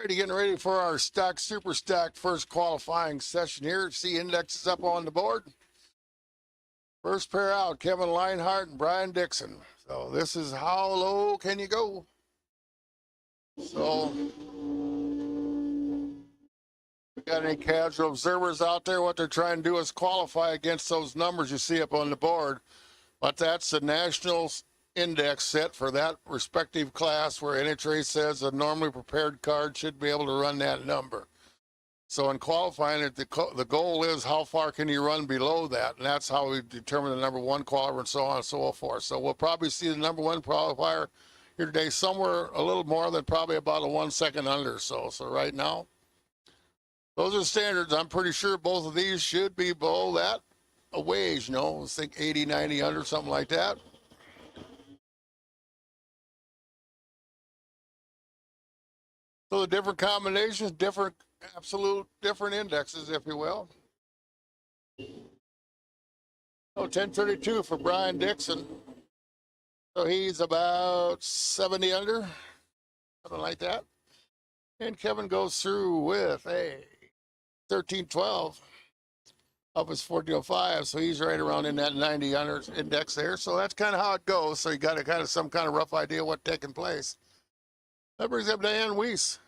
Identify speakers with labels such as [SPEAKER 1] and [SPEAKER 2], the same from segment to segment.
[SPEAKER 1] Getting ready for our stock super stack first qualifying session here. See indexes up on the board. First pair out, Kevin Leinhardt and Brian Dixon. So this is how low can you go? So we got any casual observers out there? What they're trying to do is qualify against those numbers you see up on the board. But that's the national index set for that respective class, where NHRA says a normally prepared card should be able to run that number. So in qualifying it, the goal is how far can you run below that, and that's how we determine the number one qualifier and so on and so forth. So we'll probably see the number one qualifier here today somewhere a little more than probably about a 1 second under. So right now, those are standards. I'm pretty sure both of these should be below that a ways, you know, I think 80, 90 under, something like that. So the different combinations, different indexes, if you will. So 1032 for Brian Dixon. So he's about 70 under, something like that. And Kevin goes through with a 1312 of his 1405. So he's right around in that 90 under index there. So that's kind of how it goes. So you got a kind of some kind of rough idea what's taking place. That brings up Diane Weiss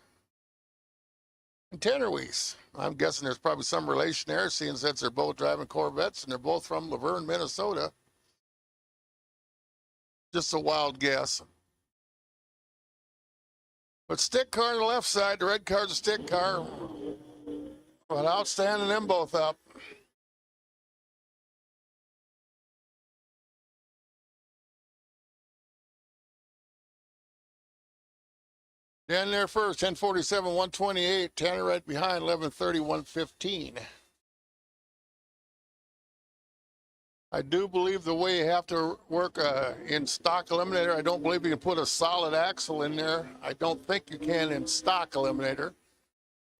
[SPEAKER 1] and Tanner Weiss. I'm guessing there's probably some relation there, seeing since they're both driving Corvettes and they're both from Laverne, Minnesota. Just a wild guess. But stick car on the left side, the red car's a stick car. But outstanding them both up. Dan there first, 1047, 128. Tanner right behind, 1130, 115. I do believe the way you have to work in stock eliminator, I don't believe you can put a solid axle in there. I don't think you can in stock eliminator.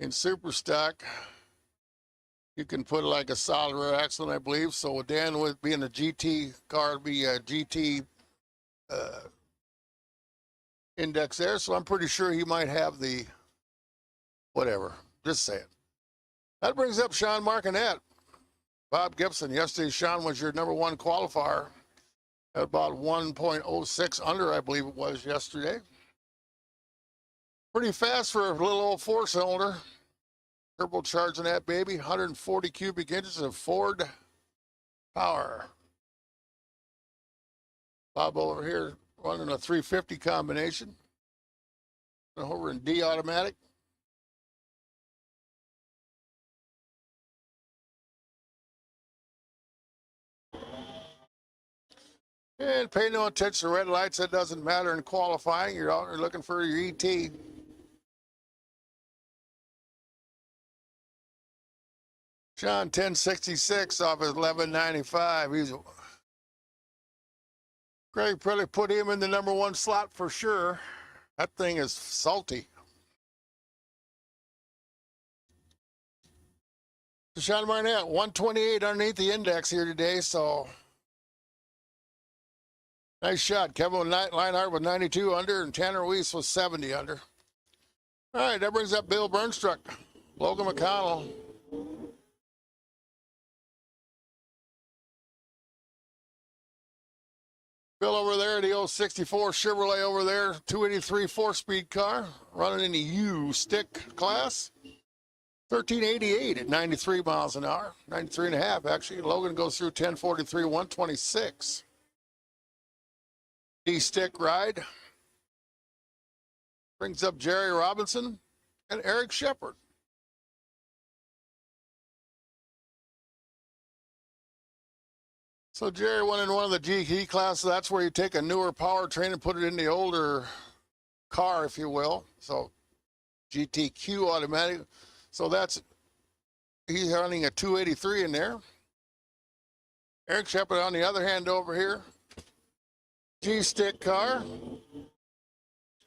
[SPEAKER 1] In super stock, you can put like a solid rear axle in, I believe. So Dan would be in a GT car, would be a GT index there, so I'm pretty sure he might have the whatever. Just saying. That brings up Sean Martinet. Bob Gibson. Yesterday, Sean was your number one qualifier at about 1.06 under, I believe it was yesterday. Pretty fast for a little old four-cylinder. Turbocharging that baby. 140 cubic inches of Ford power. Bob over here running a 350 combination. Over in D automatic. And pay no attention to red lights. That doesn't matter in qualifying. You're out there looking for your ET. Sean 1066 off his 1195. He's Greg probably put him in the number one slot for sure. That thing is salty. Sean Martinet, 128 underneath the index here today, so nice shot. Kevin Leinhardt with 92 under, and Tanner Weiss was 70 under. All right, that brings up Bill Burnstruck, Logan McConnell. Bill over there, the 064 Chevrolet over there, 283 four-speed car, running in the U stick class. 1388 at 93 miles an hour, 93 and a half actually. Logan goes through 1043, 126. D-stick ride. Brings up Jerry Robinson and Eric Shepard. So Jerry went in one of the GT classes. That's where you take a newer powertrain and put it in the older car, if you will. So GTQ automatic. So he's running a 283 in there. Eric Shepard on the other hand over here. G-stick car.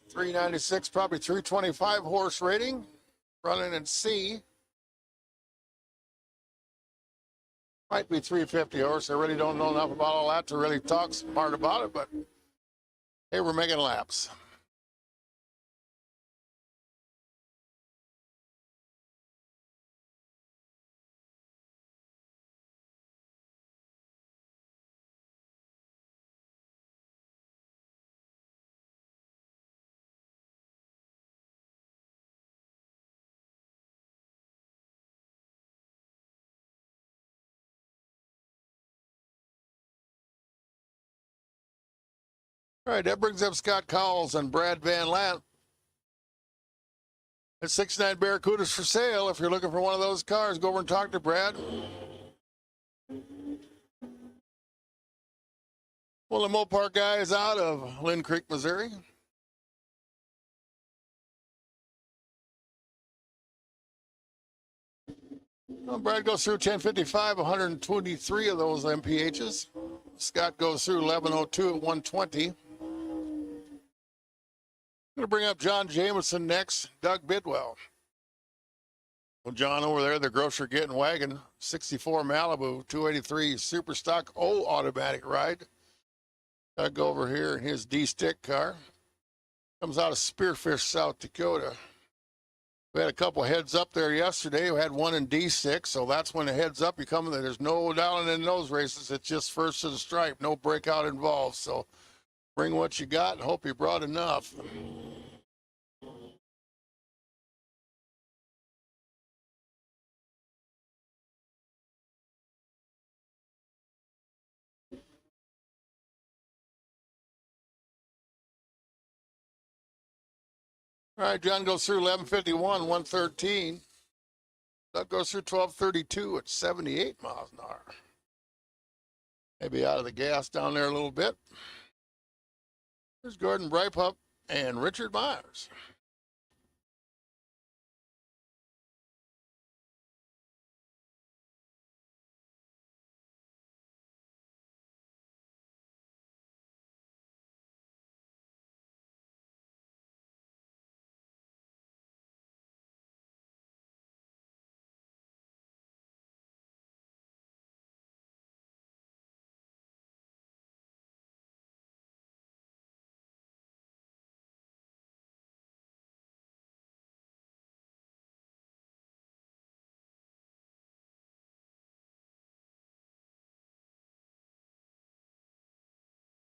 [SPEAKER 1] 396, probably 325 horse rating. Running in C. Might be 350 horse. I really don't know enough about all that to really talk smart about it, but hey, we're making laps. All right, that brings up Scott Cowles and Brad Van Lant. It's 69 Barracudas for sale. If you're looking for one of those cars, go over and talk to Brad. Well, the Mopar guy is out of Lynn Creek, Missouri. Well, Brad goes through 1055, 123 of those MPHs. Scott goes through 1102 at 120. I'm going to bring up John Jameson next, Doug Bidwell. Well, John over there, the grocer getting wagon, 64 Malibu, 283 Super Stock O automatic ride. Doug over here in his D-stick car. Comes out of Spearfish, South Dakota. We had a couple heads up there yesterday. We had one in D6, so that's when the heads up you come in. There's no down in those races. It's just first to the stripe, no breakout involved. So bring what you got and hope you brought enough. All right, John goes through 1151, 113. Doug goes through 1232 at 78 miles an hour. Maybe out of the gas down there a little bit. There's Gordon Brypup and Richard Myers.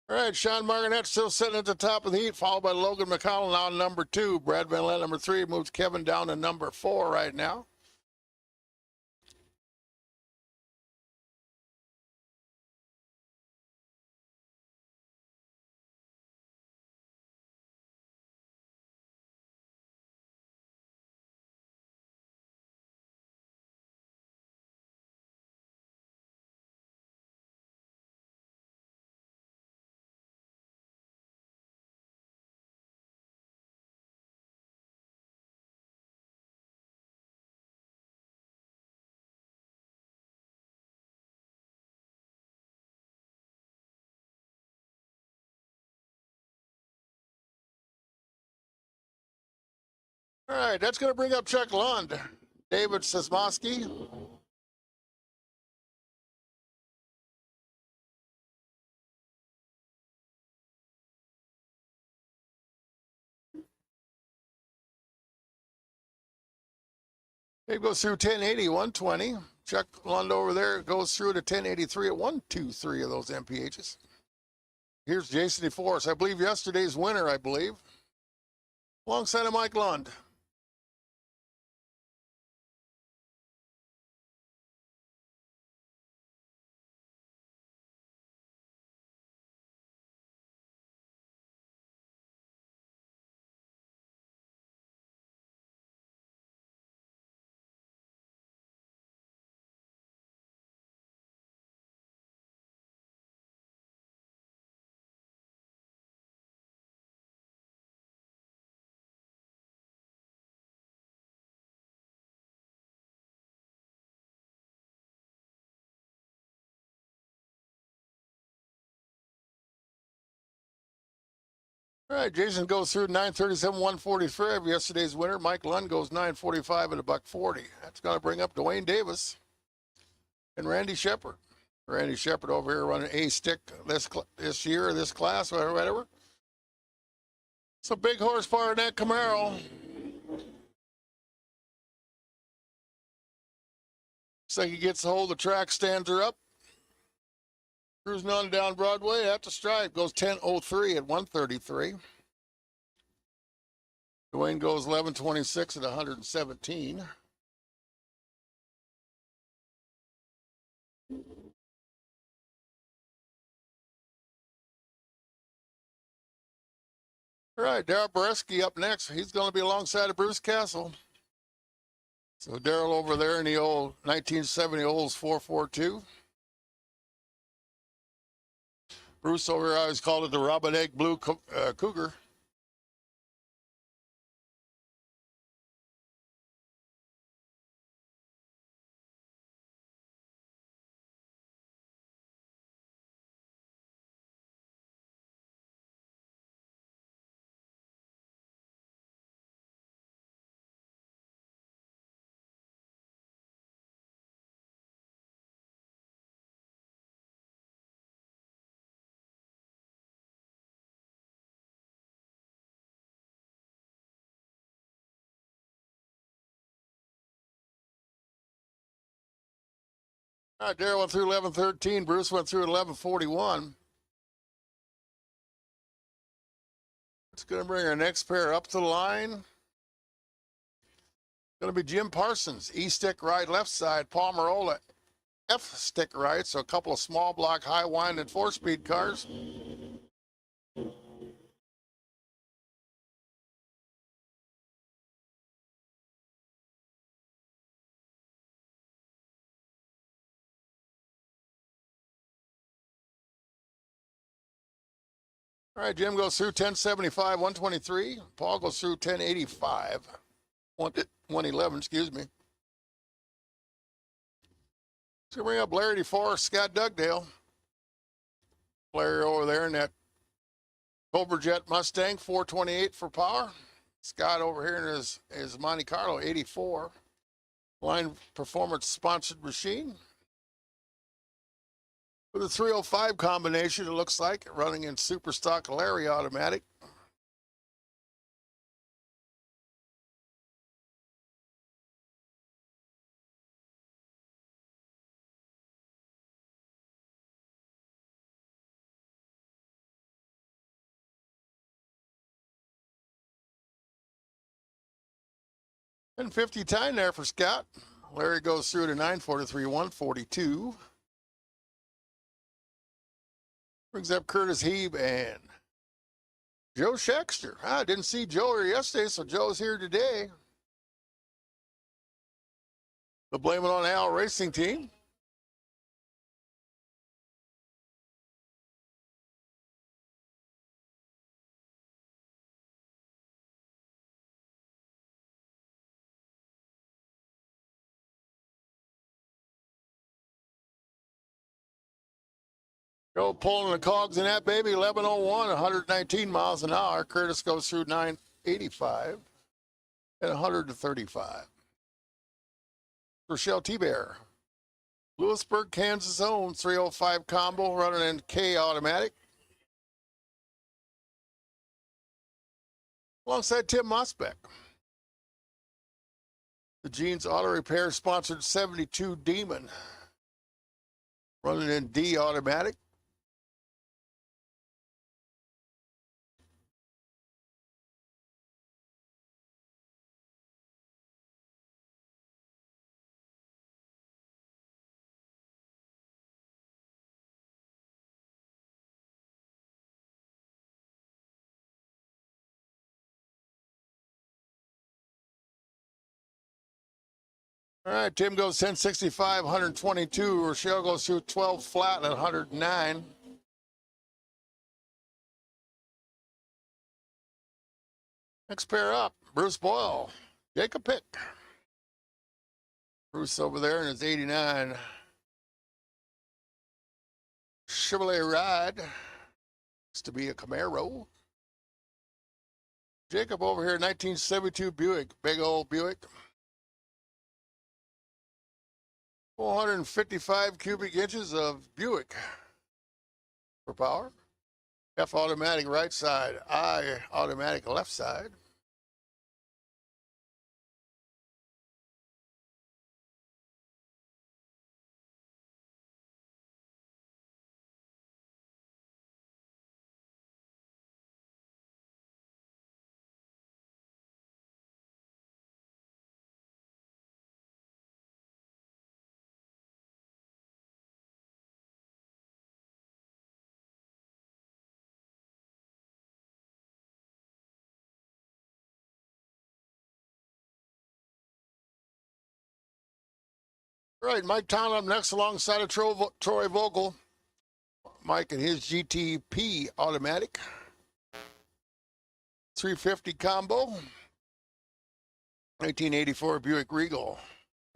[SPEAKER 1] All right, Sean Margaret still sitting at the top of the heat, followed by Logan McConnell now number 2. Brad Van Lent number 3, moves Kevin down to number 4 right now. All right, that's going to bring up Chuck Lund. David Sosmosky. Dave goes through 1080, 120. Chuck Lund over there goes through to 1083 at 123 of those MPHs. Here's Jason DeForest, I believe yesterday's winner, alongside of Mike Lund. All right, Jason goes through 937, 143 of yesterday's winner. Mike Lund goes 945 at $1.40. That's going to bring up Dwayne Davis and Randy Shepard. Randy Shepard over here running A stick this year, this class, whatever. Some big horsepower in that Camaro. Looks like he gets a hold of the track, stands her up. Cruising on down Broadway at the stripe, goes 10:03 at 133. Dwayne goes 11:26 at 117. All right, Darryl Boreski up next. He's going to be alongside of Bruce Castle. So Darryl over there in the old 1970 Olds 442. Bruce over here, I always called it the Robin Egg Blue Cougar. All right, Darryl went through 11:13. Bruce went through 11:41. It's going to bring our next pair up to the line. Going to be Jim Parsons, E-stick right, left side. Paul Marola, F-stick right. So a couple of small block, high wind, and 4-speed cars. All right, Jim goes through 1075, 123. Paul goes through 1085, 111, excuse me. So bring up Larry DeForest, Scott Dugdale. Larry over there in that Cobra Jet Mustang, 428 for power. Scott over here in his Monte Carlo, 84. Line Performance sponsored machine. With a 305 combination, it looks like, running in super stock Larry automatic. And 50 time there for Scott. Larry goes through to 943, 142. Brings up Curtis Heeb and Joe Scheckster. I didn't see Joe here yesterday, so Joe's here today. But blame it on Al Racing Team. Joe pulling the cogs in that baby, 1101, 119 miles an hour. Curtis goes through 985 and 135. Rochelle T-Bear. Lewisburg, Kansas owned 305 combo running in K automatic. Alongside Tim Mosbeck. The Jeans Auto Repair sponsored 72 Demon running in D automatic. All right, Tim goes 1065, 122. Rochelle goes through 12 flat at 109. Next pair up, Bruce Boyle, Jacob Pick. Bruce over there in his 89 Chevrolet Ride. Used to be a Camaro. Jacob over here, 1972 Buick, big old Buick. 455 cubic inches of Buick for power. F automatic right side, I automatic left side. All right, Mike Town up next alongside of Troy Vogel. Mike and his GTP automatic. 350 combo. 1984 Buick Regal.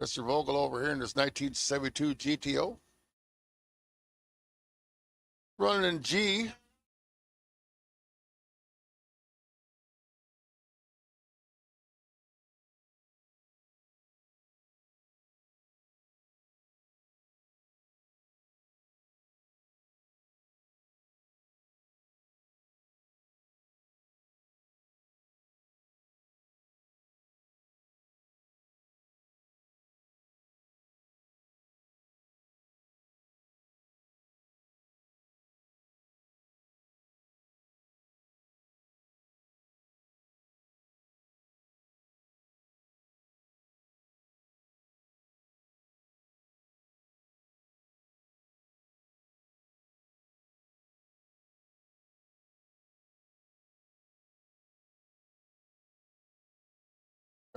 [SPEAKER 1] Mr. Vogel over here in this 1972 GTO. Running in G.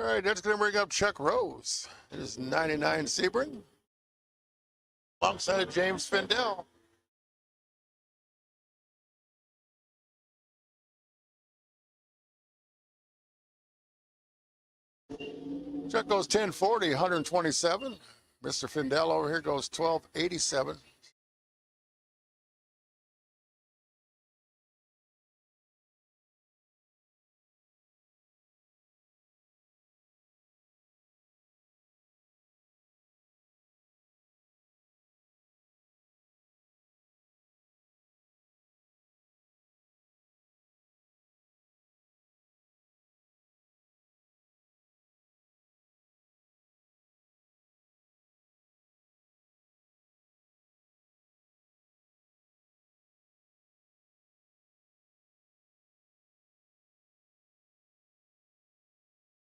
[SPEAKER 1] All right, that's going to bring up Chuck Rose. It is 99 Sebring. Alongside of James Findell. Chuck goes 1040, 127. Mr. Findell over here goes 1287.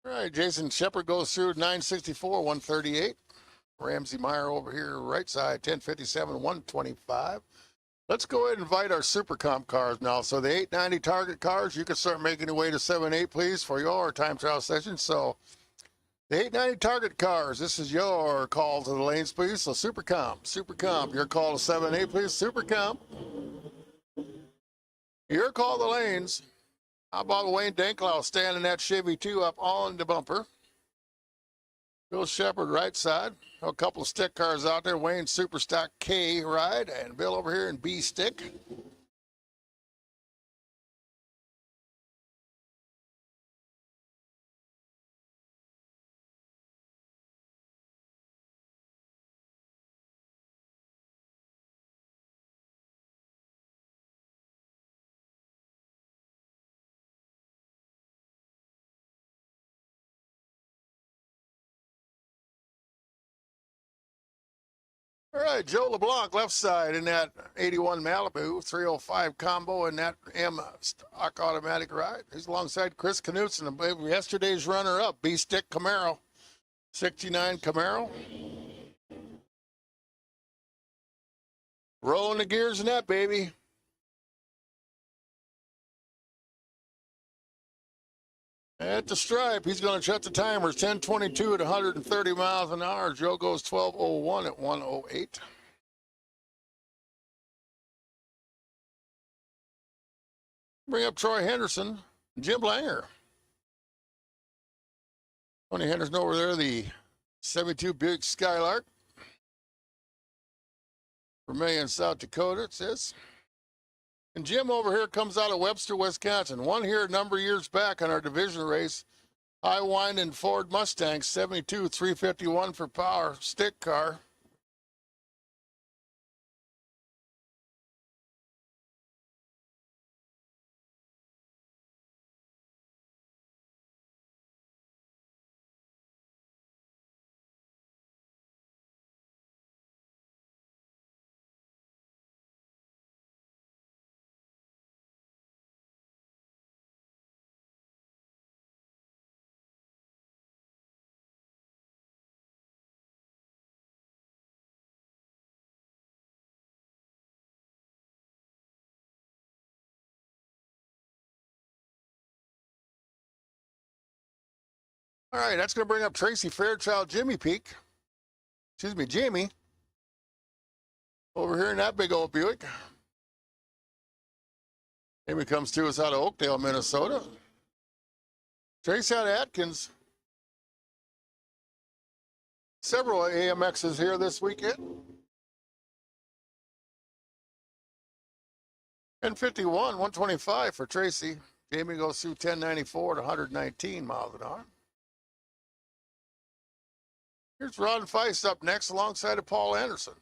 [SPEAKER 1] All right, Jason Shepard goes through 964, 138. Ramsey Meyer over here, right side, 1057, 125. Let's go ahead and invite our Super Comp cars now. So the 890 target cars, you can start making your way to 7-8, please, for your time trial session. So the 890 target cars, this is your call to the lanes, please. So Super Comp, your call to 7-8, please. Super Comp, your call to the lanes. How about Wayne Danklau standing that Chevy 2 up on the bumper? Bill Shepard, right side. A couple of stick cars out there. Wayne Superstock K ride, and Bill over here in B stick. All right, Joe LeBlanc, left side in that 81 Malibu, 305 combo in that M stock automatic ride. He's alongside Chris Knutson, yesterday's runner-up, B-Stick Camaro, 69 Camaro. Rolling the gears in that, baby. At the stripe, he's going to shut the timers, 10:22 at 130 miles an hour. Joe goes 12:01 at 1:08. Bring up Troy Henderson, Jim Langer. Tony Henderson over there, the 72 Buick Skylark. Vermillion, South Dakota, it says. And Jim over here comes out of Webster, Wisconsin. Won here a number of years back on our division race. High winding Ford Mustang, 72, 351 for power, stick car. All right, that's going to bring up Tracy Fairchild, Jimmy Peak. Jamie, over here in that big old Buick. Jamie comes to us out of Oakdale, Minnesota. Trace out of Atkins. Several AMXs here this weekend. 1051, 125 for Tracy. Jamie goes through 1094 to 119 miles an hour. Here's Ron Feist up next alongside of Paul Anderson.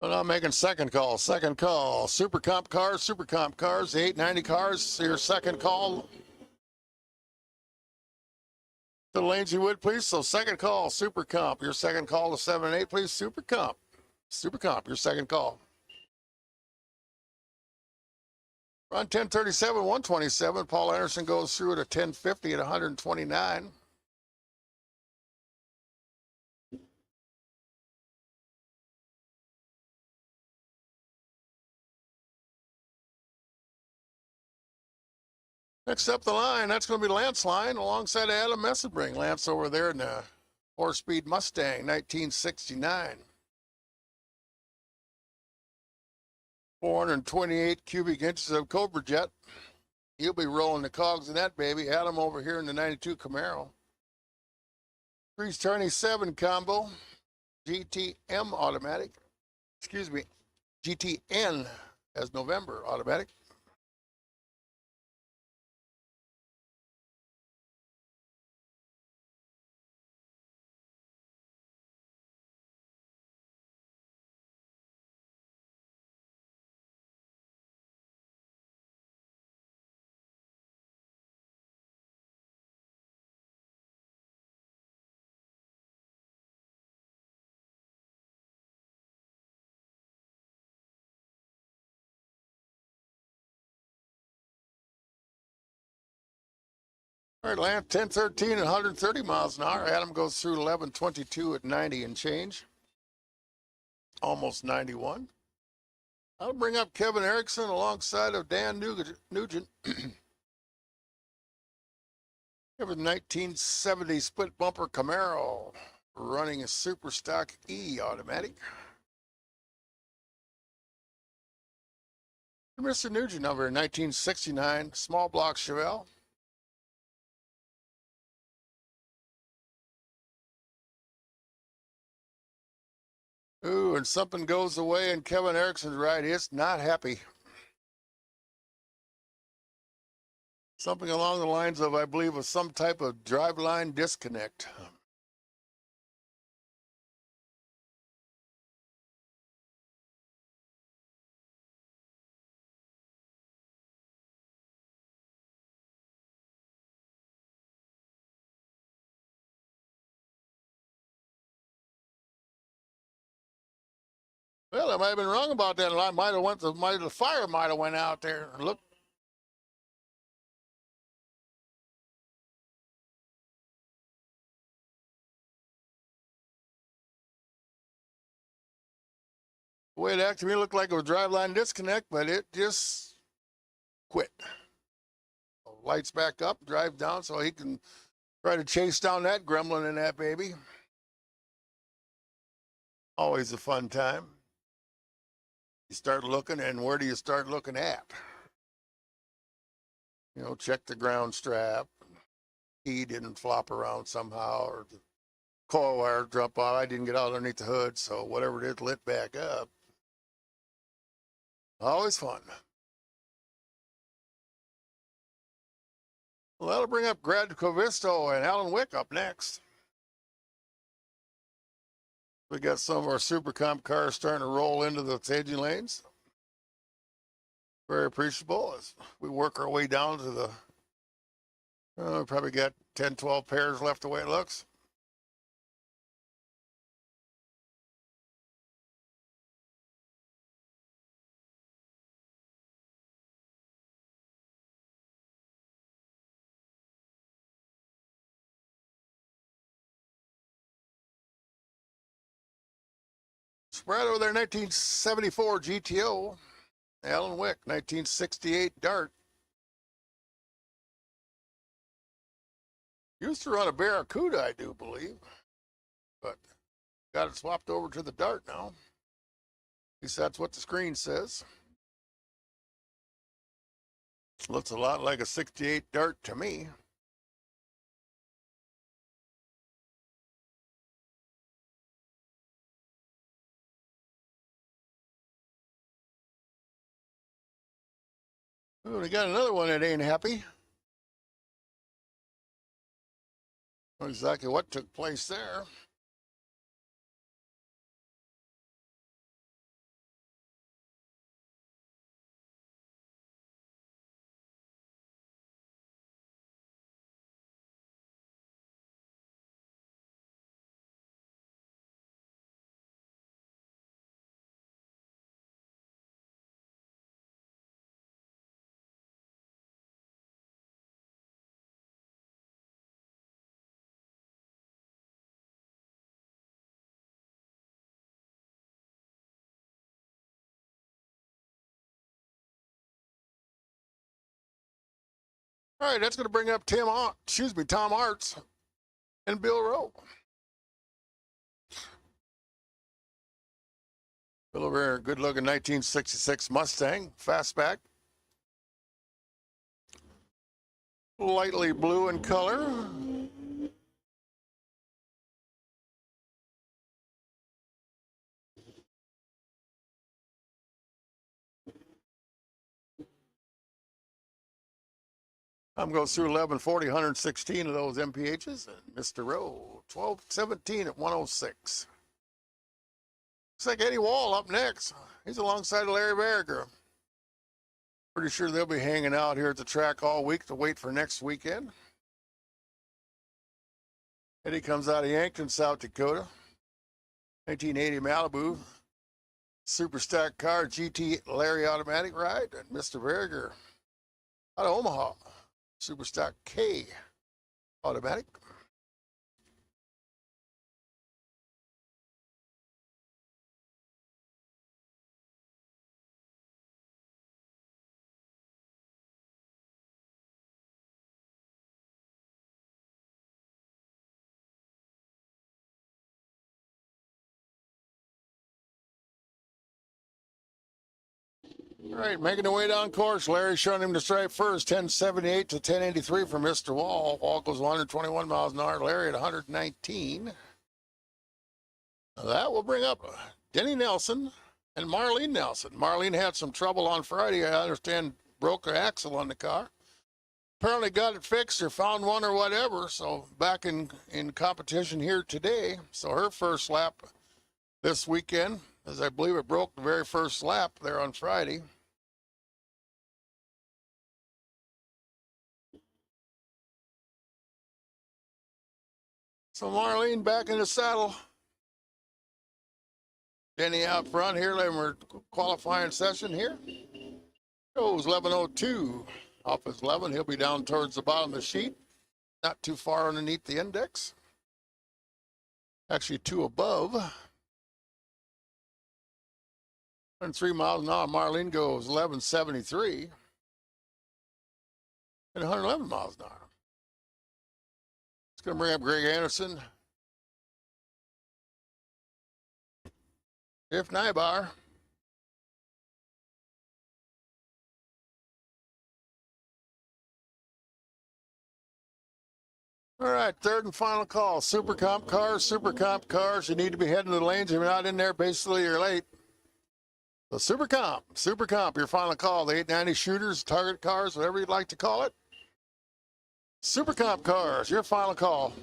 [SPEAKER 1] Well, I'm making second call. Super comp cars, the 890 cars, your second call. To the lanes you would, please. So second call, super comp. Your second call to 7 and 8, please. Super comp, your second call. Run 1037, 127. Paul Anderson goes through at a 1050 at 129. Next up the line, that's going to be Lance line alongside Adam Messenbring. Lance over there in the 4-speed Mustang, 1969. 428 cubic inches of Cobra Jet. He'll be rolling the cogs in that baby. Adam over here in the 92 Camaro. 327 combo, GTM automatic. GTN as November automatic. All right, Lance, 1013 and 130 miles an hour. Adam goes through 1122 at 90 and change. Almost 91. I'll bring up Kevin Erickson alongside of Dan Nugent. Have a 1970 split bumper Camaro running a Super Stock E automatic. Mr. Nugent over in 1969 small block Chevelle. Ooh, and something goes away and Kevin Erickson's ride is not happy. Something along the lines of, I believe, of some type of driveline disconnect. Well, I might have been wrong about that. I might have the fire might have went out there. Look. The way it acted to me looked like it was driveline disconnect, but it just quit. Lights back up, drive down so he can try to chase down that gremlin in that baby. Always a fun time. You start looking, and where do you start looking at? You know, check the ground strap. Key didn't flop around somehow, or the coil wire dropped off. I didn't get out underneath the hood, so whatever it is lit back up. Always fun. Well, that'll bring up Grad Covisto and Alan Wick up next. We got some of our Super Comp cars starting to roll into the staging lanes. Very appreciable as we work our way down to the, we probably got 10, 12 pairs left the way it looks. Spread over there, 1974 GTO. Alan Wick, 1968 Dart. Used to run a Barracuda, I do believe, but got it swapped over to the Dart now. At least that's what the screen says. Looks a lot like a 68 Dart to me. Oh, we got another one that ain't happy. Not exactly what took place there. All right, that's going to bring up Tom Arts and Bill Rowe. Bill over here, good-looking 1966 Mustang, fastback. Lightly blue in color. I'm going through 1140, 116 of those MPHs, and Mr. Rowe, 1217 at 106. Looks like Eddie Wall up next. He's alongside Larry Berger. Pretty sure they'll be hanging out here at the track all week to wait for next weekend. Eddie comes out of Yankton, South Dakota. 1980 Malibu. Super stack car, GT Larry automatic ride. And Mr. Berger out of Omaha. Super stock K automatic. All right, making the way down course. Larry showing him the stripe first, 1078 to 1083 for Mr. Wall. Wall goes 121 miles an hour. Larry at 119. Now that will bring up Denny Nelson and Marlene Nelson. Marlene had some trouble on Friday. I understand broke her axle on the car. Apparently got it fixed or found one or whatever. So back in competition here today. So her first lap this weekend, as I believe it broke the very first lap there on Friday. So Marlene back in the saddle. Denny out front here. We're qualifying session here. Goes 11:02 off his 11. He'll be down towards the bottom of the sheet. Not too far underneath the index. Actually 2 above. 103 miles an hour. Marlene goes 1173 and 111 miles an hour. It's going to bring up Greg Anderson. If Nybar. All right, third and final call. Super comp cars, You need to be heading to the lanes. If you're not in there, basically you're late. So super comp, your final call. The 890 shooters, target cars, whatever you'd like to call it. Super comp cars, your final call.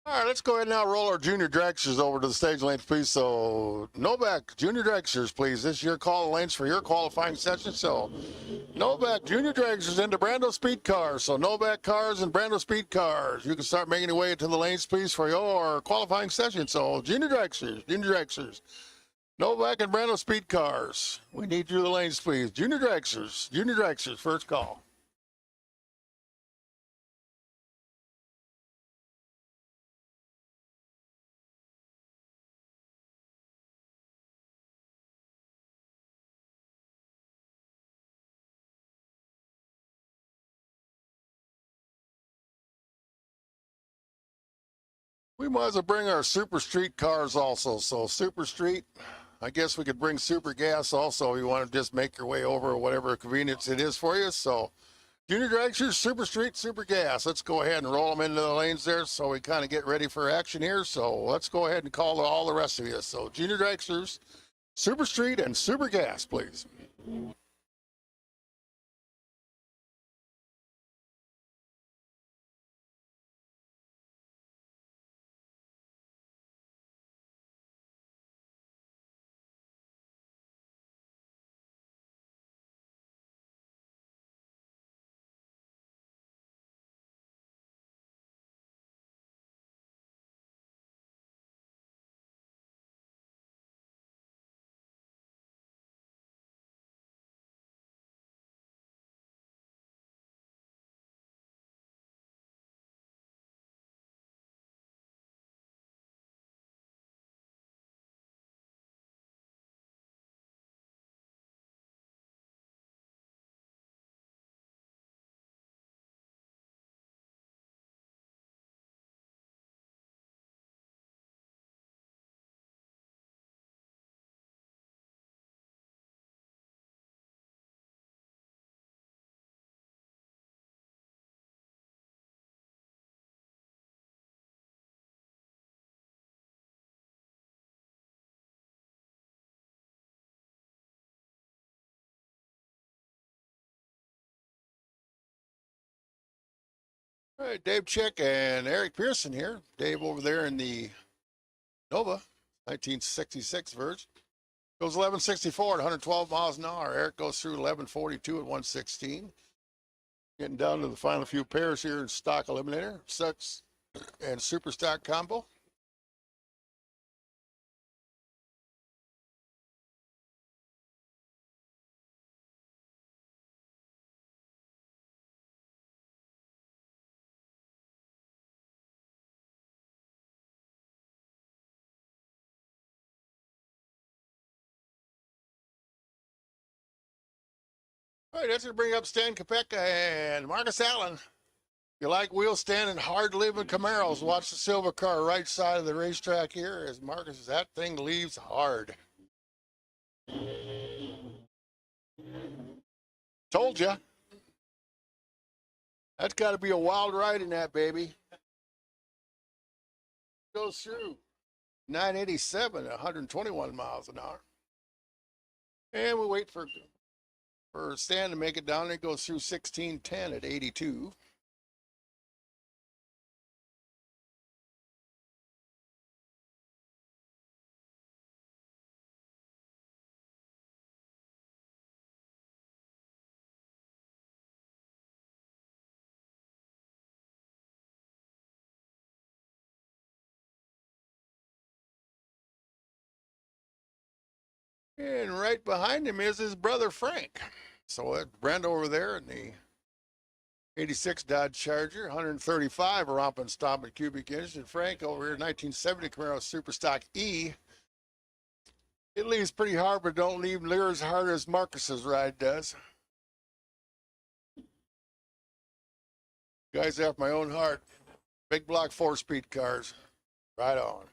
[SPEAKER 1] All right, let's go ahead and now roll our junior dragsters over to the stage lanes, please. So, Novak, junior dragsters, please. This is your call lanes for your qualifying session. So, Novak, junior dragsters into Brandospeed cars. So, Novak cars and Brandospeed cars. You can start making your way to the lanes, please, for your qualifying session. So, junior dragsters. Novak and Brandospeed cars. We need you to the lanes, please. Junior dragsters, first call. We might as well bring our Super Street cars also. So Super Street, I guess we could bring Super Gas also. You want to just make your way over, whatever convenience it is for you. So junior dragsters, Super Street, Super Gas. Let's go ahead and roll them into the lanes there so we kind of get ready for action here. So let's go ahead and call all the rest of you. So junior dragsters, Super Street, and Super Gas, please. All right, Dave Chick and Eric Pearson here. Dave over there in the Nova, 1966 version. Goes 1164 at 112 miles an hour. Eric goes through 1142 at 116. Getting down to the final few pairs here in stock eliminator, sucks and super stock combo. All right, that's going to bring up Stan Kopeka and Marcus Allen. If you like wheel standing, hard living Camaros, watch the silver car right side of the racetrack here as Marcus, that thing leaves hard. Told ya. That's got to be a wild ride in that baby. Goes through 987 at 121 miles an hour. And we wait for Stan to make it down. It goes through 1610 at 82. And right behind him is his brother Frank. So that's Brenda over there in the 86 Dodge Charger, 135 romping stomping cubic inch. And Frank over here, 1970 Camaro Super Stock E. It leaves pretty hard, but don't leave near as hard as Marcus's ride does. Guys after my own heart. Big block 4-speed cars. Right on.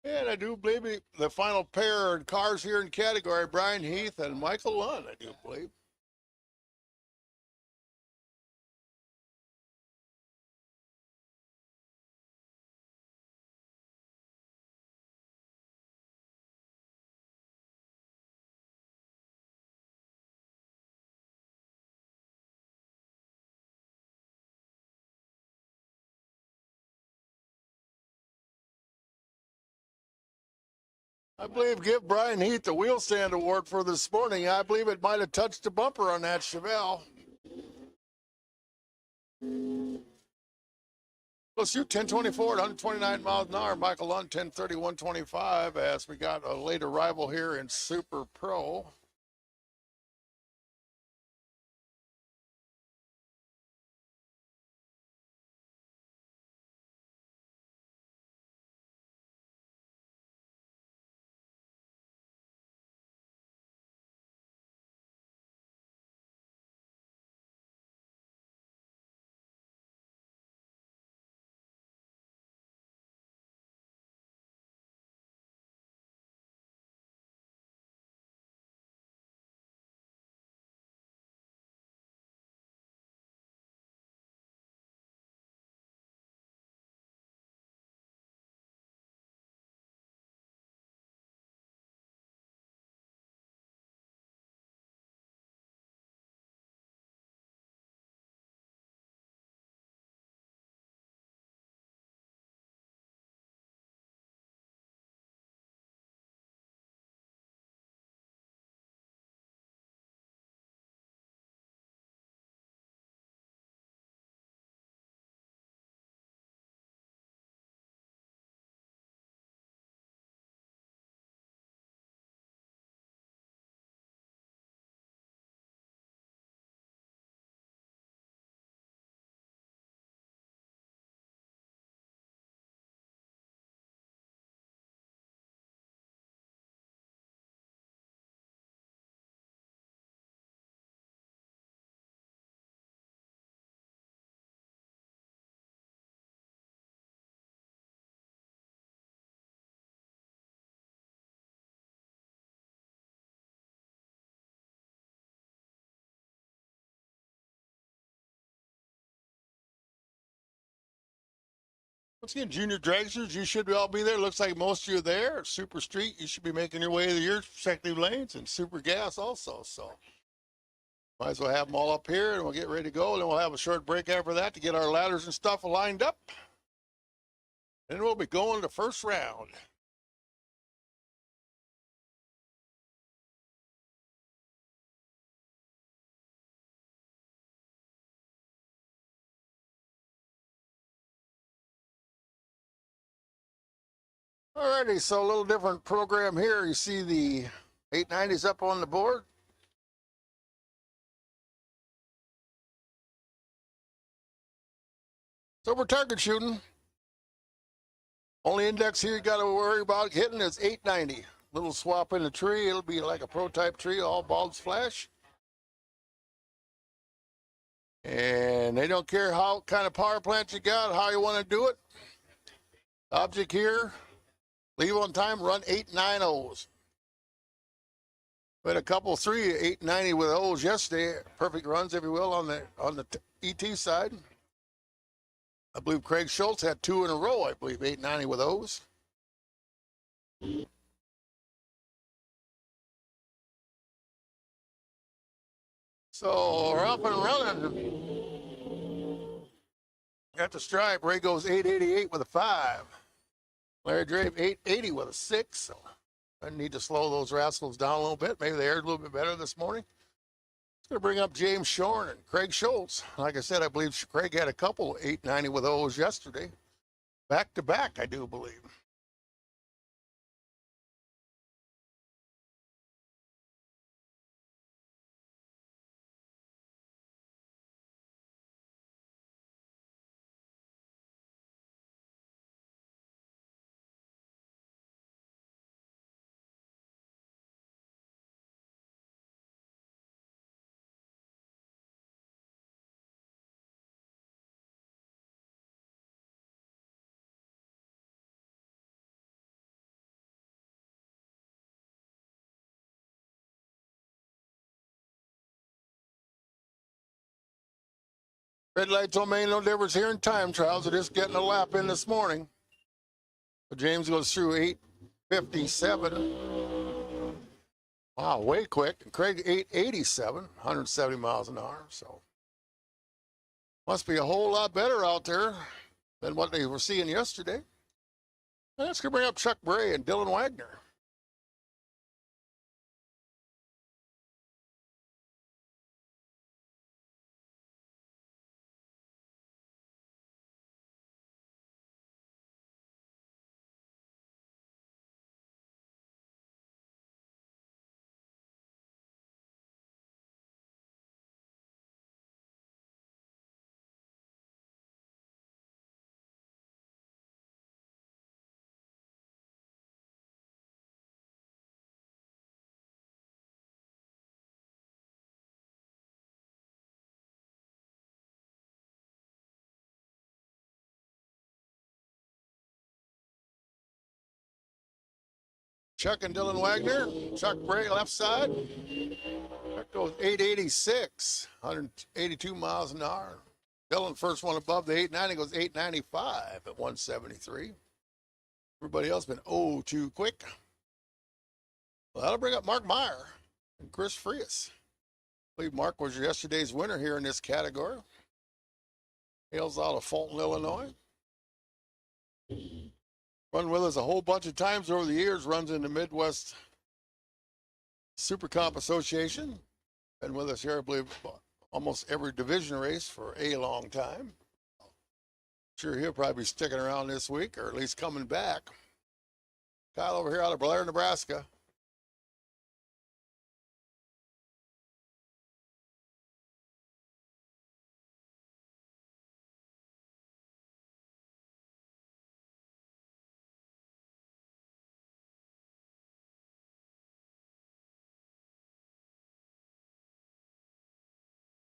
[SPEAKER 1] And I do believe the final pair of cars here in category, Brian Heath and Michael Lund, I do believe. I believe give Brian Heath the wheel stand award for this morning. I believe it might have touched the bumper on that Chevelle. Let's shoot 1024 at 129 miles an hour. Michael Lund 1031.25 as we got a late arrival here in Super Pro. Once again, junior dragsters, you should all be there. Looks like most of you are there. Super Street, you should be making your way to your respective lanes, and Super Gas also. So might as well have them all up here, and we'll get ready to go. And then we'll have a short break after that to get our ladders and stuff lined up. Then we'll be going to first round. Alrighty, so a little different program here. You see the 890s up on the board. So we're target shooting. Only index here you got to worry about hitting is 890. Little swap in the tree. It'll be like a prototype tree, all bulbs flash. And they don't care how kind of power plant you got, how you want to do it. Object here, leave on time, run 890s. We had a couple 890 with O's yesterday. Perfect runs, if you will, on the ET side. I believe Craig Schultz had 2 in a row, I believe, 890 with O's. So we're up and running. At the stripe, Ray goes 888 with a 5. Larry Drave 880 with a 6. So I need to slow those rascals down a little bit. Maybe they aired a little bit better this morning. It's going to bring up James Shorn and Craig Schultz. Like I said, I believe Craig had a couple 890 with O's yesterday. Back to back, I do believe. Red light don't make no difference here in time trials. They're just getting a lap in this morning. But James goes through 8:57. Wow, way quick. And Craig 8:87, 170 miles an hour. So must be a whole lot better out there than what they were seeing yesterday. And that's going to bring up Chuck Bray and Dylan Wagner. Chuck and Dylan Wagner. Chuck Bray left side. Chuck goes 886, 182 miles an hour. Dylan first one above the 890 goes 895 at 173. Everybody else been too quick. Well, that'll bring up Mark Meyer and Chris Frias. I believe Mark was yesterday's winner here in this category. Hails out of Fulton, Illinois. Run with us a whole bunch of times over the years, runs in the Midwest Super Comp Association. Been with us here, I believe, almost every division race for a long time. Sure, he'll probably be sticking around this week, or at least coming back. Kyle over here out of Blair, Nebraska.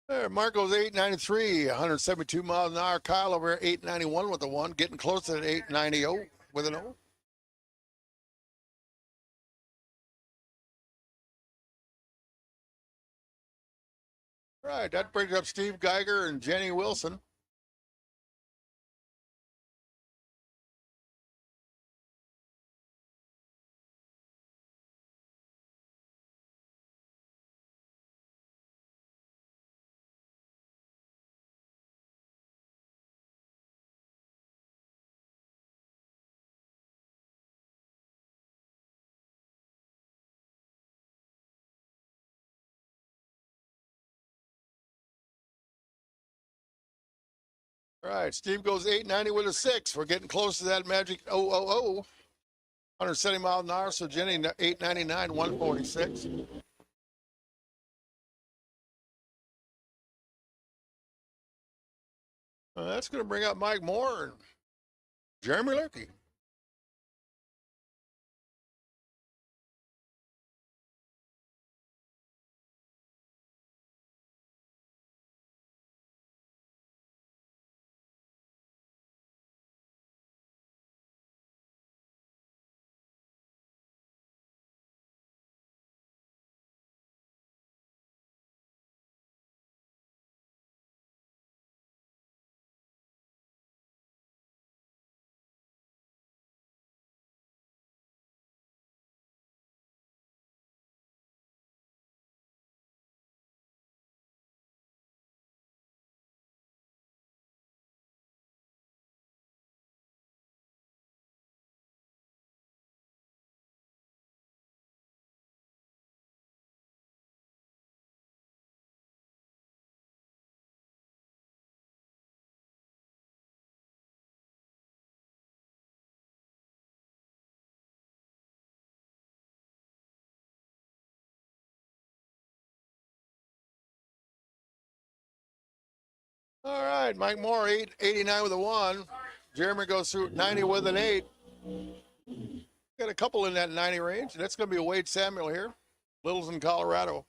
[SPEAKER 1] There, Marco's 893, 172 miles an hour. Kyle over here, 891 with the one, getting close to that 890 with an O. All right, that brings up Steve Geiger and Jenny Wilson. All right, Steve goes 890 with a 6. We're getting close to that magic 000. 170 miles an hour, so Jenny 899, 146. That's going to bring up Mike Moore and Jeremy Lurkey. All right, Mike Moore, 889 with a 1. Jeremy goes through 90 with an 8. Got a couple in that 90 range, and that's going to be a Wade Samuel here. Little's in Colorado.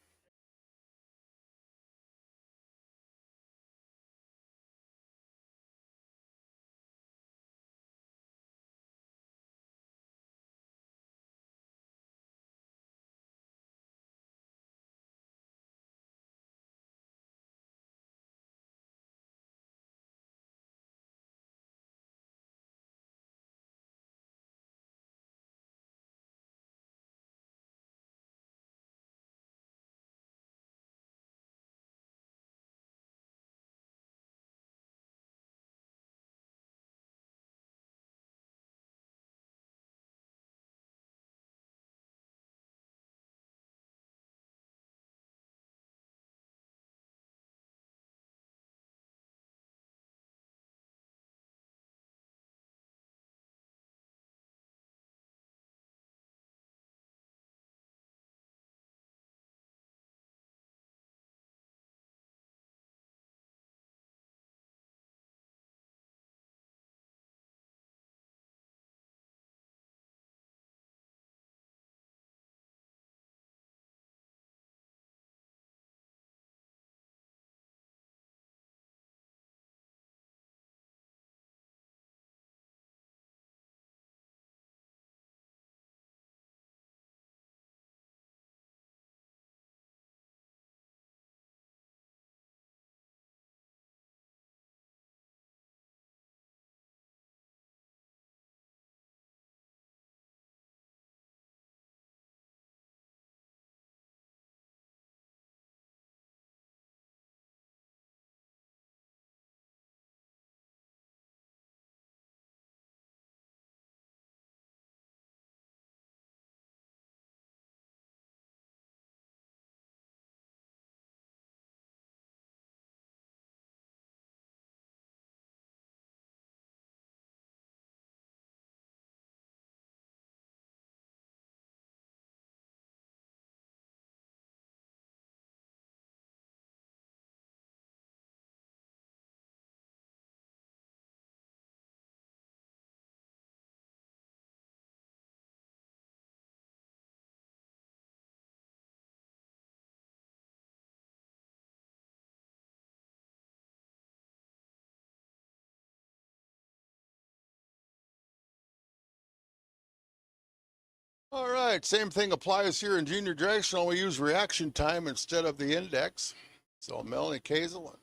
[SPEAKER 1] All right, same thing applies here in junior directional. We use reaction time instead of the index. So Melanie Kazel and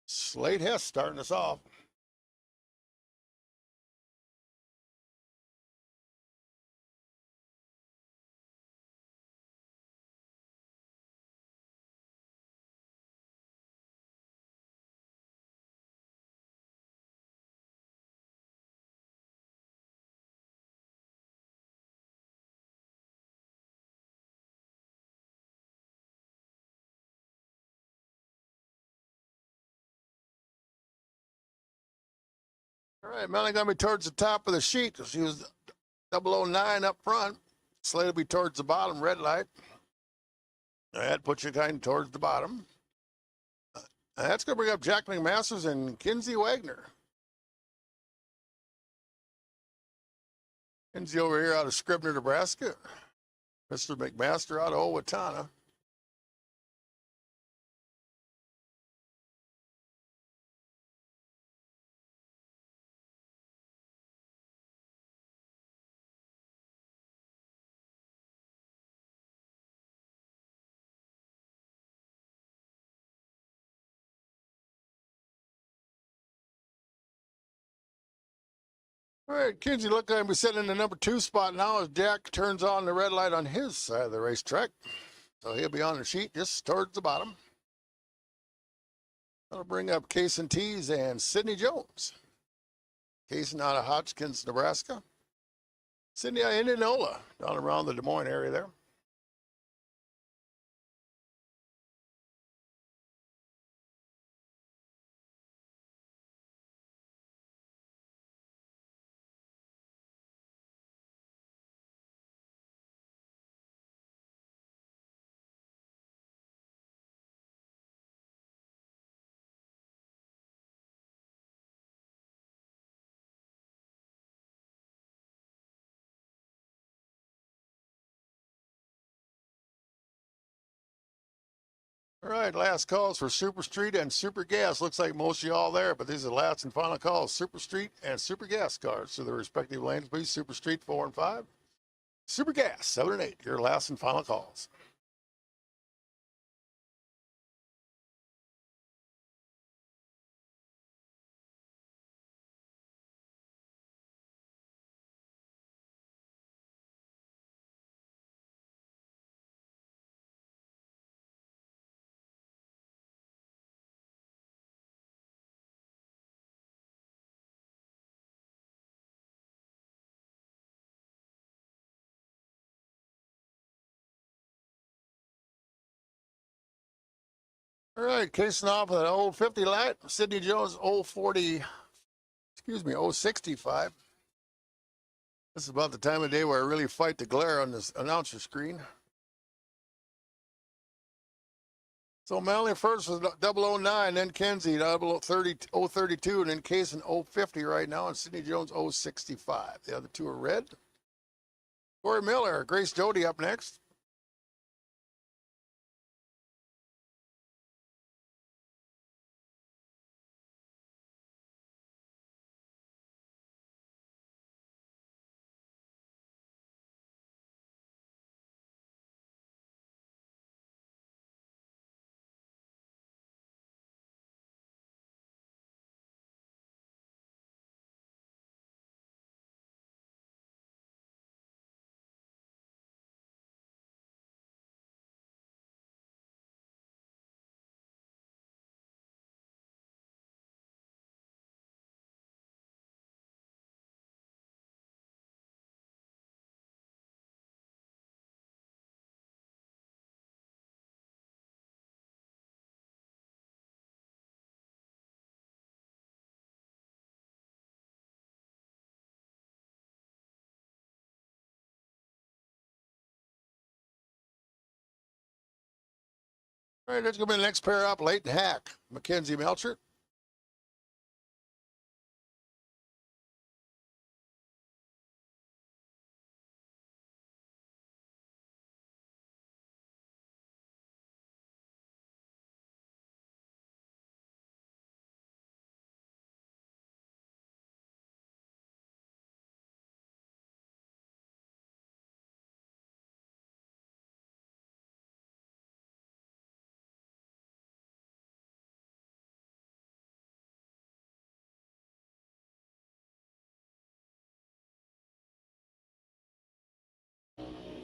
[SPEAKER 1] Slade Hess starting us off. All right, Melanie gonna be towards the top of the sheet. She was 009 up front. Slade will be towards the bottom, red light. That puts you kind of towards the bottom. That's going to bring up Jack McMasters and Kinsey Wagner. Kinsey over here out of Scribner, Nebraska. Mr. McMaster out of Owatonna. All right, Kinsey looking like he's sitting in the number 2 spot now as Jack turns on the red light on his side of the racetrack. So he'll be on the sheet just towards the bottom. That'll bring up Cason Tees and Sidney Jones. Cason out of Hotchkins, Nebraska. Sidney out of Indianola, down around the Des Moines area there. All right, last calls for Super Street and Super Gas. Looks like most of y'all there, but these are the last and final calls. Super Street and Super Gas cars to their respective lanes, please. Super Street 4 and 5. Super Gas 7 and 8. Your last and final calls. All right, casing off with an old 50 light. Sidney Jones, old 40, excuse me, old 65. This is about the time of day where I really fight the glare on this announcer screen. So Melanie first was 009, then Kenzie 032, and then Cason 050 right now, and Sidney Jones 065. The other two are red. Corey Miller, Grace Doty up next. All right, let's go to the next pair up, Leighton Hack, Mackenzie Melcher.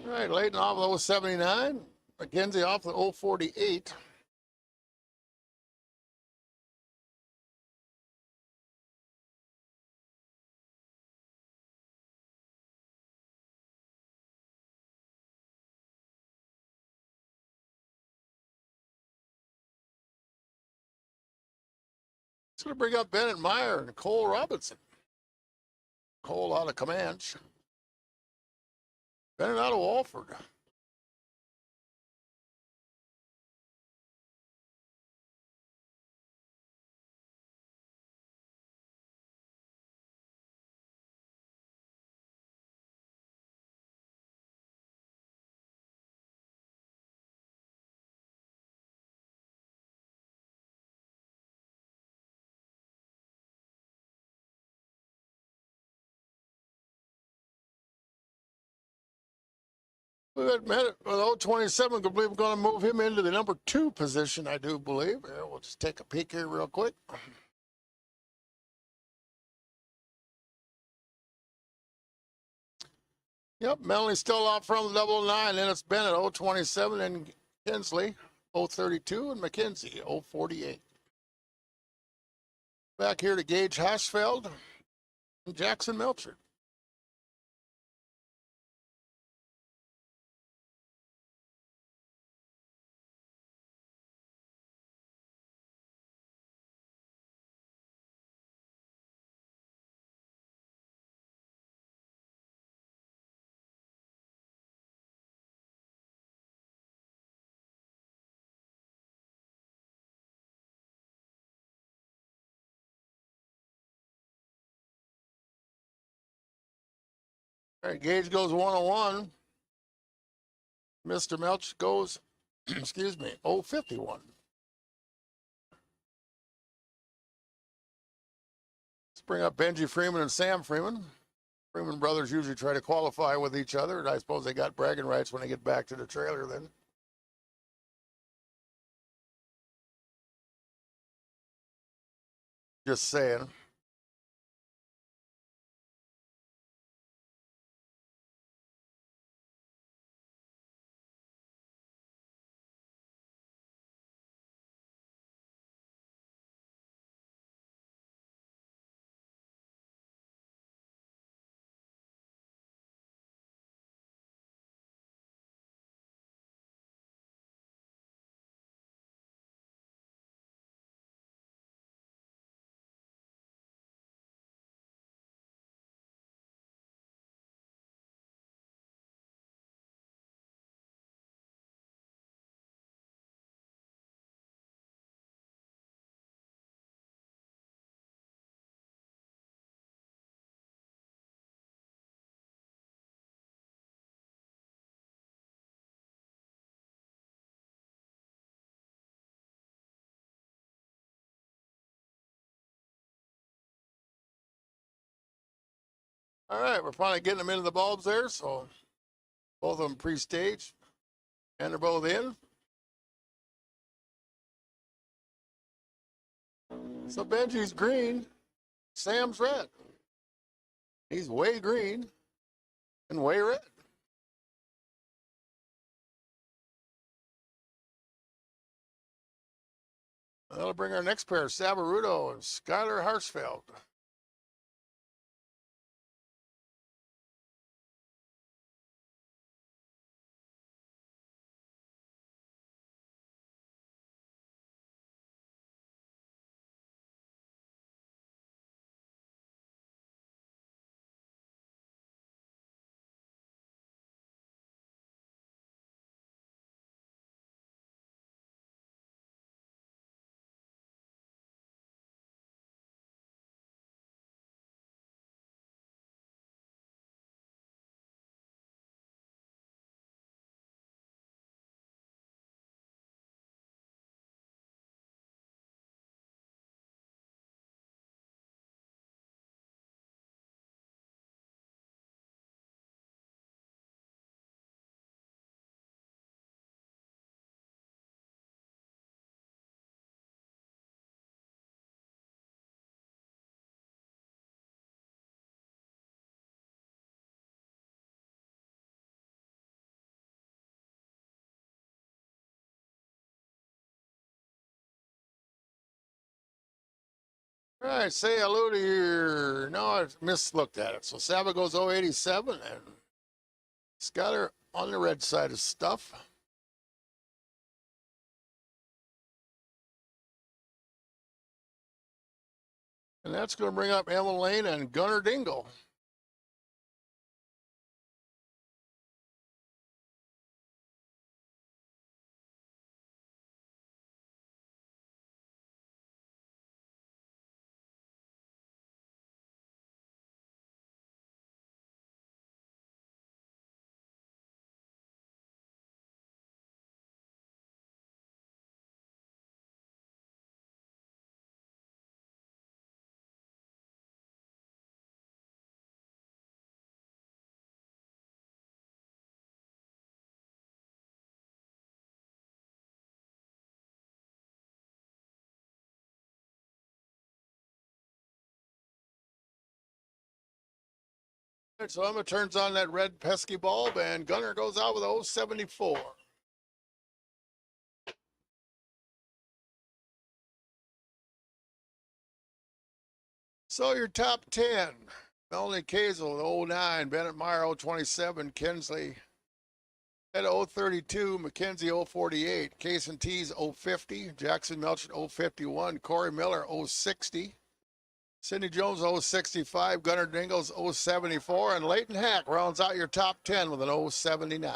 [SPEAKER 1] All right, Leighton off the 079. McKenzie off the 048. It's going to bring up Bennett Meyer and Cole Robinson. Cole out of Comanche. Bennett out of Walford. We've admitted with 027, I believe we're going to move him into the number 2 position, I do believe. Here, we'll just take a peek here real quick. Yep, Melanie still out from the 009. Then it's Bennett 027 and Kinsley 032 and McKenzie 048. Back here to Gage Haschfeld and Jackson Melcher. All right, Gage goes 101. Mr. Melch goes, excuse me, 051. Let's bring up Benji Freeman and Sam Freeman. Freeman brothers usually try to qualify with each other, and I suppose they got bragging rights when they get back to the trailer then. Just saying. All right, we're finally getting them into the bulbs there, so both of them pre-staged, and they're both in. So Benji's green, Sam's red. He's way green and way red. That'll bring our next pair, Sabarudo and Skylar Harsfeld. All right, say hello to your. No, I mislooked at it. So Saba goes 087, and it's got her on the red side of stuff. And that's going to bring up Emma Lane and Gunnar Dingle. So Emma turns on that red pesky bulb, and Gunnar goes out with 074. So your top 10. Melanie Kazel at 09, Bennett Meyer 027, Kinsley at 032, McKenzie 048, Cason Tees 050, Jackson Melchett 051, Corey Miller 060, Sidney Jones 065, Gunnar Dingles 074, and Leighton Hack rounds out your top 10 with an 079.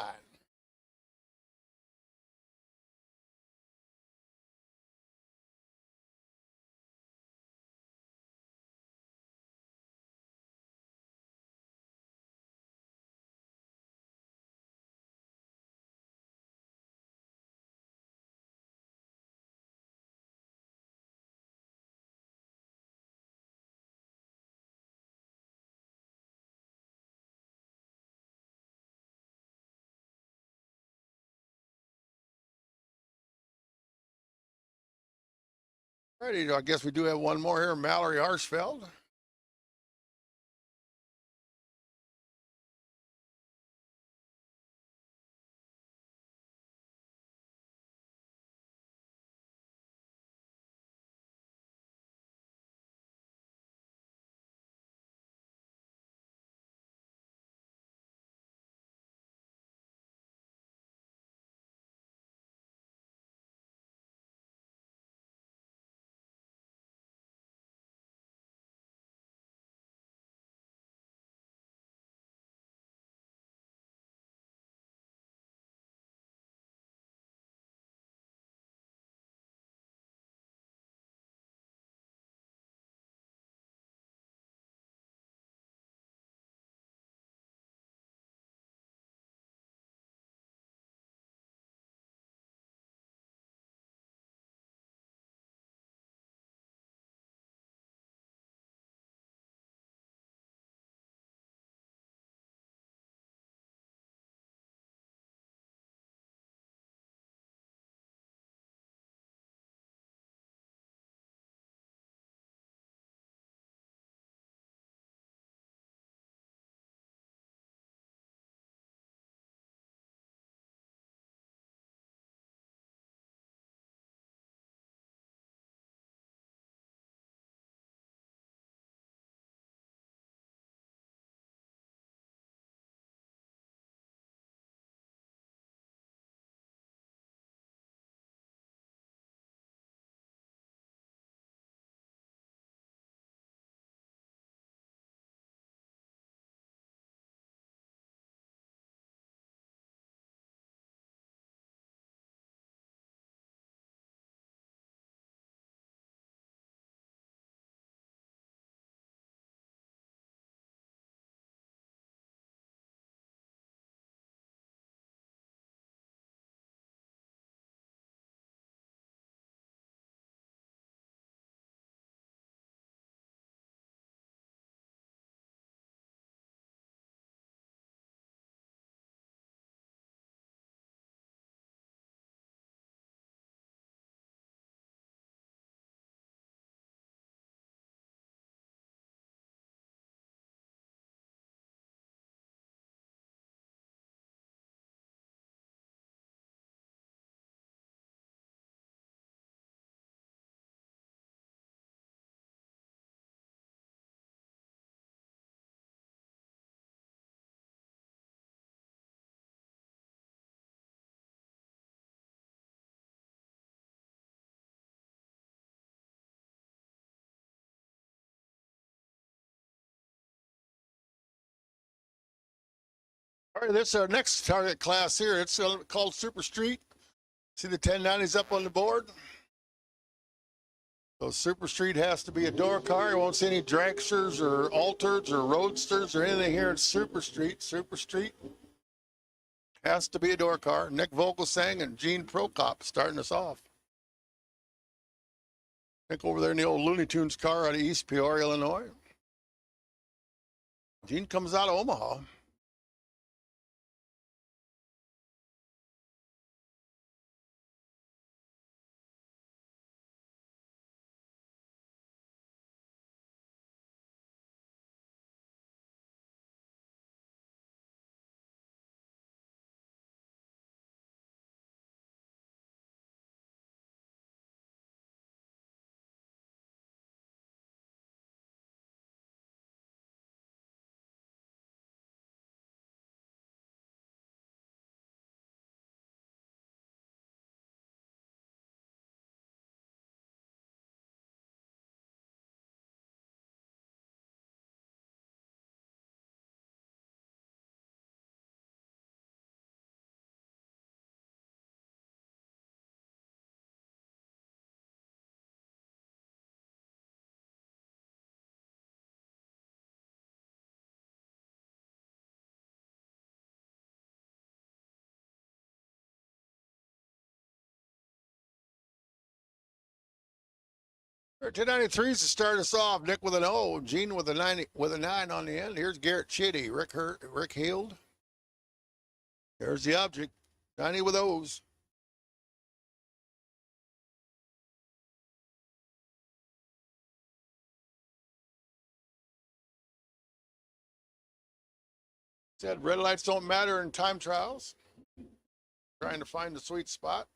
[SPEAKER 1] Alrighty, I guess we do have one more here, Mallory Arshfeld. All right, this is our next target class here. It's called Super Street. See the 1090s up on the board? So Super Street has to be a door car. You won't see any dragsters or alters or roadsters or anything here. It's Super Street. Super Street has to be a door car. Nick Vogelsang and Gene Prokop starting us off. Nick over there in the old Looney Tunes car out of East Peoria, Illinois. Gene comes out of Omaha. All right, 1093s to start us off. Nick with an O, Gene with a 9 on the end. Here's Garrett Chitty, Rick Hield. There's the object. 90 with O's. Said red lights don't matter in time trials. Trying to find the sweet spot.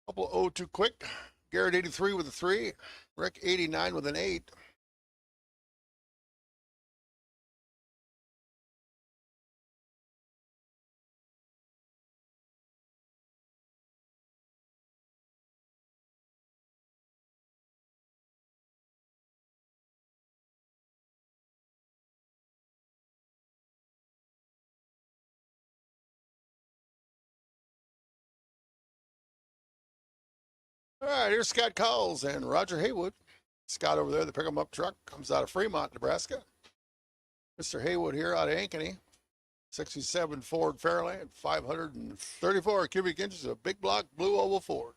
[SPEAKER 1] Couple of 0 too quick. Garrett 83 with a 3. Rick 89 with an 8. All right, here's Scott Cowles and Roger Haywood. Scott over there, the pick 'em up truck, comes out of Fremont, Nebraska. Mr. Haywood here out of Ankeny. 67 Ford Fairlane, 534 cubic inches of big block blue oval Ford.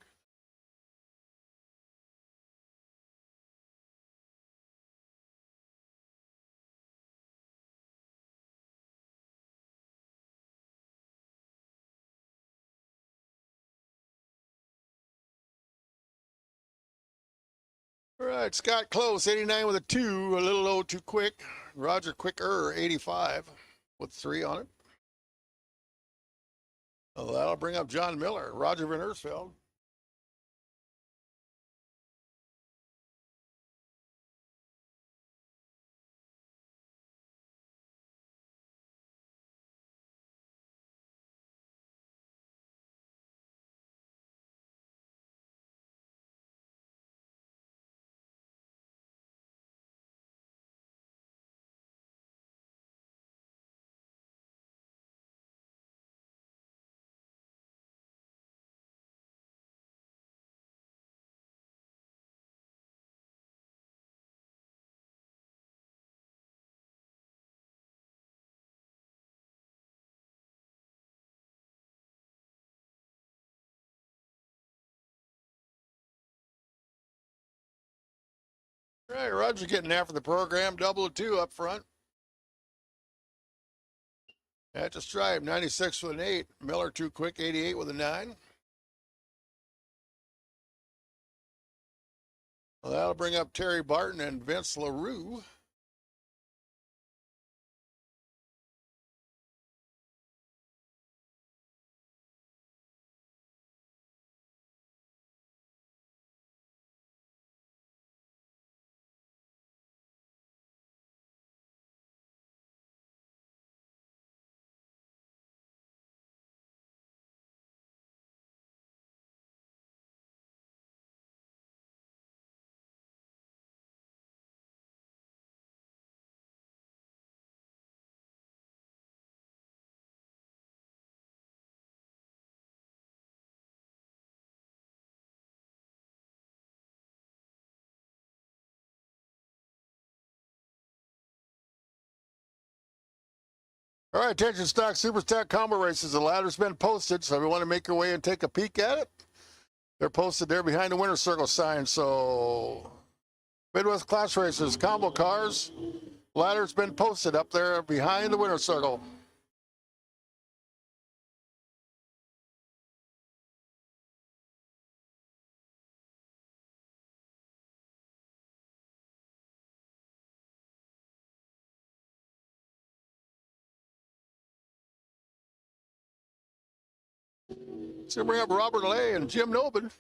[SPEAKER 1] All right, Scott Close, 89 with a 2, a little low too quick. Roger Quicker, 85 with 3 on it. Well, that'll bring up John Miller, Roger Van Ersfeld. All right, Roger getting after the program, double 2 up front. At the stripe, 96 with an 8. Miller too quick, 88 with a 9. Well, that'll bring up Terry Barton and Vince LaRue. All right, attention stock super stock combo races. The ladder's been posted, so if you want to make your way and take a peek at it, they're posted there behind the winner circle sign. So Midwest class races, combo cars, ladder's been posted up there behind the winner circle. So we have Robert Lay and Jim Nobin.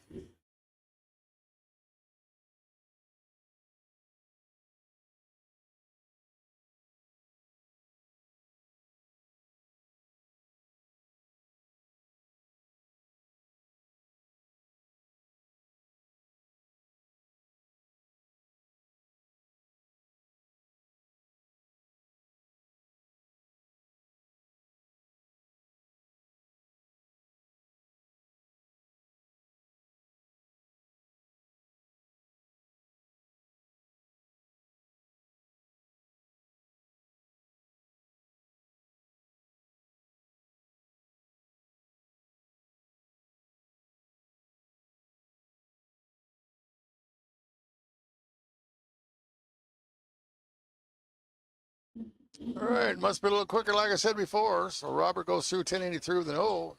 [SPEAKER 1] All right, must be a little quicker, like I said before. So Robert goes through 1083 with an O.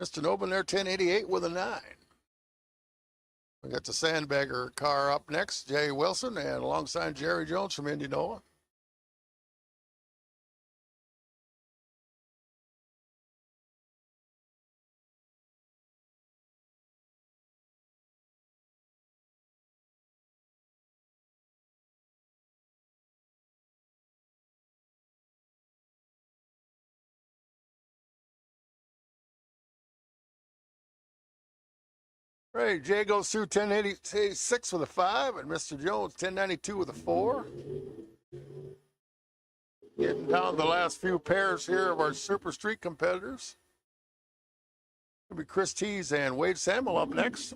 [SPEAKER 1] Mr. Nobin there, 1088 with a 9. We got the Sandbagger car up next, Jay Wilson, and alongside Jerry Jones from Indianola. Right, Jay goes through 1086 with a 5, and Mr. Jones 1092 with a 4. Getting down the last few pairs here of our Super Street competitors. It'll be Chris Tees and Wade Samuel up next.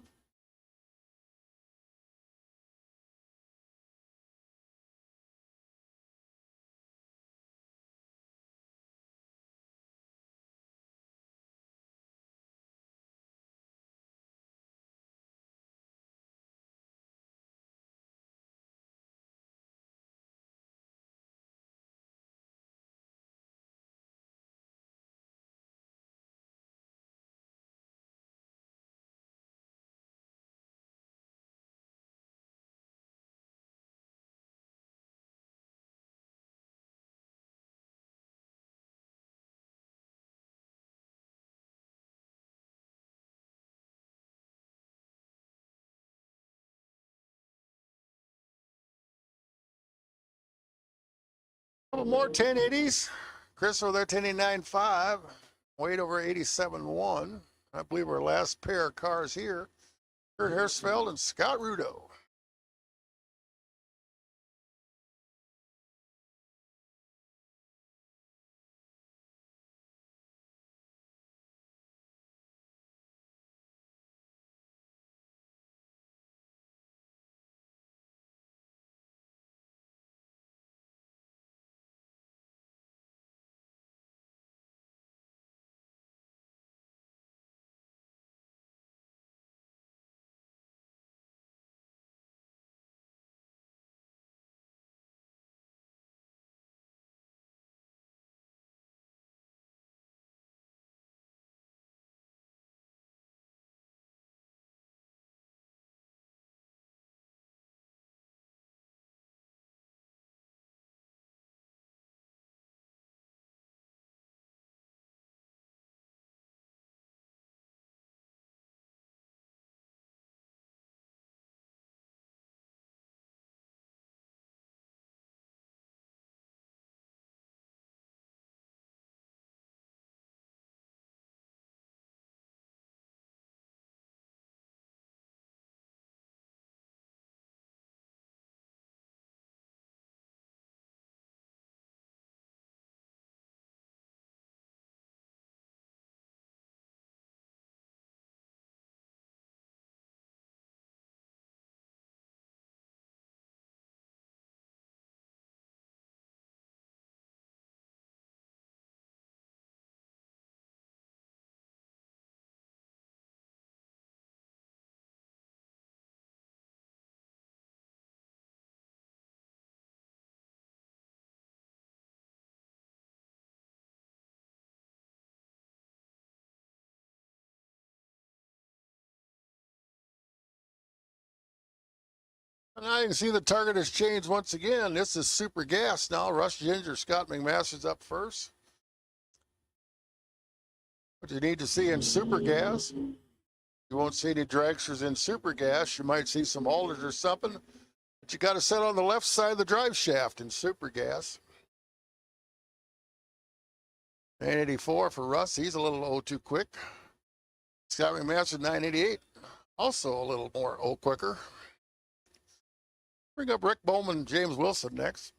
[SPEAKER 1] A couple more 1080s. Chris over there 1089.5. Wade over 87.1. I believe our last pair of cars here. Kurt Hersfeld and Scott Rudo. And now you can see the target has changed once again. This is Super Gas now. Rush Ginger, Scott McMaster's up first. What you need to see in Super Gas, you won't see any dragsters in Super Gas. You might see some Alders or something, but you got to set on the left side of the drive shaft in Super Gas. 984 for Russ. He's a little too quick. Scott McMaster 988, also a little more quicker. Bring up Rick Bowman, James Wilson next.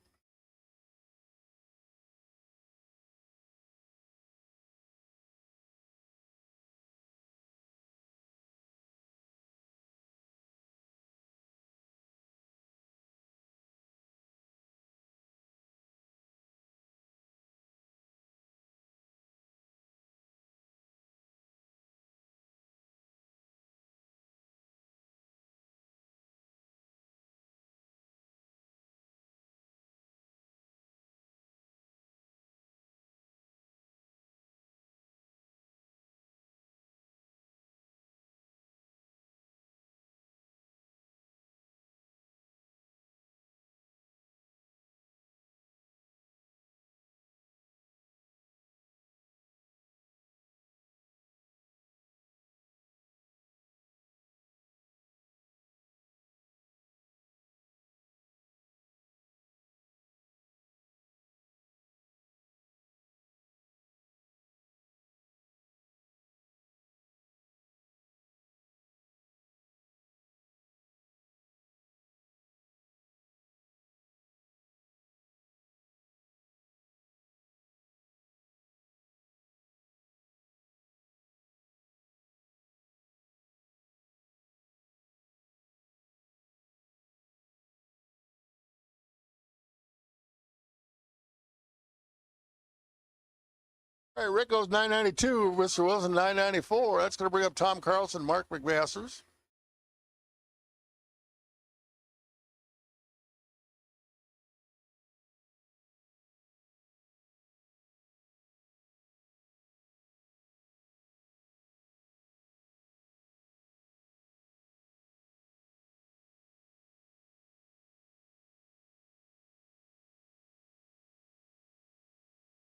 [SPEAKER 1] All right, Rick goes 992, Mr. Wilson 994. That's going to bring up Tom Carlson, Mark McMasters.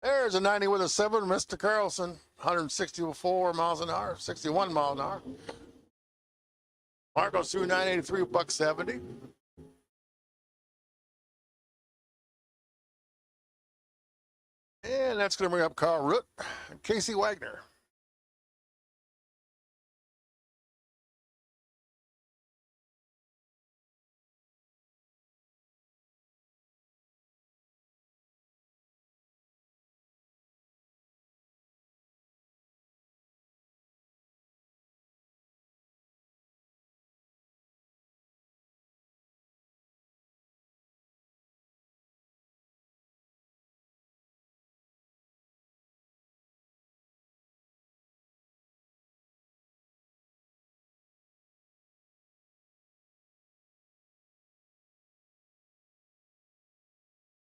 [SPEAKER 1] There's a 90 with a 7, Mr. Carlson, 164 miles an hour, 61 miles an hour. Mark goes through 983, buck 70. And that's going to bring up Carl Root and Casey Wagner.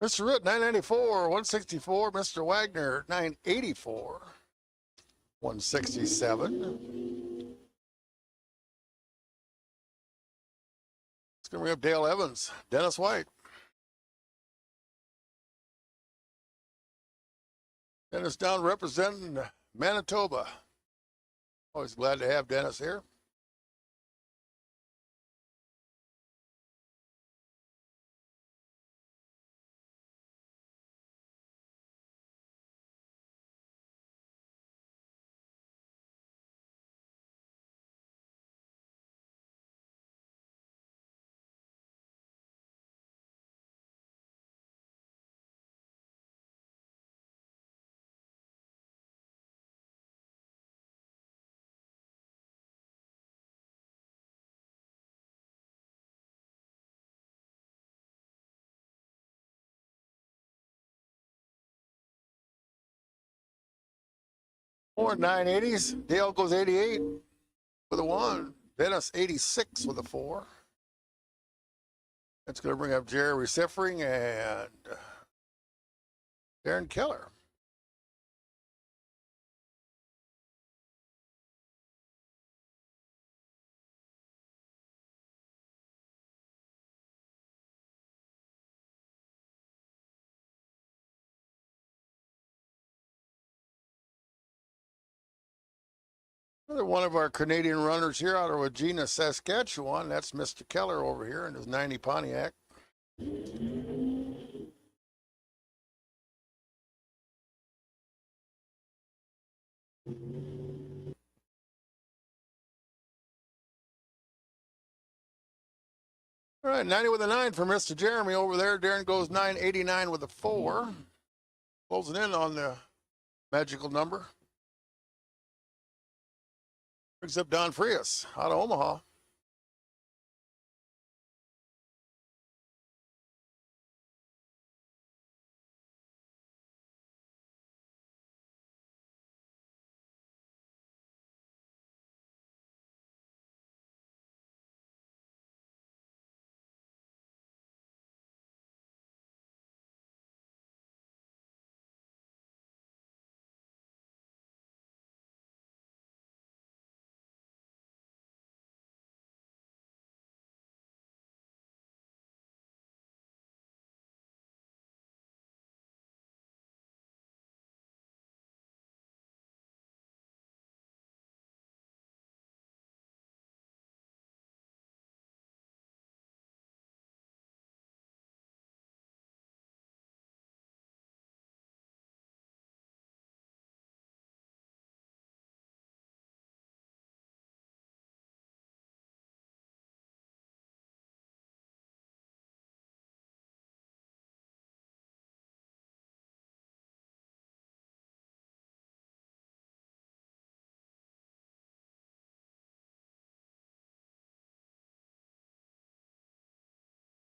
[SPEAKER 1] Mr. Root, 994, 164. Mr. Wagner, 984, 167. It's going to bring up Dale Evans, Dennis White. Dennis down representing Manitoba. Always glad to have Dennis here. More 980s. Dale goes 88 with a 1. Dennis 86 with a 4. That's going to bring up Jerry Seffering and Darren Keller. Another one of our Canadian runners here out of Regina, Saskatchewan. That's Mr. Keller over here in his 90 Pontiac. All right, 90 with a 9 for Mr. Jeremy over there. Darren goes 989 with a 4. Closing in on the magical number. Brings up Don Frias out of Omaha.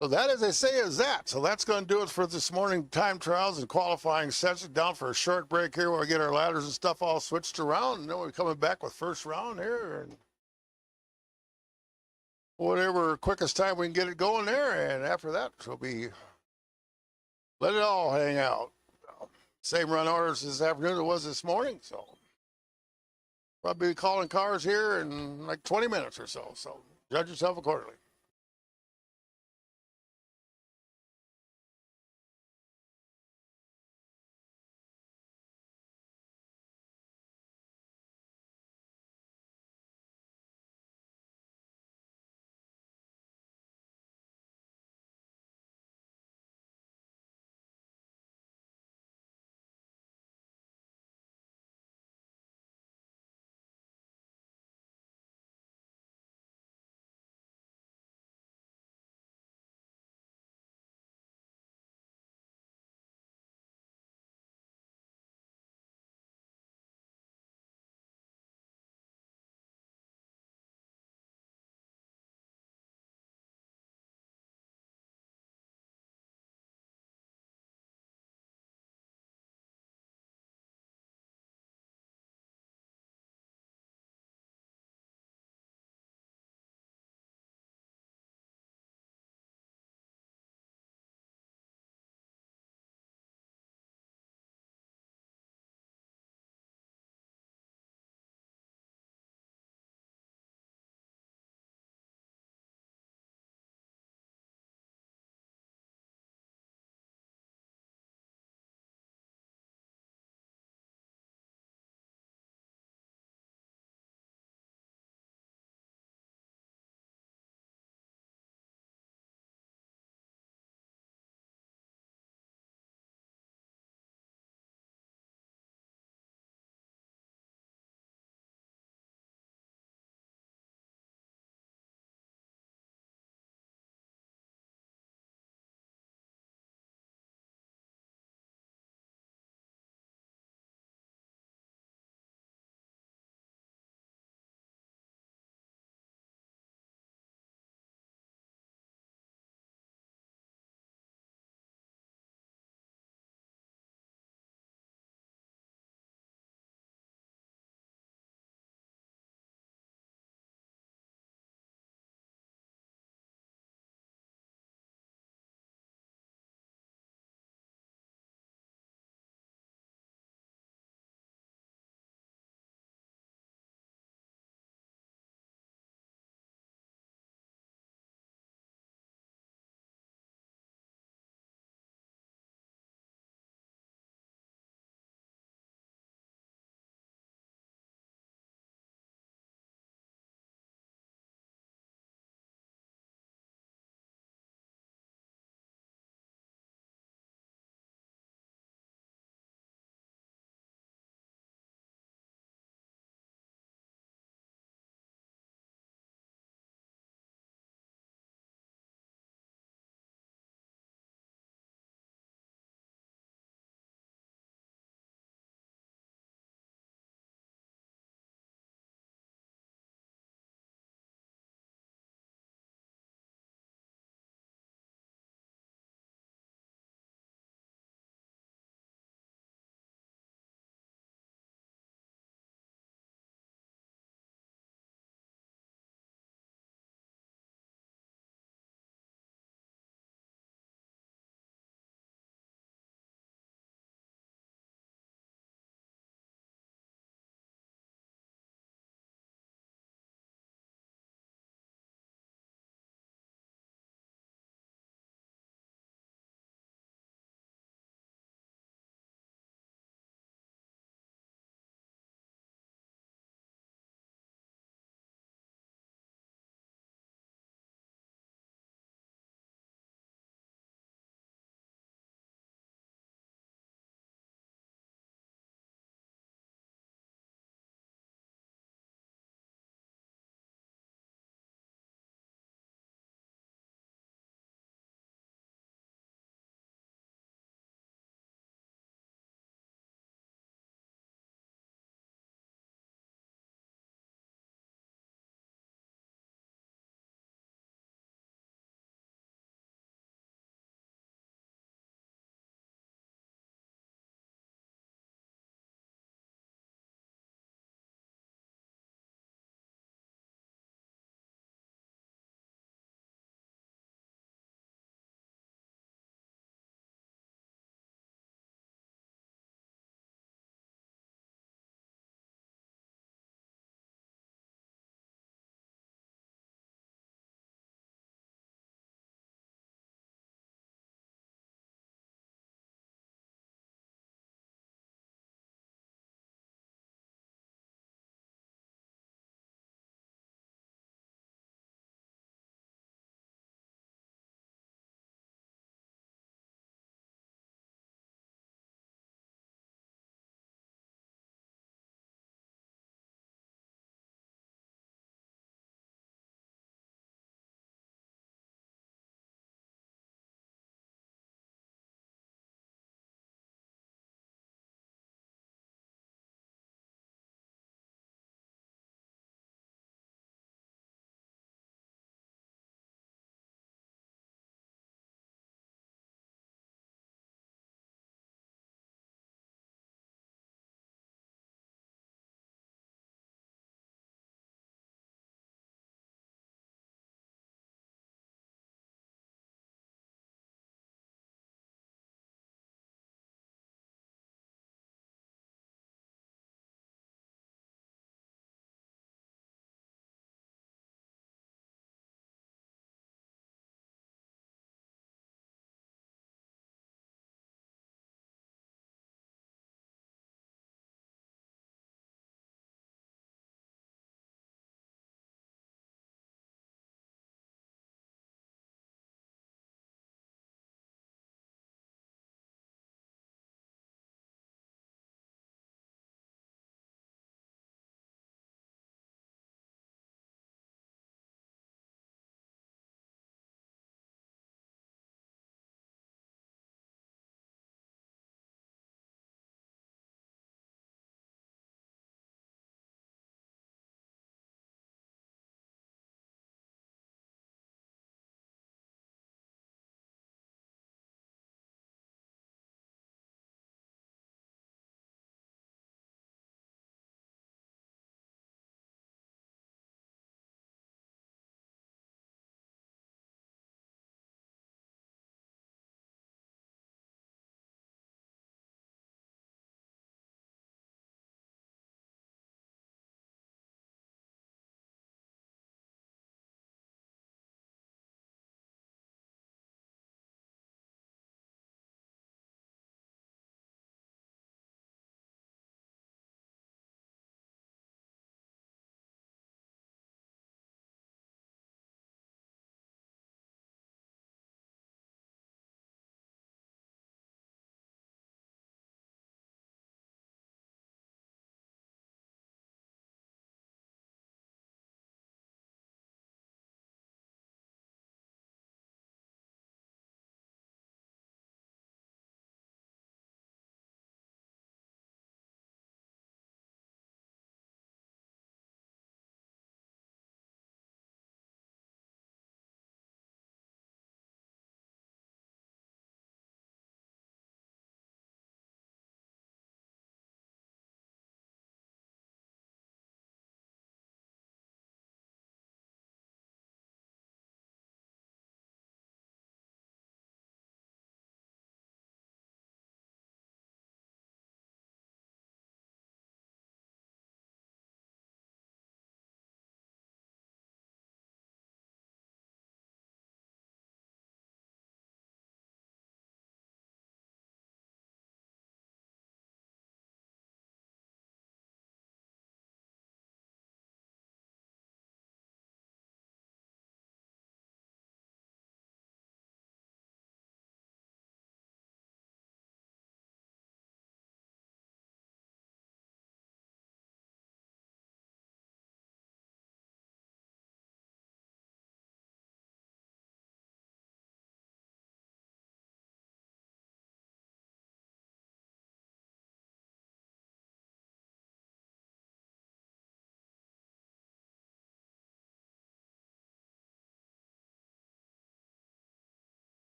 [SPEAKER 1] So that, as they say, is that. So that's going to do it for this morning time trials and qualifying session. Down for a short break here where we get our ladders and stuff all switched around. And then we're coming back with first round here. And whatever quickest time we can get it going there. And after that, we'll be let it all hang out. Same run orders this afternoon as it was this morning. So probably be calling cars here in like 20 minutes or so. So judge yourself accordingly.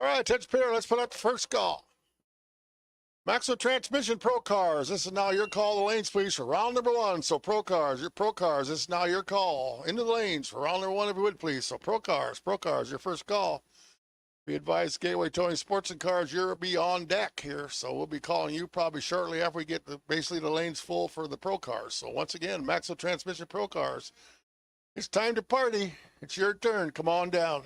[SPEAKER 1] All right, Ted Spear, let's put up the first call. Maxwell Transmission Pro Cars, this is now your call. The lanes, please, for round number one. So Pro Cars, this is now your call. Into the lanes for round number one, if you would, please. So Pro Cars, your first call. Be advised, Gateway Towing Sports and Cars, you'll be on deck here. So we'll be calling you probably shortly after we get basically the lanes full for the Pro Cars. So once again, Maxwell Transmission Pro Cars, it's time to party. It's your turn. Come on down.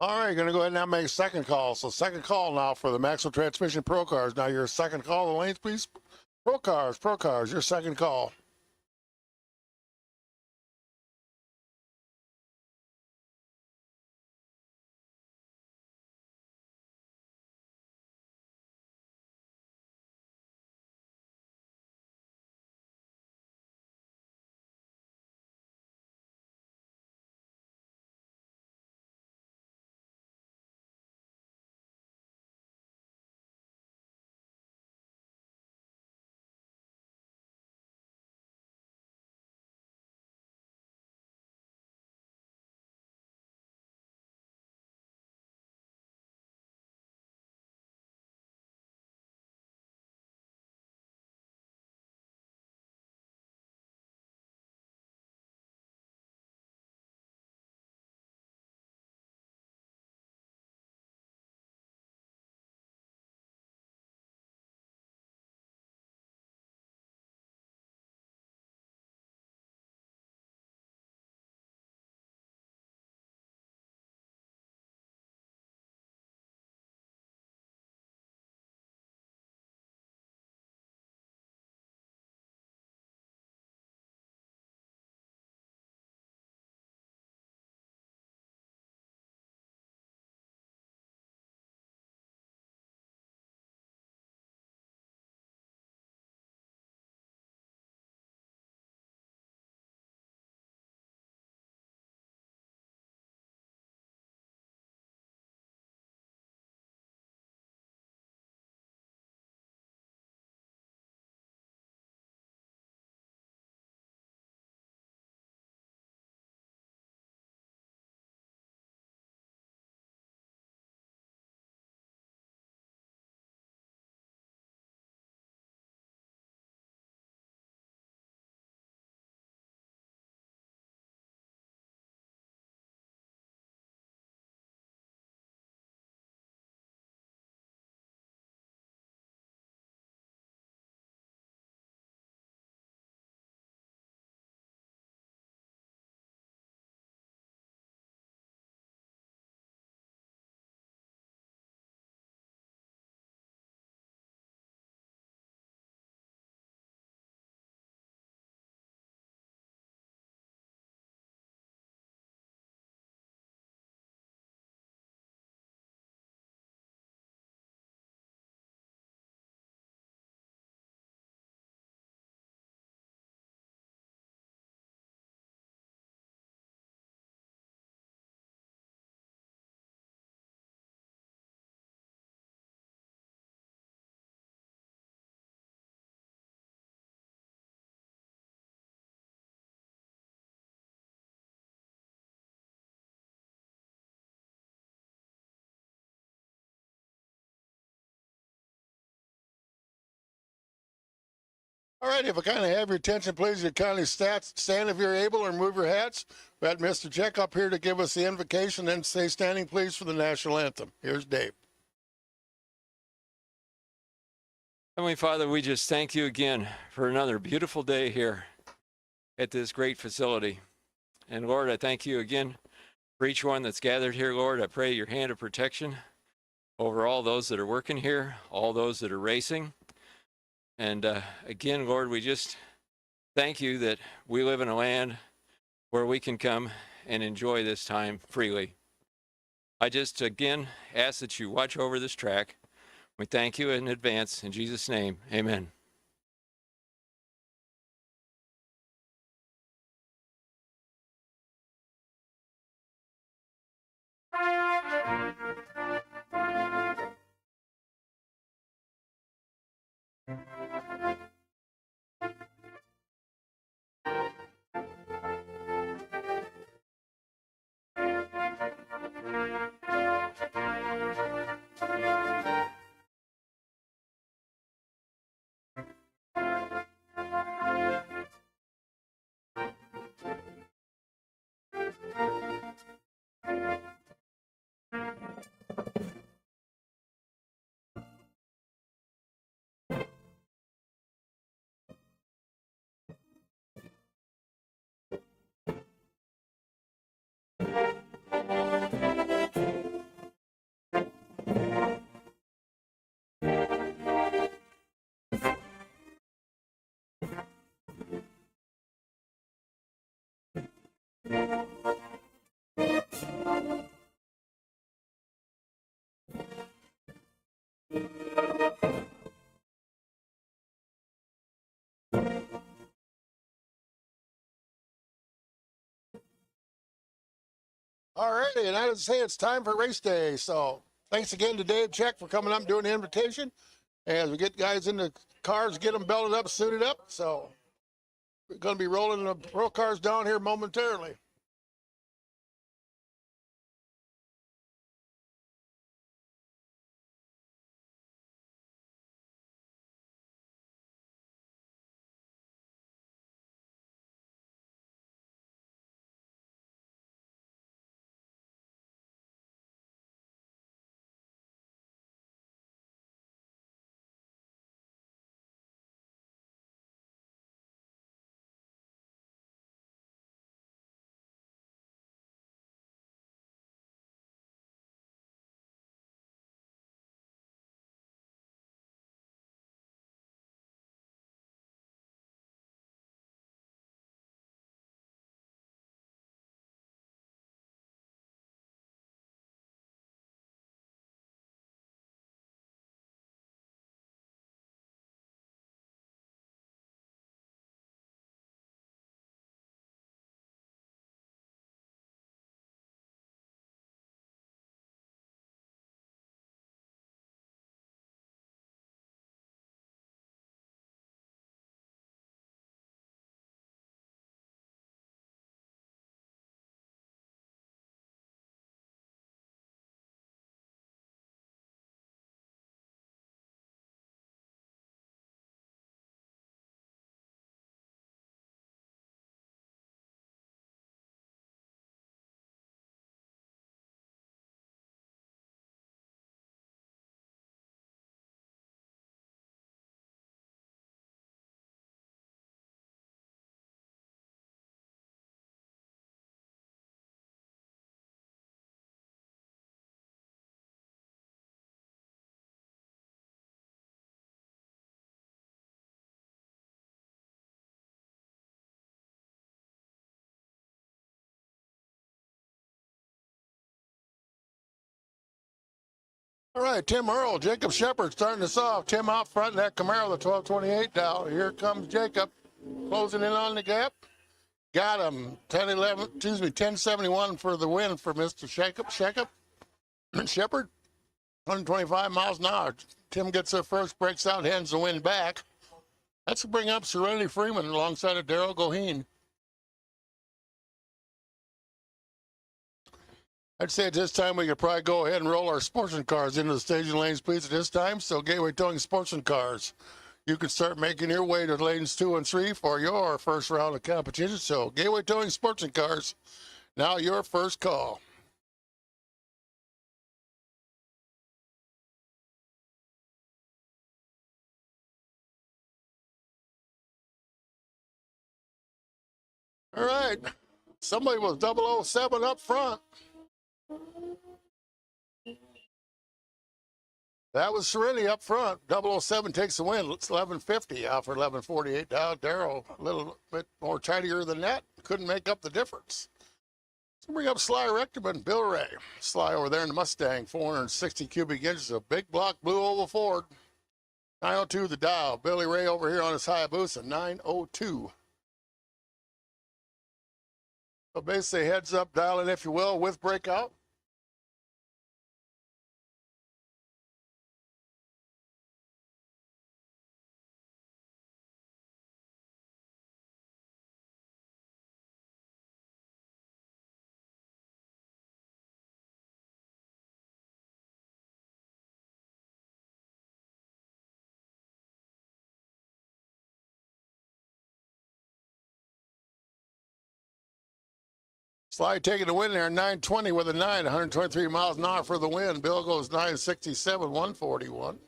[SPEAKER 1] All right, going to go ahead and now make a second call. So second call now for the Maxwell Transmission Pro Cars. Now your second call. The lanes, please. Pro Cars, your second call. All right, if I kind of have your attention, please, you kindly stand if you're able, or move your hats. We got Mr. Check up here to give us the invocation, and stay standing, please, for the national anthem. Here's Dave.
[SPEAKER 2] Heavenly Father, we just thank you again for another beautiful day here at this great facility. And Lord, I thank you again for each one that's gathered here, Lord. I pray your hand of protection over all those that are working here, all those that are racing. And again, Lord, we just thank you that we live in a land where we can come and enjoy this time freely. I just, again, ask that you watch over this track. We thank you in advance. In Jesus' name, amen.
[SPEAKER 1] All righty, and I would say it's time for race day. So thanks again to Dave Check for coming up and doing the invitation. As we get guys in the cars, get them belted up, suited up. So we're going to be rolling the pro cars down here momentarily. All right, Tim Earl, Jacob Shepard starting us off. Tim out front in that Camaro, the 1228 down. Here comes Jacob, closing in on the gap. Got him, 1071 for the win for Mr. Shepard, 125 miles an hour. Tim gets there first, breaks out, hands the win back. That's to bring up Serenity Freeman alongside of Daryl Goheen. I'd say at this time we could probably go ahead and roll our sportsman cars into the staging lanes, please, at this time. So Gateway Towing Sportsman Cars. you can start making your way to lanes 2 and 3 for your first round of competition. So Gateway Towing Sports and Cars, now your first call. All right, somebody was 007 up front. That was Serenity up front. 007 takes the win. It's 1150 out for 1148 down. Darrell a little bit more tidier than that. Couldn't make up the difference. Let's bring up Sly Rectorman, Bill Ray. Sly over there in the Mustang, 460 cubic inches of big block blue oval Ford. 902 the dial. Billy Ray over here on his Hayabusa, 902. So basically heads up, dial in if you will, with breakout. Slide taking the win there, 920 with a 9, 123 miles an hour for the win. Bill goes 967, 141.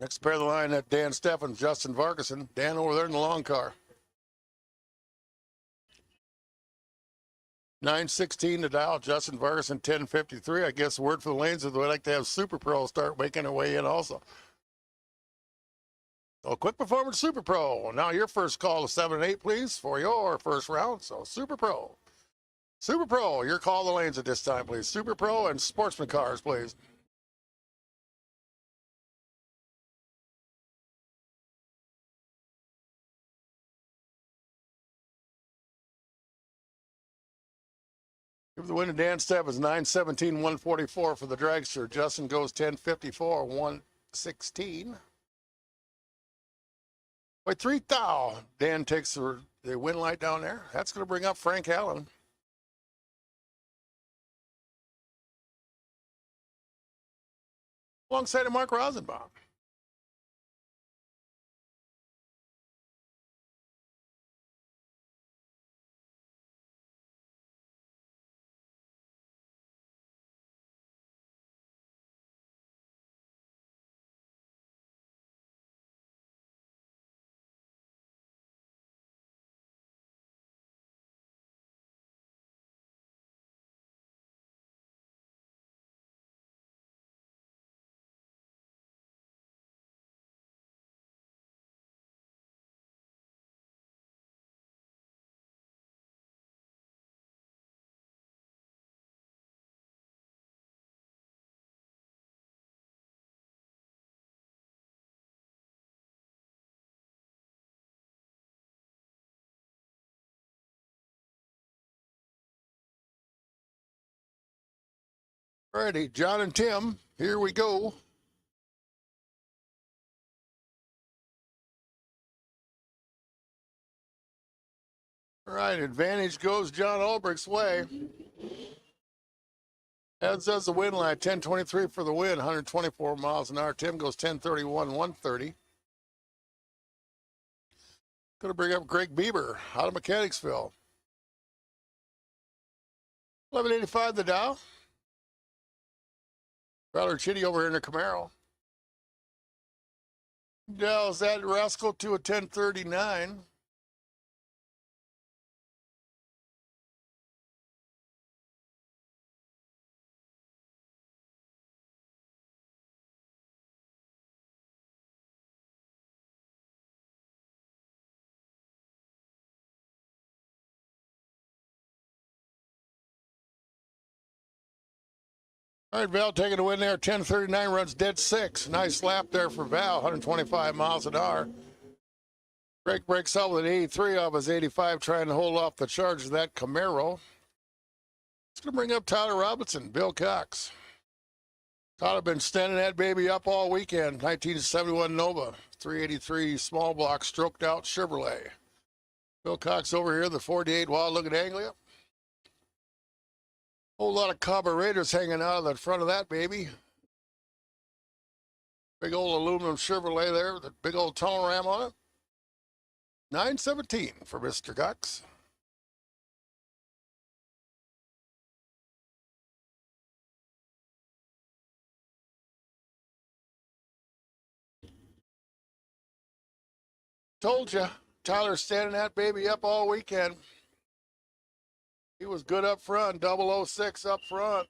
[SPEAKER 1] Next pair of the line, that Dan Steffens, Justin Vargason. Dan over there in the long car. 916 to dial, Justin Vargason, 1053. I guess the word for the lanes is we'd like to have Super Pro start making their way in also. So Quick Performance Super Pro. Now your first call is 7 and 8, please, for your first round. So Super Pro. Super Pro, your call the lanes at this time, please. Super Pro and Sportsman cars, please. Give the win to Dan Steffens, 917, 144 for the dragster. Justin goes 1054, 116. By 3,000, Dan takes the win light down there. That's going to bring up Frank Allen. Alongside of Mark Rosenbaum. Alrighty, John and Tim, here we go. All right, advantage goes John Ulbricht's way. As does the win line, 1023 for the win, 124 miles an hour. Tim goes 1031, 130. Going to bring up Greg Bieber out of Mechanicsville. 1185 the Dow. Crowder Chitty over here in the Camaro. Dow's that rascal to a 1039. All right, Val taking a win there. 1039 runs dead 6. Nice lap there for Val, 125 miles an hour. Greg breaks out with an 83 off his 85, trying to hold off the charge of that Camaro. It's going to bring up Tyler Robinson, Bill Cox. Tyler been standing that baby up all weekend. 1971 Nova, 383 small block stroked out Chevrolet. Bill Cox over here, the 48 Wild looking Anglia. Whole lot of carburetors hanging out of the front of that baby. Big old aluminum Chevrolet there with a big old tunnel ram on it. 917 for Mr. Cox. Told you, Tyler's standing that baby up all weekend. He was good up front, 006 up front.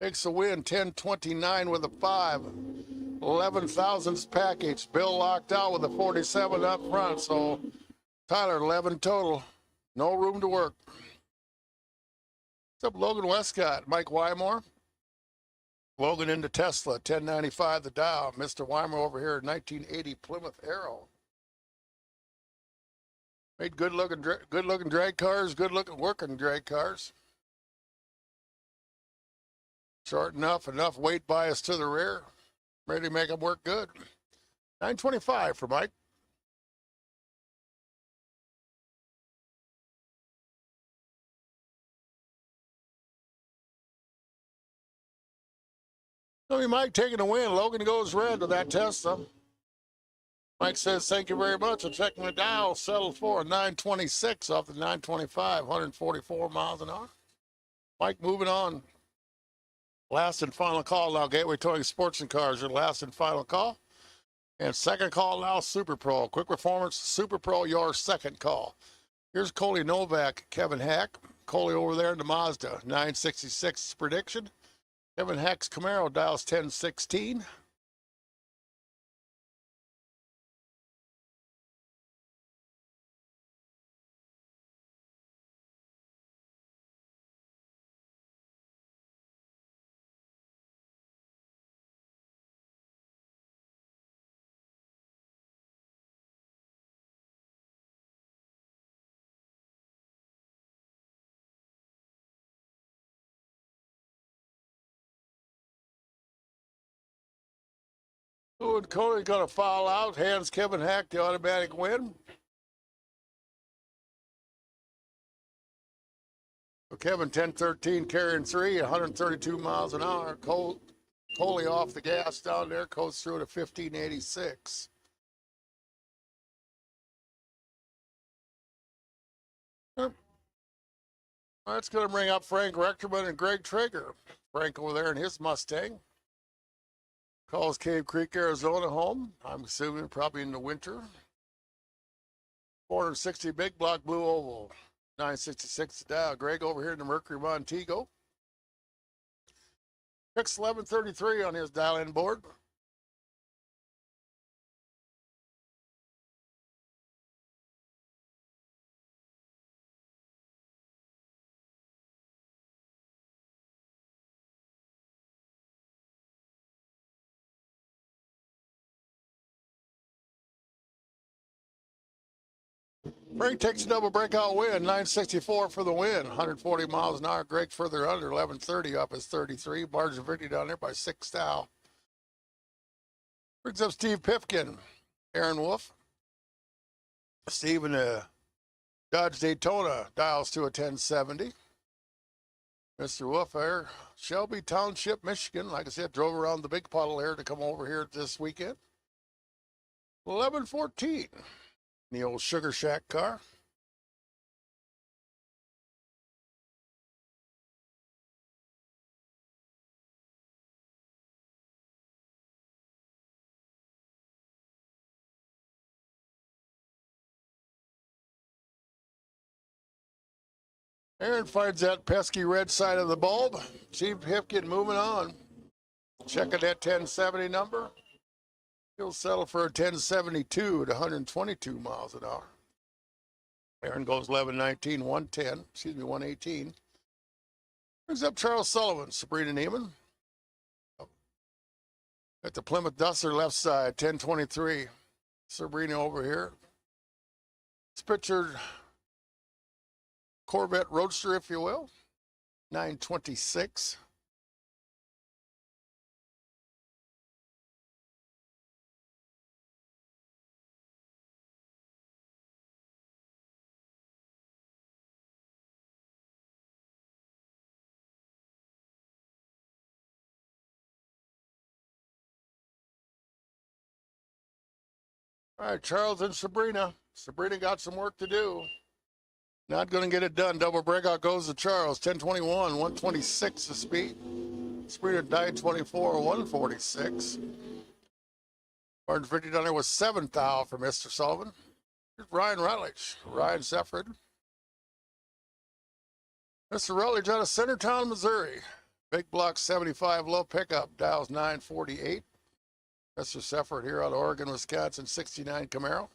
[SPEAKER 1] Takes the win, 1029 with a 5. 11 thousandths package. Bill locked out with a 47 up front, so Tyler, 11 total. No room to work. What's up, Logan Westcott? Mike Wymore. Logan into Tesla, 1095 the Dow. Mr. Weimer over here, 1980 Plymouth Arrow. Made good looking drag cars, good looking working drag cars. Short enough weight bias to the rear. Ready to make them work good. 925 for Mike. So Mike taking a win. Logan goes red with that Tesla. Mike says, thank you very much. I'm checking the dial. Settled for 926 off the 925, 144 miles an hour. Mike moving on. Last and final call now. Gateway Towing Sports and Cars, your last and final call. And second call now, Super Pro. Quick Performance, Super Pro, your second call. Here's Coley Novak, Kevin Hack. Coley over there in the Mazda, 966 prediction. Kevin Hack's Camaro dials 1016. Ooh, and Coley's going to foul out. Hands Kevin Hack the automatic win. So Kevin 1013 carrying 3, 132 miles an hour. Coley off the gas down there, coast through to 1586. That's going to bring up Frank Rechterman and Greg Traeger. Frank over there in his Mustang. Calls Cave Creek, Arizona home. I'm assuming probably in the winter. 460 big block blue oval. 966 Dow. Greg over here in the Mercury Montego. Picks 1133 on his dial-in board. Frank takes a double breakout win, 964 for the win, 140 miles an hour. Greg further under, 1130 off his 33. Margin of victory down there by 6 Dow. Brings up Steve Pipkin, Aaron Wolf. Steve in the Dodge Daytona dials to a 1070. Mr. Wolf there, Shelby Township, Michigan. Like I said, drove around the big puddle here to come over here this weekend. 1114. The old Sugar Shack car. Aaron finds that pesky red side of the bulb. Steve Pipkin moving on. Checking that 1070 number. He'll settle for a 1072 at 122 miles an hour. Aaron goes 1119, 110, excuse me, 118. Brings up Charles Sullivan, Sabrina Neiman. At the Plymouth Duster left side, 1023. Sabrina over here. It's pictured Corvette Roadster, if you will, 926. All right, Charles and Sabrina. Sabrina got some work to do. Not going to get it done. Double breakout goes to Charles. 1021, 126 the speed. Sabrina 924, 146. 150 down there was 7th thou for Mr. Sullivan. Here's Ryan Rutledge. Ryan Sefford. Mr. Rutledge out of Centertown, Missouri. Big block 75 low pickup. Dials 948. Mr. Sefford here out of Oregon, Wisconsin, 69 Camaro.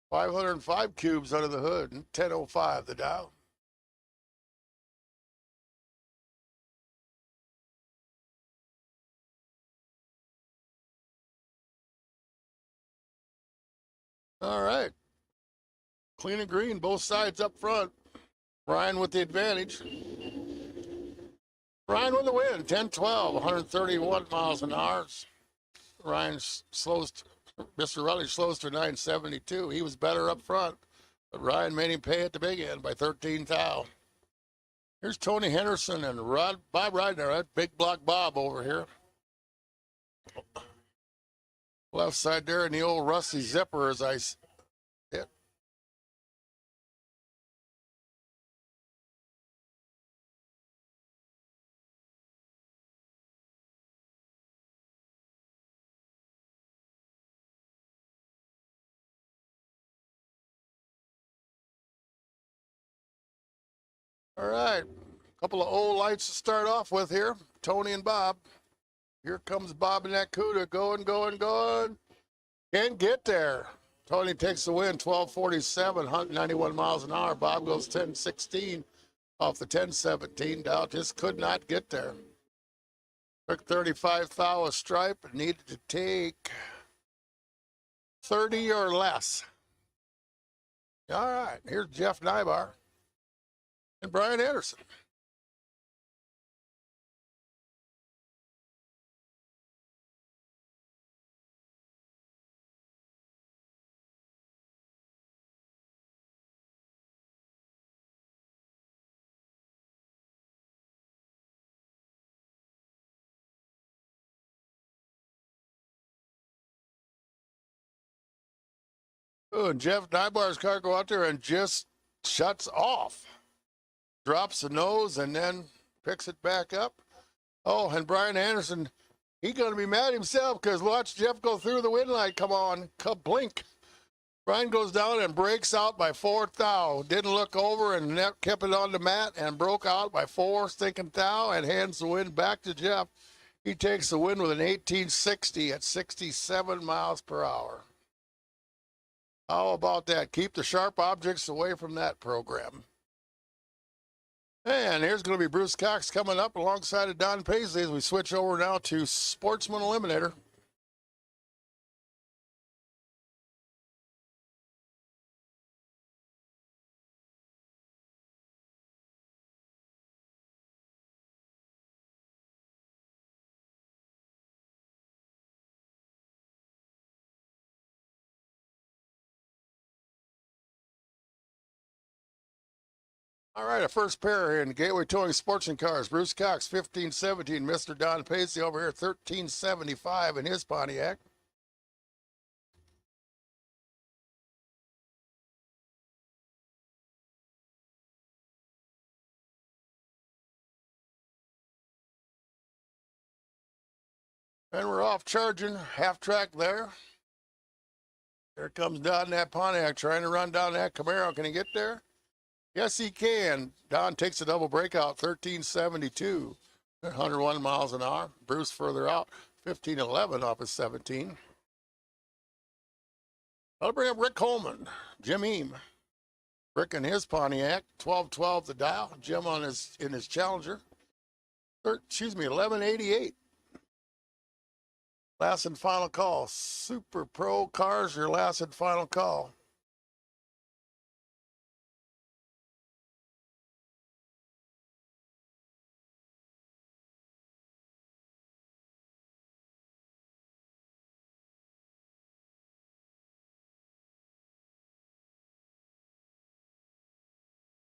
[SPEAKER 1] 505 cubes under the hood, and 1005 the dial. All right. Clean and green, both sides up front. Ryan with the advantage. Ryan with the win, 10-12, 131 miles an hour. Ryan slows, Mr. Rutledge slows to 972. He was better up front, but Ryan made him pay at the big end by 13 thou. Here's Tony Henderson and Bob Ridner, that big block Bob over here. Left side there in the old rusty zipper as I hit. All right, a couple of old lights to start off with here. Tony and Bob. Here comes Bob in that CUDA, going. Can't get there. Tony takes the win, 1247, 191 miles an hour. Bob goes 1016 off the 1017. Dow just could not get there. Took 35 thou a stripe and needed to take 30 or less. All right, here's Jeff Nybar and Brian Anderson. Oh, and Jeff Nybar's car go out there and just shuts off. Drops the nose and then picks it back up. Oh, and Brian Anderson, he's going to be mad himself because watch Jeff go through the wind light. Come on, blink. Brian goes down and breaks out by 4 thou. Didn't look over and kept it on the mat and broke out by 4 stinking thou and hands the win back to Jeff. He takes the win with an 1860 at 67 miles per hour. How about that? Keep the sharp objects away from that program. And here's going to be Bruce Cox coming up alongside of Don Paisley as we switch over now to Sportsman Eliminator. All right, a first pair here in Gateway Towing Sportsman Cars. Bruce Cox, 1517. Mr. Don Paisley over here, 1375 in his Pontiac. And we're off charging, half track there. There comes Don that Pontiac trying to run down that Camaro. Can he get there? Yes, he can. Don takes a double breakout, 1372, 101 miles an hour. Bruce further out, 1511 off his 17. I'll bring up Rick Coleman, Jim Eam. Rick in his Pontiac, 1212 the dial. Jim on in his Challenger, 1188. Last and final call. Super Pro Cars, your last and final call.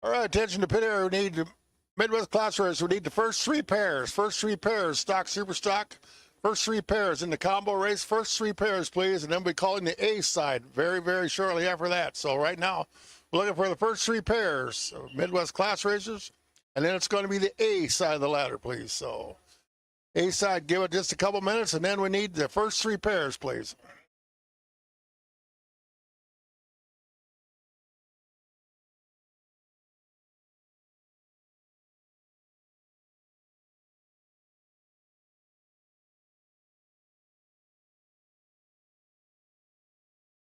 [SPEAKER 1] All right, attention to pit area. We need Midwest Class Race. We need the first three pairs. Stock, super stock. First three pairs in the combo race. First three pairs, please. And then we'll be calling the A side very, very shortly after that. So right now, we're looking for the first three pairs of Midwest class racers. And then it's going to be the A side of the ladder, please. So A side, give it just a couple minutes. And then we need the first three pairs, please.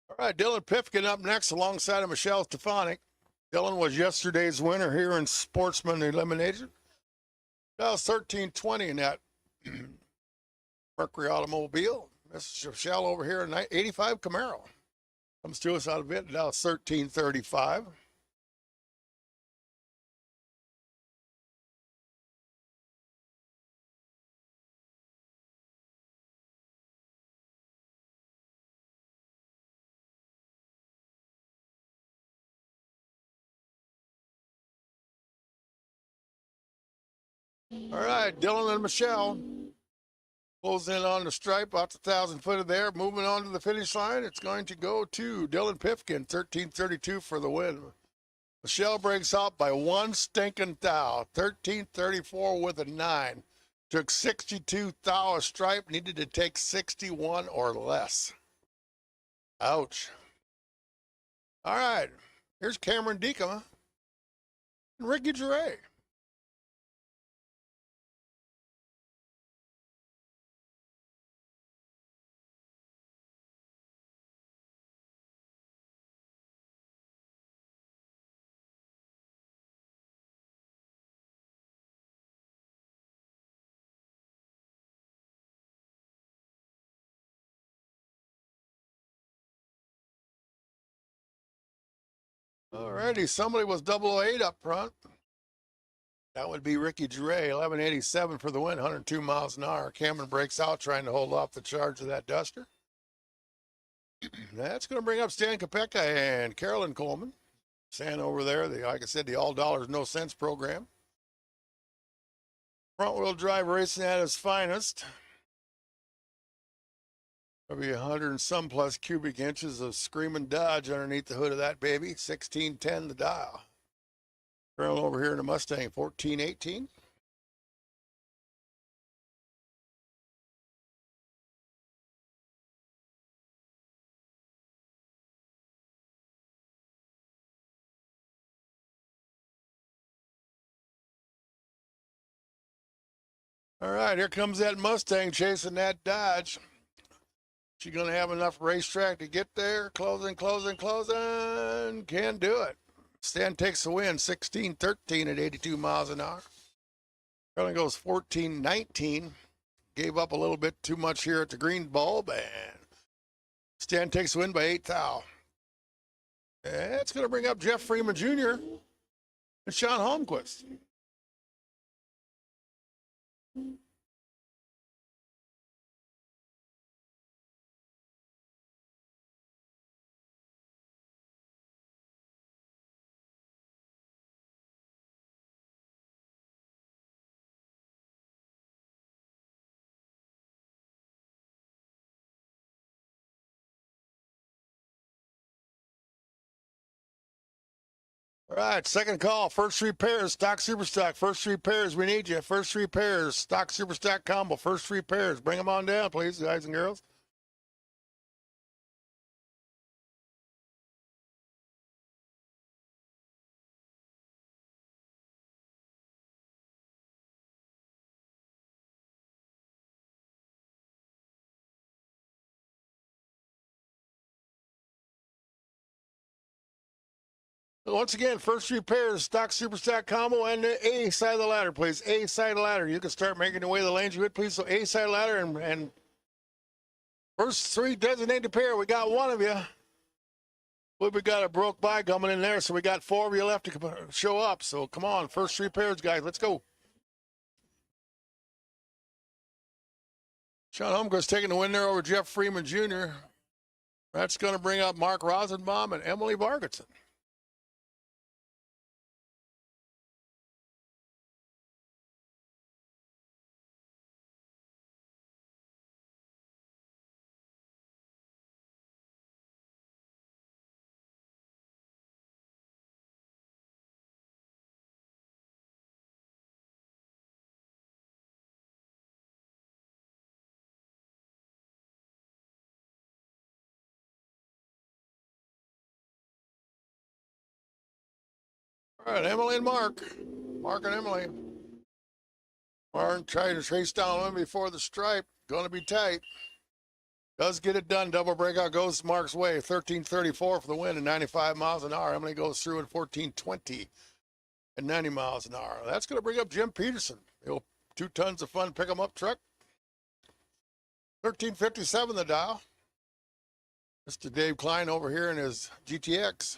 [SPEAKER 1] All right, Dylan Pifkin up next alongside of Michelle Stefanik. Dylan was yesterday's winner here in Sportsman Elimination. That was 13:20 in that Mercury automobile. Miss Michelle over here in 85 Camaro. Comes to us out of it. That was 13:35. All right, Dylan and Michelle. Pulls in on the stripe, about 1,000 foot of there. Moving on to the finish line, it's going to go to Dylan Pifkin, 13:32 for the win. Michelle breaks out by one stinking thou, 13:34 with a 9. Took 62 thou a stripe, needed to take 61 or less. Ouch. All right, here's Cameron Deacon and Ricky Gervais. All righty, somebody was 008 up front. That would be Ricky Gervais, 1187 for the win, 102 miles an hour. Cameron breaks out trying to hold off the charge of that Duster. That's going to bring up Stan Kopeka and Carolyn Coleman. Stan over there, like I said, the all dollars, no cents program. Front wheel drive racing at its finest. Probably 100 and some plus cubic inches of screaming Dodge underneath the hood of that baby. 1610 the dial. Currently over here in the Mustang, 1418. All right, here comes that Mustang chasing that Dodge. She's going to have enough racetrack to get there. Closing. Can't do it. Stan takes the win, 16-13 at 82 miles an hour. Currently goes 14-19. Gave up a little bit too much here at the green bulb, and Stan takes the win by 8 thou. That's going to bring up Jeff Freeman Jr. and Sean Holmquist. All right, second call. First three pairs, stock, super stock. First three pairs, we need you. First three pairs, stock, super stock combo. First three pairs. Bring them on down, please, guys and girls. Once again, first three pairs, stock, super stock combo, and the A side of the ladder, please. A side of the ladder. You can start making your way to the lanes you would, please. So A side of the ladder and first three designated pair. We got one of you. We got a broke by coming in there, so we got four of you left to show up. So come on, first three pairs, guys. Let's go. Sean Holmquist taking the win there over Jeff Freeman Jr. That's going to bring up Mark Rosenbaum and Emily Vargetson. All right, Emily and Mark. Mark and Emily. Martin trying to trace down one before the stripe. Going to be tight. Does get it done. Double breakout goes Mark's way. 13:34 for the win at 95 miles an hour. Emily goes through at 14:20 at 90 miles an hour. That's going to bring up Jim Peterson. He'll 2 tons of fun pick 'em up truck. 13:57 the dial. Mr. Dave Klein over here in his GTX.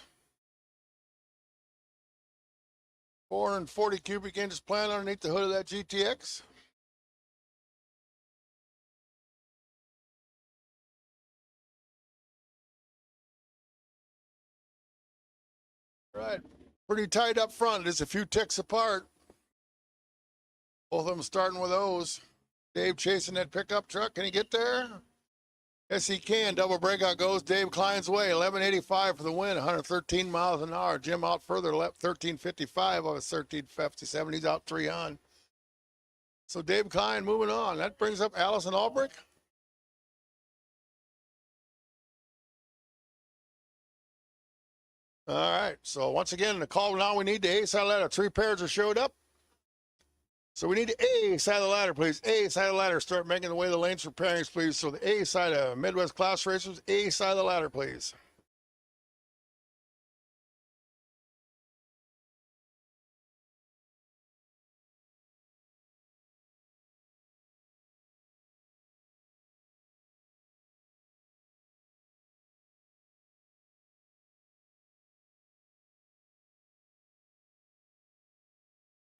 [SPEAKER 1] 440 cubic inches plant underneath the hood of that GTX. Right, pretty tight up front. It's a few ticks apart. Both of them starting with O's. Dave chasing that pickup truck. Can he get there? Yes, he can. Double breakout goes Dave Klein's way. 11:85 for the win. 113 miles an hour. Jim out further. 13:55 of his 13:57. He's out 3 on. So Dave Klein moving on. That brings up Allison Albrecht. All right. So once again, the call now we need the A side ladder. 3 pairs are showed up. So we need the A side of the ladder, please. A side of the ladder. Start making the way the lanes for pairings, please. So the A side of Midwest Class Racers, A side of the ladder, please.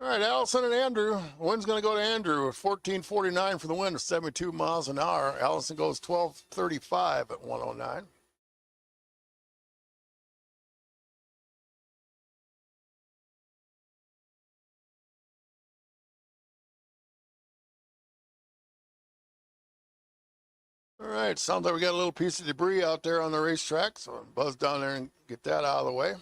[SPEAKER 1] All right, Allison and Andrew. Win's going to go to Andrew at 14:49 for the win, 72 miles an hour. Allison goes 12:35 at 109. All right, sounds like we got a little piece of debris out there on the racetrack, so I'll buzz down there and get that out of the way.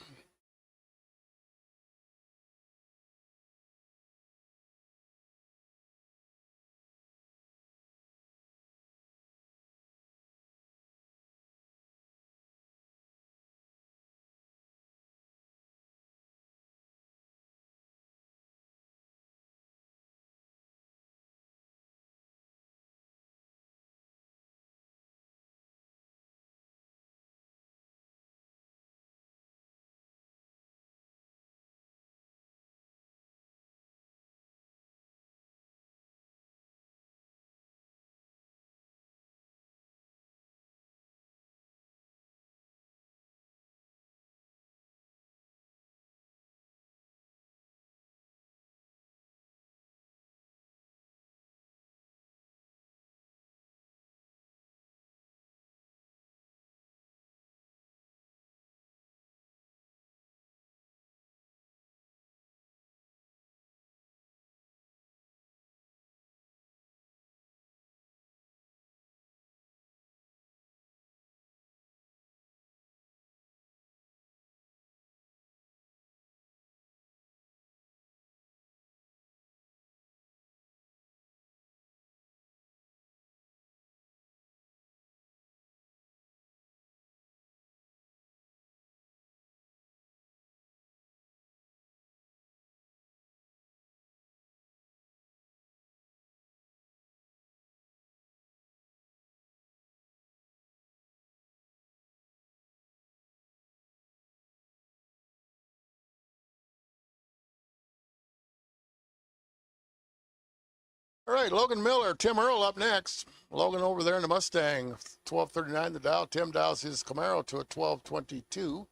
[SPEAKER 1] All right, Logan Miller, Tim Earl up next. Logan over there in the Mustang, 12:39 the dial. Tim dials his Camaro to a 12:22.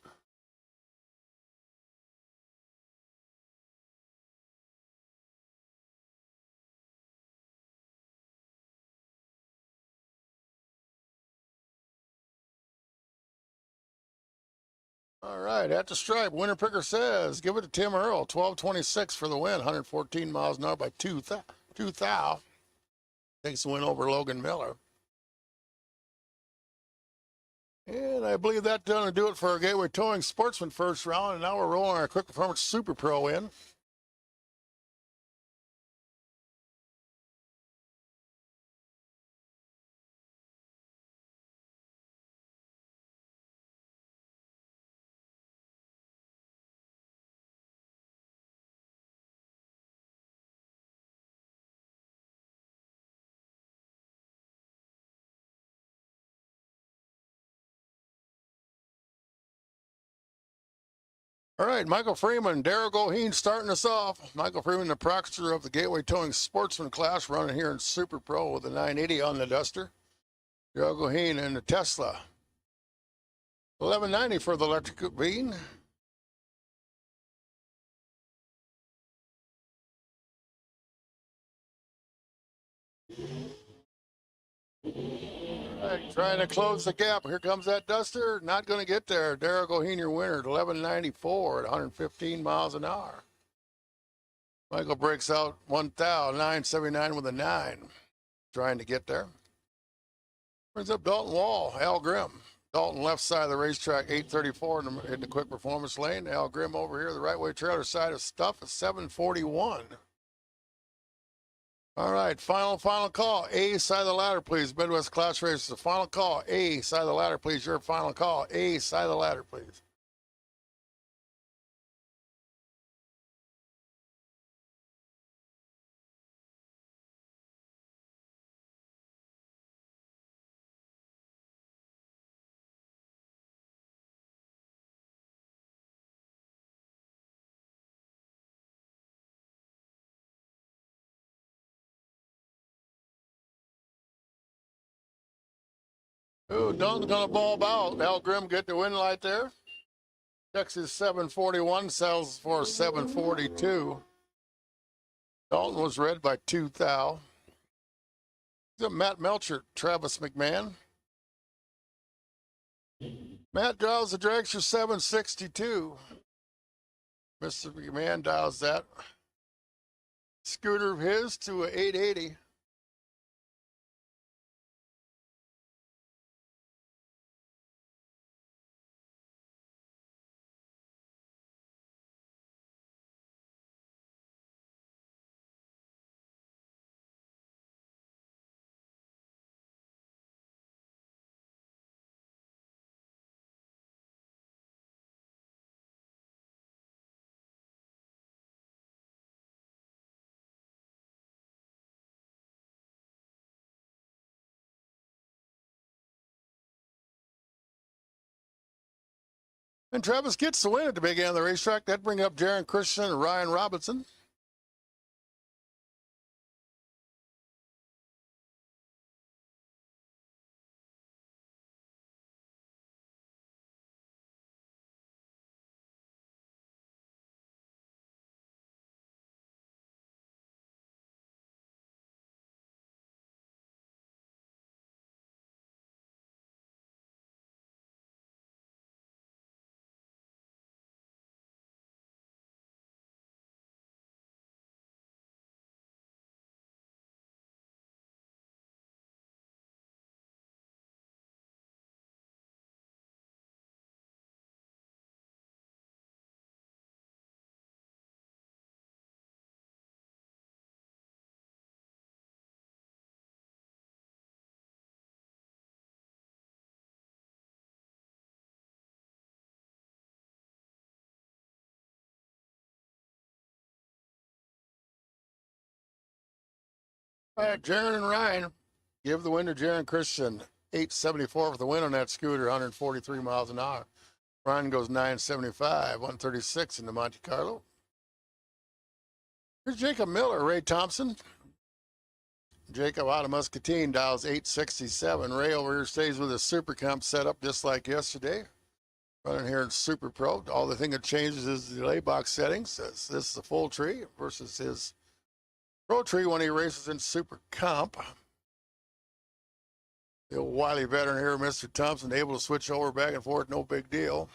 [SPEAKER 1] All right, at the stripe, winner picker says, give it to Tim Earl, 12:26 for the win, 114 miles an hour by 2 thou. Takes the win over Logan Miller. And I believe that's going to do it for our Gateway Towing Sportsman first round. And now we're rolling our Quick Performance Super Pro in. All right, Michael Freeman, Darrell Goheen starting us off. Michael Freeman, the proctor of the Gateway Towing Sportsman class, running here in Super Pro with the 980 on the Duster. Darrell Goheen in the Tesla. 1190 for the electric bean. All right, trying to close the gap. Here comes that Duster. Not going to get there. Darrell Goheen, your winner at 1194 at 115 miles an hour. Michael breaks out 1,979 with a 9. Trying to get there. Brings up Dalton Wall, Al Grimm. Dalton left side of the racetrack, 834 in the quick performance lane. Al Grimm over here, the right way trailer side of stuff is 741. All right, final call. A side of the ladder, please. Midwest Class Races, the final call. A side of the ladder, please. Your final call. A side of the ladder, please. Ooh, Dalton's going to bulb out. Al Grimm get the win light there. Checks his 741, sells for 742. Dalton was read by 2 thou. Matt Melcher, Travis McMahon. Matt dials the dragster 762. Mr. McMahon dials that scooter of his to a 880. And Travis gets the win at the big end of the racetrack. That brings up Jaron Christian and Ryan Robinson. All right, Jaron and Ryan give the win to Jaron Christian. 874 for the win on that scooter, 143 miles an hour. Ryan goes 975, 136 in the Monte Carlo. Here's Jacob Miller, Ray Thompson. Jacob out of Muscatine dials 867. Ray over here stays with a Super Comp setup just like yesterday. Running here in Super Pro. All the thing that changes is the delay box settings. This is a full tree versus his Pro tree when he races in Super Comp. The old wily veteran here, Mr. Thompson, able to switch over back and forth, no big deal.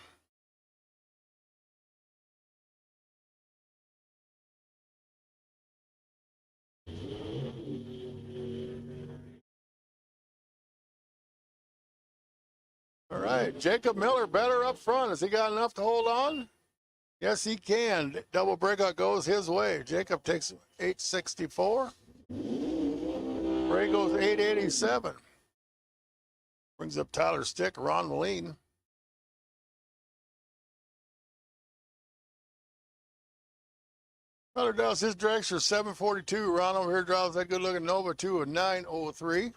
[SPEAKER 1] All right, Jacob Miller better up front. Has he got enough to hold on? Yes, he can. Double breakout goes his way. Jacob takes 864. Ray goes 887. Brings up Tyler Stick, Ron Moline. Tyler does his dragster 742. Ron over here drives that good looking Nova 2 a 903.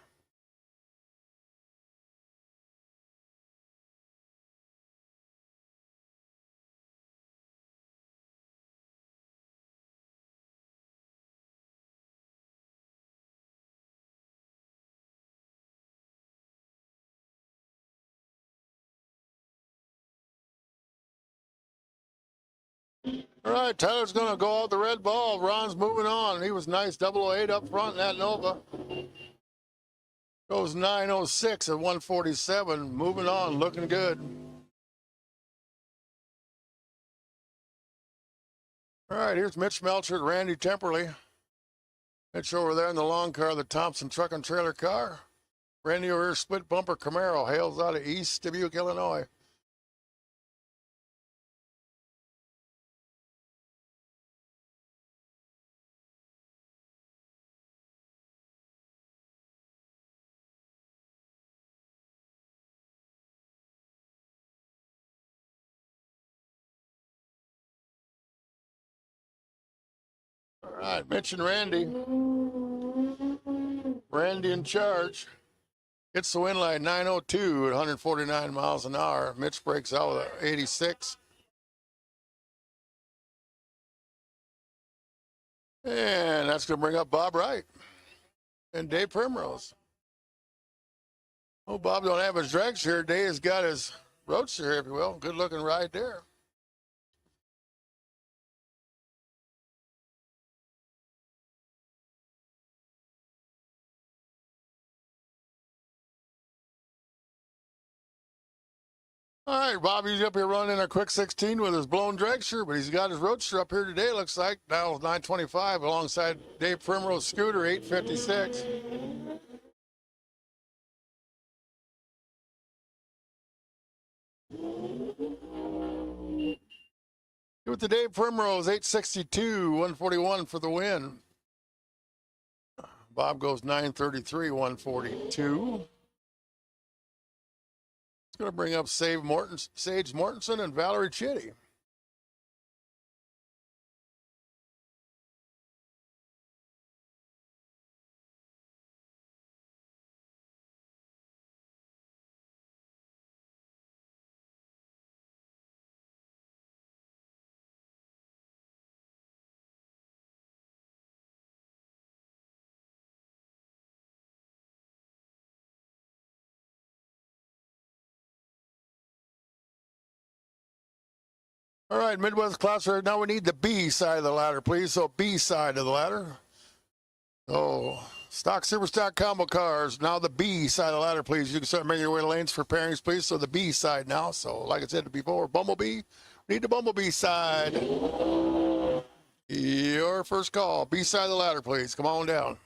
[SPEAKER 1] All right, Tyler's going to go out the red ball. Ron's moving on. He was nice, 008 up front in that Nova. Goes 906 at 147. Moving on, looking good. All right, here's Mitch Melcher, Randy Temperley. Mitch over there in the long car, the Thompson truck and trailer car. Randy over here, split bumper Camaro, hails out of East Dubuque, Illinois. All right, Mitch and Randy. Randy in charge. Hits the wind line 902 at 149 miles an hour. Mitch breaks out with 86. And that's going to bring up Bob Wright and Dave Primrose. Oh, Bob don't have his dragster here. Dave has got his roadster here, if you will. Good looking ride there. All right, Bobby's up here running a quick 16 with his blown dragster, but he's got his roadster up here today, looks like. Now 925 alongside Dave Primrose scooter, 856. With the Dave Primrose, 862, 141 for the win. Bob goes 933, 142. It's going to bring up Sage Mortensen and Valerie Chitty. All right, Midwest class. Now we need the B side of the ladder, please. So B side of the ladder. Oh, stock, super stock combo cars. Now the B side of the ladder, please. You can start making your way to lanes for pairings, please. So the B side now. So like I said before, Bumblebee. Need the Bumblebee side. Your first call. B side of the ladder, please. Come on down.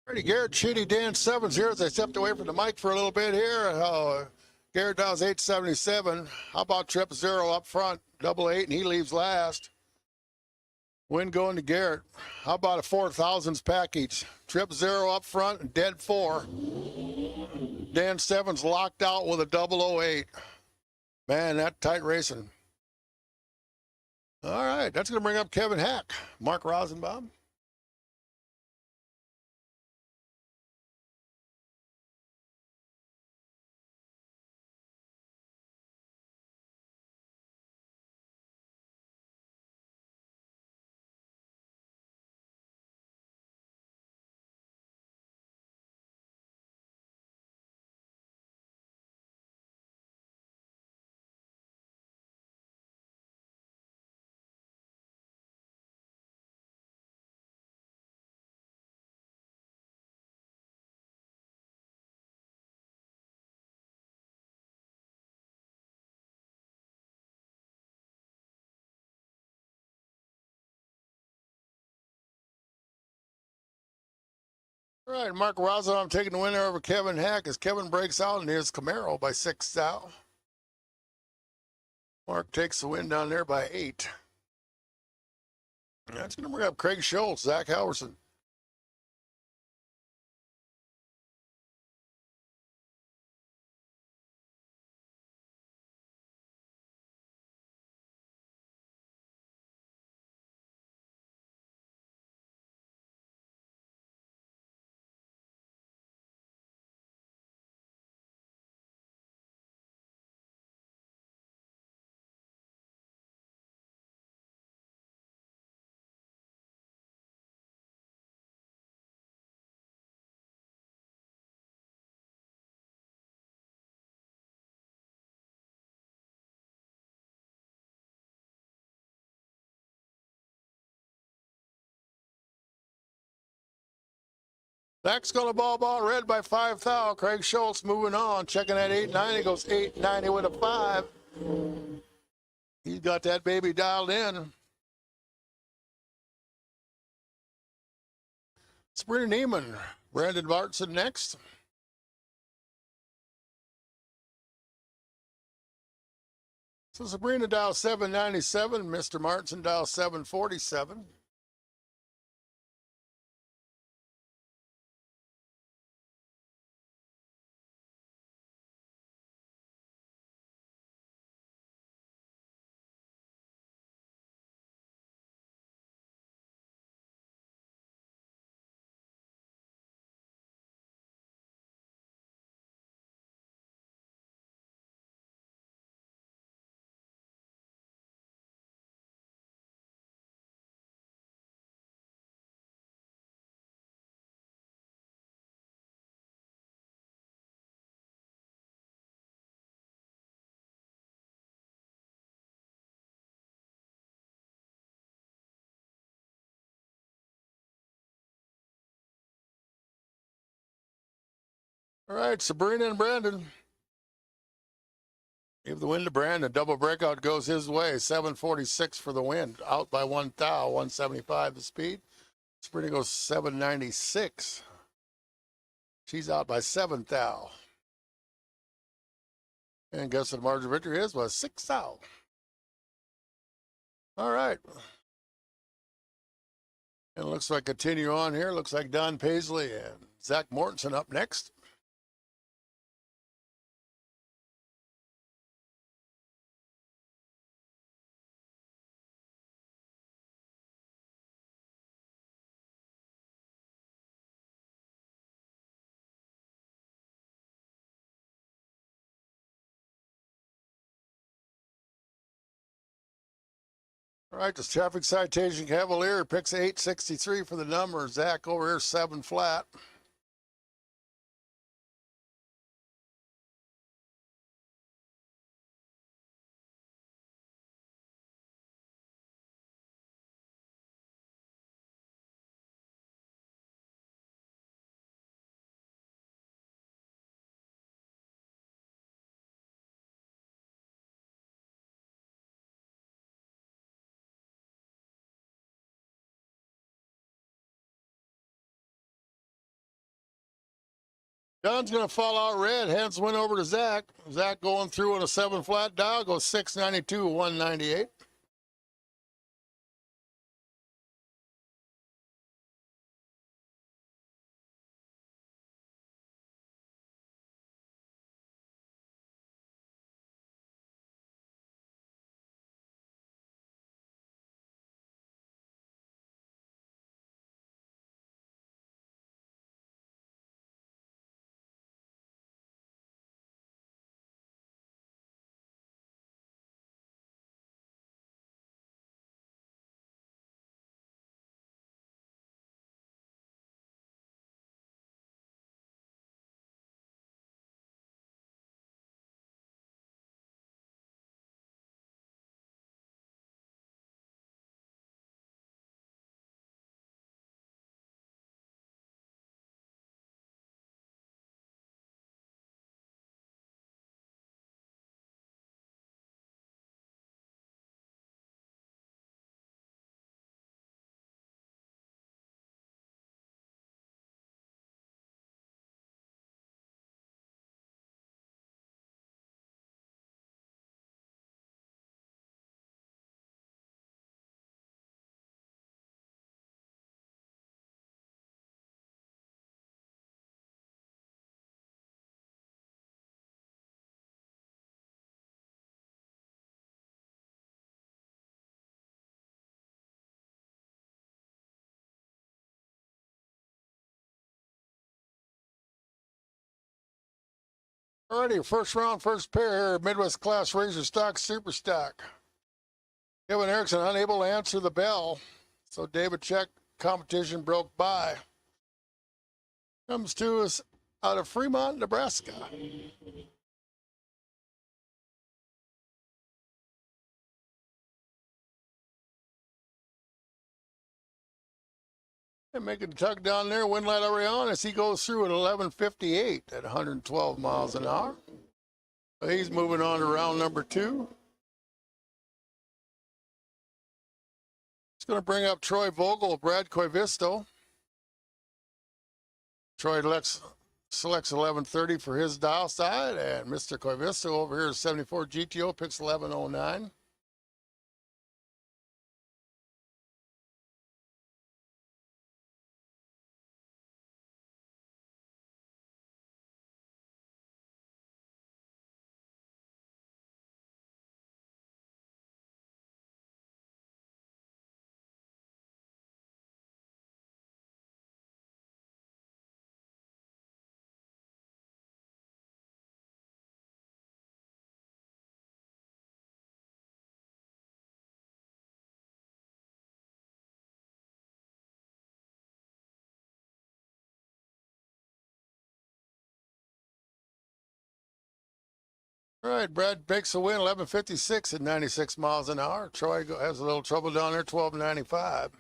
[SPEAKER 1] Alrighty, Garrett Sheedy, Dan Sevens here as I stepped away from the mic for a little bit here. Garrett does 877. How about trip 0 up front, double 8, and he leaves last. Win going to Garrett. How about a 4,000s package? Trip 0 up front and dead 4. Dan Sevens locked out with a 008. Man, that tight racing. All right, that's going to bring up Kevin Hack. Mark Rosenbaum. All right, Mark Rosenbaum taking the winner over Kevin Hack as Kevin breaks out in his Camaro by 6 thou. Mark takes the win down there by 8. That's going to bring up Craig Schultz, Zach Halverson. Zach's going to ball red by 5 thou. Craig Schultz moving on, checking that 890, goes 890 with a 5. He's got that baby dialed in. Sabrina Neiman, Brandon Martinson next. So Sabrina dial 797, Mr. Martinson dial 747. All right, Sabrina and Brandon. Give the win to Brandon. Double breakout goes his way. 746 for the win. Out by 1 thou. 175 the speed. Sabrina goes 796. She's out by 7 thou. And guess what the margin of victory is? Was 6 thou. All right. And it looks like continue on here. Looks like Don Paisley and Zach Mortensen up next. All right, this traffic citation Cavalier picks 863 for the number. Zach over here 7 flat. John's going to fall out red. Hence went over to Zach. Zach going through on a 7 flat dial. Goes 692, 198. Alrighty, first round, first pair here, Midwest Class Razor Stock, Super Stock. Kevin Erickson unable to answer the bell, so David Check competition broke by. Comes to us out of Fremont, Nebraska. And making the tug down there, wind light already on as he goes through at 11:58 at 112 miles an hour. So he's moving on to round number 2. It's going to bring up Troy Vogel, Brad Coivisto. Troy selects 1130 for his dial side, and Mr. Coivisto over here is 74 GTO, picks 1109. All right, Brad makes a win, 11:56 at 96 miles an hour. Troy has a little trouble down there, 12:95.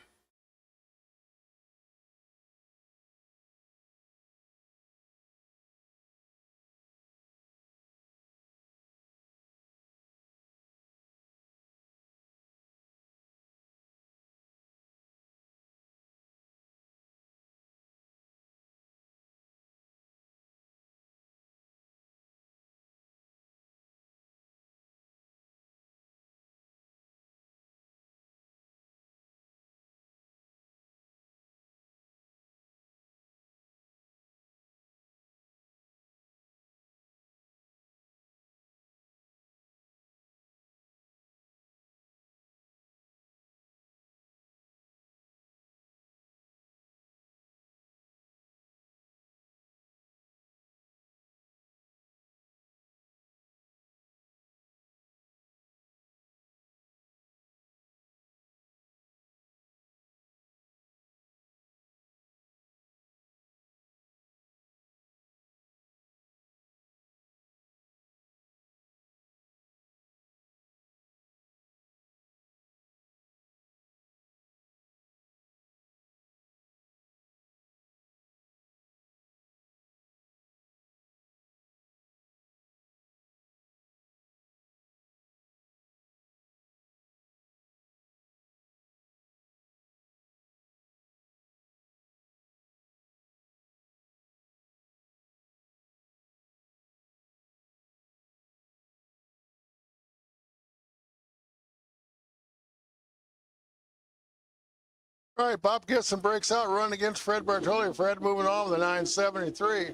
[SPEAKER 1] All right, Bob Gibson breaks out, run against Fred Bartoli. Fred moving on with the 973.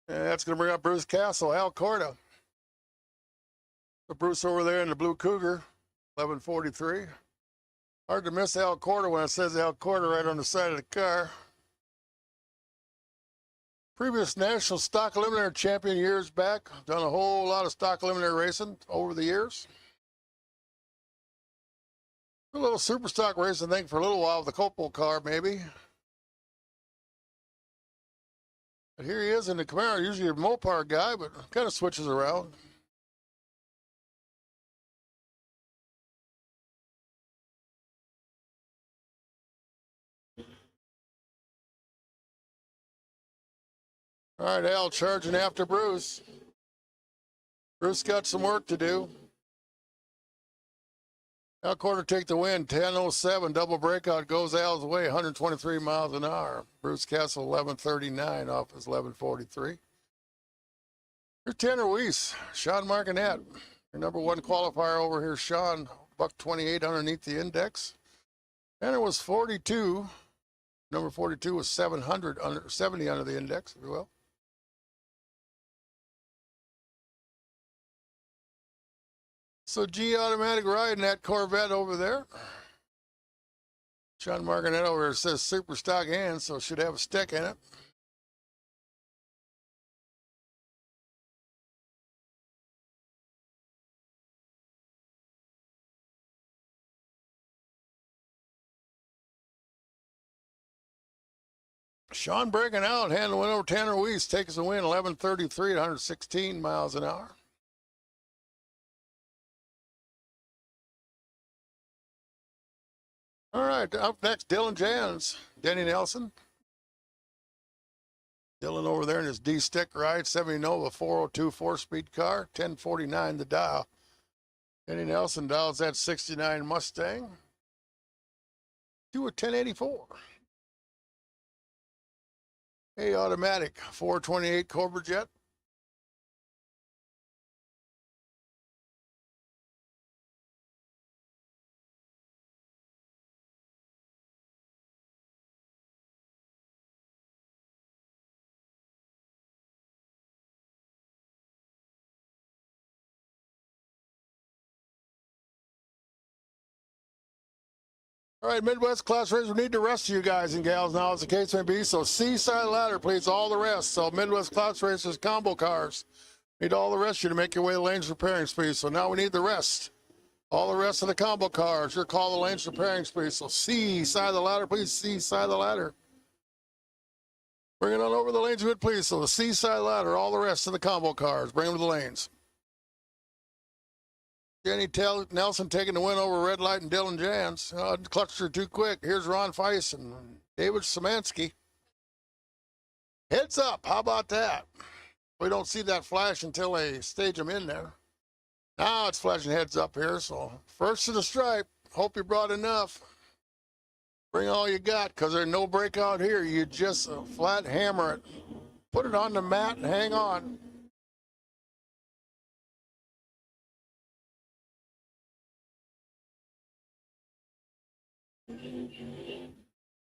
[SPEAKER 1] And that's going to bring up Bruce Castle, Al Corda. The Bruce over there in the Blue Cougar, 1143. Hard to miss Al Corda when it says Al Corda right on the side of the car. Previous national stock eliminator champion years back. Done a whole lot of stock eliminator racing over the years. A little super stock racing thing for a little while with the Copel car, maybe. But here he is in the Camaro, usually a Mopar guy, but kind of switches around. All right, Al charging after Bruce. Bruce got some work to do. Al Corder take the win, 10:07, double breakout goes Al's way, 123 miles an hour. Bruce Castle, 11:39 off his 11:43. Here's Tanner Weiss, Sean Martinet, your number one qualifier over here, Sean, $128 underneath the index. Tanner was 42, number 42 was 70 under the index, if you will. So G automatic riding that Corvette over there. Sean Martinet over here says super stock hands, so should have a stick in it. Sean breaking out, handing win over Tanner Weiss, takes the win, 11:33 at 116 miles an hour. All right, up next, Dylan Jans, Denny Nelson. Dylan over there in his D-stick ride, 70 Nova 402 4-speed car, 1049 the dial. Denny Nelson dials that 69 Mustang to a 1084. A automatic 428 Cobra Jet. All right, Midwest class race, we need the rest of you guys and gals now, as the case may be. So C-side ladder, please, all the rest. So Midwest class racers, combo cars. Need all the rest of you to make your way to the lanes repairing space. So now we need the rest. All the rest of the combo cars, your call the lanes repairing space. So C-side of the ladder, please, C-side of the ladder. Bring it on over the lanes, good, please. So the C-side ladder, all the rest of the combo cars, bring them to the lanes. Jenny Nelson taking the win over Red Light and Dylan Jans. Clutched her too quick. Here's Ron Feiss and David Szymanski. Heads up. How about that? We don't see that flash until they stage them in there. Now it's flashing heads up here. So first to the stripe. Hope you brought enough. Bring all you got, because there's no breakout here. You just flat hammer it. Put it on the mat and hang on.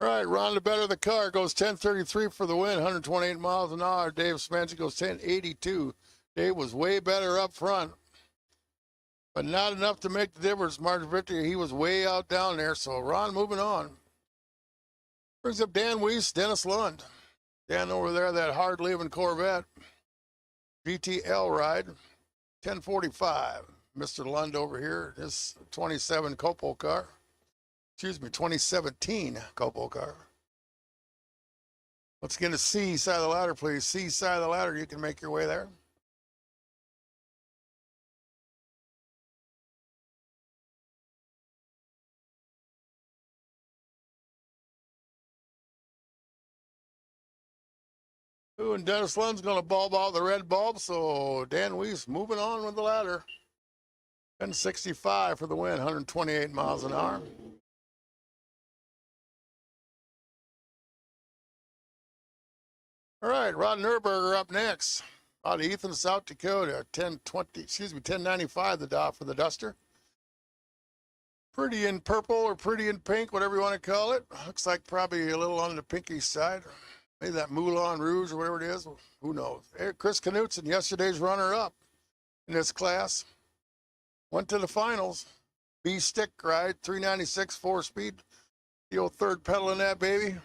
[SPEAKER 1] All right, Ron the better the car goes 10:33 for the win, 128 miles an hour. Dave Szymanski goes 10:82. Dave was way better up front, but not enough to make the difference. Margin victory, he was way out down there. So Ron moving on. Brings up Dan Weiss, Dennis Lund. Dan over there, that hard leaving Corvette. GTL ride, 10:45. Mr. Lund over here, his 27 Copel car. Excuse me, 2017 Copel car. Let's get a C side of the ladder, please. C side of the ladder, you can make your way there. Ooh, and Dennis Lund's going to bulb out the red bulb, so Dan Weiss moving on with the ladder. 10:65 for the win, 128 miles an hour. All right, Rod Nurberger up next. Out of Ethan, South Dakota, 1095 the dot for the Duster. Pretty in purple or pretty in pink, whatever you want to call it. Looks like probably a little on the pinky side. Maybe that Moulin Rouge or whatever it is. Who knows? Chris Knutson, yesterday's runner-up in this class, went to the finals. B-stick ride, 396 4-speed. The old third pedal in that baby.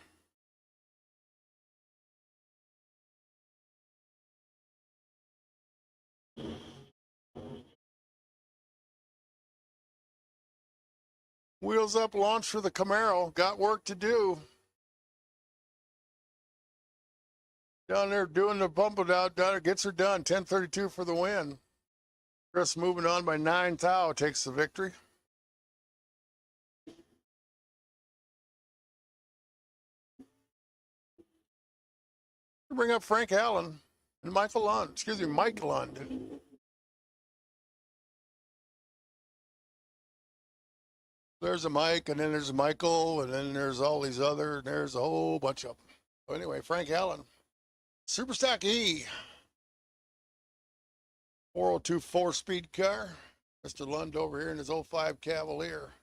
[SPEAKER 1] Wheels up launch for the Camaro. Got work to do. Down there doing the bump it out. Down there gets her done. 10:32 for the win. Chris moving on by 9 thou. Takes the victory. Bring up Frank Allen and Michael Lund. Excuse me, Mike Lund. There's a Mike, and then there's a Michael, and then there's all these other, and there's a whole bunch of them. So anyway, Frank Allen. Superstock E. 402 4-speed car. Mr. Lund over here in his 05 Cavalier.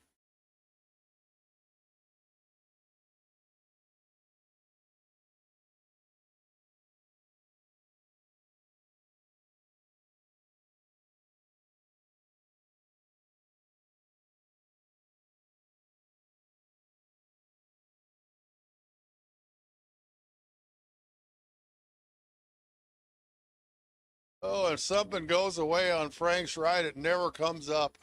[SPEAKER 1] Oh, if something goes away on Frank's ride, it never comes up.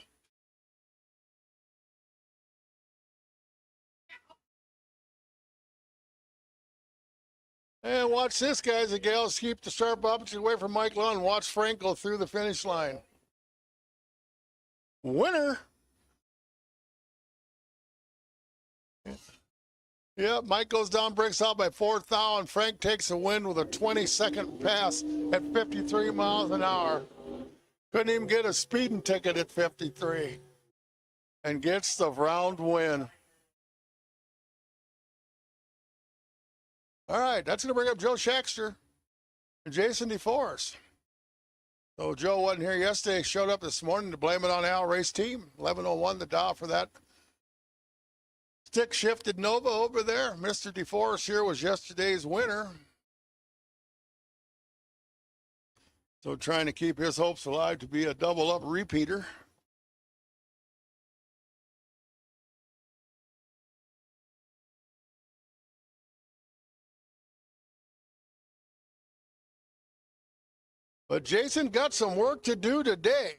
[SPEAKER 1] And watch this, guys and gals. Keep the sharp opposite away from Mike Lund. Watch Frank go through the finish line. Winner. Yeah, Mike goes down, breaks out by 4 thou, and Frank takes a win with a 20-second pass at 53 miles an hour. Couldn't even get a speeding ticket at 53. And gets the round win. All right, that's going to bring up Joe Shaxter and Jason DeForest. So Joe wasn't here yesterday, showed up this morning to blame it on Al Race Team. 11:01 the Dow for that. Stick shifted Nova over there. Mr. DeForest here was yesterday's winner. So trying to keep his hopes alive to be a double-up repeater. But Jason got some work to do today.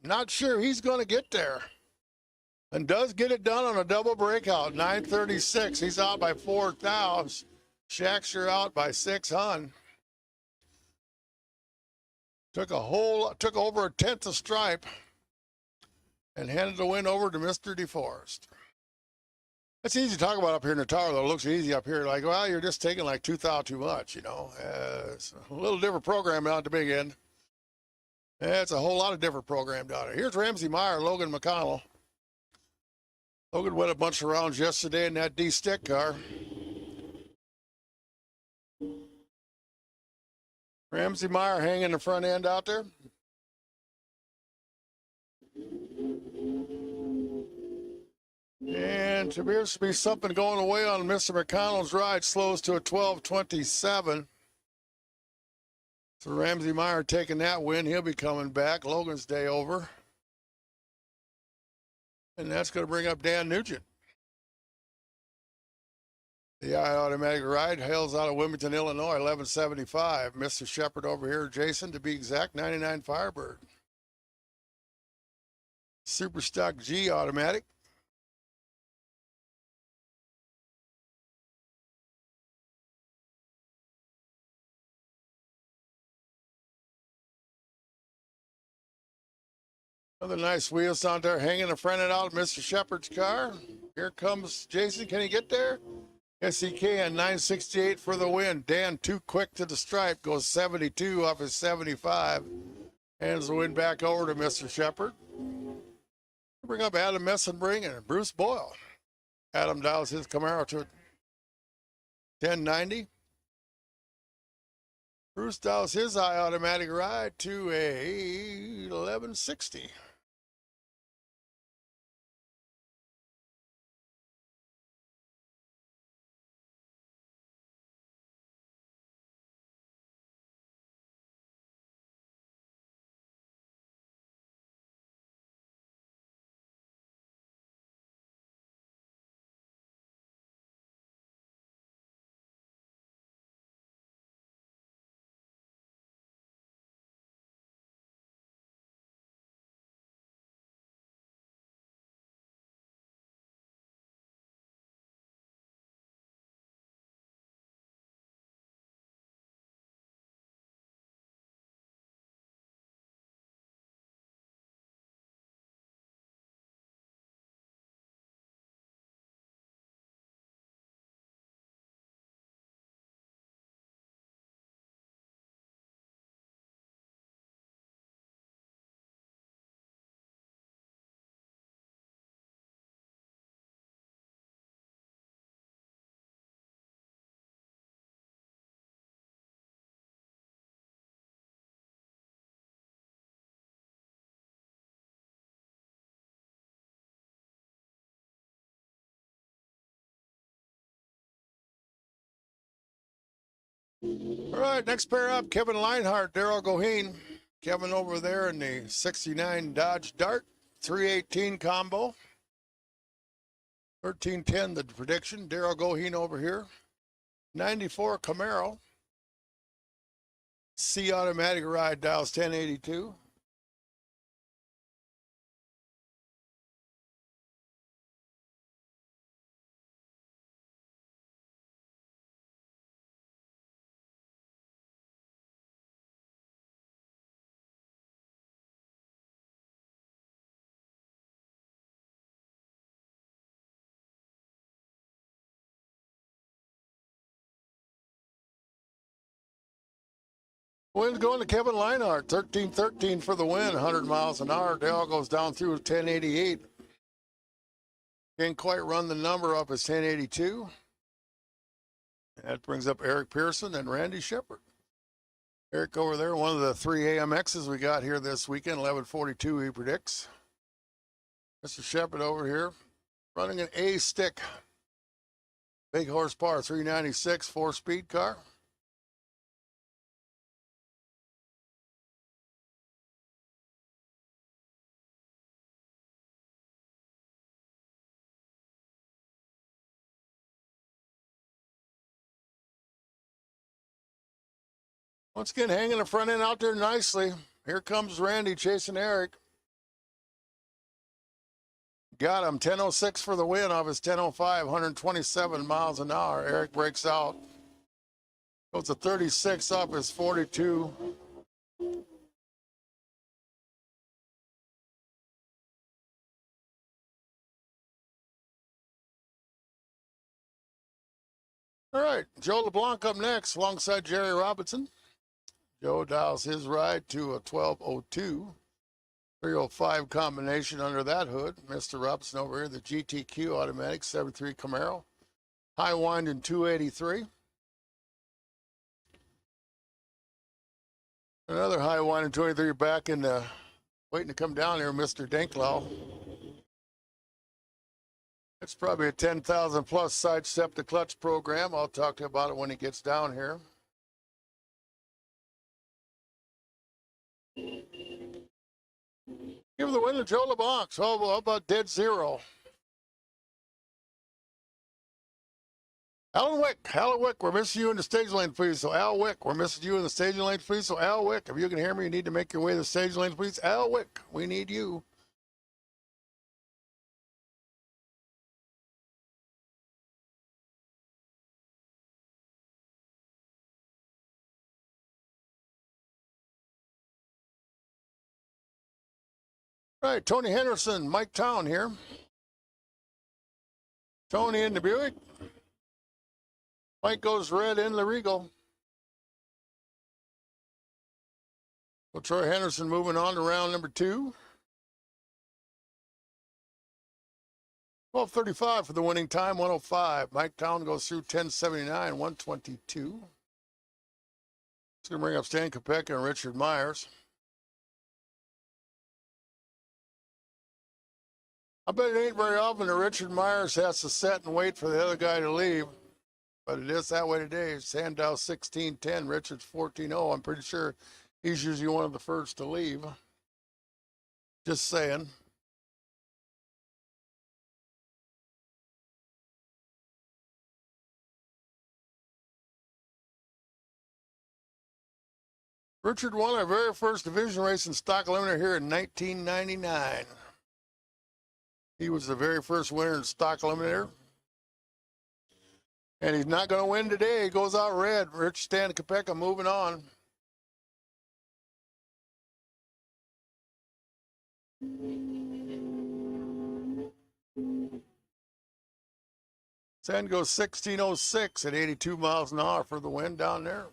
[SPEAKER 1] Not sure he's going to get there. And does get it done on a double breakout, 9:36. He's out by 4 thou. Shaxter out by 6 hun. Took over a tenth of stripe and handed the win over to Mr. DeForest. That's easy to talk about up here in the tower, though. It looks easy up here. Like, well, you're just taking like 2 thou too much, you know. It's a little different program down at the big end. It's a whole lot of different program down there. Here's Ramsey Meyer, Logan McConnell. Logan went a bunch of rounds yesterday in that D-stick car. Ramsey Meyer hanging the front end out there. And there appears to be something going away on Mr. McConnell's ride. Slows to a 12:27. So Ramsey Meyer taking that win. He'll be coming back. Logan's day over. And that's going to bring up Dan Nugent. The automatic ride hails out of Wilmington, Illinois, 11:75. Mr. Shepard over here, Jason, to be exact, 99 Firebird. Super Stock G automatic. Another nice wheels on there, hanging the front end out of Mr. Shepard's car. Here comes Jason. Can he get there? Yes, he can. 9:68 for the win. Dan, too quick to the stripe, goes 72 off his 75. Hands the win back over to Mr. Shepard. Bring up Adam Messenbring and Bruce Boyle. Adam dials his Camaro to 1090. Bruce dials his automatic ride to a 1160. All right, next pair up, Kevin Leinhardt, Daryl Goheen. Kevin over there in the 69 Dodge Dart, 318 combo. 1310, the prediction. Daryl Goheen over here. 94 Camaro. C automatic ride dials 1082. Wind's going to Kevin Leinhardt, 1313 for the win, 100 miles an hour. Dale goes down through 1088. Can't quite run the number up as 1082. That brings up Eric Pearson and Randy Shepard. Eric over there, one of the 3 AMXs we got here this weekend, 1142 he predicts. Mr. Shepard over here, running an A stick. Big horsepower, 396, 4-speed car. Once again, hanging the front end out there nicely. Here comes Randy chasing Eric. Got him, 1006 for the win off his 1005, 127 miles an hour. Eric breaks out. Goes to 36 off his 42. All right, Joe LeBlanc up next alongside Jerry Robinson. Joe dials his ride to a 1202. 305 combination under that hood. Mr. Robinson over here, the GTQ automatic 73 Camaro. High wind in 283. Another high wind in 23 back in the, waiting to come down here, Mr. Dinklow. It's probably a 10,000 plus sidestep to clutch program. I'll talk to you about it when he gets down here. Give the win to Joe LeBlanc. So how about dead zero? Alan Wick, we're missing you in the stage lane, please. So Al Wick, we're missing you in the stage lane, please. So Al Wick, if you can hear me, you need to make your way to the stage lane, please. Al Wick, we need you. All right, Tony Henderson, Mike Town here. Tony in the Buick. Mike goes red in the Regal. So Troy Henderson moving on to round number 2. 12:35 for the winning time, 105. Mike Town goes through 1079, 122. It's going to bring up Stan Kopeka and Richard Myers. I bet it ain't very often that Richard Myers has to sit and wait for the other guy to leave, but it is that way today. Sandow 1610, Richard's 14-0. I'm pretty sure he's usually one of the first to leave. Just saying. Richard won our very first division race in stock eliminator here in 1999. He was the very first winner in stock eliminator. And he's not going to win today. He goes out red. Rich Stan Kopeka moving on. Stan goes 1606 at 82 miles an hour for the win down there.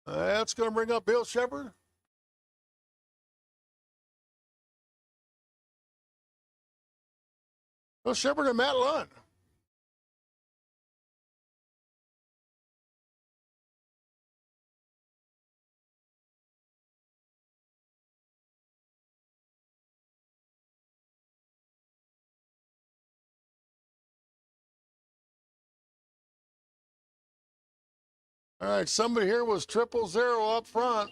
[SPEAKER 1] That's going to bring up Bill Shepard. Bill Shepard and Matt Lund. All right, somebody here was 000 up front.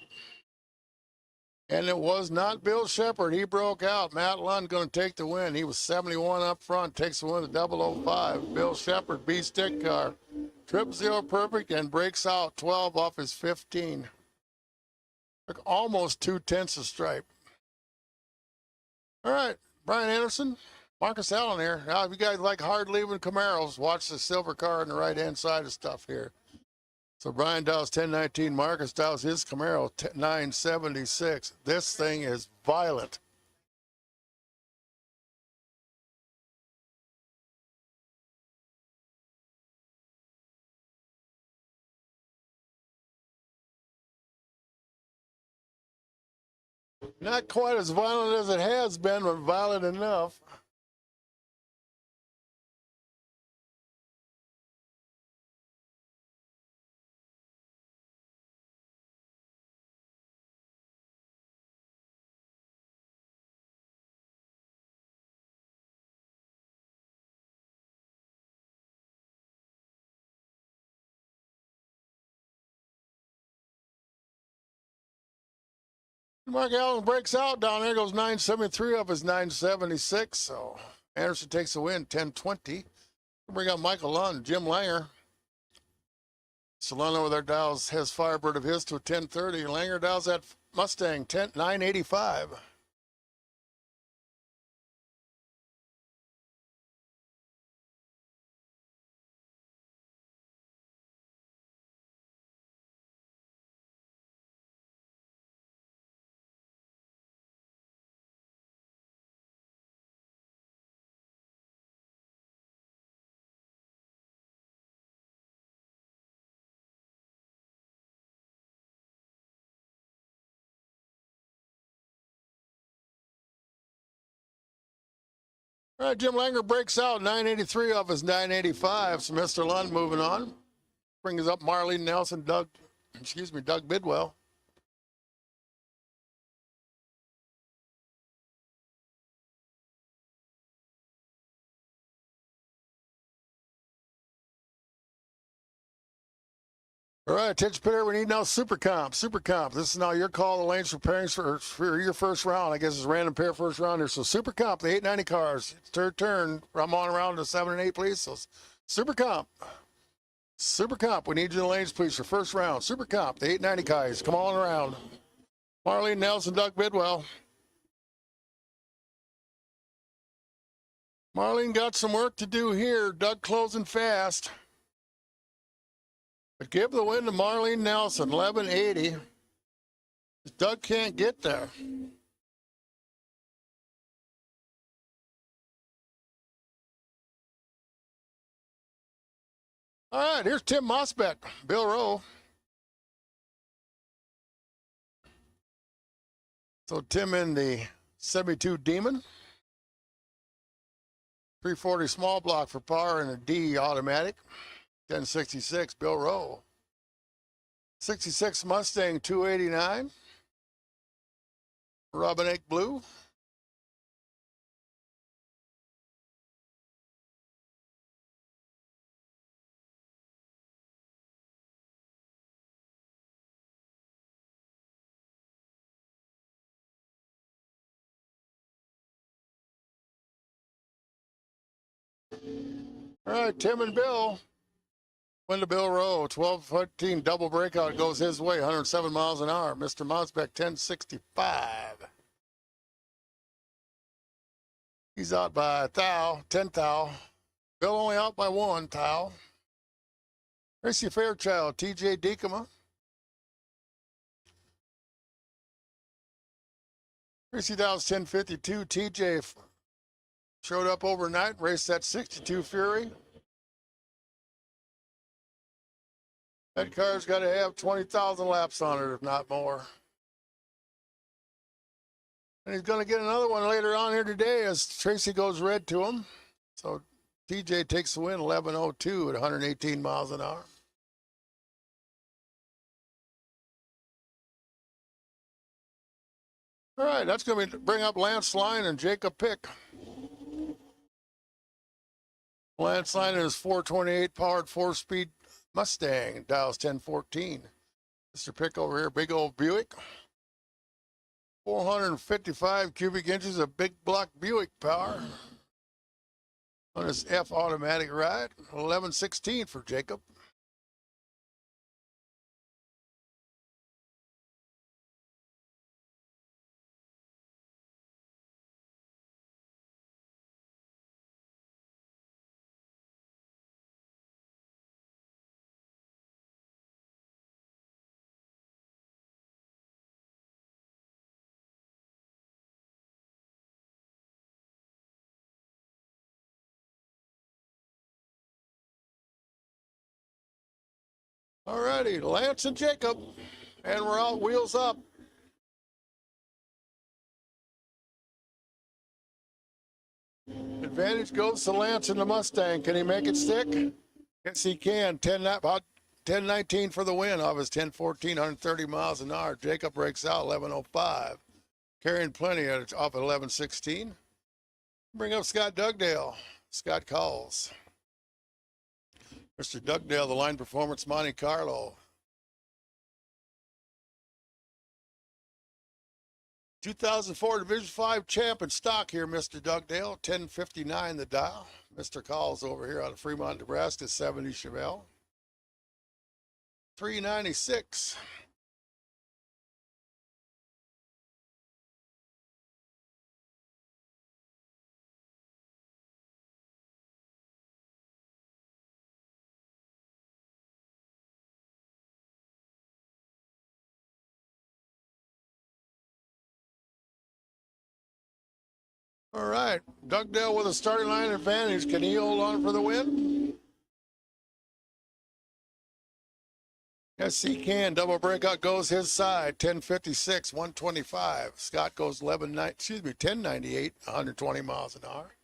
[SPEAKER 1] And it was not Bill Shepard. He broke out. Matt Lund going to take the win. He was 71 up front, takes the win to 005. Bill Shepard, B-stick car. 000 perfect and breaks out 12 off his 15. Took almost 2/10 a stripe. All right, Brian Anderson, Marcus Allen here. Now, if you guys like hard leaving Camaros, watch the silver car on the right-hand side of stuff here. So Brian dials 1019, Marcus dials his Camaro 976. This thing is violent. Not quite as violent as it has been, but violent enough. Mark Allen breaks out down there, goes 973 of his 976. So Anderson takes a win, 1020. Bring up Michael Lund, Jim Langer. So Lund over there dials his Firebird of his to 1030. Langer dials that Mustang 985. All right, Jim Langer breaks out 983 off his 985. So Mr. Lund moving on. Brings up Marlene Nelson, Doug Bidwell. All right, attention player, we need now Super Comp. Super Comp. This is now your call. The lanes for pairings for your first round. I guess it's random pair first rounder. So Super Comp, the 890 cars. It's their turn. I'm on around to 7 and 8, please. So Super Comp. Super Comp, we need you in the lanes, please, for first round. Super Comp, the 890 cars. Come on around. Marlene Nelson, Doug Bidwell. Marlene got some work to do here. Doug closing fast. But give the win to Marlene Nelson, 1180. Doug can't get there. All right, here's Tim Mosbeck, Bill Rowe. So Tim in the 72 Demon. 340 small block for power and a D automatic. 1066, Bill Rowe. 66 Mustang 289. Robin Egg Blue. All right, Tim and Bill. Win to Bill Rowe, 12-14 double breakout goes his way, 107 miles an hour. Mr. Mosbeck, 1065. He's out by 10 thou. Bill only out by 1 thou. Tracy Fairchild, TJ Dekema. Tracy Dow's 1052. TJ showed up overnight, raced that 62 Fury. That car's got to have 20,000 laps on it, if not more. And he's going to get another one later on here today as Tracy goes red to him. So TJ takes the win, 11:02 at 118 miles an hour. All right, that's going to bring up Lance Line and Jacob Pick. Lance Line is 428 powered 4-speed Mustang, dials 1014. Mr. Pick over here, big old Buick. 455 cubic inches of big block Buick power. On his F automatic ride, 1116 for Jacob. All righty, Lance and Jacob, and we're out, wheels up. Advantage goes to Lance in the Mustang. Can he make it stick? Yes, he can. About 10:19 for the win off his 10:14, 130 miles an hour. Jacob breaks out 11:05, carrying plenty off at 11:16. Bring up Scott Dugdale. Scott calls. Mr. Dugdale, the line performance, Monte Carlo. 2004 Division 5 champ in stock here, Mr. Dugdale. 1059 the dial. Mr. Calls over here out of Fremont, Nebraska, 70 Chevelle. 396. All right, Dugdale with a starting line advantage. Can he hold on for the win? Yes, he can. Double breakout goes his side. 1056, 125. Scott goes 1098, 120 miles an hour.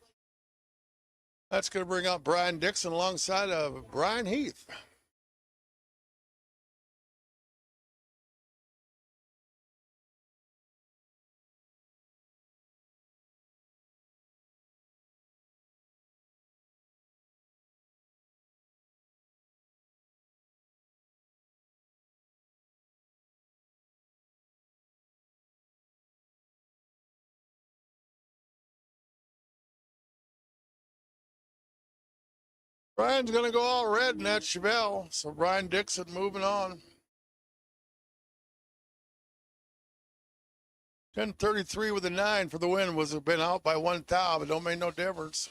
[SPEAKER 1] That's going to bring out Brian Dixon alongside of Brian Heath. Brian's going to go all red in that Chevelle, so Brian Dixon moving on. 1033 with a 9 for the win. Was been out by 1 thou, but don't make no difference.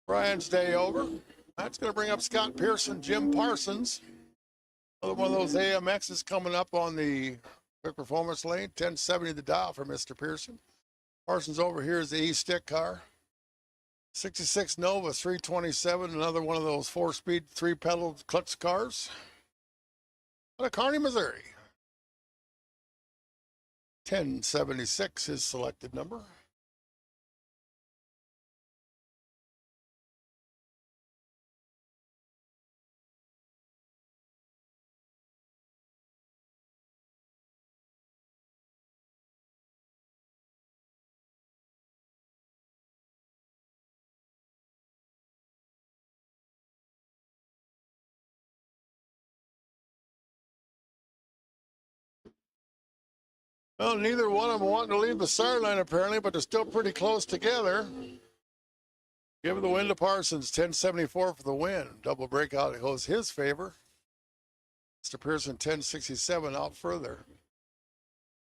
[SPEAKER 1] Brian's day over. That's going to bring up Scott Pearson, Jim Parsons. Another one of those AMXs coming up on the quick performance lane. 1070 the dial for Mr. Pearson. Parsons over here is the E-stick car. 66 Nova, 327, another one of those 4-speed, 3-pedal clutch cars. Out of Kearney, Missouri. 1076, his selected number. Well, neither one of them wanting to leave the sideline apparently, but they're still pretty close together. Give the win to Parsons, 1074 for the win. Double breakout, it goes his favor. Mr. Pearson, 1067 out further.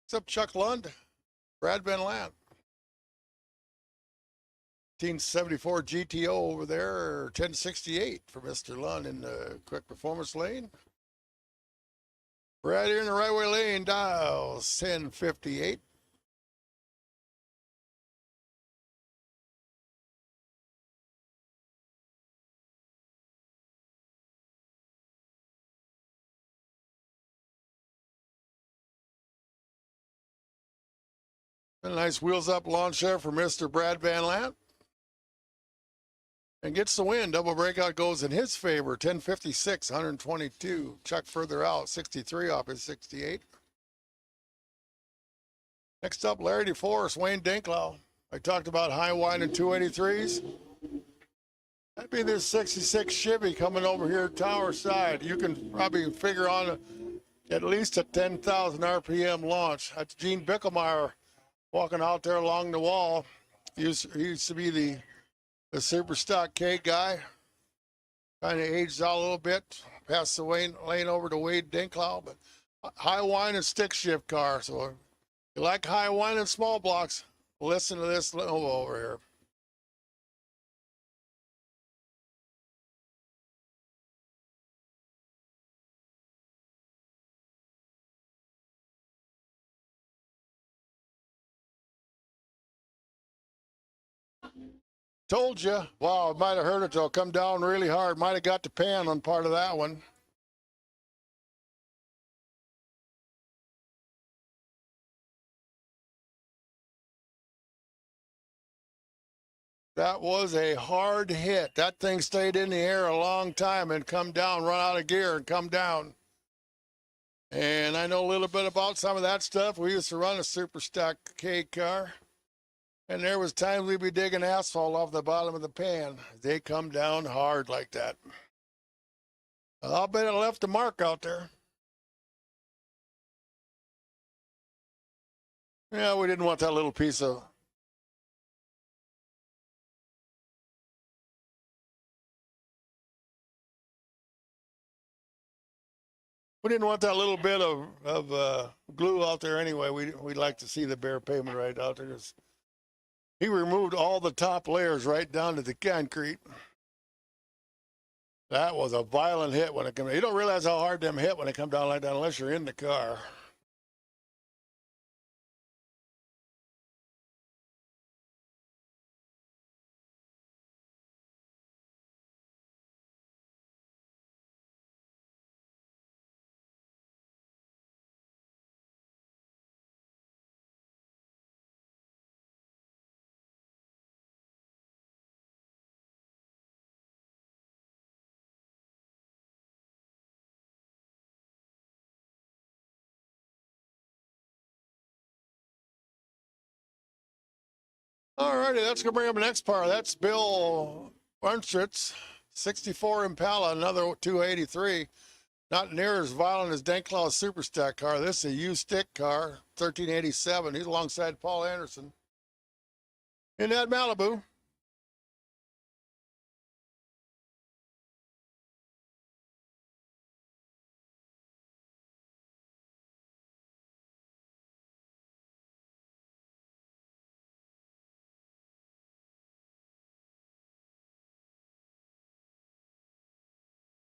[SPEAKER 1] Except Chuck Lund, Brad Van Lant. 1974 GTO over there, 1068 for Mr. Lund in the quick performance lane. Right here in the right-way lane, dials 1058. A nice wheels-up launch there for Mr. Brad Van Lant. And gets the win. Double breakout goes in his favor. 1056, 122. Chuck further out, 63 off his 68. Next up, Larry DeForest, Wayne Dinklow. I talked about high wide and 283s. That'd be this 66 Chevy coming over here tower side. You can probably figure on at least a 10,000 RPM launch. That's Gene Bickelmeyer walking out there along the wall. He used to be the super stock K guy. Kind of aged out a little bit. Passed the lane over to Wade Dinklau, but high whine and stick shift car. So if you like high whine and small blocks, listen to this Lenovo over here. Told you. Wow, might have heard it though. Come down really hard. Might have got the pan on part of that one. That was a hard hit. That thing stayed in the air a long time and come down, run out of gear and come down. And I know a little bit about some of that stuff. We used to run a super stock K car. And there was times we'd be digging asphalt off the bottom of the pan. They come down hard like that. I'll bet it left a mark out there. Yeah, we didn't want that little piece of... We didn't want that little bit of glue out there anyway. We'd like to see the bare pavement right out there. He removed all the top layers right down to the concrete. That was a violent hit when it came. You don't realize how hard them hit when they come down like that unless you're in the car. All righty, that's going to bring up the next part. That's Bill Unstritz, 64 Impala, another 283. Not near as violent as Denklaw's Super Stack car. This is a U-stick car, 1387. He's alongside Paul Anderson in that Malibu.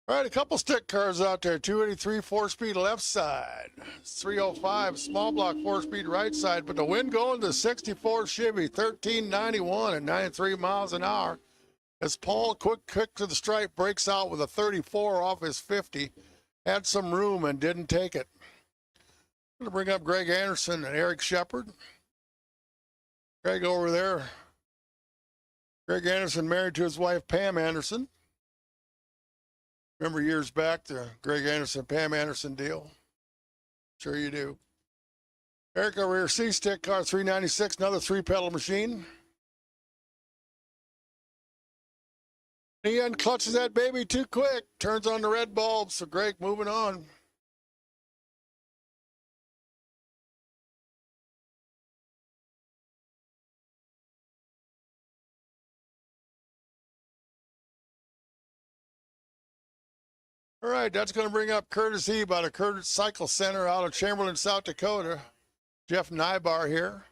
[SPEAKER 1] All right, a couple stick cars out there. 283 4-speed left side. 305 small block 4-speed right side. But the wind going to 64 Chevy, 1391 at 93 miles an hour. As Paul, quick to the stripe, breaks out with a 34 off his 50. Had some room and didn't take it. I'm going to bring up Greg Anderson and Eric Shepard. Greg over there. Greg Anderson married to his wife, Pam Anderson. Remember years back, the Greg Anderson, Pam Anderson deal? Sure you do. Eric over here, C-stick car, 396, another 3-pedal machine. He unclutches that baby too quick, turns on the red bulb, so Greg moving on. All right, that's going to bring up Curtis Eve out of Curtis Cycle Center out of Chamberlain, South Dakota. Jeff Nybar here.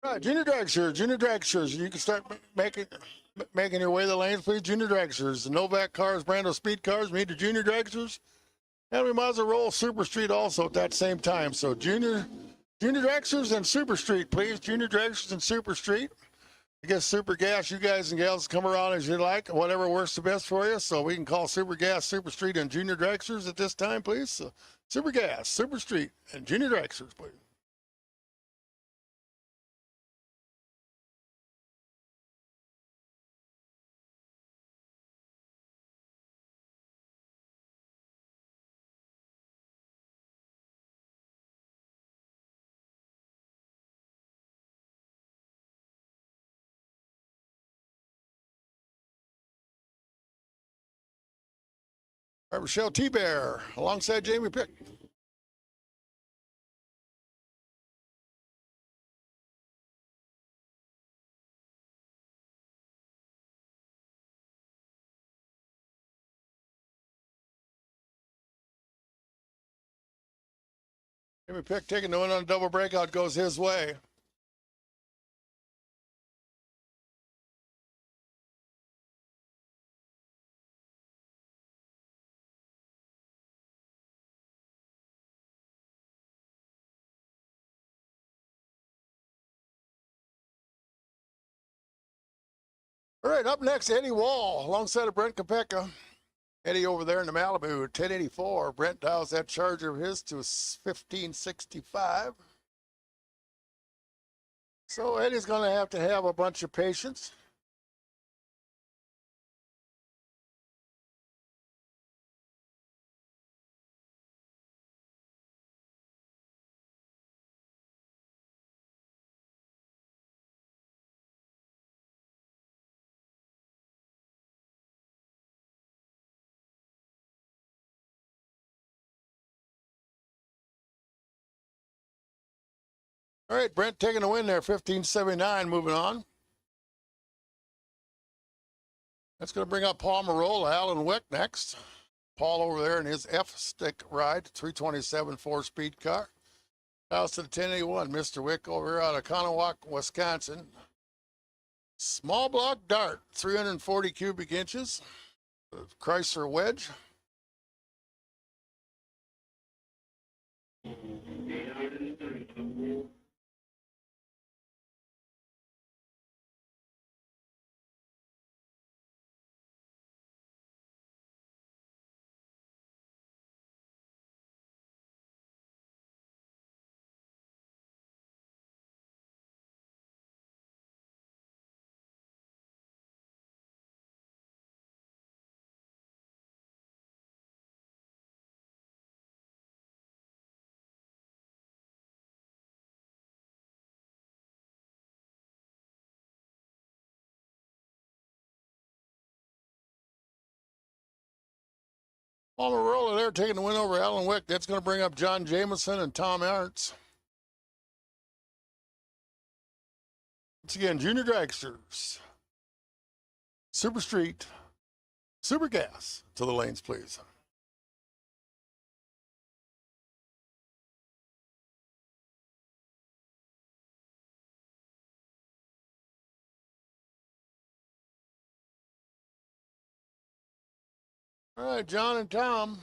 [SPEAKER 1] All right, junior dragsters. You can start making your way to the lanes, please. Junior dragsters, the Novak cars, Brandospeed cars, meet the junior dragsters. And we might as well roll Super Street also at that same time. So junior dragsters and Super Street, please. Junior dragsters and Super Street. I guess Super Gas, you guys and gals come around as you like, whatever works the best for you. So we can call Super Gas, Super Street, and junior dragsters at this time, please. So Super Gas, Super Street, and junior dragsters, please. All right, Rochelle T-Bear alongside Jamie Pick. Jamie Pick taking the win on a double breakout, goes his way. All right, up next, Eddie Wall alongside of Brent Kopeka. Eddie over there in the Malibu, 1084. Brent dials that Charger of his to 1565. So Eddie's going to have a bunch of patience. All right, Brent taking the win there, 1579, moving on. That's going to bring up Paul Marola, Alan Wick next. Paul over there in his F-stick ride, 327 4-speed car. House to the 1081, Mr. Wick over here out of Conococheague, Wisconsin. Small block dart, 340 cubic inches. Chrysler Wedge. Paul Marola there taking the win over Alan Wick. That's going to bring up John Jameson and Tom Arntz. Once again, Junior Dragsters. Super Street. Super Gas. To the lanes, please. All right, John and Tom.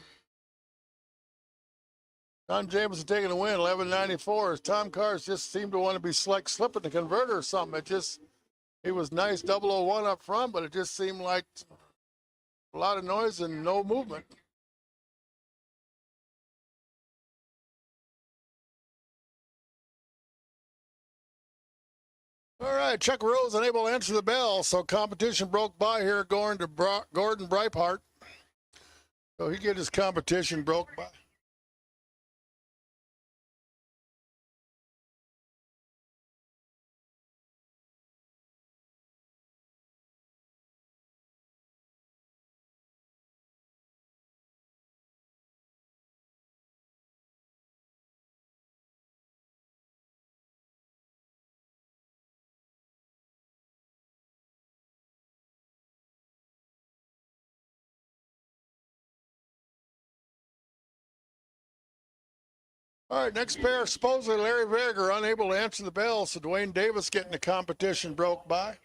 [SPEAKER 1] John Jameson taking the win, 1194. His Tom cars just seemed to want to be slipping the converter or something. It was nice 001 up front, but it just seemed like a lot of noise and no movement. All right, Chuck Rose unable to answer the bell, so competition broke by here going to Gordon Breipart. So he get his competition broke by. All right, next pair, supposedly Larry Verger unable to answer the bell, so Dwayne Davis getting the competition broke by.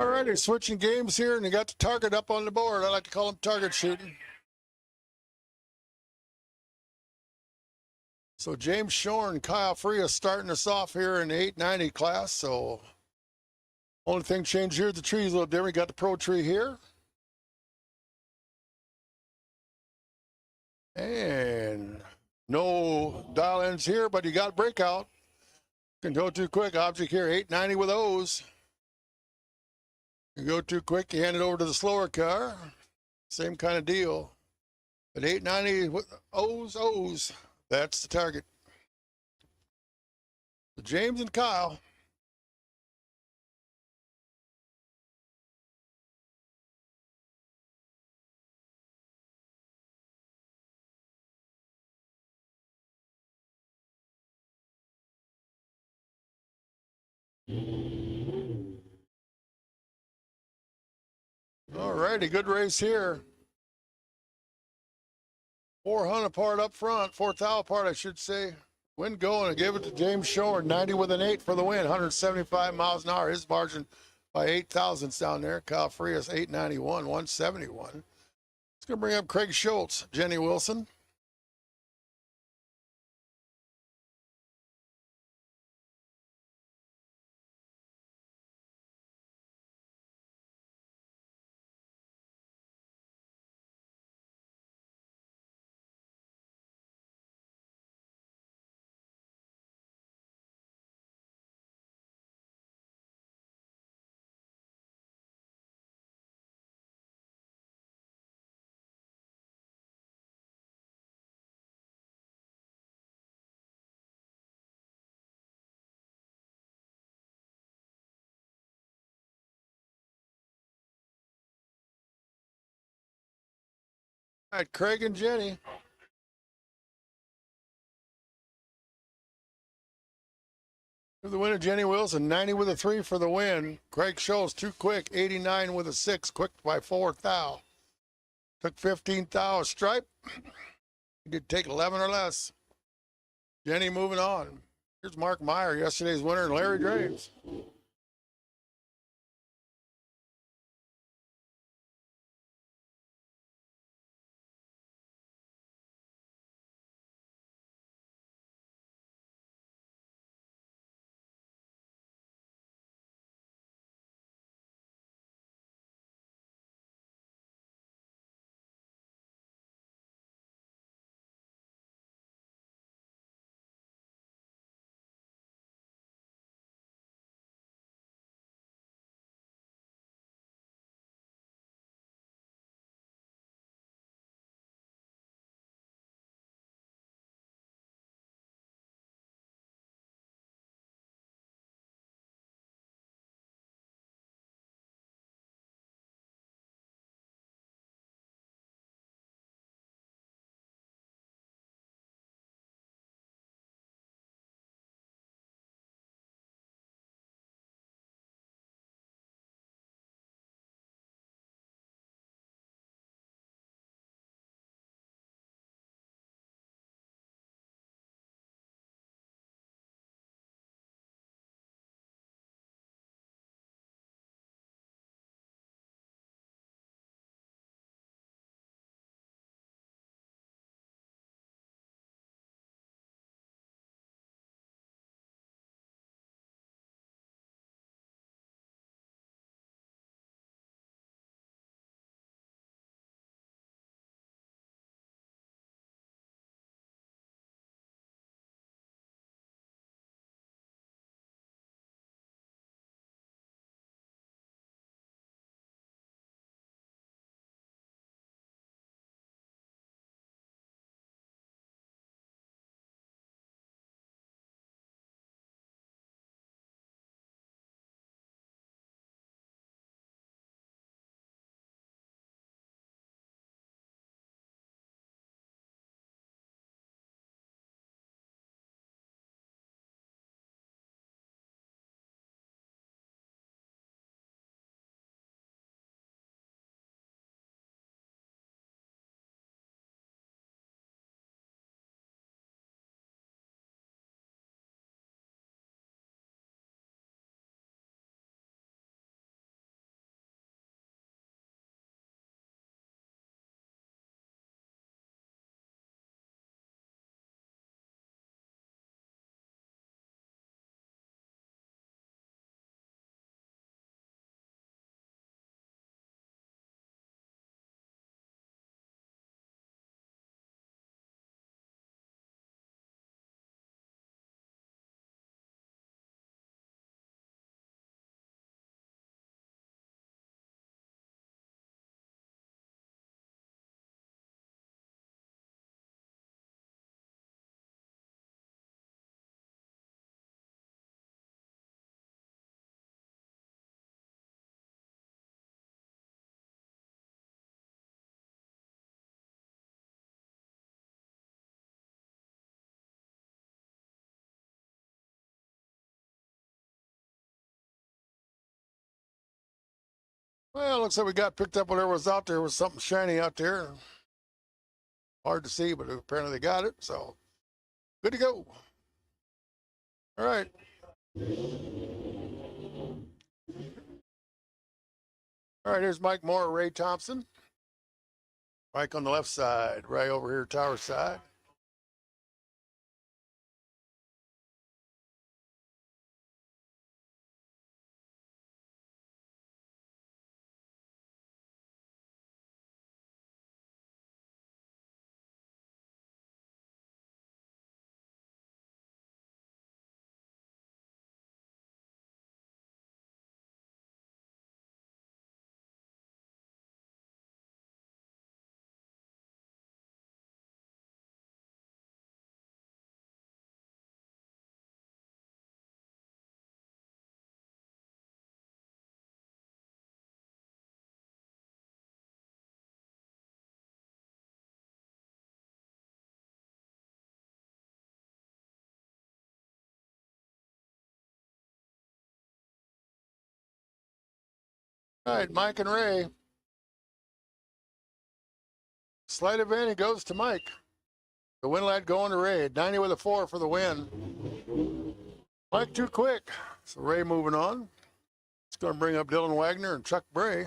[SPEAKER 1] All righty, switching games here, and you got the target up on the board. I like to call them target shooting. So James Shore and Kyle Frias starting us off here in the 890 class. So only thing changed here is the tree's a little different. We got the pro tree here. And no dial ins here, but you got breakout. Can go too quick. Object here, 890 with O's. You go too quick, you hand it over to the slower car. Same kind of deal. At 890 with O's. That's the target. So James and Kyle. All righty, good race here. 400 apart up front, 4,000 apart, I should say. Wind going, and give it to James Shore, 90 with an 8 for the win, 175 miles an hour. His margin by 8 thousandths down there. Kyle Frias, 891, 171. It's going to bring up Craig Schultz, Jenny Wilson. All right, Craig and Jenny. The winner, Jenny Wilson, 90 with a 3 for the win. Craig Schultz, too quick, 89 with a 6, quick by 4 thou. Took 15 thou stripe. He did take 11 or less. Jenny moving on. Here's Mark Meyer, yesterday's winner, and Larry Graves. Well, looks like we got picked up whatever was out there. Was something shiny out there. Hard to see, but apparently they got it. So good to go. All right. All right, here's Mike Moore, Ray Thompson. Mike on the left side, Ray over here, tower side. All right, Mike and Ray. Slight advantage goes to Mike. The win light going to Ray. 90 with a 4 for the win. Mike too quick. So Ray moving on. It's going to bring up Dylan Wagner and Chuck Bray.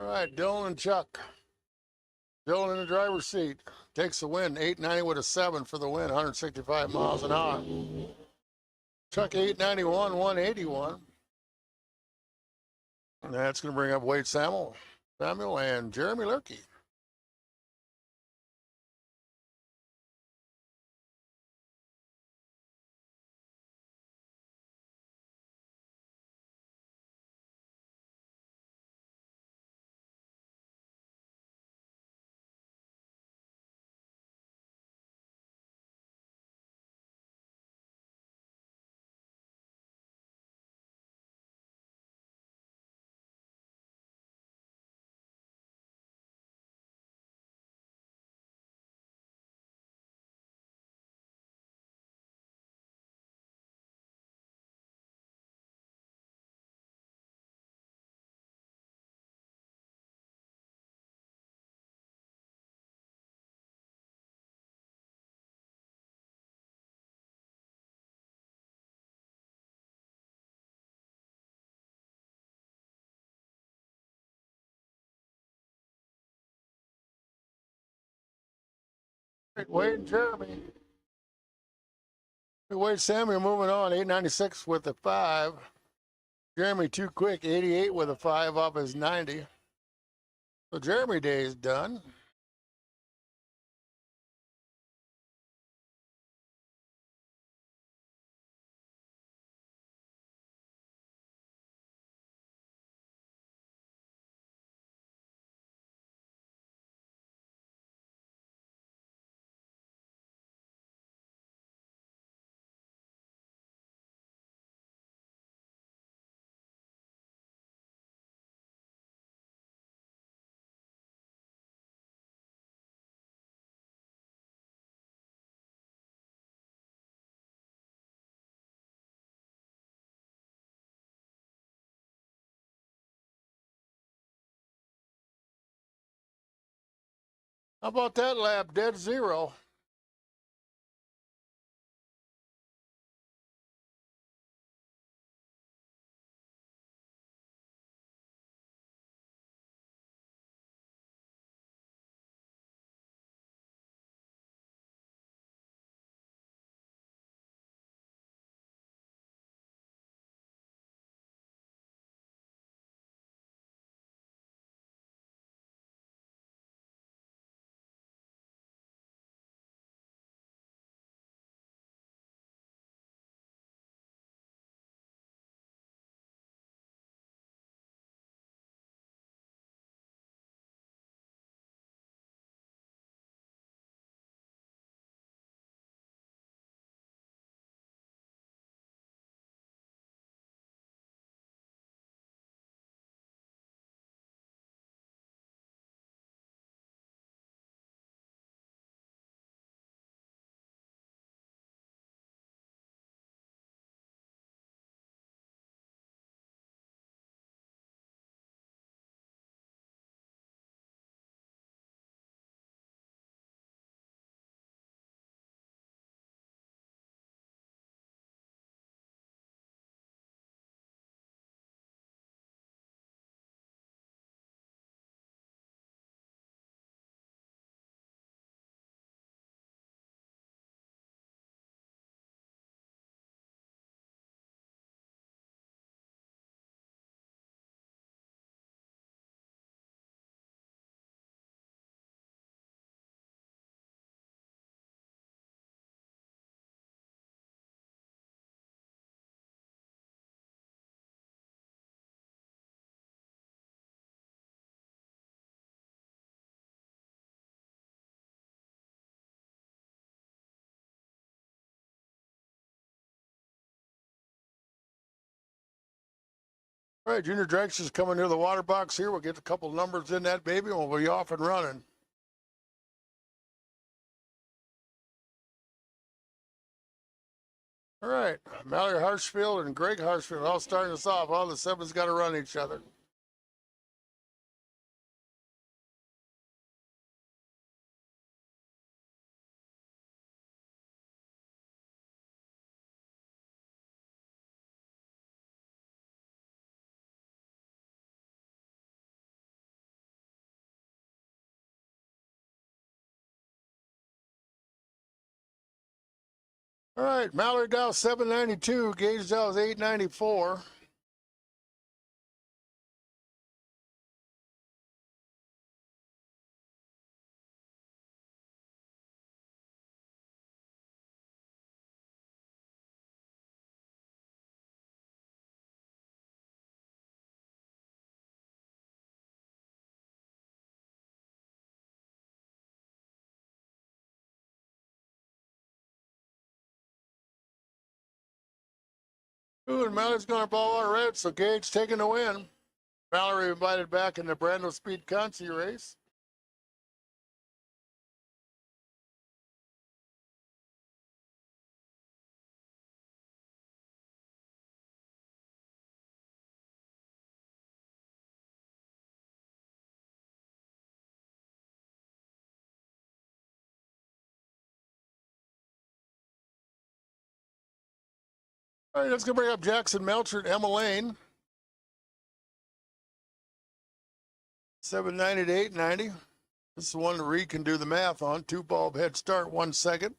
[SPEAKER 1] All right, Dylan and Chuck. Dylan in the driver's seat. Takes the win. 890 with a 7 for the win. 165 miles an hour. Chuck 891, 181. And that's going to bring up Wade Samuel and Jeremy Lurkey. Wade and Jeremy. Wade Samuel moving on. 896 with a 5. Jeremy too quick. 88 with a 5 off his 90. So Jeremy day is done. How about that lap? Dead zero. All right, Junior Dragster's coming near the water box here. We'll get a couple numbers in that baby, and we'll be off and running. All right, Mallory Harshfield and Greg Harshfield all starting us off. All the sevens got to run each other. All right, Mallory Dow 792, Gage Dow is 894. Ooh, and Mallory's going to ball our red, so Gage taking the win. Mallory invited back in the Brandospeed Conci race. All right, let's go bring up Jackson Melcher and Emma Lane. 790 to 890. This is the one that Reed can do the math on. 2 bulb head start, 1 second.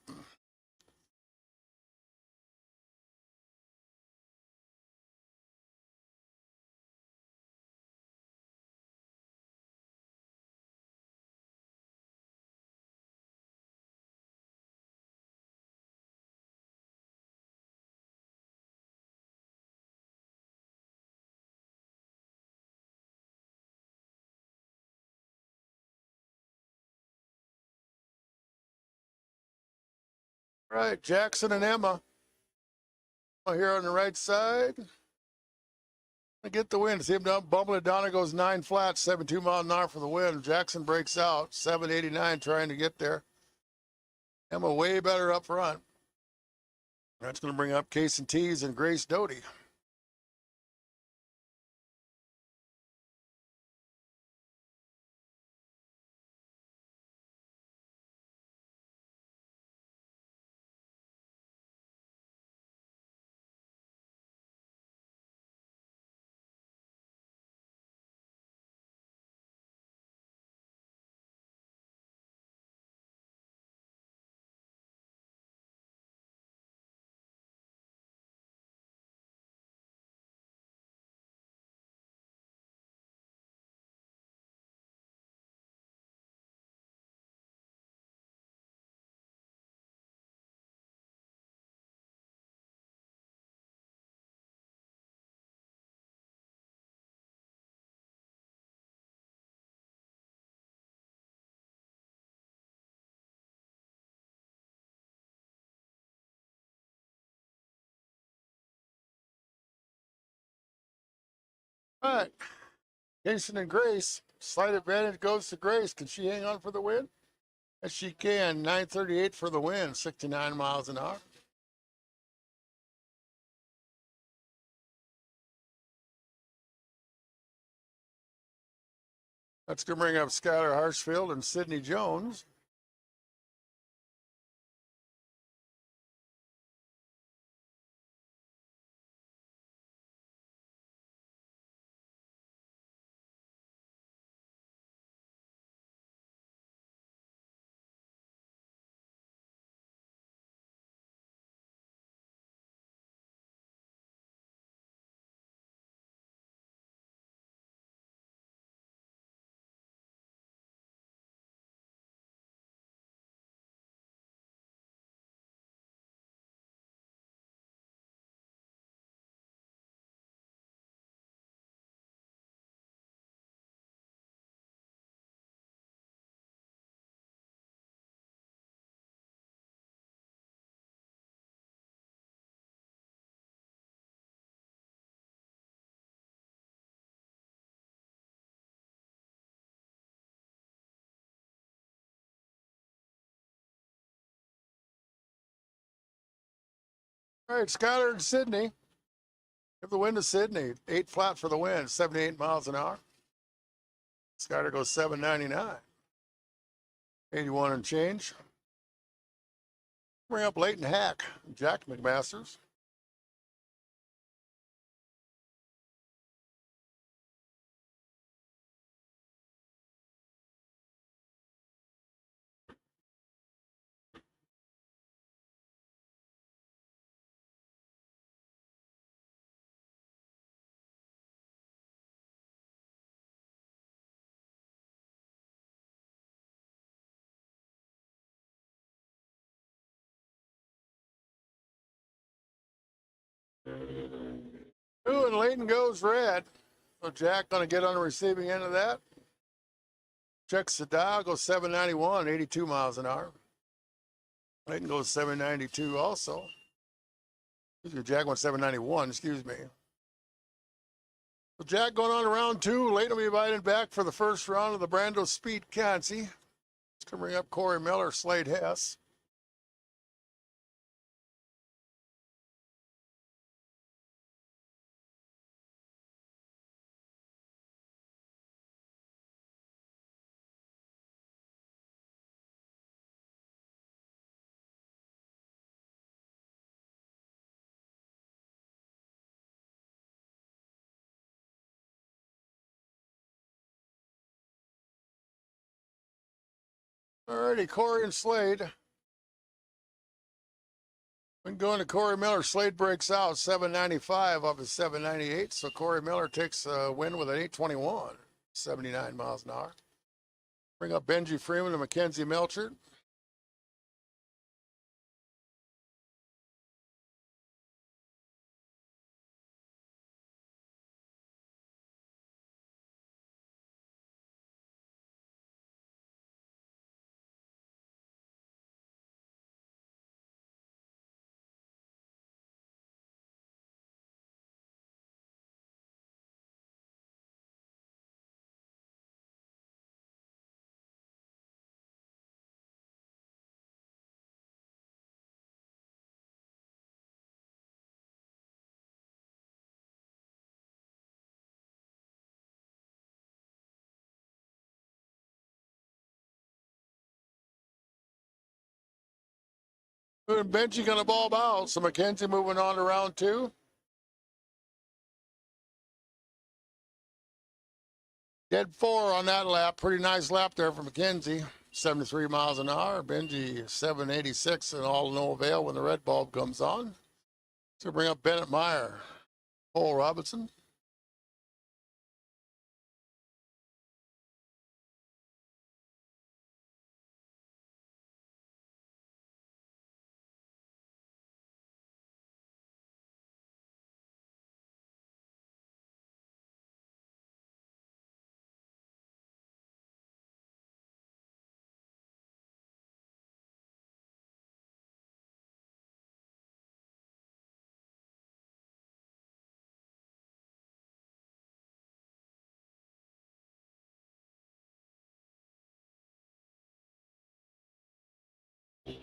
[SPEAKER 1] All right, Jackson and Emma here on the right side. I get the win. See him down, bumping it down. It goes 9 flat, 72 mile an hour for the win. Jackson breaks out, 789 trying to get there. Emma way better up front. That's going to bring up Case and Tees and Grace Doty. All right, Jason and Grace. Slight advantage goes to Grace. Can she hang on for the win? Yes, she can. 938 for the win, 69 miles an hour. That's going to bring up Skylar Harshfield and Sydney Jones. All right, Skyler and Sydney. Give the wind to Sydney. 8 flat for the wind, 78 miles an hour. Skyler goes 799. 81 and change. Bring up Leighton Hack, Jack McMasters. Ooh, and Leighton goes red. So Jack going to get on the receiving end of that. Checks the dial, goes 791, 82 miles an hour. Leighton goes 792 also. Excuse me, Jack went 791, excuse me. So Jack going on to round 2. Leighton will be invited back for the first round of the Brandospeed Concy. It's going to bring up Corey Miller, Slade Hess. Alrighty, Corey and Slade. When going to Corey Miller, Slade breaks out 795 of his 798. So Corey Miller takes a win with an 821, 79 miles an hour. Bring up Benji Freeman and Mackenzie Melchert. And Benji going to bulb out. So Mackenzie moving on to round 2. Dead 4 on that lap. Pretty nice lap there for Mackenzie. 73 miles an hour. Benji 786 and all no avail when the red bulb comes on. So bring up Bennett Meyer, Cole Robinson.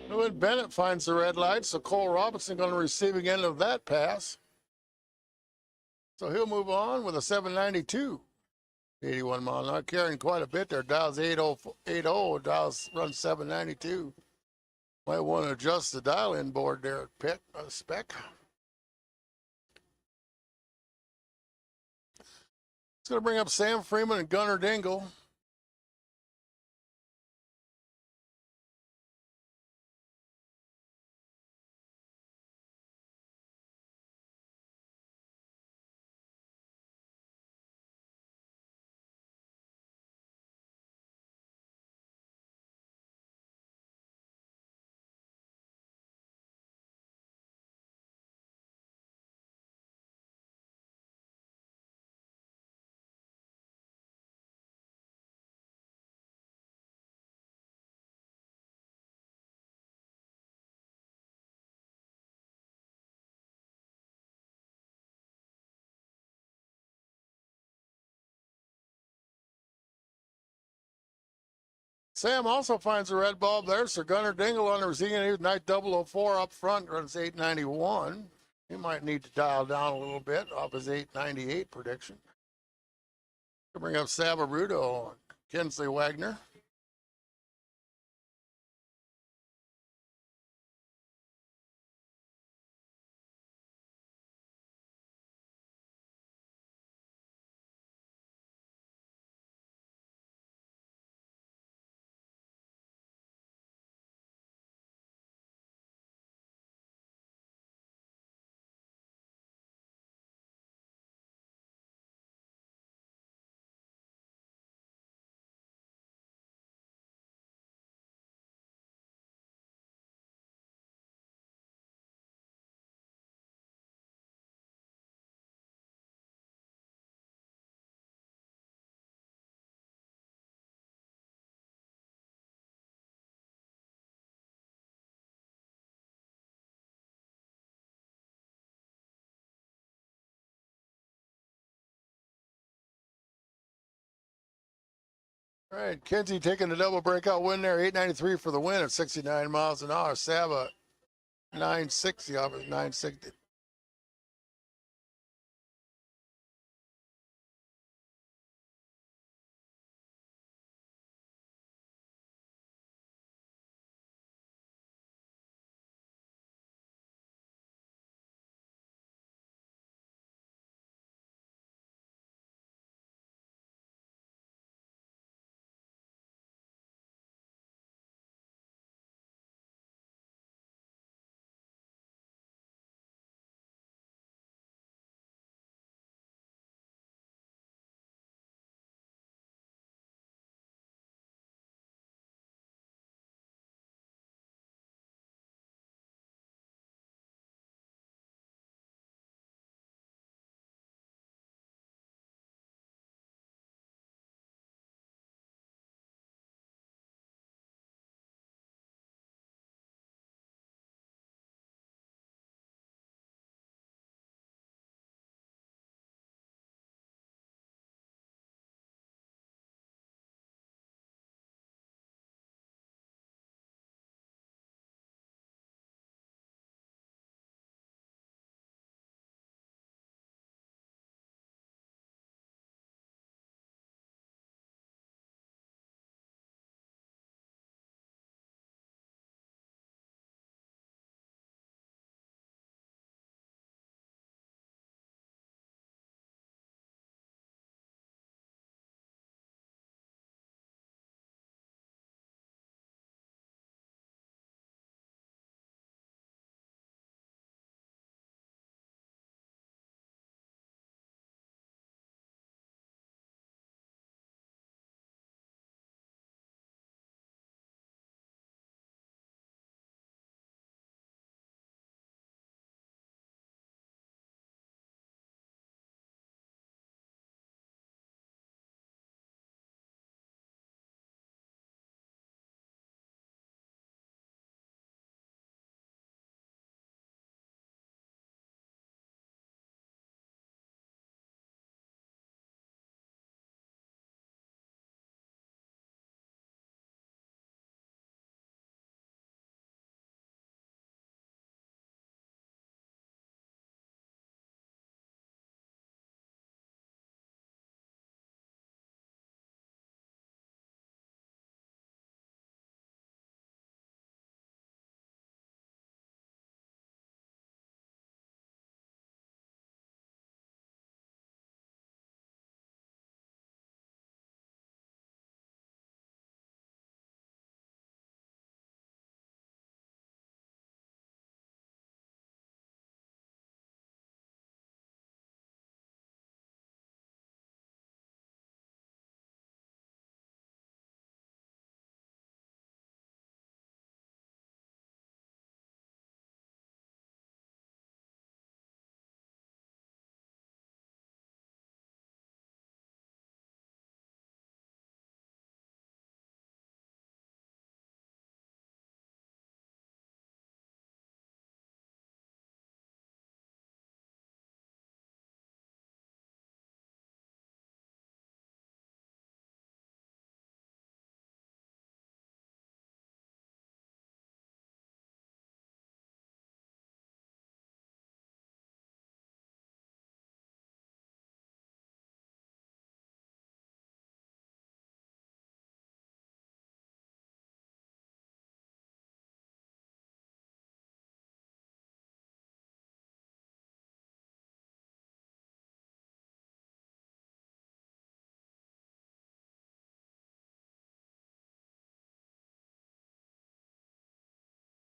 [SPEAKER 1] When Bennett finds the red light, so Cole Robinson going to receiving end of that pass. So he'll move on with a 792. 81 miles an hour, carrying quite a bit there. Dial's 8080, dial's run 792. Might want to adjust the dial-in board there at spec. It's going to bring up Sam Freeman and Gunnar Dingle. Sam also finds a red bulb there, so Gunnar Dingle on the receiving end, night 004 up front, runs 891. He might need to dial down a little bit off his 898 prediction. To bring up Sabarudo and Kinsley Wagner. All right, Kinsey taking the double breakout win there, 893 for the win at 69 miles an hour. Saba 960 off his 960.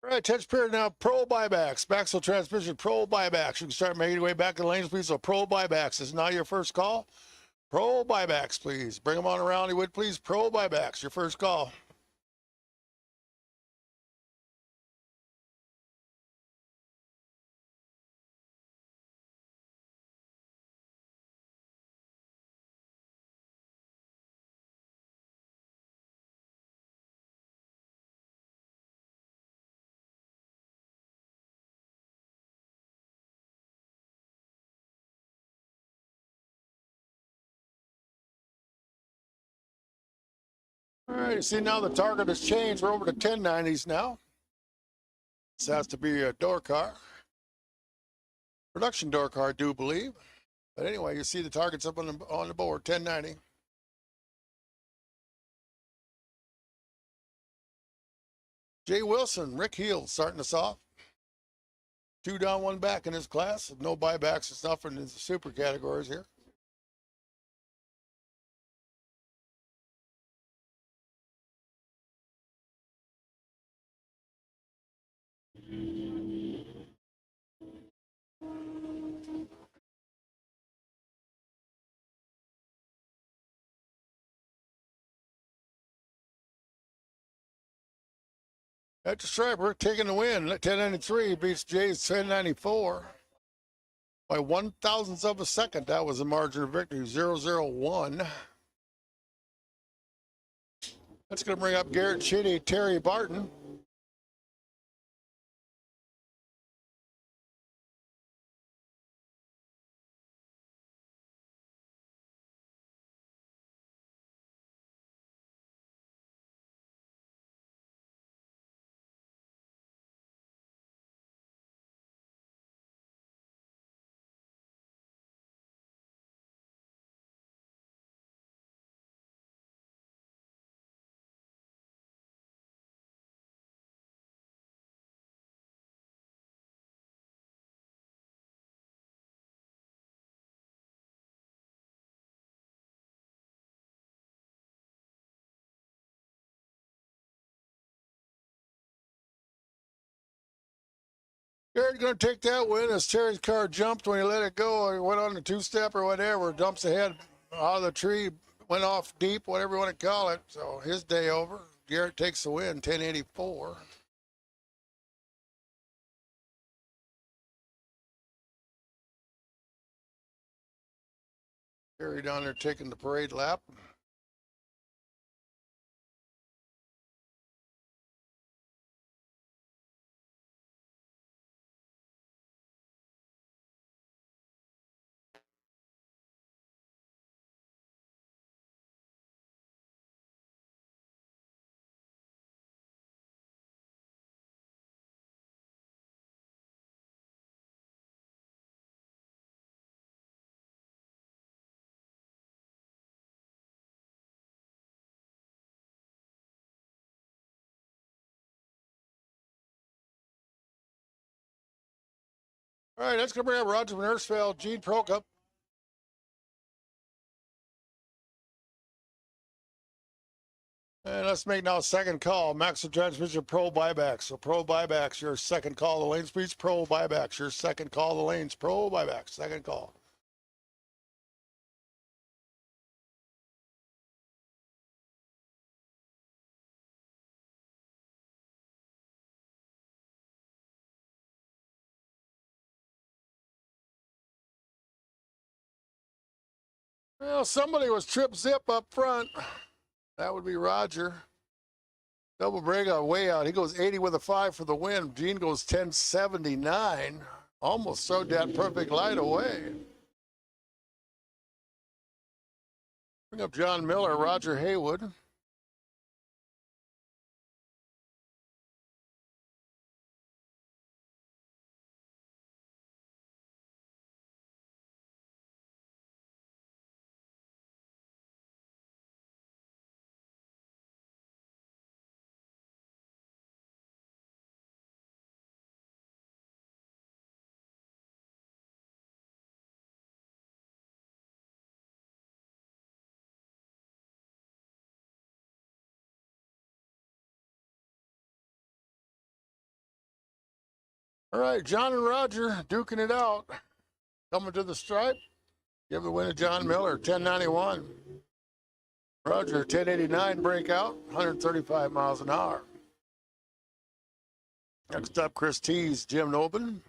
[SPEAKER 1] All right, attention period now. Pro buybacks. Maxwell Transmission Pro buybacks. You can start making your way back to the lanes, please. So Pro buybacks is now your first call. Pro buybacks, please. Bring them on around, you would, please. Pro buybacks, your first call. All right, you see now the target has changed. We're over to 1090s now. This has to be a door car. Production door car, I do believe. But anyway, you see the targets up on the board, 1090. Jay Wilson, Rick Heel starting us off. 2 down, 1 back in his class. No buybacks and stuff in the super categories here. At the stripe, we're taking the win. 1093 beats Jay's 1094 by 1,000ths of a second. That was the margin of victory, 001. That's going to bring up Garrett Chitty, Terry Barton. Garrett's going to take that win as Terry's car jumped when he let it go, or went on the two-step or whatever, dumps ahead out of the tree, went off deep, whatever you want to call it. So his day over. Garrett takes the win, 1084. Terry down there taking the parade lap. All right, that's going to bring up Roger from Earthsville, Gene Prokop. And let's make now a second call. Maxwell Transmission Pro buybacks. So Pro buybacks, your second call. The lane speeds, Pro buybacks, your second call. The lanes, Pro buybacks, second call. Well, somebody was trip zip up front. That would be Roger. Double break way out. He goes 80 with a 5 for the win. Gene goes 1079. Almost throwed that perfect light away. Bring up John Miller, Roger Haywood. All right, John and Roger duking it out. Coming to the stripe. Give the win to John Miller, 1091. Roger, 1089 breakout, 135 miles an hour. Next up, Chris T's, Jim Nobin.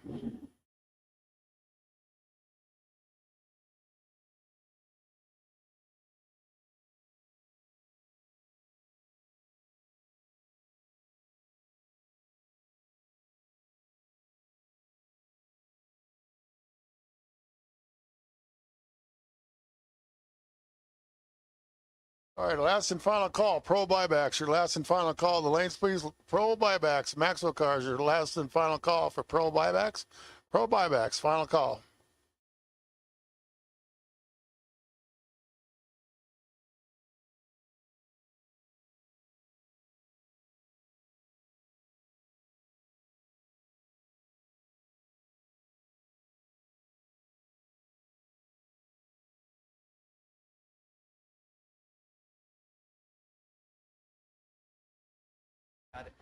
[SPEAKER 1] All right, last and final call, Pro Buybacks, your last and final call. The lanes, please, Pro Buybacks. Maxwell Cars, your last and final call for Pro Buybacks. Pro Buybacks, final call.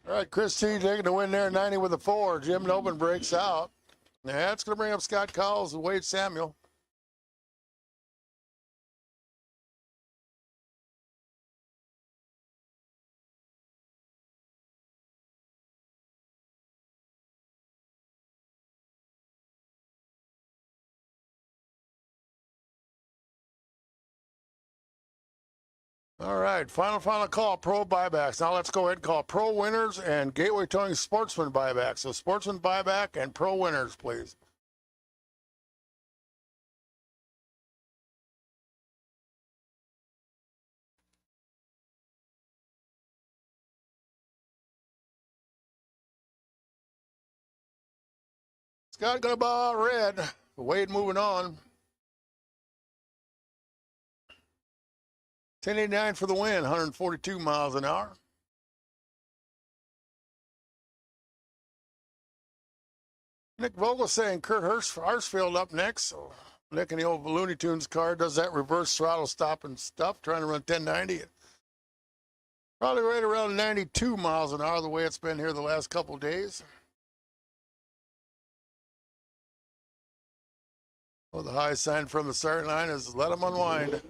[SPEAKER 1] All right, Chris T taking the win there, 90 with a 4. Jim Nobin breaks out. That's going to bring up Scott Cowles and Wade Samuel. All right, final call, Pro Buybacks. Now let's go ahead and call Pro Winners and Gateway Towing Sportsman Buyback. So Sportsman Buyback and Pro Winners, please. Scott got about red. Wade moving on. 1089 for the win, 142 miles an hour. Nick Vogel saying Kurt Harsfield up next. So Nick in the old Looney Tunes car does that reverse throttle stop and stuff, trying to run 1090. Probably right around 92 miles an hour the way it's been here the last couple of days. Well, the high sign from the starting line is let them unwind.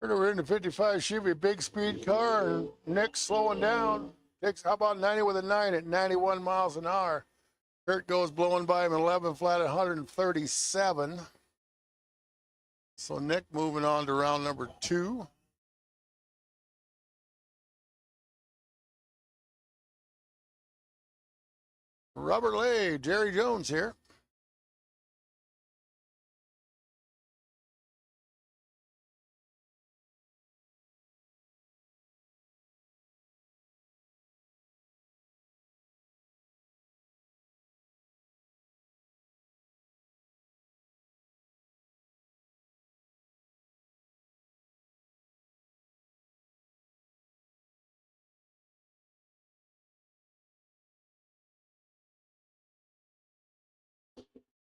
[SPEAKER 1] We're in the 55 Chevy big speed car, and Nick's slowing down. Takes, how about 90 with a 9 at 91 miles an hour. Kurt goes blowing by him 11 flat at 137. So Nick moving on to round number 2. Robert Lay, Jerry Jones here.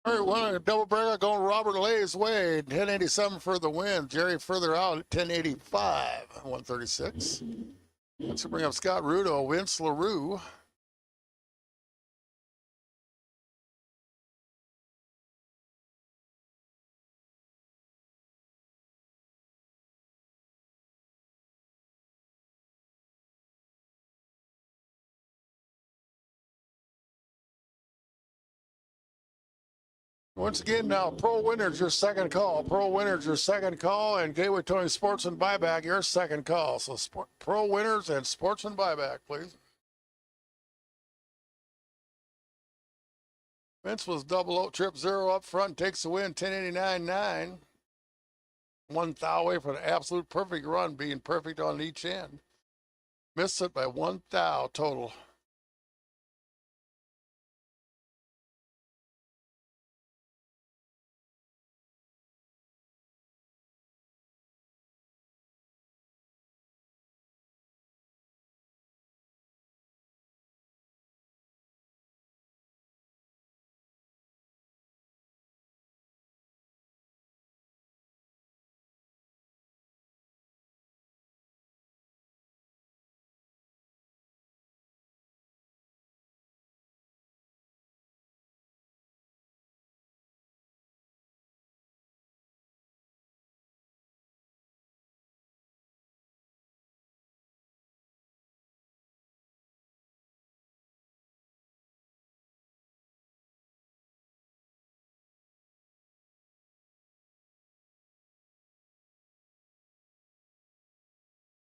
[SPEAKER 1] All right, one a double breaker going Robert Lay's way, 1087 for the win. Jerry further out at 1085, 136. Let's bring up Scott Rudo, Vince LaRue. Once again, now, Pro Winners, your second call. Pro Winners, your second call, and Gateway Towing Sportsman Buyback, your second call. So Pro Winners and Sportsman Buyback, please. Vince was trip zero up front, takes the win, 1089.9. 1 thou away for an absolute perfect run, being perfect on each end. Missed it by 1 thou total.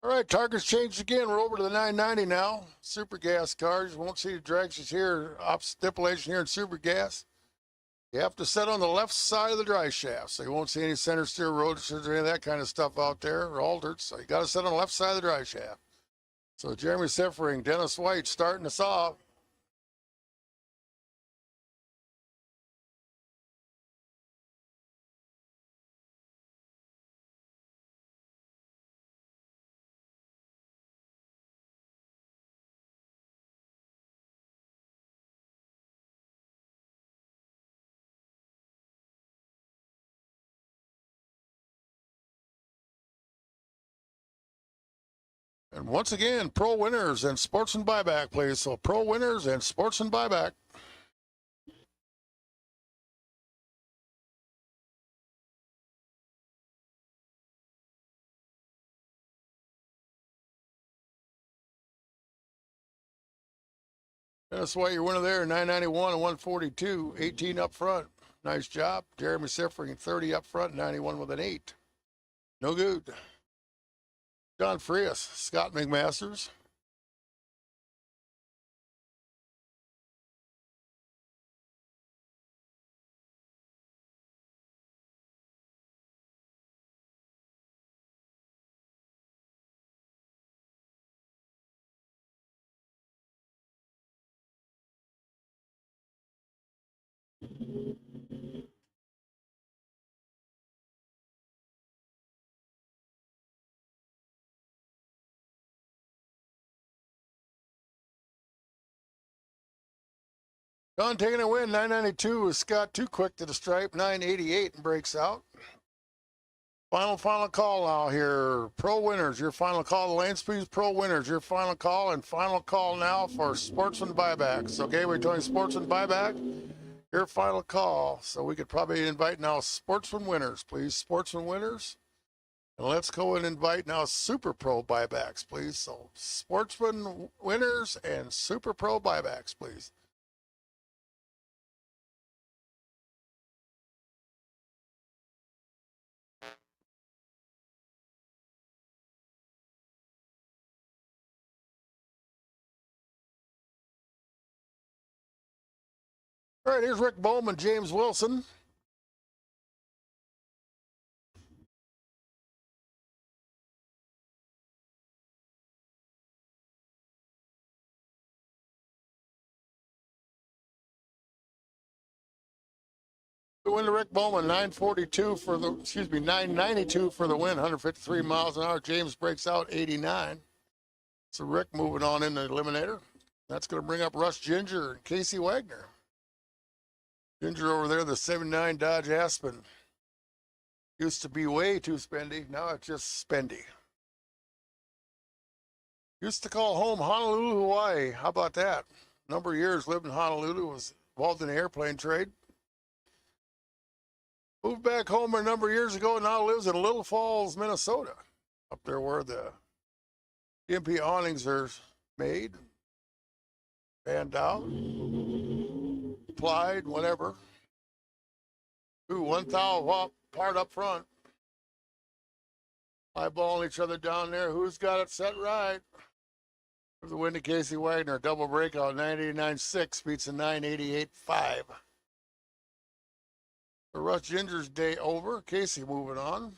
[SPEAKER 1] All right, targets changed again. We're over to the 990 now. Super gas cars. Won't see the dragsters here. Stipulation here in super gas. You have to set on the left side of the drive shaft, so you won't see any center steer roadsters or any of that kind of stuff out there, or altered. So you got to set on the left side of the drive shaft. So Jeremy Siffering, Dennis White starting us off. And once again, pro winners and sportsman buyback, please. So pro winners and sportsman buyback. That's why your winner there, 991 and 142, 18 up front. Nice job. Jeremy Siffering, 30 up front, 91 with an 8. No good. John Frias, Scott McMasters. John taking a win, 992 with Scott too quick to the stripe, 988 and breaks out. Final call now here. Pro winners, your final call. The Lane Speeds Pro winners, your final call, and final call now for sportsman buybacks. Okay, we're doing sportsman buyback. Your final call. So we could probably invite now sportsman winners, please. Sportsman winners. And let's go and invite now Super Pro buybacks, please. So sportsman winners and Super Pro buybacks, please. All right, here's Rick Bowman, James Wilson. We win to Rick Bowman, 942 for the, 992 for the win, 153 miles an hour. James breaks out 89. So Rick moving on in the eliminator. That's going to bring up Russ Ginger and Casey Wagner. Ginger over there, the 79 Dodge Aspen. Used to be way too spendy. Now it's just spendy. Used to call home Honolulu, Hawaii. How about that? Number of years lived in Honolulu, was involved in the airplane trade. Moved back home a number of years ago, now lives in Little Falls, Minnesota. Up there where the GMP awnings are made, banned out, applied, whatever. Ooh, 1 thou part up front. Eyeballing each other down there. Who's got it set right? There's the win to Casey Wagner. Double breakout, 989.6 beats a 988.5. The Rush Ginger's day over. Casey moving on.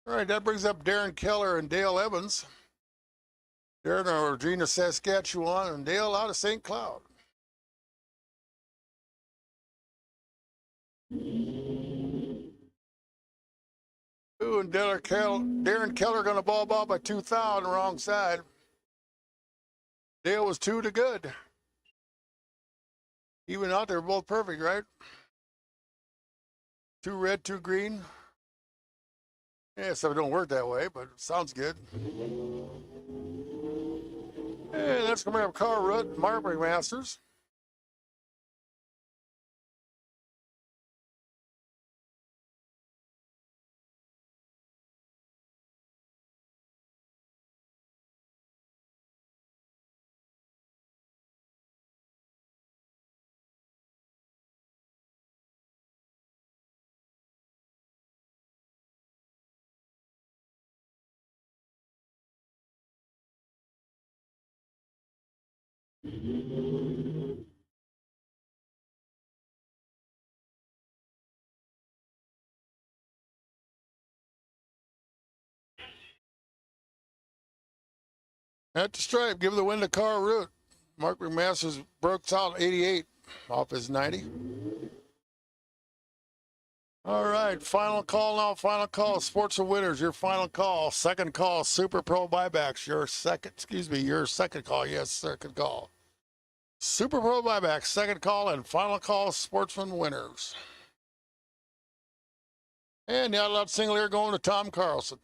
[SPEAKER 1] All right, that brings up Darren Keller and Dale Evans. Darren out of Regina, Saskatchewan, and Dale out of St. Cloud. Ooh, and Darren Keller going to ball ball by 2,000, wrong side. Dale was 2 to good. Even out there, both perfect, right? 2 red, 2 green. Yeah, so it don't work that way, but it sounds good. And that's coming up Car Root, Marbury Masters. At the stripe, give the win to Car Root. Mark McMasters broke out 88 off his 90. All right, final call now, final call. Sports and Winners, your final call. Second call, Super Pro Buybacks, your second call. Yes, second call. Super Pro Buybacks, second call, and final call, Sportsman Winners. And the out single here going to Tom Carlson.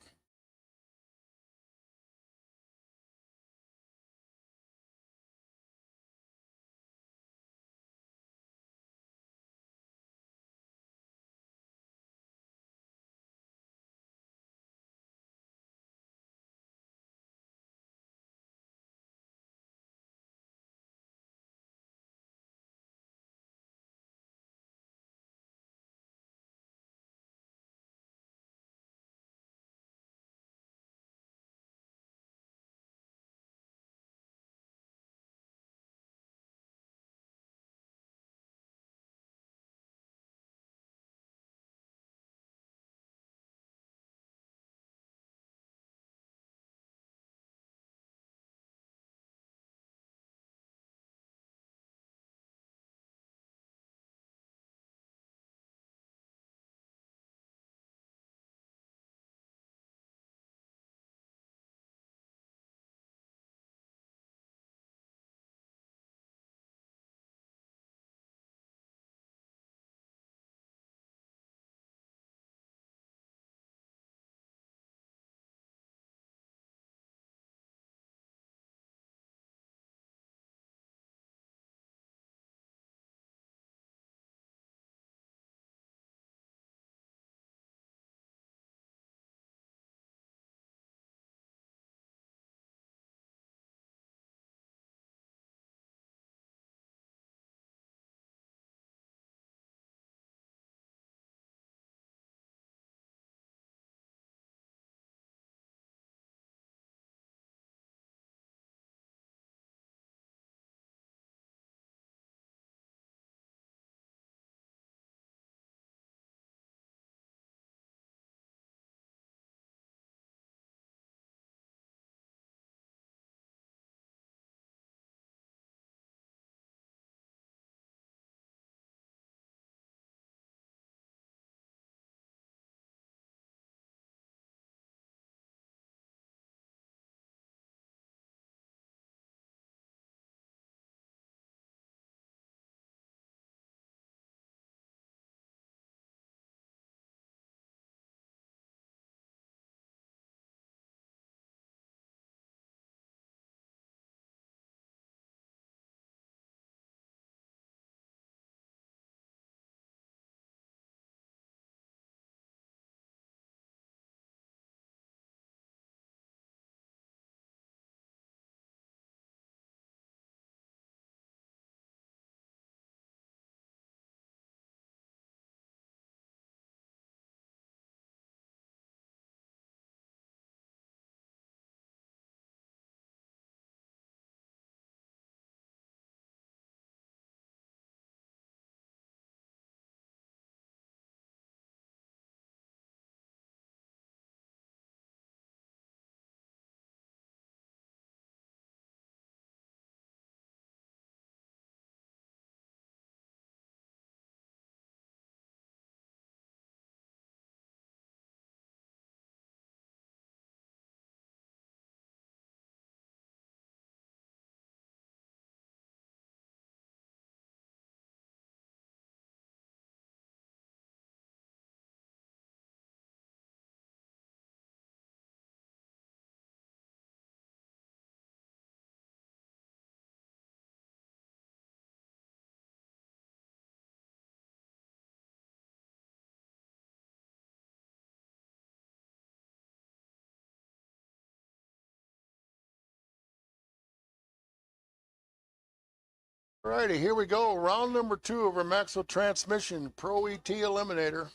[SPEAKER 1] Alrighty, here we go. Round number 2 of our Maxwell Transmission Pro ET Eliminator.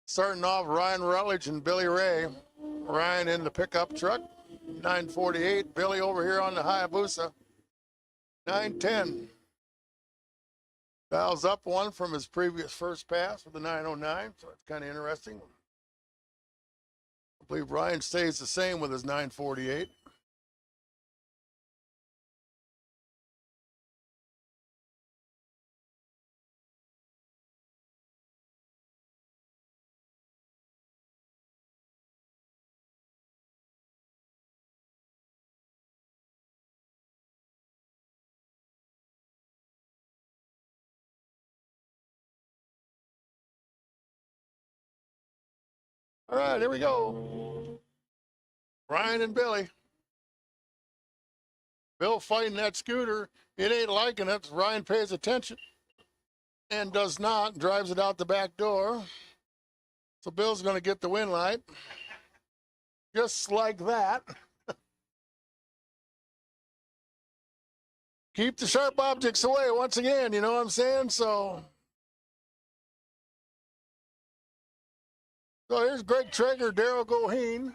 [SPEAKER 1] Starting off, Ryan Rutledge and Billy Ray. Ryan in the pickup truck, 948. Billy over here on the Hayabusa, 910. Dials up one from his previous first pass with the 909, so it's kind of interesting. I believe Ryan stays the same with his 948. All right, here we go. Ryan and Billy. Bill fighting that scooter. It ain't liking it. Ryan pays attention and does not. Drives it out the back door. So Bill's going to get the win light. Just like that. Keep the sharp objects away once again, you know what I'm saying? So here's Greg Traeger, Daryl Goheen.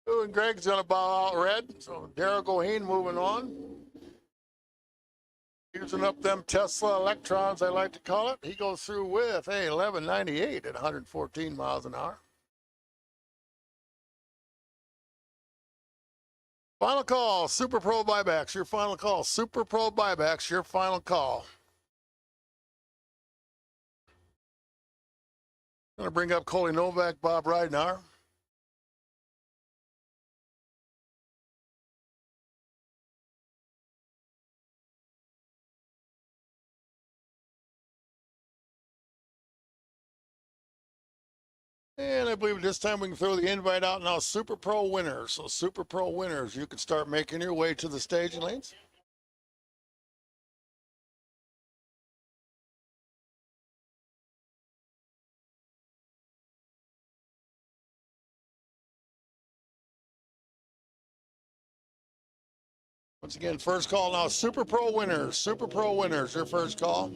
[SPEAKER 1] Ooh, and Greg's gonna bow out red. So Daryl Goheen moving on. Using up them Tesla electrons, I like to call it. He goes through with a 1198 at 114 miles an hour. Final call, Super Pro buybacks, your final call. Super Pro buybacks, your final call. I'm gonna bring up Coley Novak, Bob Ridenour. And I believe this time we can throw the invite out now. Super Pro winners. So Super Pro winners, you can start making your way to the staging lanes. Once again, first call now. Super Pro winners. Super Pro winners, your first call.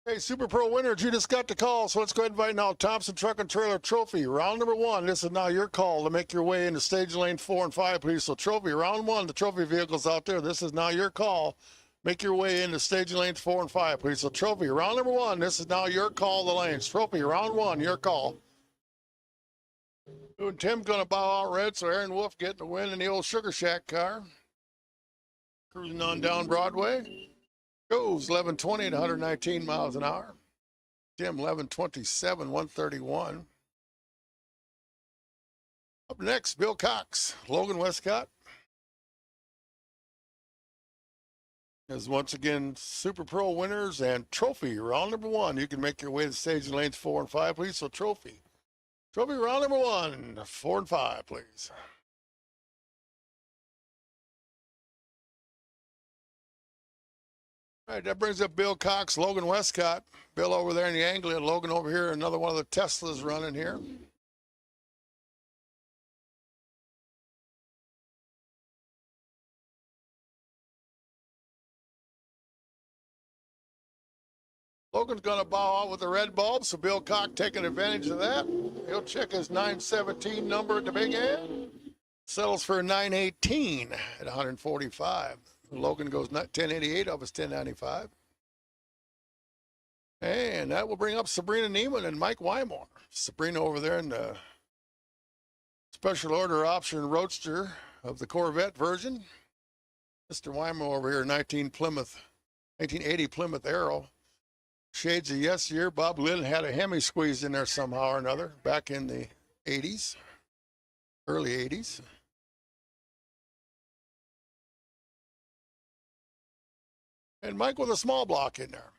[SPEAKER 1] Hey, Super Pro winners, you just got the call, so let's go ahead and invite now Thompson Truck and Trailer Trophy. Round number 1, this is now your call to make your way into stage lane 4 and 5, please. So Trophy, round 1, the trophy vehicles out there, this is now your call. Make your way into stage lanes 4 and 5, please. So Trophy, round number 1, this is now your call, the lanes. Trophy, round 1, your call. Ooh, and Tim's going to bow out red, so Aaron Wolf getting the win in the old Sugar Shack car. Cruising on down Broadway. Goes 1120 at 119 miles an hour. Tim 1127, 131. Up next, Bill Cox, Logan Westcott. Is once again Super Pro winners and Trophy round number 1. You can make your way to staging lanes 4 and 5, please. So Trophy round number 1, 4 and 5, please. All right, that brings up Bill Cox, Logan Westcott. Bill over there in the Anglia, Logan over here, another one of the Teslas running here. Logan's going to bow out with the red bulb, so Bill Cox taking advantage of that. He'll check his 917 number at the big end. Settles for 918 at 145. Logan goes 1088 off his 1095. And that will bring up Sabrina Neiman and Mike Wymore. Sabrina over there in the special order option roadster of the Corvette version. Mr. Wymore over here, 1980 Plymouth Arrow. Shades of yesteryear. Bob Lynn had a Hemi squeezed in there somehow or another back in the 80s. early 80s. And Mike with a small block in there.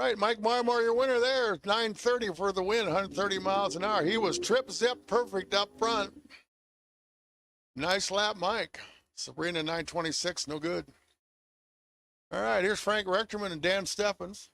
[SPEAKER 1] All right, Mike Marmore, your winner there. 930 for the win, 130 miles an hour. He was trip zip perfect up front. Nice lap, Mike. Sabrina 926, no good. All right, here's Frank Rechterman and Dan Stephens.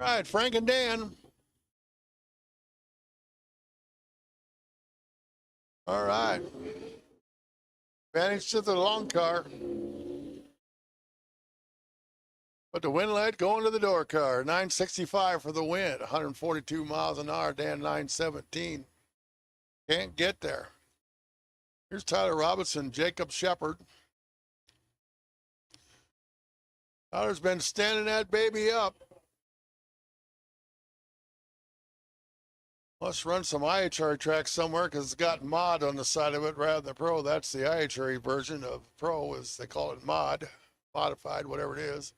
[SPEAKER 1] All right, Frank and Dan. All right. Advantage to the long car. But the win lead going to the door car. 965 for the win. 142 miles an hour. Dan 917. Can't get there. Here's Tyler Robinson, Jacob Shepard. Tyler's been standing that baby up. Let's run some IHRA tracks somewhere because it's got mod on the side of it rather than pro. That's the IHRA version of pro, as they call it, mod, modified, whatever it is.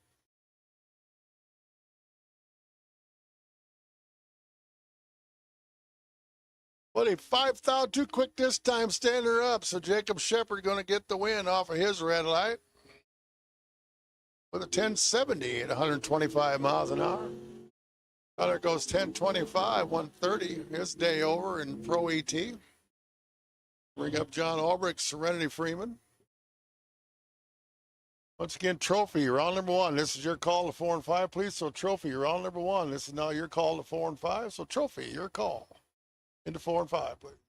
[SPEAKER 1] But he 5,000 too quick this time, standing her up. So Jacob Shepard going to get the win off of his red light with a 1070 at 125 miles an hour. Tyler goes 1025, 130. His day over in Pro ET. Bring up John Albrecht, Serenity Freeman. Once again, Trophy, you're on number one. This is your call to 4 and 5, please. So Trophy, you're on number one. This is now your call to 4 and 5. So Trophy, your call into 4 and 5, please.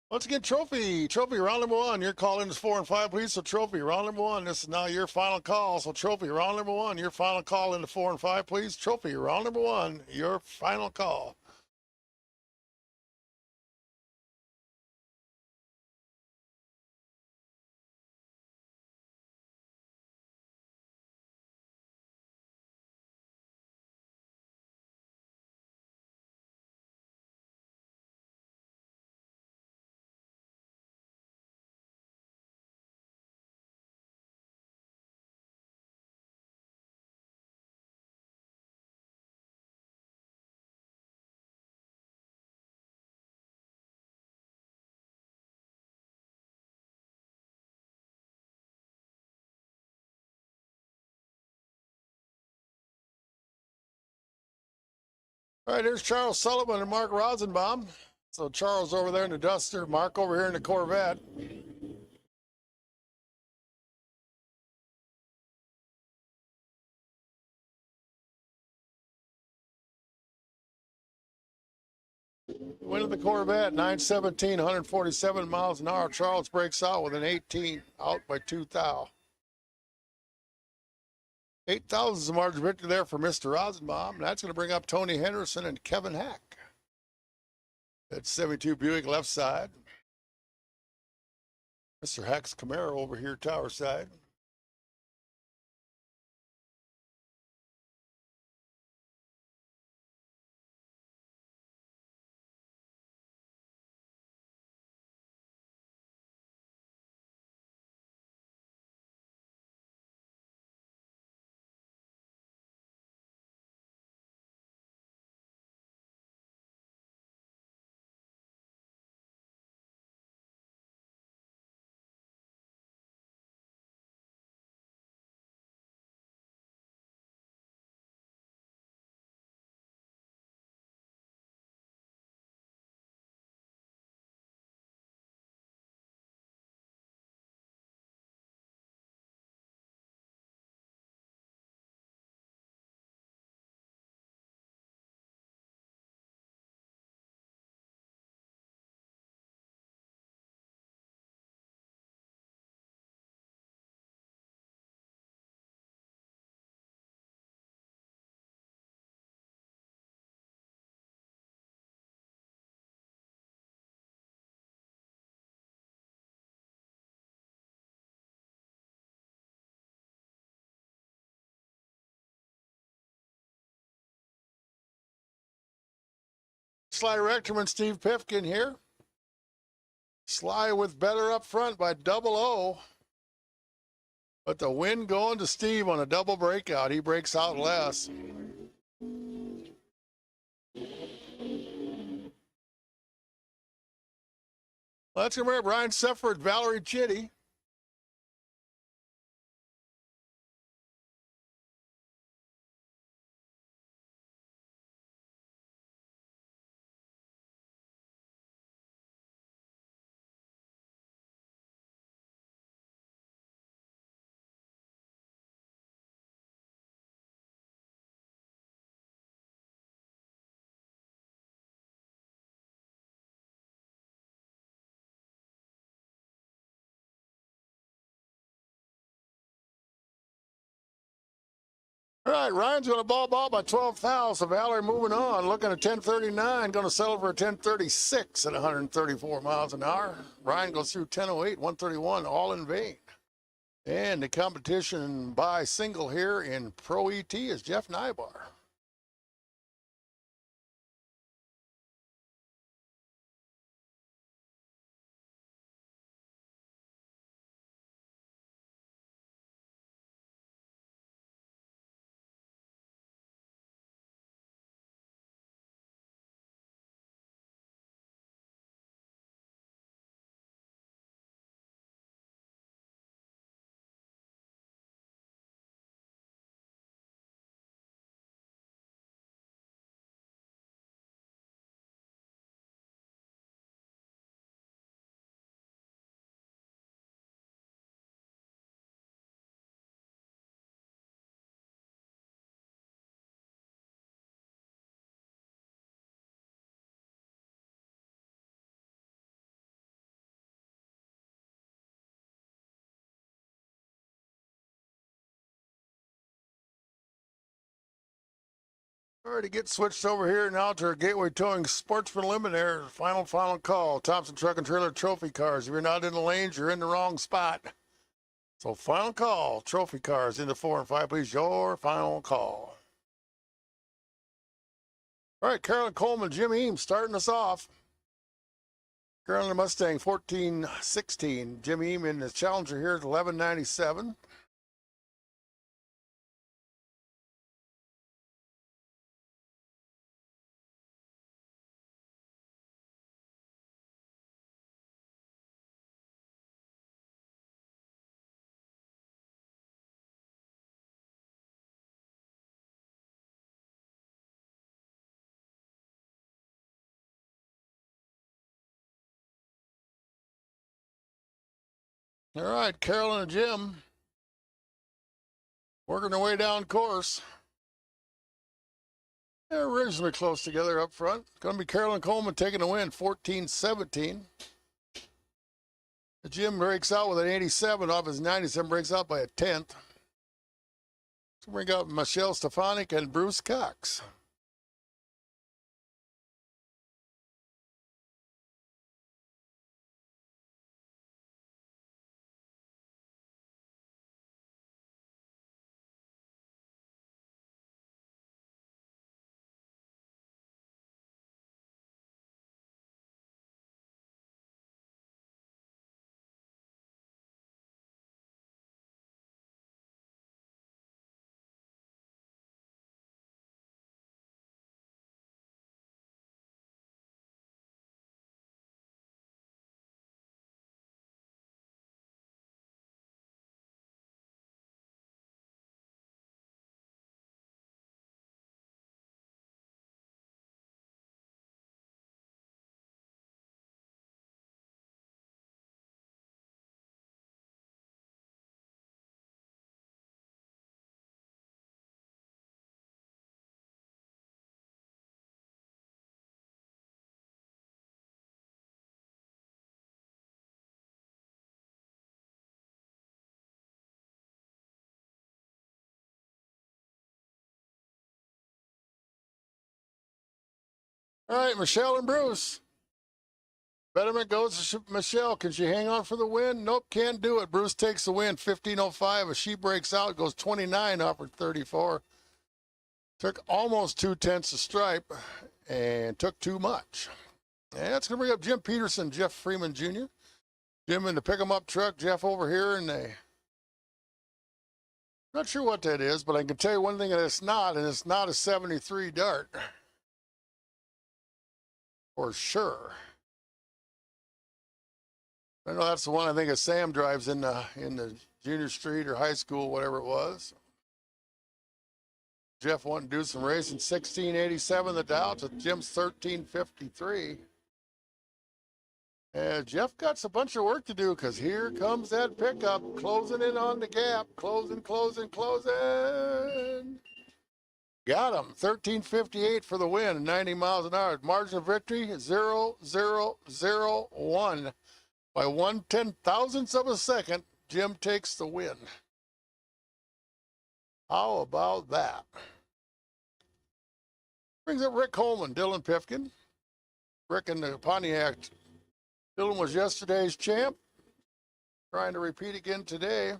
[SPEAKER 1] Once again, Trophy, round number one. Your call in is 4 and 5, please. So Trophy, round number one. This is now your final call. So Trophy, round number one. Your final call into 4 and 5, please. Trophy, round number one. Your final call. All right, here's Charles Sullivan and Mark Rosenbaum. So Charles over there in the Duster, Mark over here in the Corvette. Win of the Corvette, 917, 147 miles an hour. Charles breaks out with an 18, out by 2 thou. 8,000 is the margin of victory there for Mr. Rosenbaum. That's going to bring up Tony Henderson and Kevin Hack. That's 72 Buick left side. Mr. Hack's Camaro over here, tower side. Sly Rectorman, Steve Pifkin here. Sly with better up front by 00. But the win going to Steve on a double breakout. He breaks out less. Let's go here. Brian Sefford, Valerie Chitty. All right, Ryan's going to ball by 12 thou. Valerie moving on, looking at 10:39, going to settle for a 10:36 at 134 miles an hour. Ryan goes through 10:08, 131, all in vain. And the competition by single here in Pro ET is Jeff Nybar. All right, to get switched over here now to our Gateway Towing Sportsman Eliminator. Final call. Thompson Truck and Trailer Trophy Cars. If you're not in the lanes, you're in the wrong spot. So final call. Trophy Cars into 4 and 5, please. Your final call. All right, Carolyn Coleman, Jim Eames starting us off. Carolyn Mustang 1416. Jim Eames in the Challenger here at 1197. All right, Carolyn and Jim working their way down course. They're reasonably close together up front. It's going to be Carolyn Coleman taking the win, 14-17. Jim breaks out with an 87 off his 97, breaks out by a 10th. So bring out Michelle Stefanik and Bruce Cox. All right, Michelle and Bruce. Betterment goes to Michelle. Can she hang on for the win? Nope, can't do it. Bruce takes the win, 15:05. As she breaks out, goes 29 off her 34. Took almost 2/10 of stripe. and took too much. And that's going to bring up Jim Peterson, Jeff Freeman Jr. Jim in the pick-em-up truck, Jeff over here in the, not sure what that is, but I can tell you one thing that it's not, and it's not a 73 Dart. For sure. I know that's the one I think of Sam drives in the junior street or high school, whatever it was. Jeff wanted to do some racing, 1687 the Dow to Jim's 1353. And Jeff got a bunch of work to do because here comes that pickup, closing in on the gap, closing. Got him, 1358 for the win, 90 miles an hour. Margin of victory, 0.0001. By 1/10,000th of a second, Jim takes the win. How about that? Brings up Rick Coleman, Dylan Pifkin. Rick in the Pontiac. Dylan was yesterday's champ. Trying to repeat again today.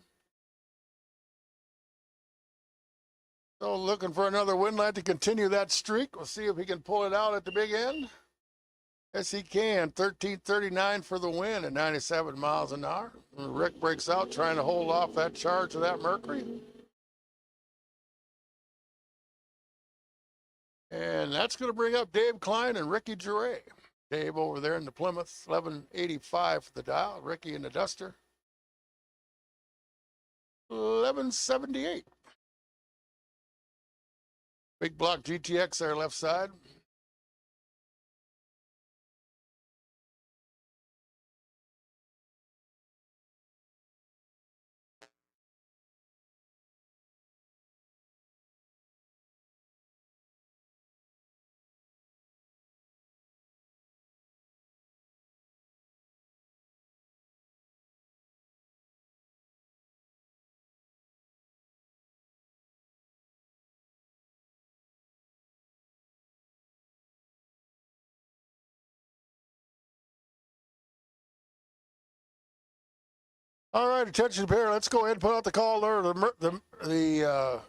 [SPEAKER 1] So looking for another win line to continue that streak. We'll see if he can pull it out at the big end. Yes, he can. 13:39 for the win at 97 miles an hour. And Rick breaks out trying to hold off that charge of that Mercury. And that's going to bring up Dave Klein and Ricky Jure. Dave over there in the Plymouth, 1185 for the Dial. Ricky in the Duster, 1178. Big block GTX there left side. All right, attention pair. Let's go ahead and put out the call there. The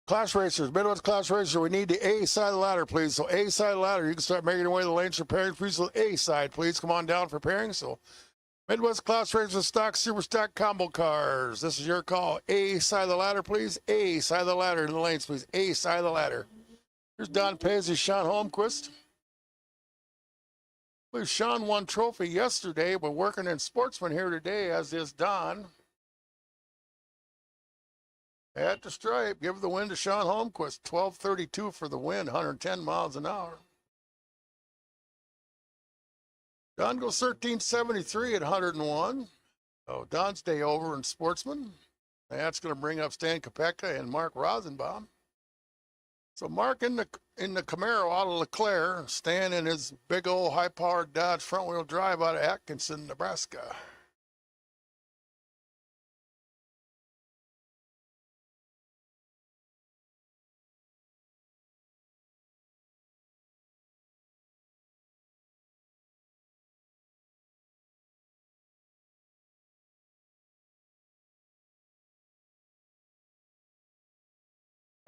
[SPEAKER 1] class racers, Midwest class racer. We need the A side of the ladder, please. So A side of the ladder. You can start making your way to the lanes for pairing. Please, so A side, please. Come on down for pairing. So Midwest class racers, stock, super stock, combo cars. This is your call. A side of the ladder, please. A side of the ladder in the lanes, please. A side of the ladder. Here's Don Paisley, Sean Holmquist. I believe Sean won trophy yesterday, but working in Sportsman here today, as is Don. At the stripe, give the win to Sean Holmquist, 12:32 for the win, 110 miles an hour. Don goes 13:73 at 101. Oh, Don's day over in Sportsman. That's going to bring up Stan Kopeka and Mark Rosenbaum. So Mark in the Camaro out of LeClaire, Stan in his big old high-powered Dodge front-wheel drive out of Atkinson, Nebraska.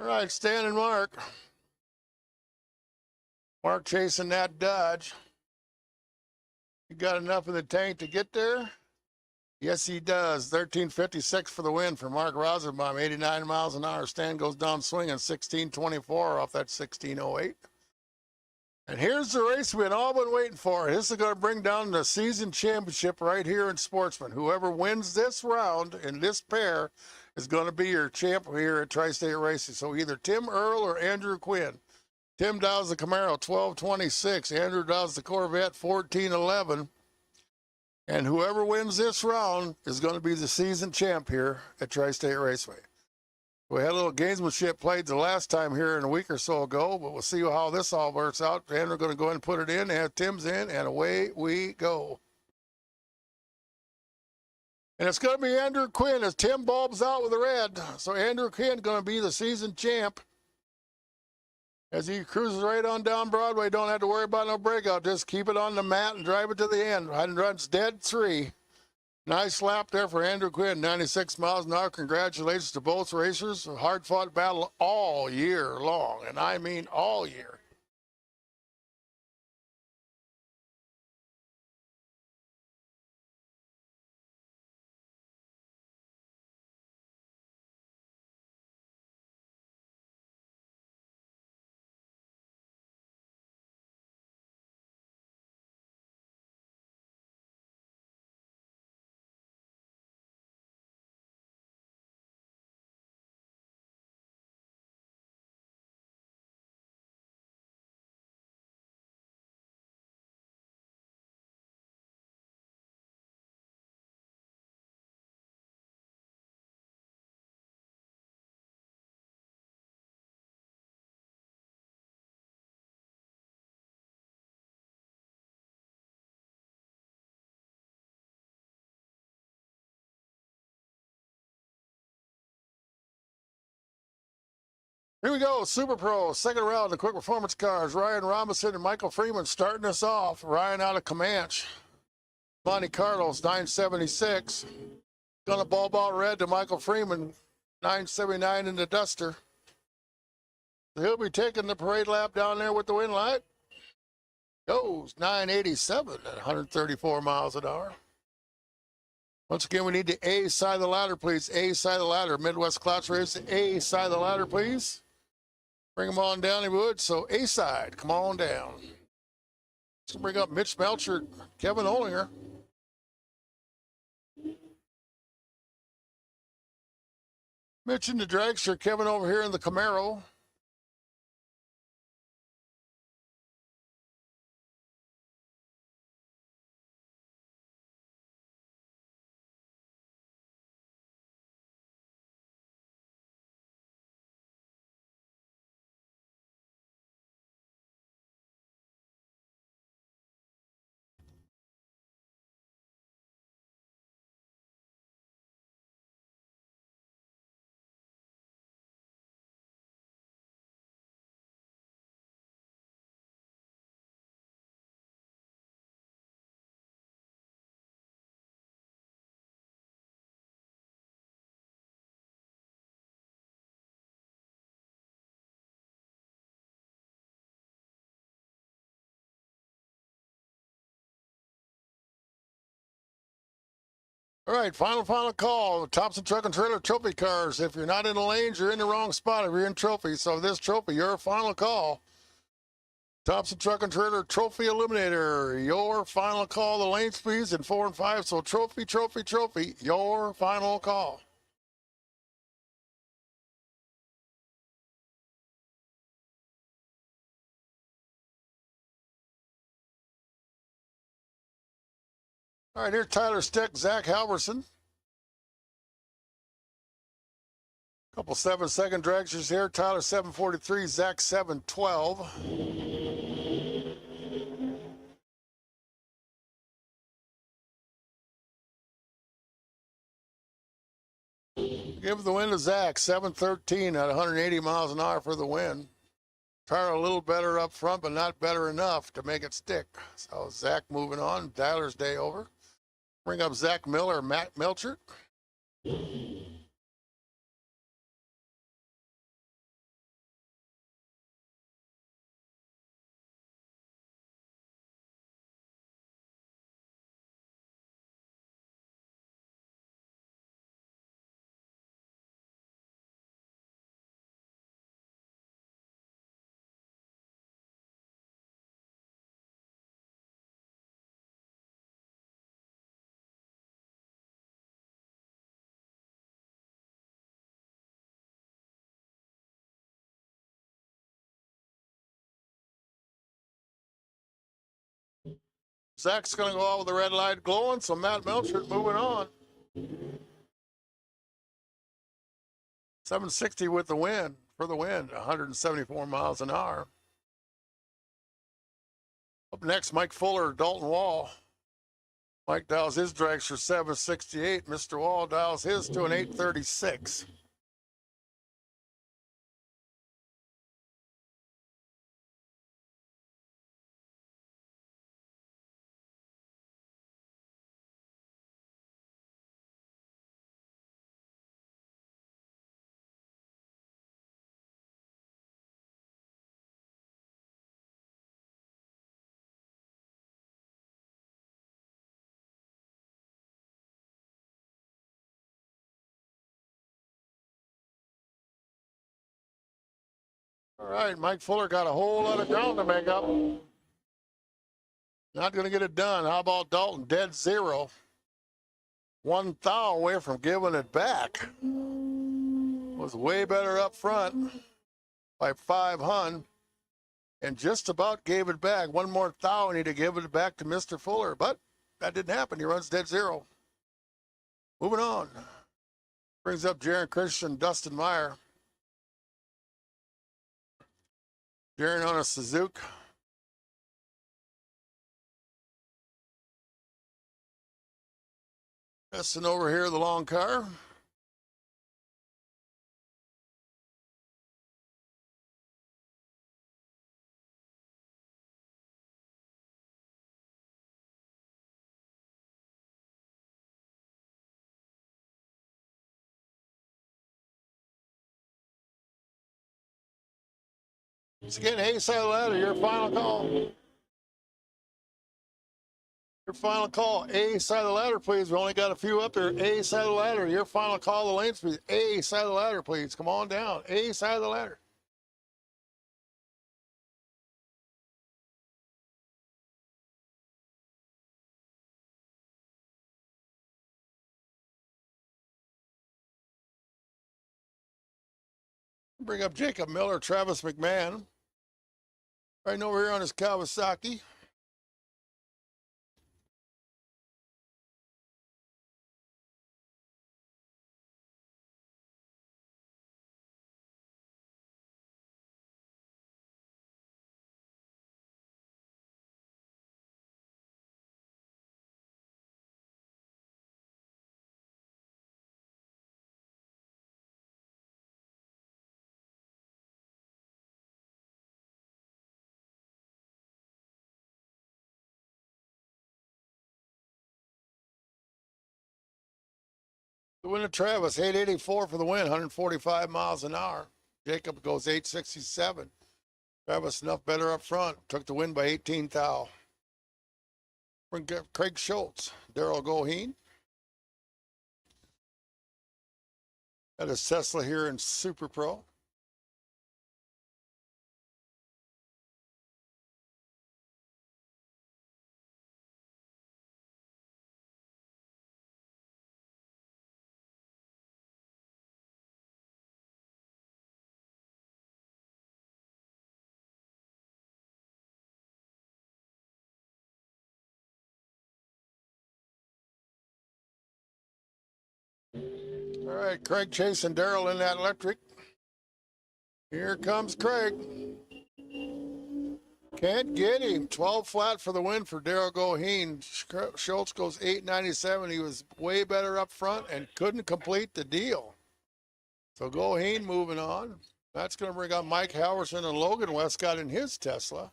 [SPEAKER 1] All right, Stan and Mark. Mark chasing that Dodge. You got enough in the tank to get there? Yes, he does. 13:56 for the win for Mark Rosenbaum, 89 miles an hour. Stan goes down swinging, 16:24 off that 16:08. And here's the race we've all been waiting for. This is going to bring down the season championship right here in Sportsman. Whoever wins this round in this pair is going to be your champ here at Tri-State Racing. So either Tim Earl or Andrew Quinn. Tim does the Camaro, 12:26. Andrew does the Corvette, 14:11. And whoever wins this round is going to be the season champ here at Tri-State Raceway. We had a little gamesmanship played the last time here in a week or so ago, but we'll see how this all works out. Andrew's going to go ahead and put it in, and Tim's in, and away we go. And it's going to be Andrew Quinn as Tim bulbs out with the red. So Andrew Quinn going to be the season champ. As he cruises right on down Broadway, don't have to worry about no breakout. Just keep it on the mat and drive it to the end. And runs dead 3. Nice lap there for Andrew Quinn, 96 miles an hour. Congratulations to both racers. A hard-fought battle all year long, and I mean all year. Here we go, Super Pro, second round, the quick performance cars. Ryan Robinson and Michael Freeman starting us off. Ryan out of Comanche. Monte Carlos, 976. Gonna ball red to Michael Freeman, 979 in the Duster. So he'll be taking the parade lap down there with the wind light. Goes 987 at 134 miles an hour. Once again, we need the A side of the ladder, please. A side of the ladder. Midwest Clutch Race, A side of the ladder, please. Bring them on down, if you would. So A side, come on down. Let's bring up Mitch Melcher, Kevin Ollinger. Mitch in the dragster, Kevin over here in the Camaro. All right, final call. Thompson Truck and Trailer Trophy cars. If you're not in the lanes, you're in the wrong spot if you're in trophy. So this trophy, your final call. Thompson Truck and Trailer Trophy Eliminator. Your final call. The lane speeds in 4 and 5. So trophy. Your final call. All right, here's Tyler Stick, Zach Halverson. Couple 7-second dragsters here. Tyler 743, Zach 712. Give the win to Zach, 713 at 180 miles an hour for the win. Tyler a little better up front, but not better enough to make it stick. So Zach moving on. Tyler's day over. Bring up Zach Miller, Matt Melcher. Zach's going to go out with the red light glowing, so Matt Melcher moving on. 760 with the win, for the win, 174 miles an hour. Up next, Mike Fuller, Dalton Wall. Mike dials his dragster 768. Mr. Wall dials his to an 836. All right, Mike Fuller got a whole lot of ground to make up. Not going to get it done. How about Dalton? Dead zero. 1 thou away from giving it back. Was way better up front by 5 hun. And just about gave it back. 1 more thou and he'd give it back to Mr. Fuller. But that didn't happen. He runs dead zero. Moving on. Brings up Jaron Christian, Dustin Meyer. Jaron on a Suzuki. Dustin over here, the long car. Once again, A side of the ladder, your final call. Your final call, A side of the ladder, please. We only got a few up there. A side of the ladder, your final call, the lanes, please. A side of the ladder, please. Come on down. A side of the ladder. Bring up Jacob Miller, Travis McMahon. Right over here on his Kawasaki. The win of Travis, 884 for the win, 145 miles an hour. Jacob goes 867. Travis enough better up front. Took the win by 18 thou. Bring Craig Schultz, Daryl Goheen. Got his Tesla here in Super Pro. All right, Craig chasing Daryl in that electric. Here comes Craig. Can't get him. 12 flat for the win for Daryl Goheen. Schultz goes 897. He was way better up front and couldn't complete the deal. So Goheen moving on. That's going to bring up Mike Howerson and Logan Westcott in his Tesla.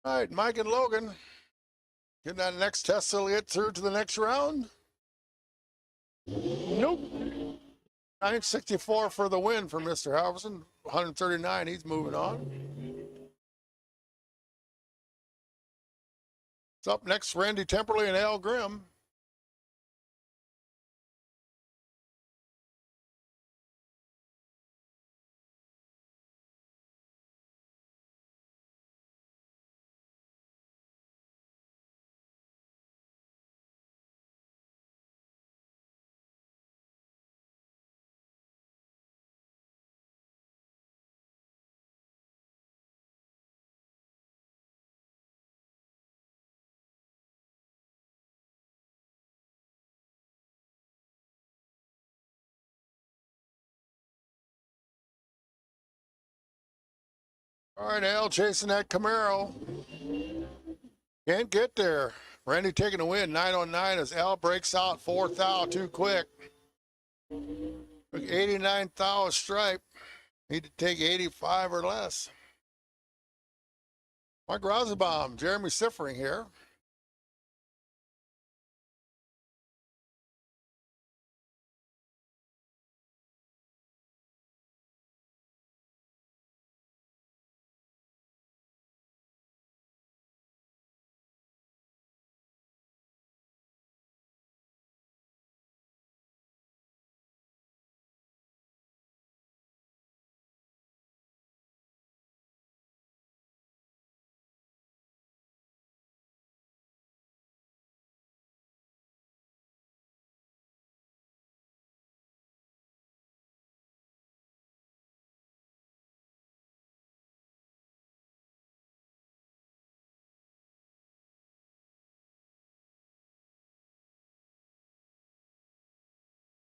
[SPEAKER 1] All right, Mike and Logan. Getting that next Tesla get through to the next round? Nope. 964 for the win for Mr. Halverson. 139, he's moving on. It's up next, Randy Temperley and Al Grimm. All right, Al chasing that Camaro. Can't get there. Randy taking a win, 909 as Al breaks out 4 thou too quick. 89 thou a stripe. Need to take 85 or less. Mark Rosenbaum, Jeremy Siffering here.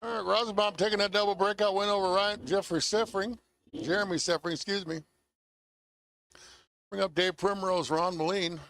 [SPEAKER 1] All right, Rosenbaum taking that double breakout win over Jeremy Seffering, excuse me. Bring up Dave Primrose, Ron Moline.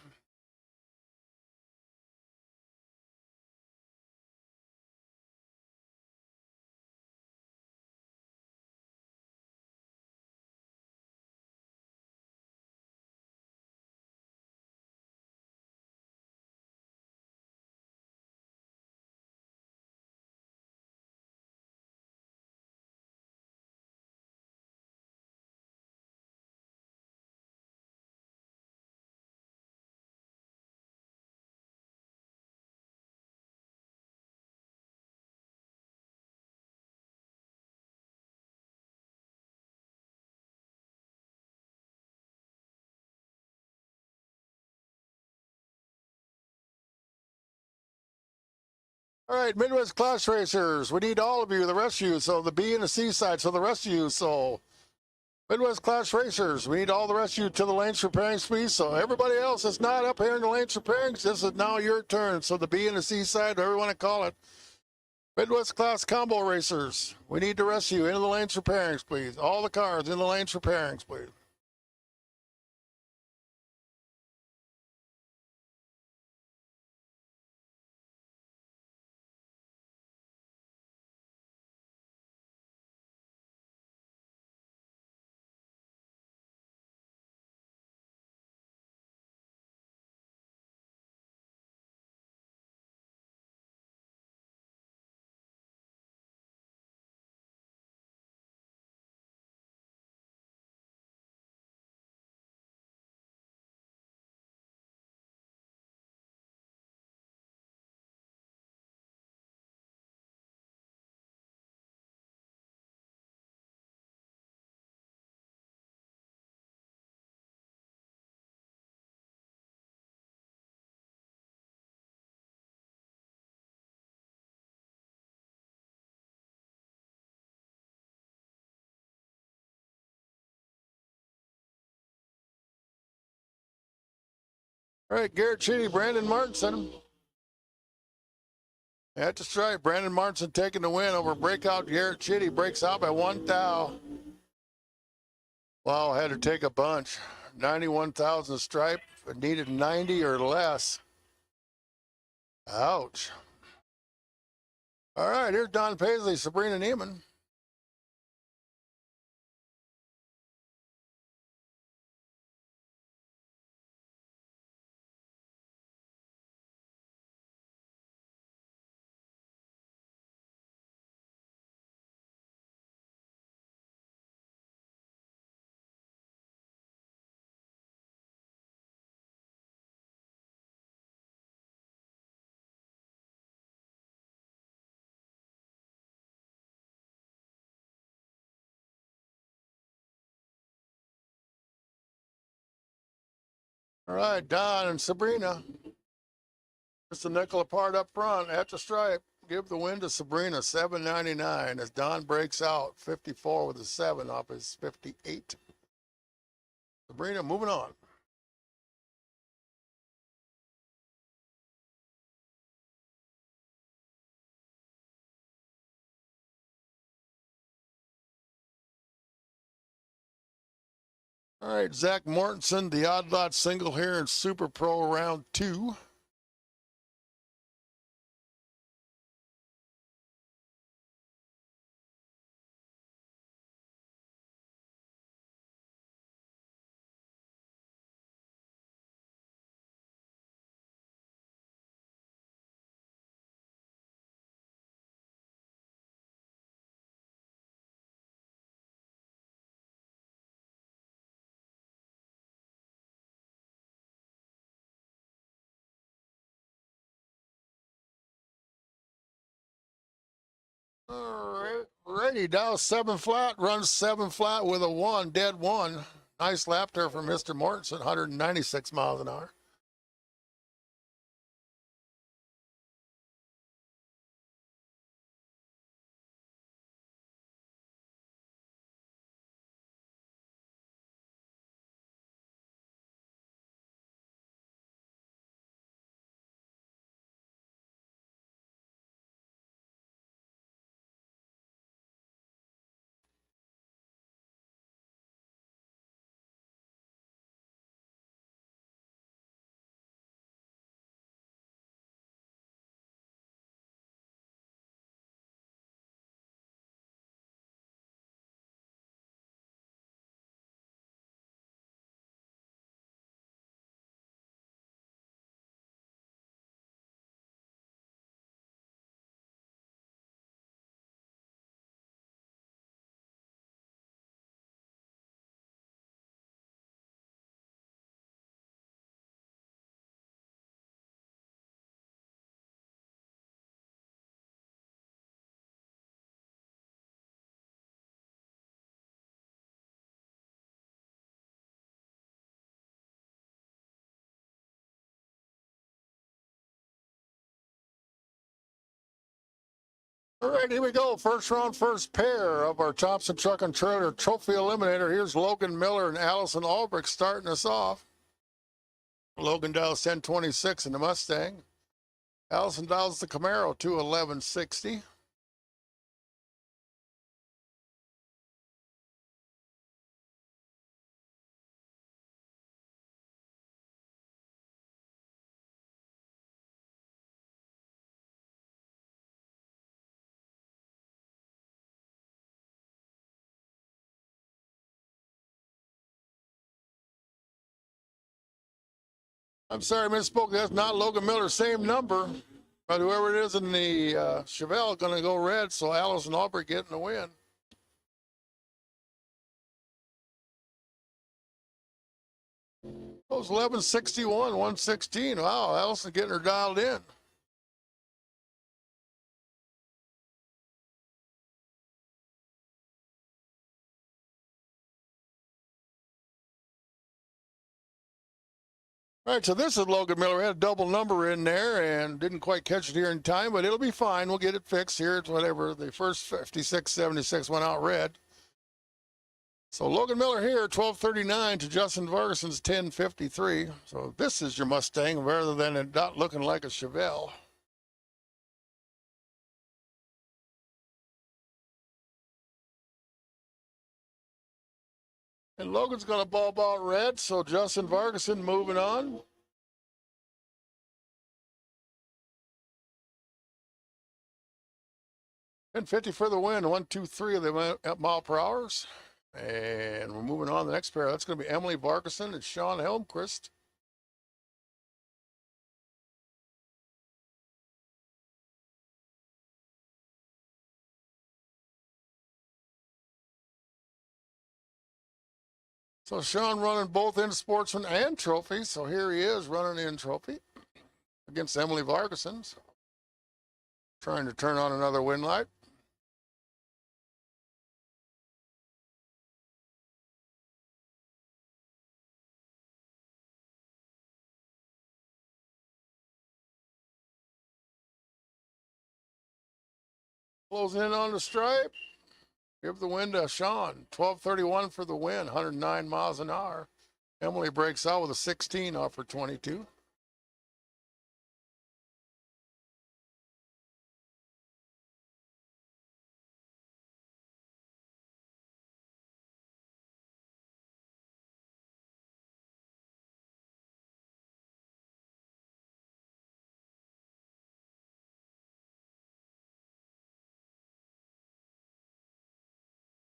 [SPEAKER 1] All right, Midwest Class Racers, we need all of you, the rest of you, so the B and the C side, so the rest of you, so Midwest Class Racers, we need all the rest of you to the lanes repairing speed, so everybody else that's not up here in the lanes repairing, this is now your turn, so the B and the C side, whatever you want to call it, Midwest Class Combo Racers, we need the rest of you into the lanes repairing, please, all the cars in the lanes repairing, please. All right, Garrett Chitty, Brandon Martinson. At the stripe, Brandon Martinson taking the win over breakout. Garrett Chitty breaks out by 1 thou. Wow, had to take a bunch. 91,000 stripe, but needed 90 or less. Ouch. All right, here's Don Paisley, Sabrina Neiman. All right, Don and Sabrina. Just a nickel apart up front at the stripe. Give the win to Sabrina, $7.99 as Don breaks out, 54 with a 7 off his 58. Sabrina, moving on. All right, Zach Mortensen, the odd lot single here in Super Pro round 2. All right, ready, Dow 7 flat, runs 7 flat with a 1, dead 1. Nice lap there from Mr. Mortensen, 196 miles an hour. All right, here we go. First round, first pair of our Thompson Truck and Trailer Trophy Eliminator. Here's Logan Miller and Allison Albrecht starting us off. Logan dials 1026 in the Mustang. Allison dials the Camaro 21160. I'm sorry, misspoke. That's not Logan Miller, same number. But whoever it is in the Chevelle going to go red, so Allison Albrecht getting the win. It was 1161, 116. Wow, Allison getting her dialed in. All right, so this is Logan Miller. Had a double number in there and didn't quite catch it here in time, but it'll be fine. We'll get it fixed here. It's whatever. The first 5676 went out red. So Logan Miller here, 1239 to Justin Vargason's 1053. So this is your Mustang rather than it not looking like a Chevelle. And Logan's going to bulb out red, so Justin Vargason moving on. And 50 for the win, 1, 2, 3 of the mile per hours. And we're moving on to the next pair. That's going to be Emily Vargason and Sean Helmquist. So Sean running both in Sportsman and Trophy. So here he is running in Trophy against Emily Vargason. Trying to turn on another win light. Closing in on the stripe. Give the win to Sean. 1231 for the win, 109 miles an hour. Emily breaks out with a 16 off her 22.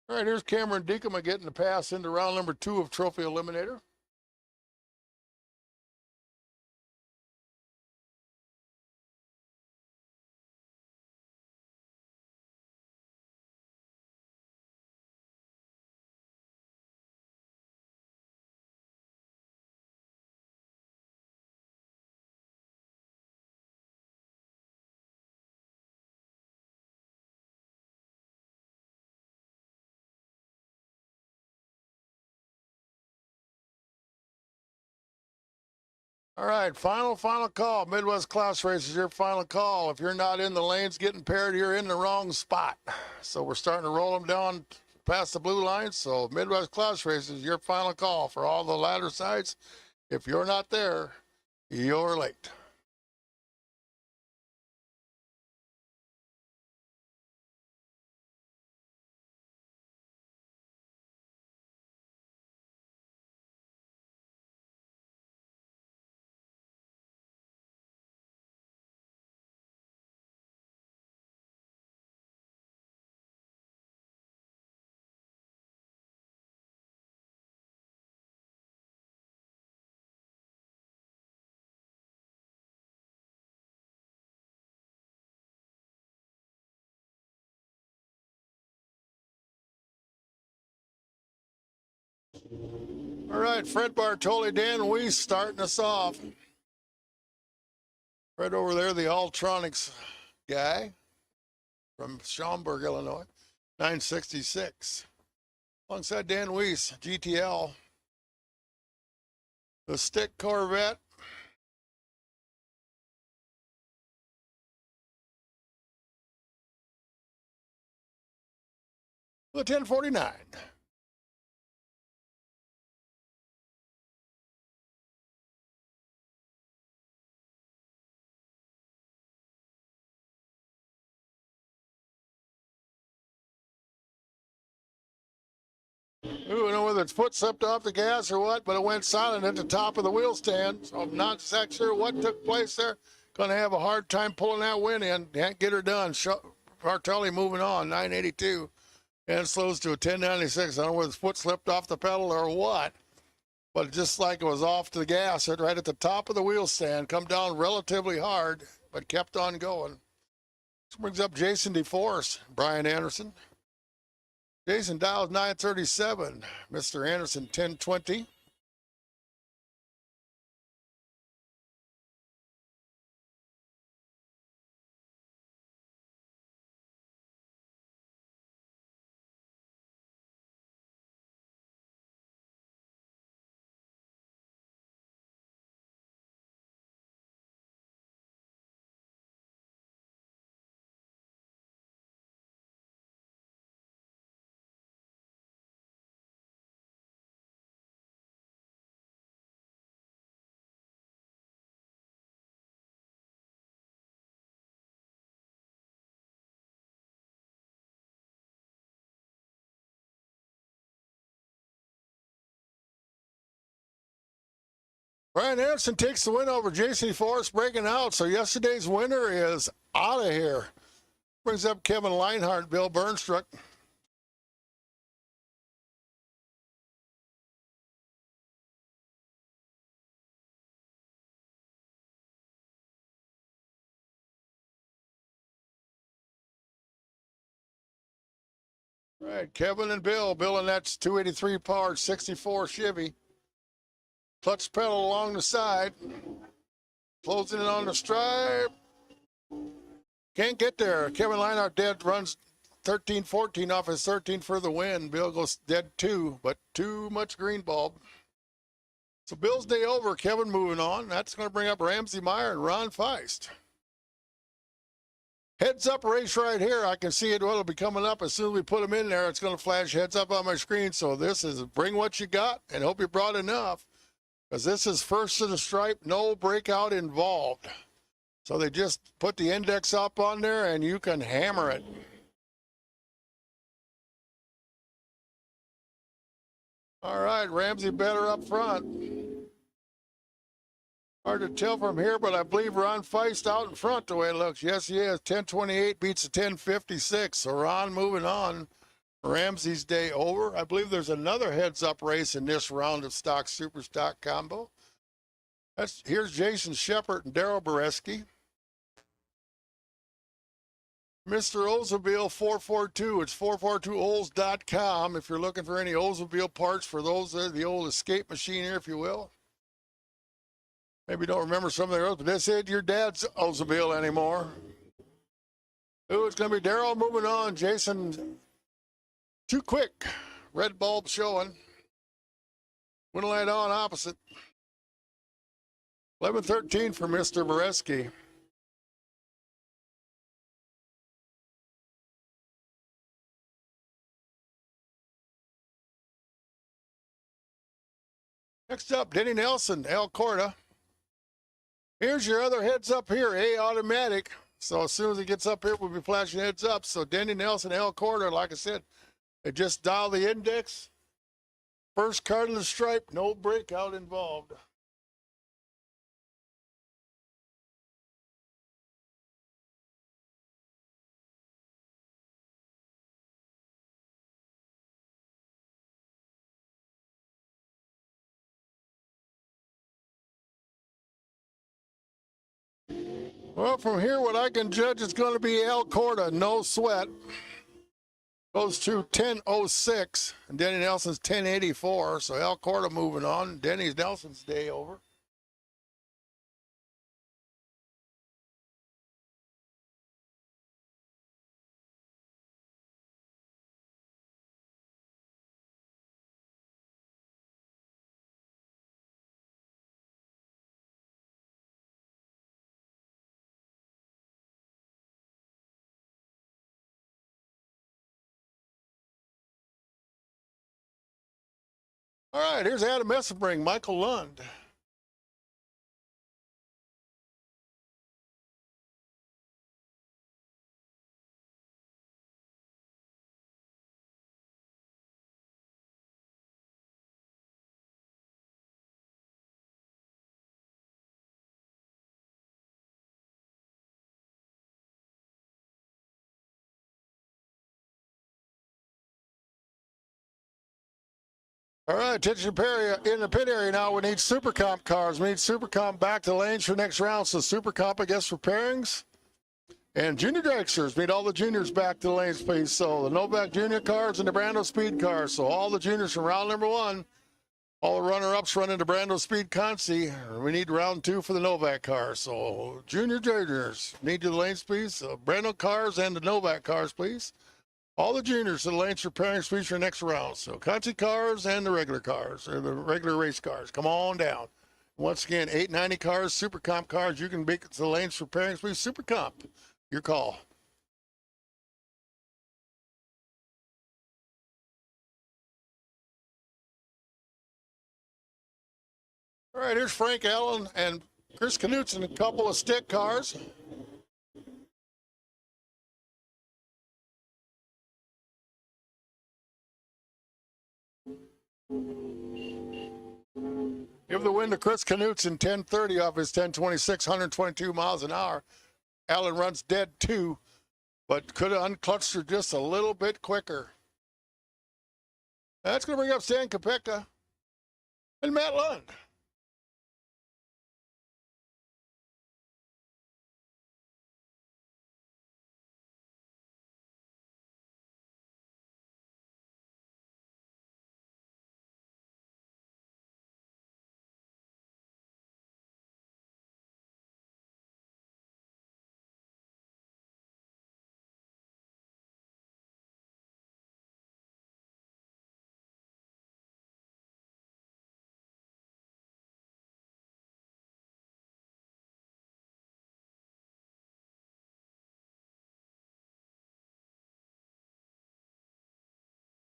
[SPEAKER 1] All right, here's Cameron Deacon getting the pass into round number 2 of Trophy Eliminator. All right, final call. Midwest Class Races, your final call. If you're not in the lanes getting paired, you're in the wrong spot. So we're starting to roll them down past the blue line. So Midwest Class Races, your final call for all the ladder sides. If you're not there, you're late. All right, Fred Bartoli, Dan Weiss starting us off. Fred over there, the Altronics guy from Schaumburg, Illinois, 966. Alongside Dan Weiss, GTL. The Stick Corvette. The 1049. Ooh, I don't know whether its foot slipped off the gas or what, but it went silent at the top of the wheel stand. So I'm not exactly sure what took place there. Going to have a hard time pulling that win in. Can't get her done. Bartelli moving on, 982. And it slows to a 1096. I don't know whether its foot slipped off the pedal or what. But just like it was off the gas, it right at the top of the wheel stand. Come down relatively hard, but kept on going. This brings up Jason DeForest, Brian Anderson. Jason Dowd 937, Mr. Anderson 1020. Brian Anderson takes the win over Jason Forrest, breaking out. So yesterday's winner is out of here. Brings up Kevin Leinhardt, Bill Burnstruck. All right, Kevin and Bill. Bill and that's 283 powered 64 Chevy. Clutch pedal along the side. Closing it on the stripe. Can't get there. Kevin Leinhardt dead, runs 13-14 off his 13 for the win. Bill goes dead 2, but too much green bulb. So Bill's day over. Kevin moving on. That's going to bring up Ramsey Meyer and Ron Feist. Heads up race right here. I can see it. Well, it'll be coming up as soon as we put them in there. It's going to flash heads up on my screen. So this is bring what you got and hope you brought enough. Because this is first to the stripe, no breakout involved. So they just put the index up on there and you can hammer it. All right, Ramsey better up front. Hard to tell from here, but I believe Ron Feist out in front the way it looks. Yes, he is. 1028 beats the 1056. So Ron moving on. Ramsey's day over. I believe there's another heads-up race in this round of stock super stock combo. Here's Jason Shepard and Daryl Bereski. Mr. Oldsmobile 442. It's 442olds.com if you're looking for any Oldsmobile parts for those the old escape machine here, if you will. Maybe you don't remember some of the others, but this ain't your dad's Oldsmobile anymore. Ooh, it's going to be Daryl moving on. Jason, too quick. Red bulb showing. Window light on opposite. 11-13 for Mr. Bereski. Next up, Denny Nelson, El Corda. Here's your other heads up here, A automatic. So as soon as it gets up here, we'll be flashing heads up. So Denny Nelson, El Corda, like I said, they just dial the index. First card of the stripe, no breakout involved. Well, from here, what I can judge is going to be El Corda, no sweat. Goes to 1006, and Denny Nelson's 1084. So El Corda moving on. Denny Nelson's day over. All right, here's Adam Essenbring, Michael Lund. All right, attention in the pit area now. We need Super Comp cars. We need Super Comp back to lanes for next round. So Super Comp, I guess, for pairings. And junior dragsters, need all the juniors back to the lanes, please. So the Novak junior cars and the Brandospeed cars. So all the juniors from round number 1. All the runner-ups run into Brandospeed Consi. We need round 2 for the Novak cars. So juniors need to the lanes, please. So Brando cars and the Novak cars, please. All the juniors to the lanes for pairings, please, for next round. So Conti cars and the regular cars, or the regular race cars. Come on down. Once again, 890 cars, Super Comp cars. You can make it to the lanes for pairings, please. Super Comp, your call. All right, here's Frank Allen and Chris Knutson, a couple of stick cars. Give the win to Chris Knutson, 1030 off his 1026, 122 miles an hour. Allen runs dead 2, but could have unclutched her just a little bit quicker. That's going to bring up Stan Kopeka and Matt Lund.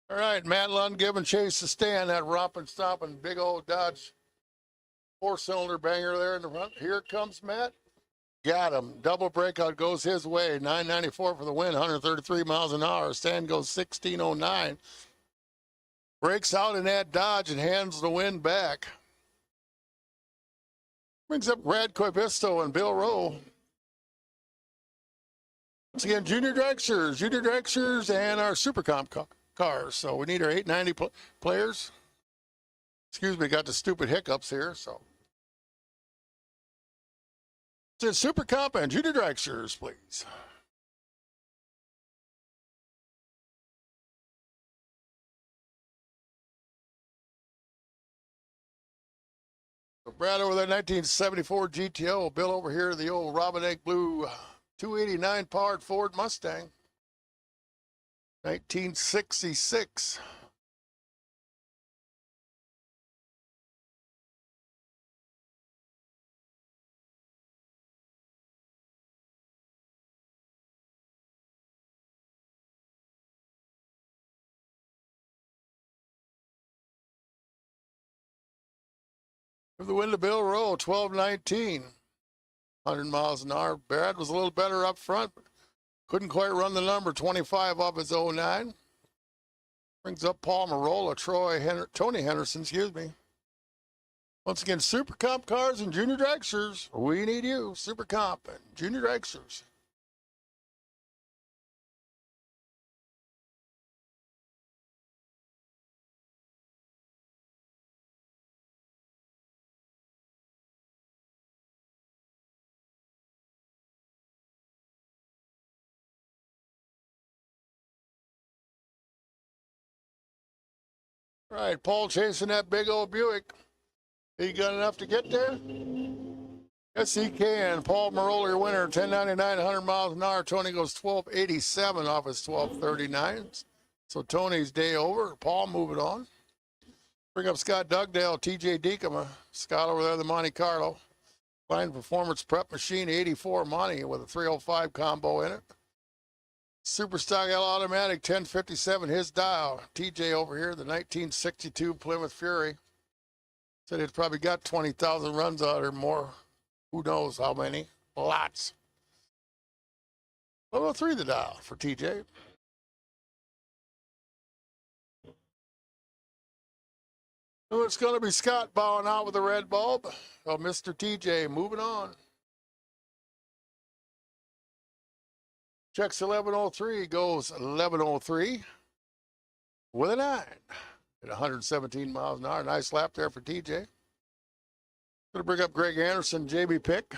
[SPEAKER 1] All right, Matt Lund giving chase to Stan, that romping, stomping, big old Dodge 4-cylinder banger there in the front. Here comes Matt. Got him. Double breakout goes his way. 994 for the win, 133 miles an hour. Stan goes 1609. Breaks out in that Dodge and hands the win back. Brings up Brad Coibisto and Bill Rowe. Once again, junior dragsters, and our Super Comp cars. So we need our 890 players. Excuse me, got the stupid hiccups here. So it's Super Comp and junior dragsters, please. So Brad over there, 1974 GTO. Bill over here, the old Robin Egg Blue 289 powered Ford Mustang. 1966. For the win to Bill Rowe, 1219. 100 miles an hour. Barrett was a little better up front, but couldn't quite run the number. 25 off his 09. Brings up Paul Marola, Tony Henderson, excuse me. Once again, Super Comp cars and junior dragsters. We need you, Super Comp and junior dragsters. All right, Paul chasing that big old Buick. He got enough to get there? Yes, he can. Paul Marola, your winner, 1099, 100 miles an hour. Tony goes 1287 off his 1239. So Tony's day over. Paul moving on. Bring up Scott Dugdale, TJ Deacom, Scott over there, the Monte Carlo. Fine performance prep machine, 84 Monte with a 305 combo in it. Super Stock L Automatic 1057, his dial. TJ over here, the 1962 Plymouth Fury. Said it's probably got 20,000 runs out or more. Who knows how many? Lots. 103 the dial for TJ. Oh, it's going to be Scott bowing out with the red bulb. Oh, Mr. TJ moving on. Checks 1103, goes 1103 with a 9 at 117 miles an hour. Nice lap there for TJ. Going to bring up Greg Anderson, JB Pick.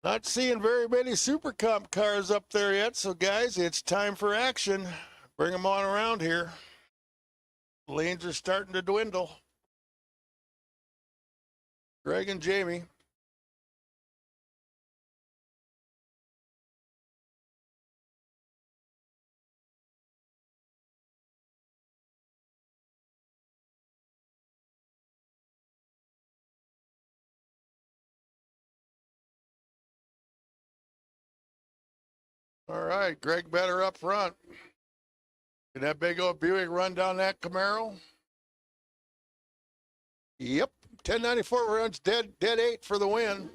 [SPEAKER 1] Not seeing very many Super Comp cars up there yet, so guys, it's time for action. Bring them on around here. Lanes are starting to dwindle. Greg and Jamie. All right, Greg better up front. Can that big old Buick run down that Camaro? Yep, 1094 runs dead 8 for the win.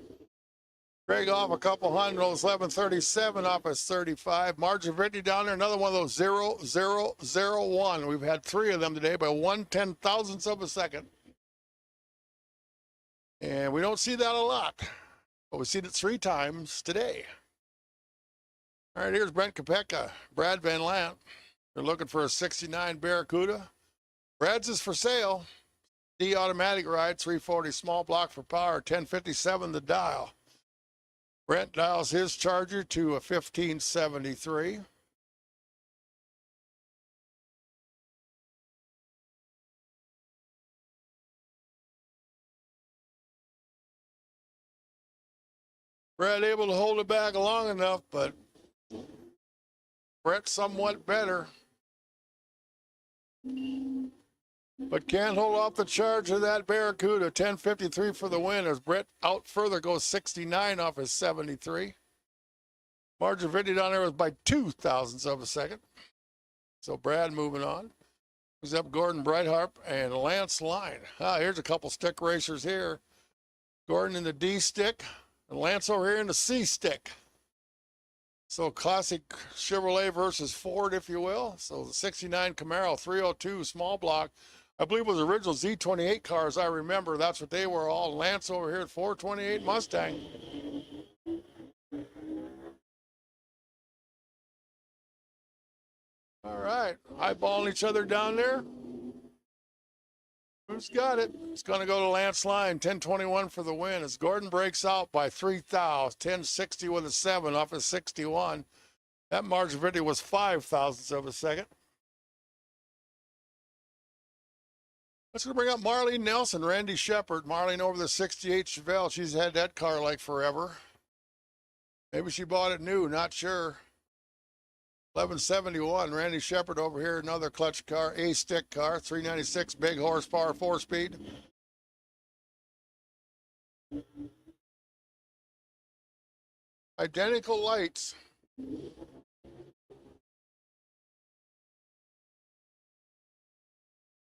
[SPEAKER 1] Greg off a couple hundred, 1137 off his 35. Margin of victory down there, another one of those 0.001. We've had 3 of them today by 1/10,000th of a second. And we don't see that a lot, but we've seen it 3 times today. All right, here's Brent Kopeka, Brad Van Lant. They're looking for a 69 Barracuda. Brad's is for sale. D automatic ride, 340 small block for power, 1057 the dial. Brent dials his Charger to a 1573. Brad able to hold it back long enough, but Brett somewhat better. But can't hold off the charge of that Barracuda. 1053 for the win as Brett out further goes 69 off his 73. Margin of victory down there was by 2/1000ths of a second. So Brad moving on. Moves up Gordon Breitharp and Lance Line. Here's a couple stick racers here. Gordon in the D stick and Lance over here in the C stick. So classic Chevrolet versus Ford, if you will. So the 69 Camaro 302 small block. I believe it was original Z28 cars. I remember that's what they were all. Lance over here at 428 Mustang. All right, eyeballing each other down there. Who's got it? It's going to go to Lance Line, 1021 for the win as Gordon breaks out by 3,000, 1060 with a 7 off of 61. That margin of victory was 5/1000ths of a second. Let's go bring up Marlene Nelson, Randy Shepard. Marlene over the 68 Chevelle. She's had that car like forever. Maybe she bought it new, not sure. 1171, Randy Shepard over here, another clutch car, A-stick car, 396, big horsepower, 4-speed. Identical lights.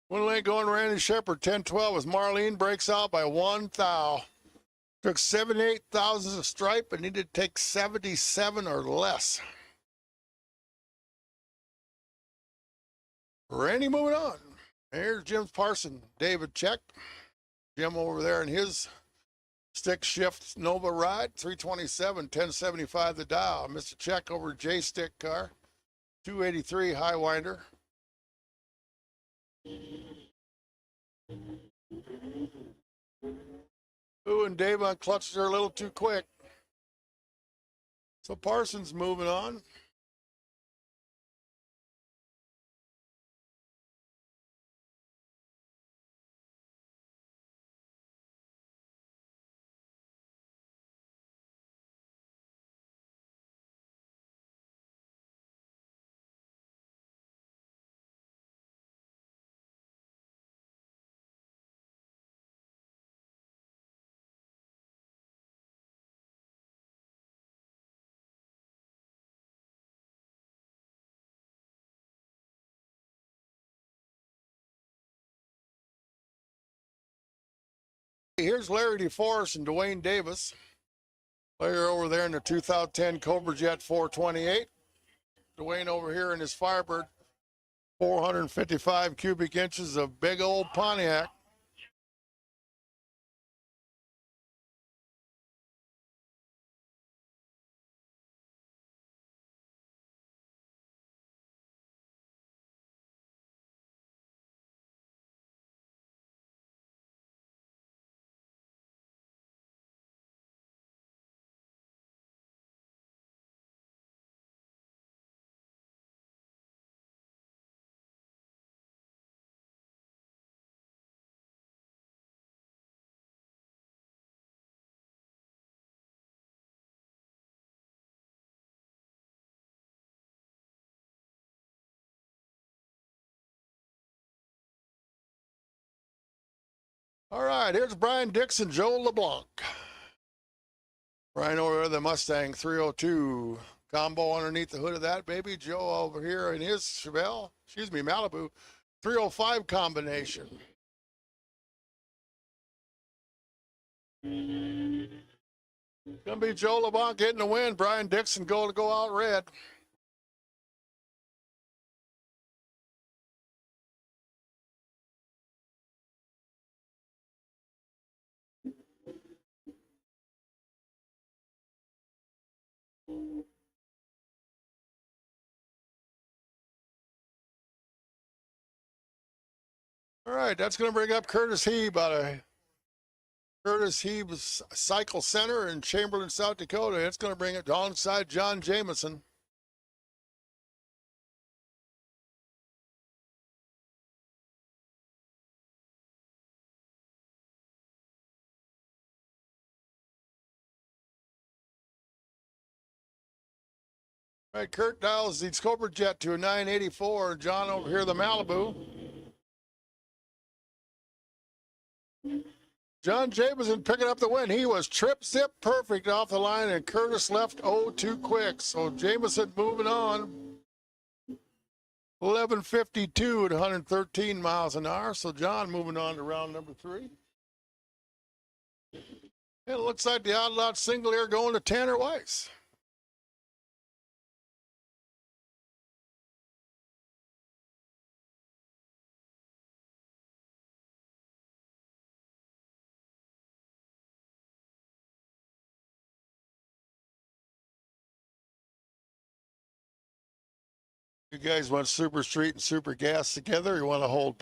[SPEAKER 1] One lane going Randy Shepard, 1012 as Marlene breaks out by 1 thou. Took 78,000 of stripe and needed to take 77 or less. Randy moving on. Here's Jim Parson, David Check. Jim over there in his stick shift Nova ride, 327, 1075 the dial. Mr. Check over J stick car, 283 high winder. Ooh, and Dave on clutches are a little too quick. So Parsons moving on. Here's Larry DeForest and Dwayne Davis. Larry over there in the 2010 Cobra Jet 428. Dwayne over here in his Firebird 455 cubic inches of big old Pontiac. All right, here's Brian Dixon, Joe LeBlanc. Brian over there, the Mustang 302 combo underneath the hood of that baby. Joe over here in his Malibu 305 combination. Gonna be Joe LeBlanc getting the win. Brian Dixon go out red. All right, that's going to bring up Curtis Hebe out of Curtis Hebe's Cycle Center in Chamberlain, South Dakota. It's going to bring it alongside John Jameson. All right, Kurt dials the Cobra Jet to a 984. John over here, the Malibu. John Jameson picking up the win. He was trip zip perfect off the line, and Curtis left 0-2 quick. So Jameson moving on. 11:52 at 113 miles an hour. So John moving on to round number 3. And it looks like the odd lot single here going to Tanner Weiss. You guys want Super Street and Super Gas together, or you want to hold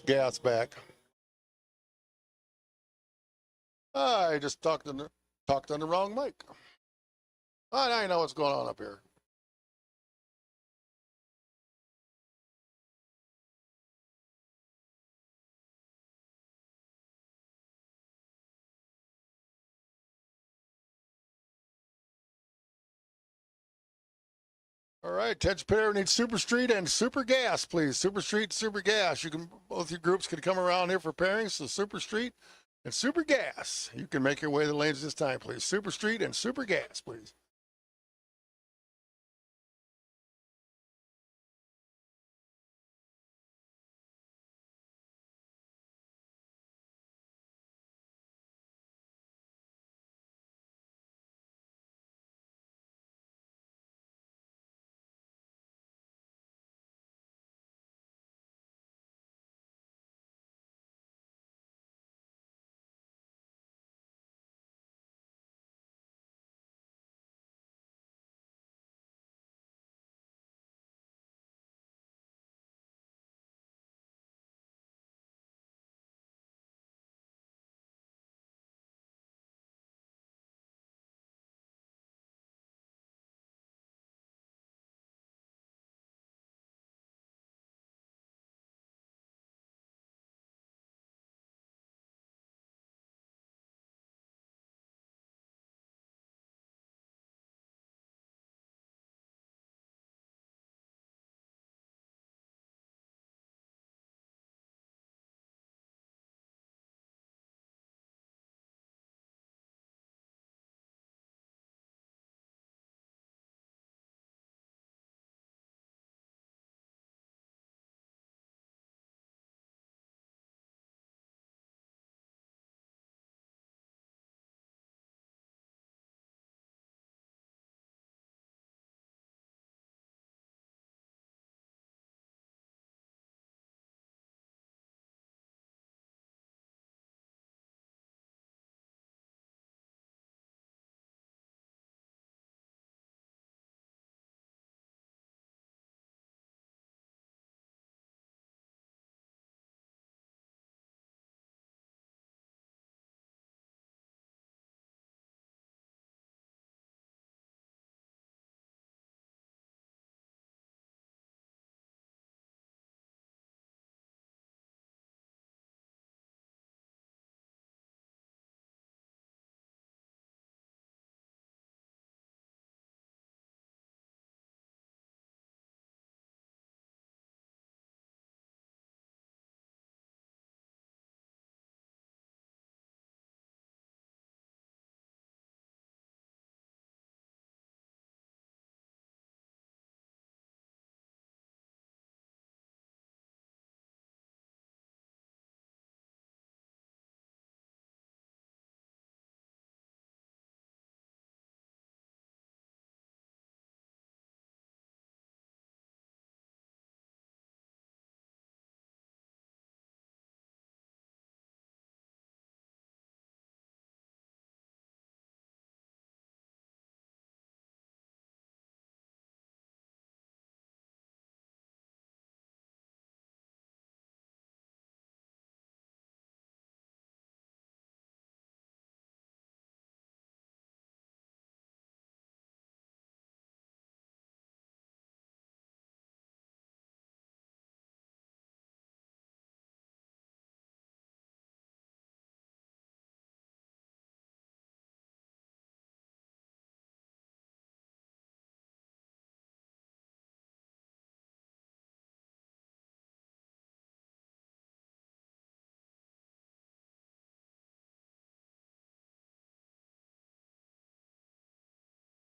[SPEAKER 1] gas back? I just talked on the wrong mic. I know what's going on up here. All right, Ted Perry needs Super Street and Super Gas, please. Super Street, Super Gas. You can, both your groups can come around here for pairings. So Super Street and Super Gas. You can make your way to the lanes this time, please. Super Street and Super Gas, please.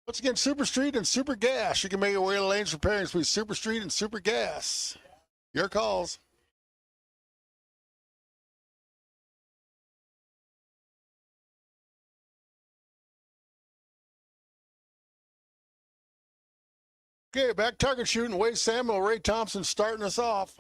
[SPEAKER 1] Once again, Super Street and Super Gas. You can make your way to lanes for pairings between Super Street and Super Gas. Your calls. Okay, back target shooting. Wade Samuel, Ray Thompson starting us off.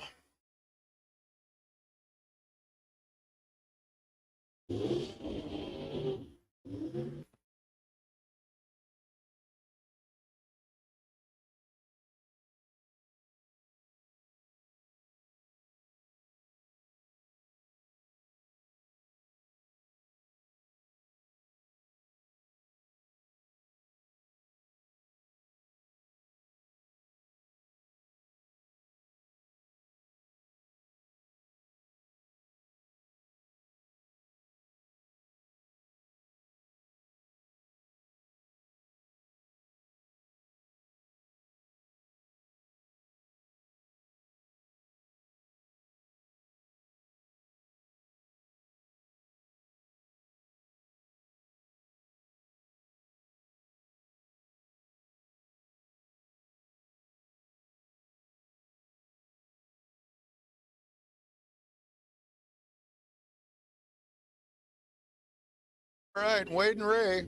[SPEAKER 1] All right, Wade and Ray.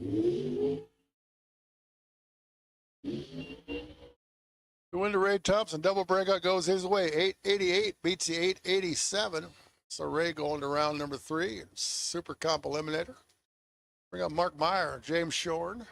[SPEAKER 1] The win to Ray Thompson. Double breakout goes his way. 888 beats the 887. So Ray going to round number 3. Super comp eliminator. Bring up Mark Meyer, James Shorn.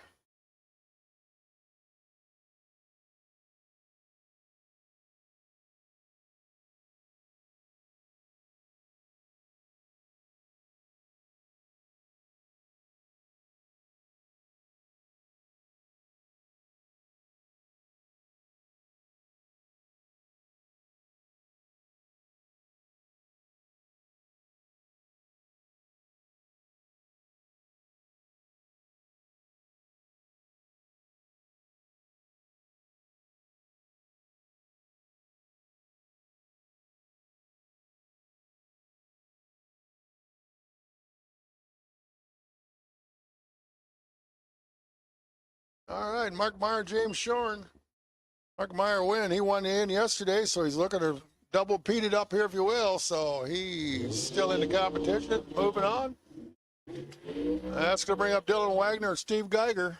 [SPEAKER 1] All right, Mark Meyer, James Shorn. Mark Meyer win. He won in yesterday, so he's looking to double Pete it up here, if you will. So he's still in the competition. Moving on. That's going to bring up Dylan Wagner and Steve Geiger.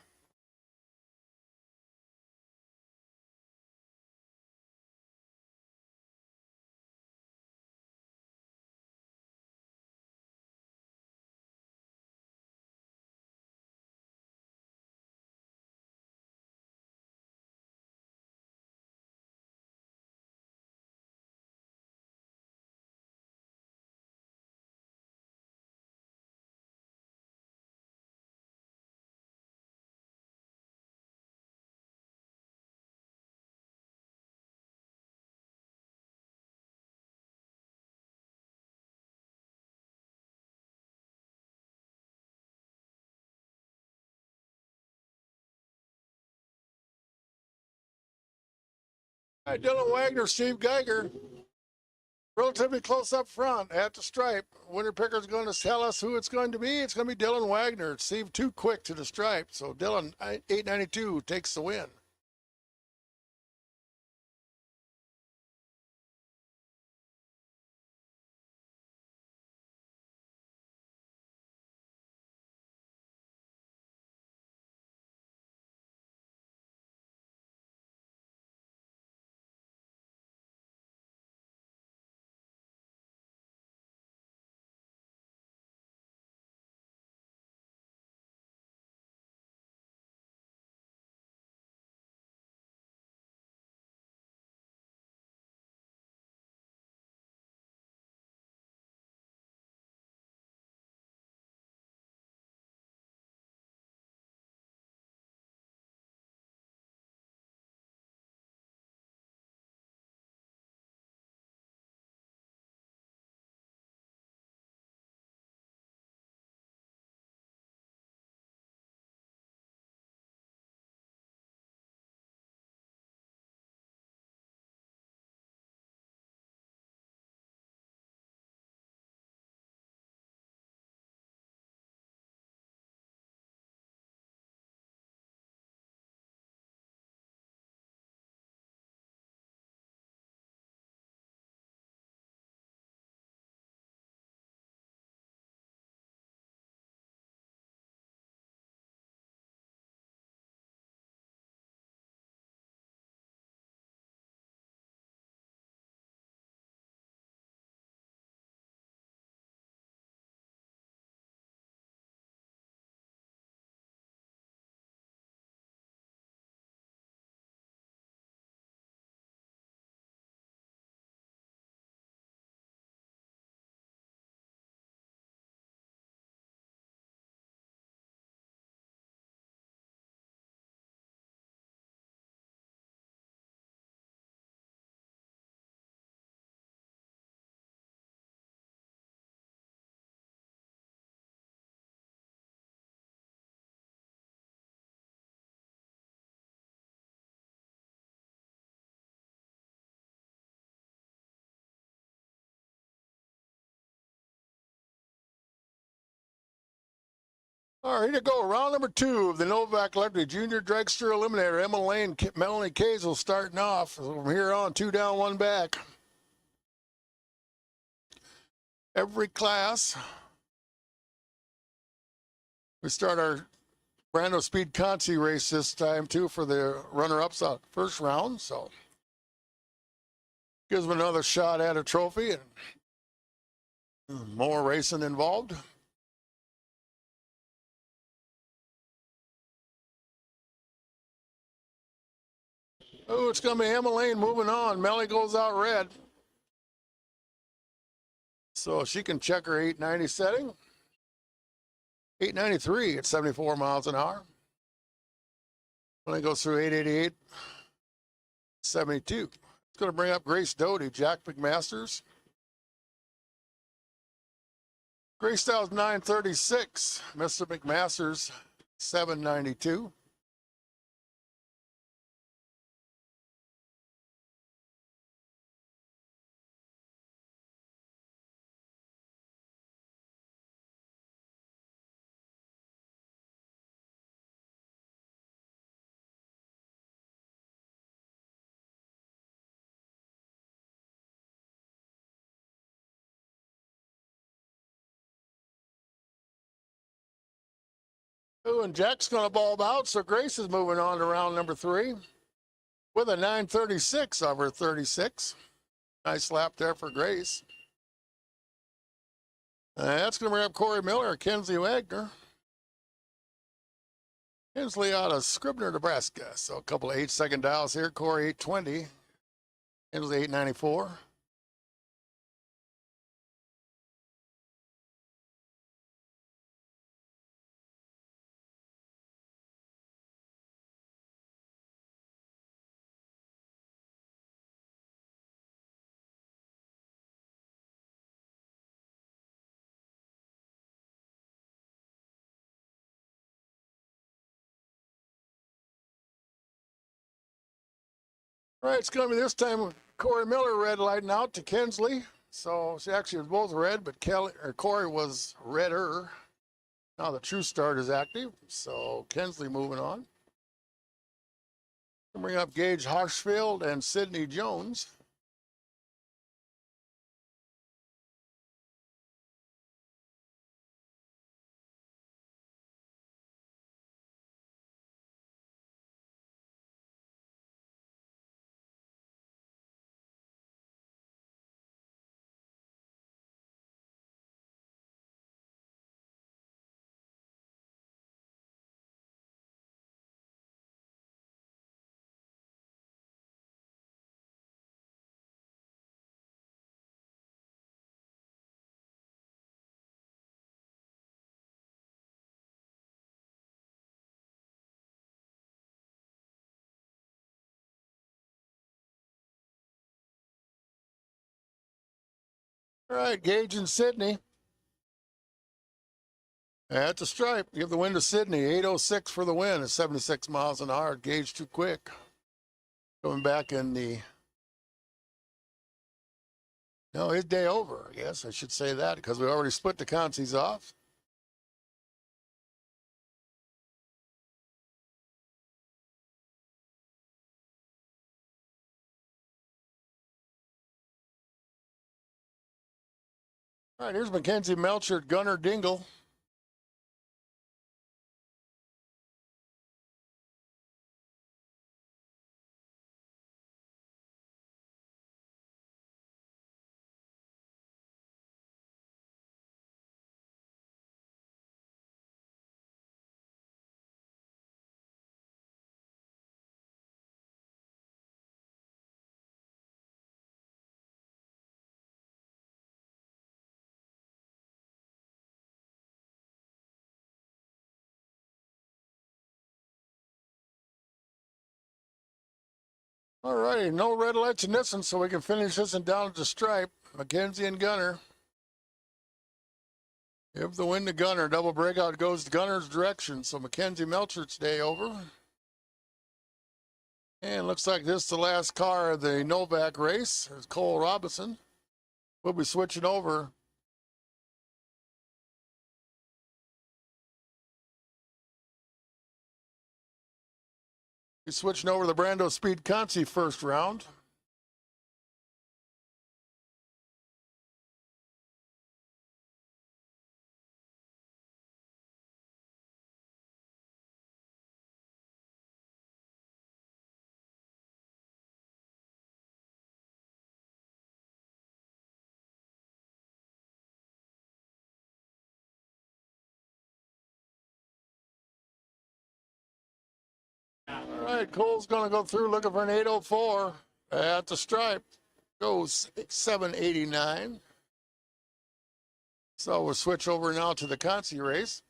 [SPEAKER 1] All right, Dylan Wagner, Steve Geiger. Relatively close up front at the stripe. Winner picker's going to tell us who it's going to be. It's going to be Dylan Wagner. Steve too quick to the stripe. So Dylan, 892, takes the win. All right, here to go. Round number 2 of the Novak Electric Junior Dragster Eliminator. Emma Lane, Melanie Kazel starting off. From here on, 2 down, 1 back. Every class. We start our Brandospeed Conti race this time, too, for the runner-ups out first round. So, gives them another shot at a trophy and more racing involved. Oh, it's going to be Emma Lane moving on. Melly goes out red. So she can check her 890 setting. 893 at 74 miles an hour. Melly goes through 888, 72. It's going to bring up Grace Doty, Jack McMasters. Grace Styles 936, Mr. McMasters 792. Oh, and Jack's going to bulb out, so Grace is moving on to round number 3 with a 936 over 36. Nice lap there for Grace. That's going to bring up Corey Miller, Kensley Wagner. Kensley out of Scribner, Nebraska. So a couple of 8-second dials here. Corey 820, Kensley 894. All right, it's going to be this time Corey Miller red lighting out to Kensley. So she actually was both red, but Corey was redder. Now the True Start is active, so Kensley moving on. We'll bring up Gage Harshfield and Sydney Jones. All right, Gage and Sydney. At the stripe, give the win to Sydney. 806 for the win at 76 miles an hour. Gage too quick. Coming back in the... No, his day over, I guess. I should say that because we already split the consies off. All right, here's Mackenzie Melcher, Gunnar Dingle. All righty, no red lights in this one, so we can finish this one down at the stripe. Mackenzie and Gunner. Give the win to Gunner. Double breakout goes to Gunner's direction. So Mackenzie Melchert's day over. And looks like this is the last car of the Novak race. There's Cole Robinson. We'll be switching over We're switching over to the Brandospeed Conci first round. All right, Cole's going to go through looking for an 804 at the stripe. Goes 789. So we'll switch over now to the Conci race.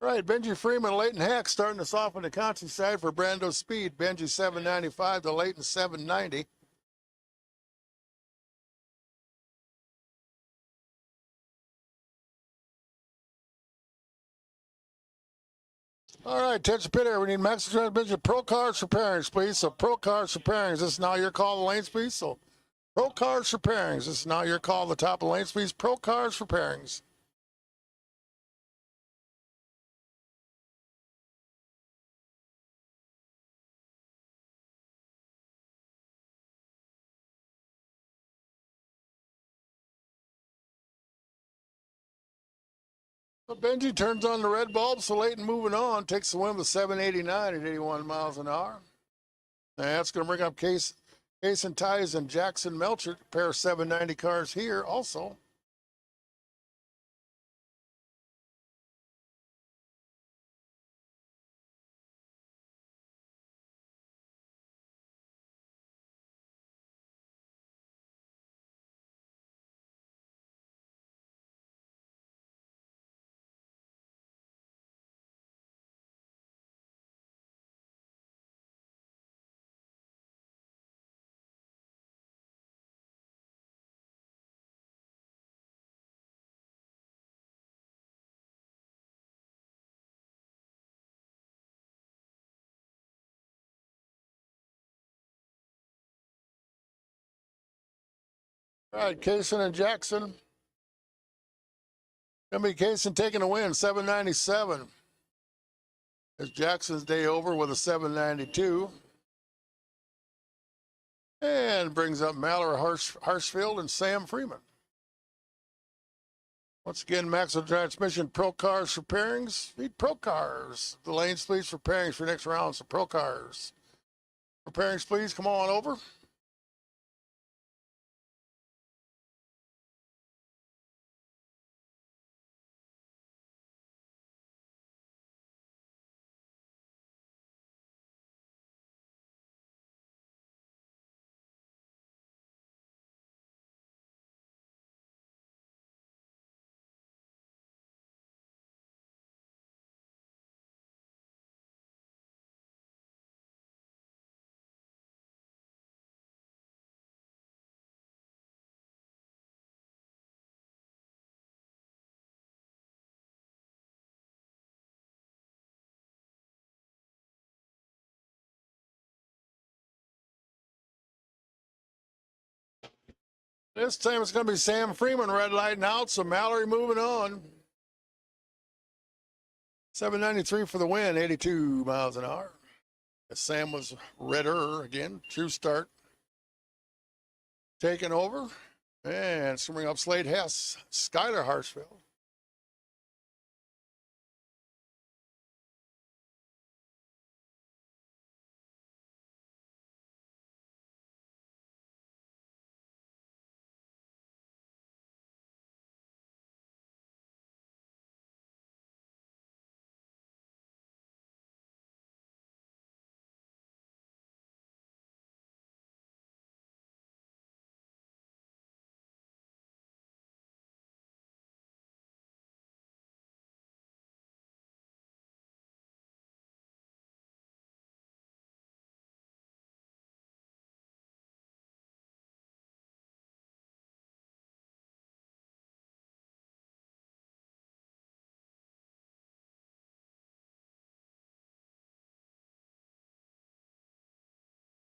[SPEAKER 1] Right, Benji Freeman, Leighton Hack starting us off on the Conci side for Brandospeed. Benji 795 to Leighton 790. All right, attention pit area. We need Maxwell Transmission. Pro Cars for pairings, please. So Pro Cars for pairings. This is now your call to lanes, please. So Pro Cars for pairings. This is now your call to the top of the lanes, please. Pro Cars for pairings. So Benji turns on the red bulb, so Leighton moving on. Takes the win with 789 at 81 miles an hour. And that's going to bring up Case and Ties and Jackson Melcher, pair of 790 cars here also. All right, Kaysen and Jackson. Gonna be Kaysen taking a win, 797. It's Jackson's day over with a 792. And brings up Mallory Harshfield and Sam Freeman. Once again, Maxwell Transmission, Pro Cars for pairings. Need Pro Cars. The lanes, please, for pairings for next round. So Pro Cars. For pairings, please, come on over. This time it's going to be Sam Freeman red lighting out, so Mallory moving on. 793 for the win, 82 miles an hour. Sam was redder again, true start. Taking over, and swimming up Slade Hess, Skylar Harshfield.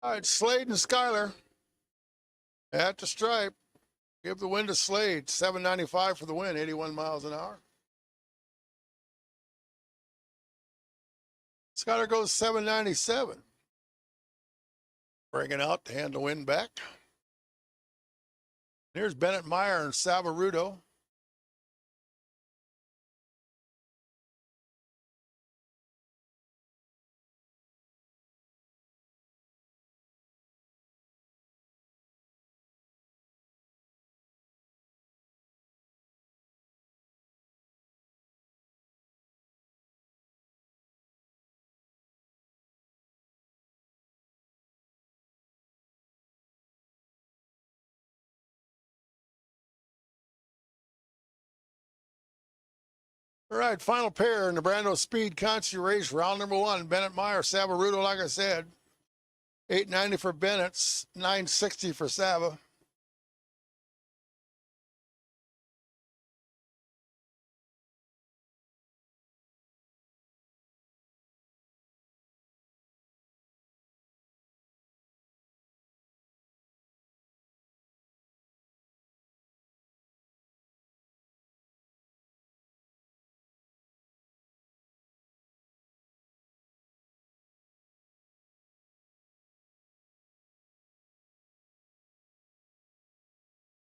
[SPEAKER 1] All right, Slade and Skyler at the stripe. Give the win to Slade. 795 for the win, 81 miles an hour. Skyler goes 797. Bringing out to hand the win back. Here's Bennett Meyer and Savarudo. All right, final pair in the Brandospeed Consti race, round number 1. Bennett Meyer, Savarudo, like I said. 890 for Bennett, 960 for Sava.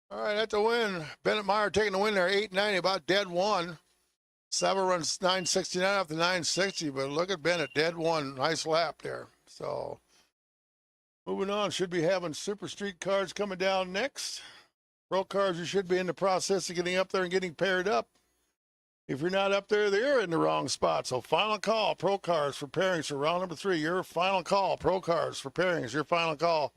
[SPEAKER 1] All right, at the win, Bennett Meyer taking the win there, 890, about dead one. Sava runs 969 off the 960, but look at Bennett, dead one. Nice lap there. So, moving on, should be having Super Street cars coming down next. Pro cars, you should be in the process of getting up there and getting paired up. If you're not up there, they're in the wrong spot. So, final call, Pro cars for pairings for round number 3. Your final call, Pro cars for pairings, your final call.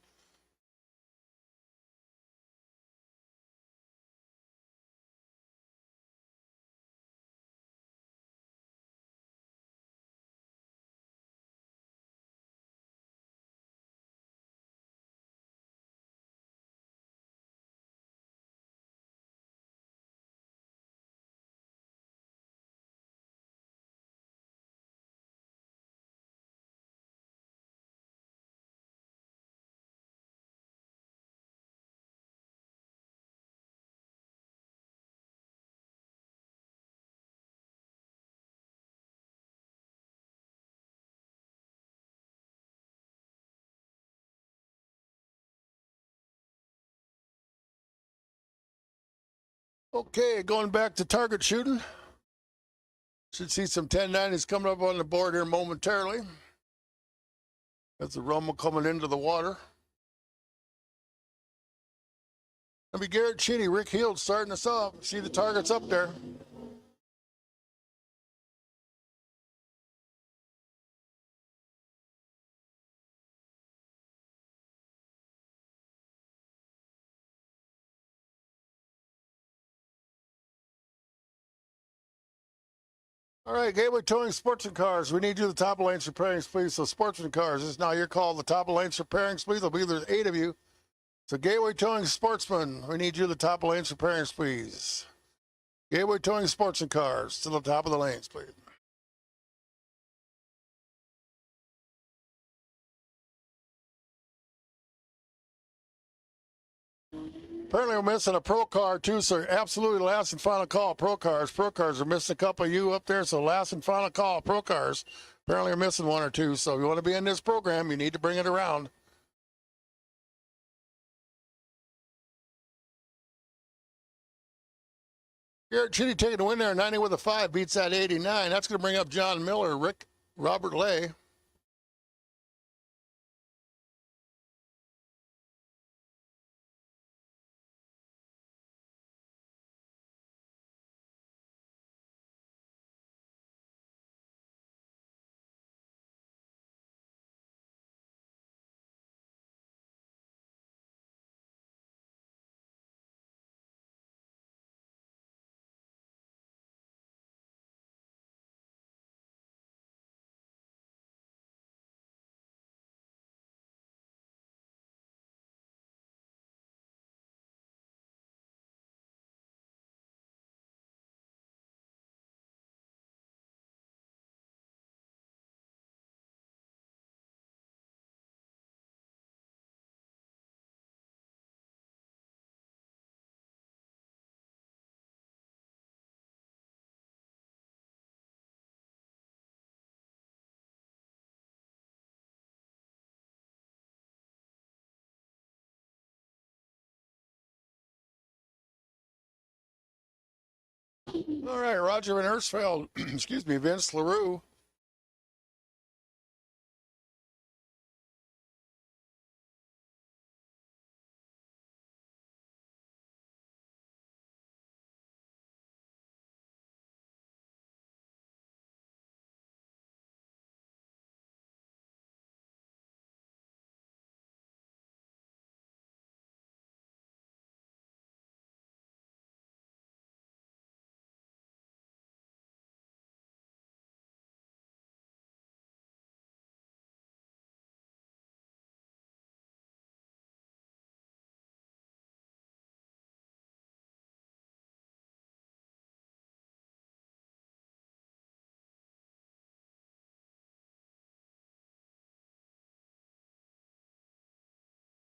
[SPEAKER 1] Okay, going back to target shooting. Should see some 1090s coming up on the board here momentarily. That's the rumble coming into the water. Gonna be Garrett Cheney, Rick Hield starting us off. See the targets up there. All right, Gateway Towing Sportsman Cars. We need you the top of lanes for pairings, please. So Sportsman Cars, this is now your call. The top of lanes for pairings, please. There'll be there 8 of you. So Gateway Towing Sportsman, we need you the top of lanes for pairings, please. Gateway Towing Sportsman Cars to the top of the lanes, please. Apparently we're missing a pro car too, so absolutely last and final call, pro cars. Pro cars are missing a couple of you up there, so last and final call, pro cars. Apparently we're missing 1 or 2, so if you want to be in this program, you need to bring it around. Garrett Cheney taking the win there, 90 with a 5, beats that 89. That's going to bring up John Miller, Robert Lay. All right, Roger Van Ersfeld, excuse me, Vince LaRue.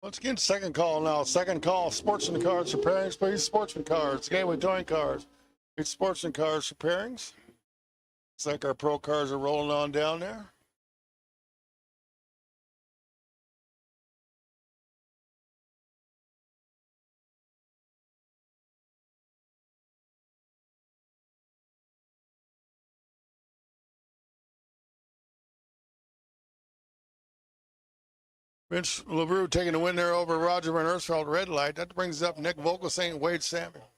[SPEAKER 1] Once again, second call now. Second call, Sportsman Cars Repairings, please. Sportsman Cars, Gateway Towing Cars. It's Sportsman Cars Repairings. Looks like our pro cars are rolling on down there. Vince LaRue taking the win there over Roger Van Ersfeld, red light. That brings up Nick Vogelsaint and Wade Samuel.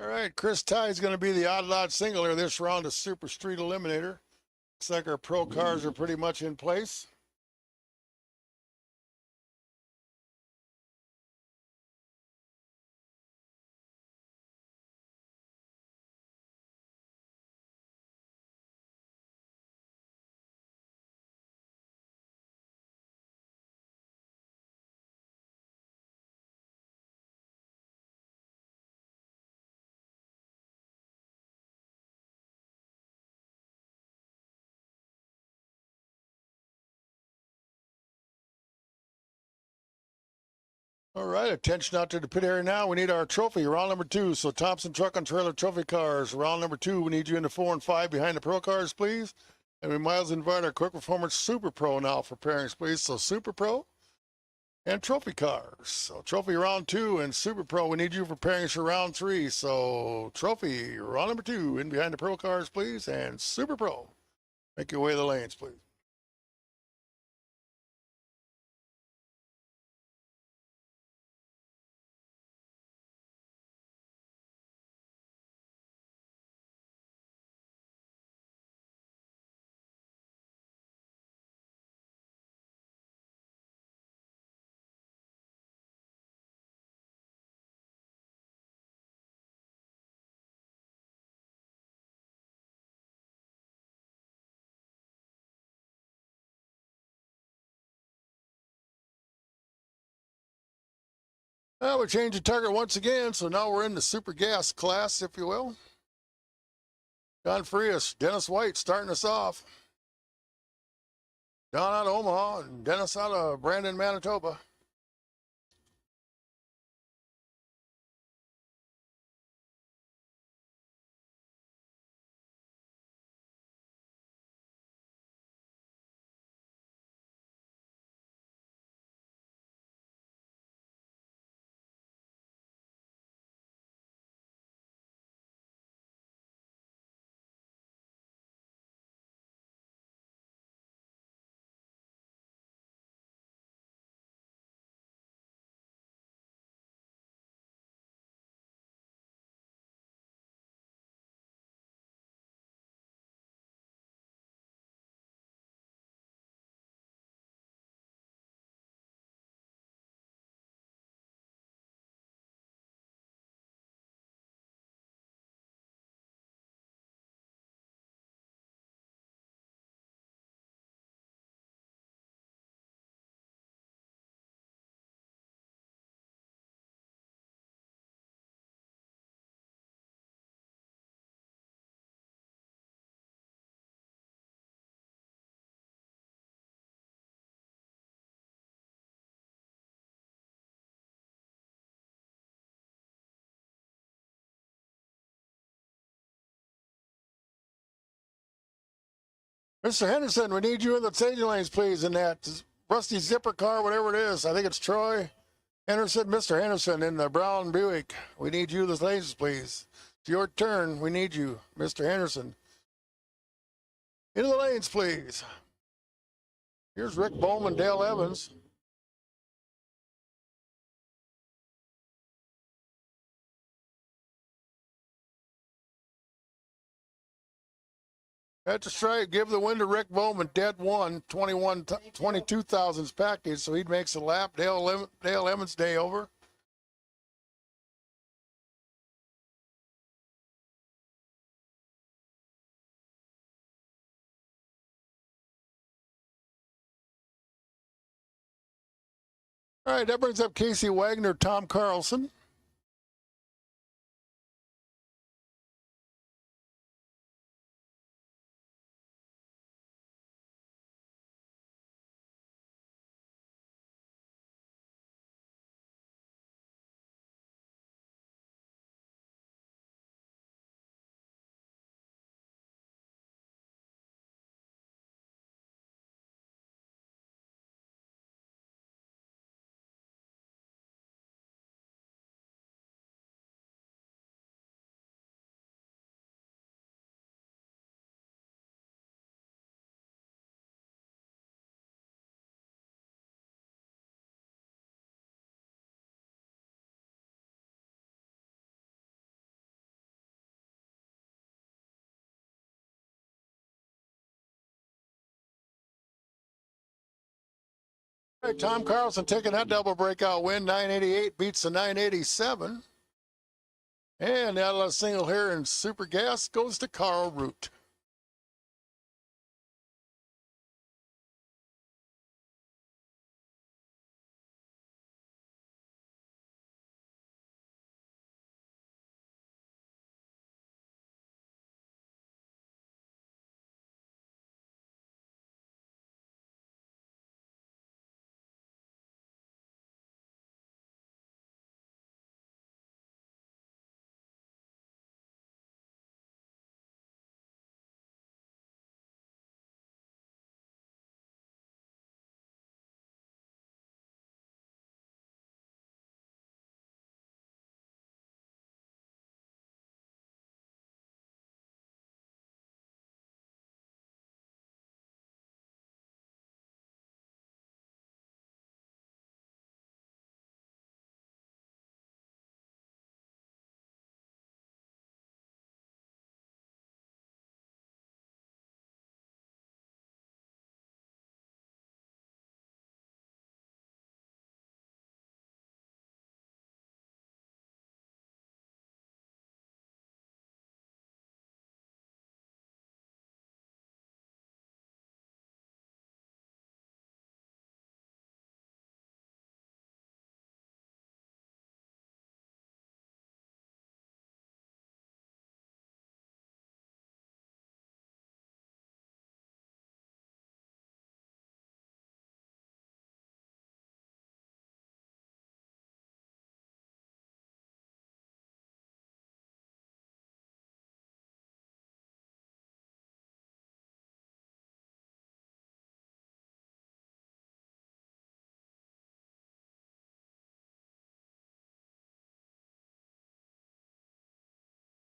[SPEAKER 1] All right, Chris Ty is going to be the odd lot singler this round of Super Street Eliminator. Looks like our pro cars are pretty much in place. All right, attention out to the pit area now. We need our trophy, round number 2. So Thompson Truck and Trailer Trophy Cars, round number 2. We need you in the 4 and 5 behind the pro cars, please. And we might invite our Quick Performance Super Pro now for pairings, please. So Super Pro and Trophy Cars. So Trophy round 2 and Super Pro, we need you for pairings for round 3. So Trophy, round number 2, in behind the pro cars, please. And Super Pro. Make your way to the lanes, please. Well, we changed the target once again, so now we're in the super gas class, if you will. John Frias, Dennis White starting us off. John out of Omaha and Dennis out of Brandon, Manitoba. Mr. Henderson, we need you in the staging lanes, please, in that rusty zipper car, whatever it is. I think it's Troy Henderson. Mr. Henderson in the brown Buick. We need you in the lanes, please. It's your turn. We need you, Mr. Henderson. Into the lanes, please. Here's Rick Bowman, Dale Evans. At the stripe, give the win to Rick Bowman, dead one, 22 thousandths package, so he makes a lap. Dale Evans' day over. All right, that brings up Casey Wagner, Tom Carlson. All right, Tom Carlson taking that double breakout win. 988 beats the 987. And that single here in Super Gas goes to Carl Root.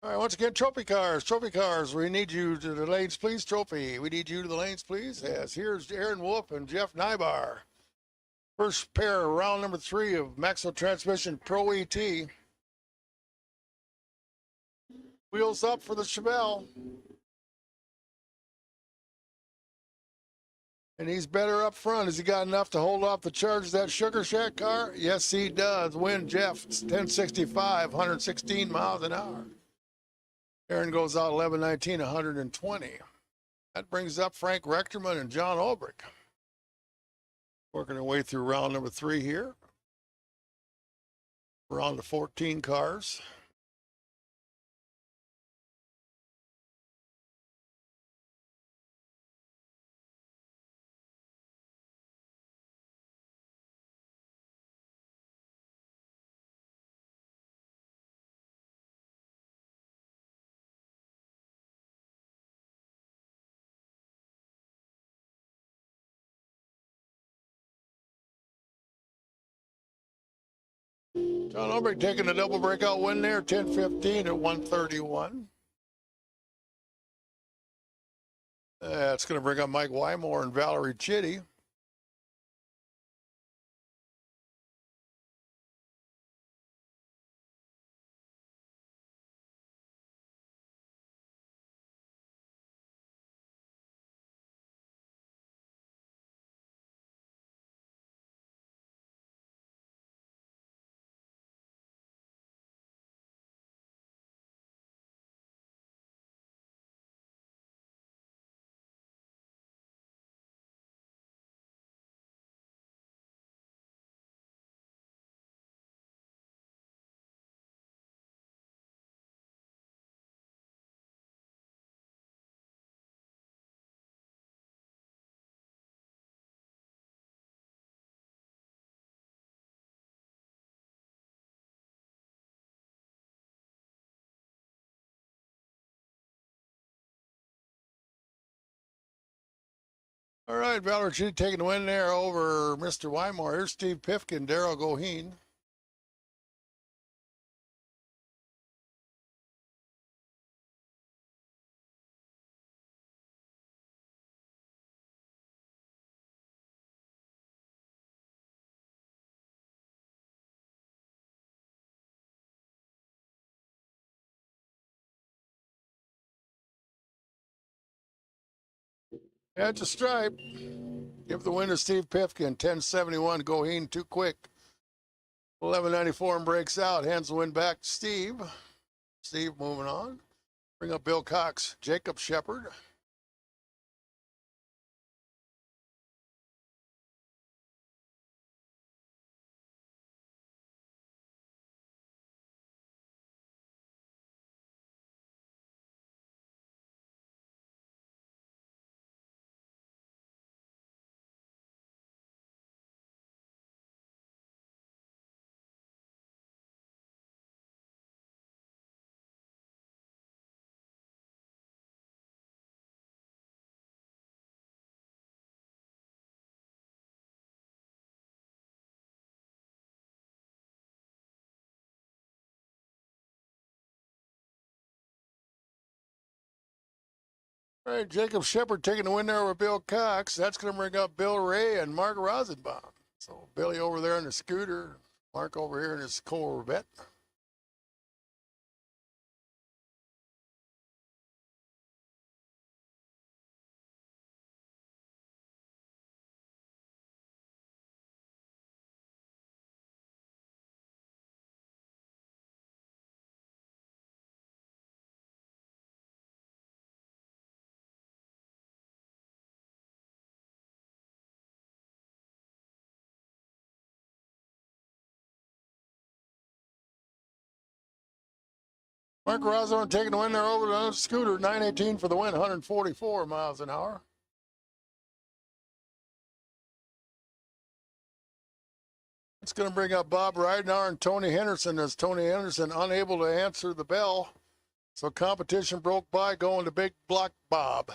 [SPEAKER 1] All right, once again, trophy cars. We need you to the lanes, please. Trophy, we need you to the lanes, please. Yes, here's Aaron Wolf and Jeff Nybar. First pair, round number 3 of Maxwell Transmission Pro ET. Wheels up for the Chevelle. And he's better up front. Has he got enough to hold off the charge of that Sugar Shack car? Yes, he does. Win Jeff, 1065, 116 miles an hour. Aaron goes out 1119, 120. That brings up Frank Rechterman and John Olbrich. Working our way through round number 3 here. We're on to 14 cars. John Ulbrich taking a double breakout win there, 10-15 at 131. That's going to bring up Mike Wymore and Valerie Chitty. All right, Valerie Chitty taking the win there over Mr. Wymore. Here's Steve Pifkin, Darrell Goheen. That's a stripe. Give the win to Steve Pifkin, 1071. Goheen too quick. 1194 and breaks out. Hands the win back to Steve. Steve moving on. Bring up Bill Cox, Jacob Shepard. All right, Jacob Shepard taking the win there with Bill Cox. That's going to bring up Bill Ray and Mark Rosenbaum. So Billy over there in the scooter, Mark over here in his Corvette. Mark Rosenbaum taking the win there over the scooter, 918 for the win, 144 miles an hour. It's going to bring up Bob Ridenauer and Tony Henderson, as Tony Henderson unable to answer the bell. So competition broke by, going to Big Block Bob.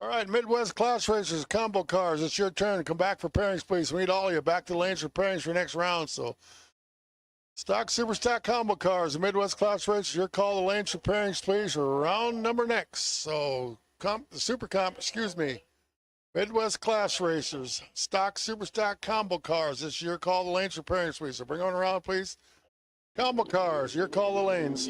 [SPEAKER 1] All right, Midwest Class Racers, combo cars. It's your turn. Come back for pairings, please. We need all of you. Back to the lanes for pairings for next round. So, stock, super stock, combo cars. The Midwest Class Racers, your call. The lanes for pairings, please. For round number next. So, excuse me. Midwest Class Racers, stock, super stock, combo cars. It's your call. The lanes for pairings, please. So, bring on around, please. Combo cars, your call. The lanes.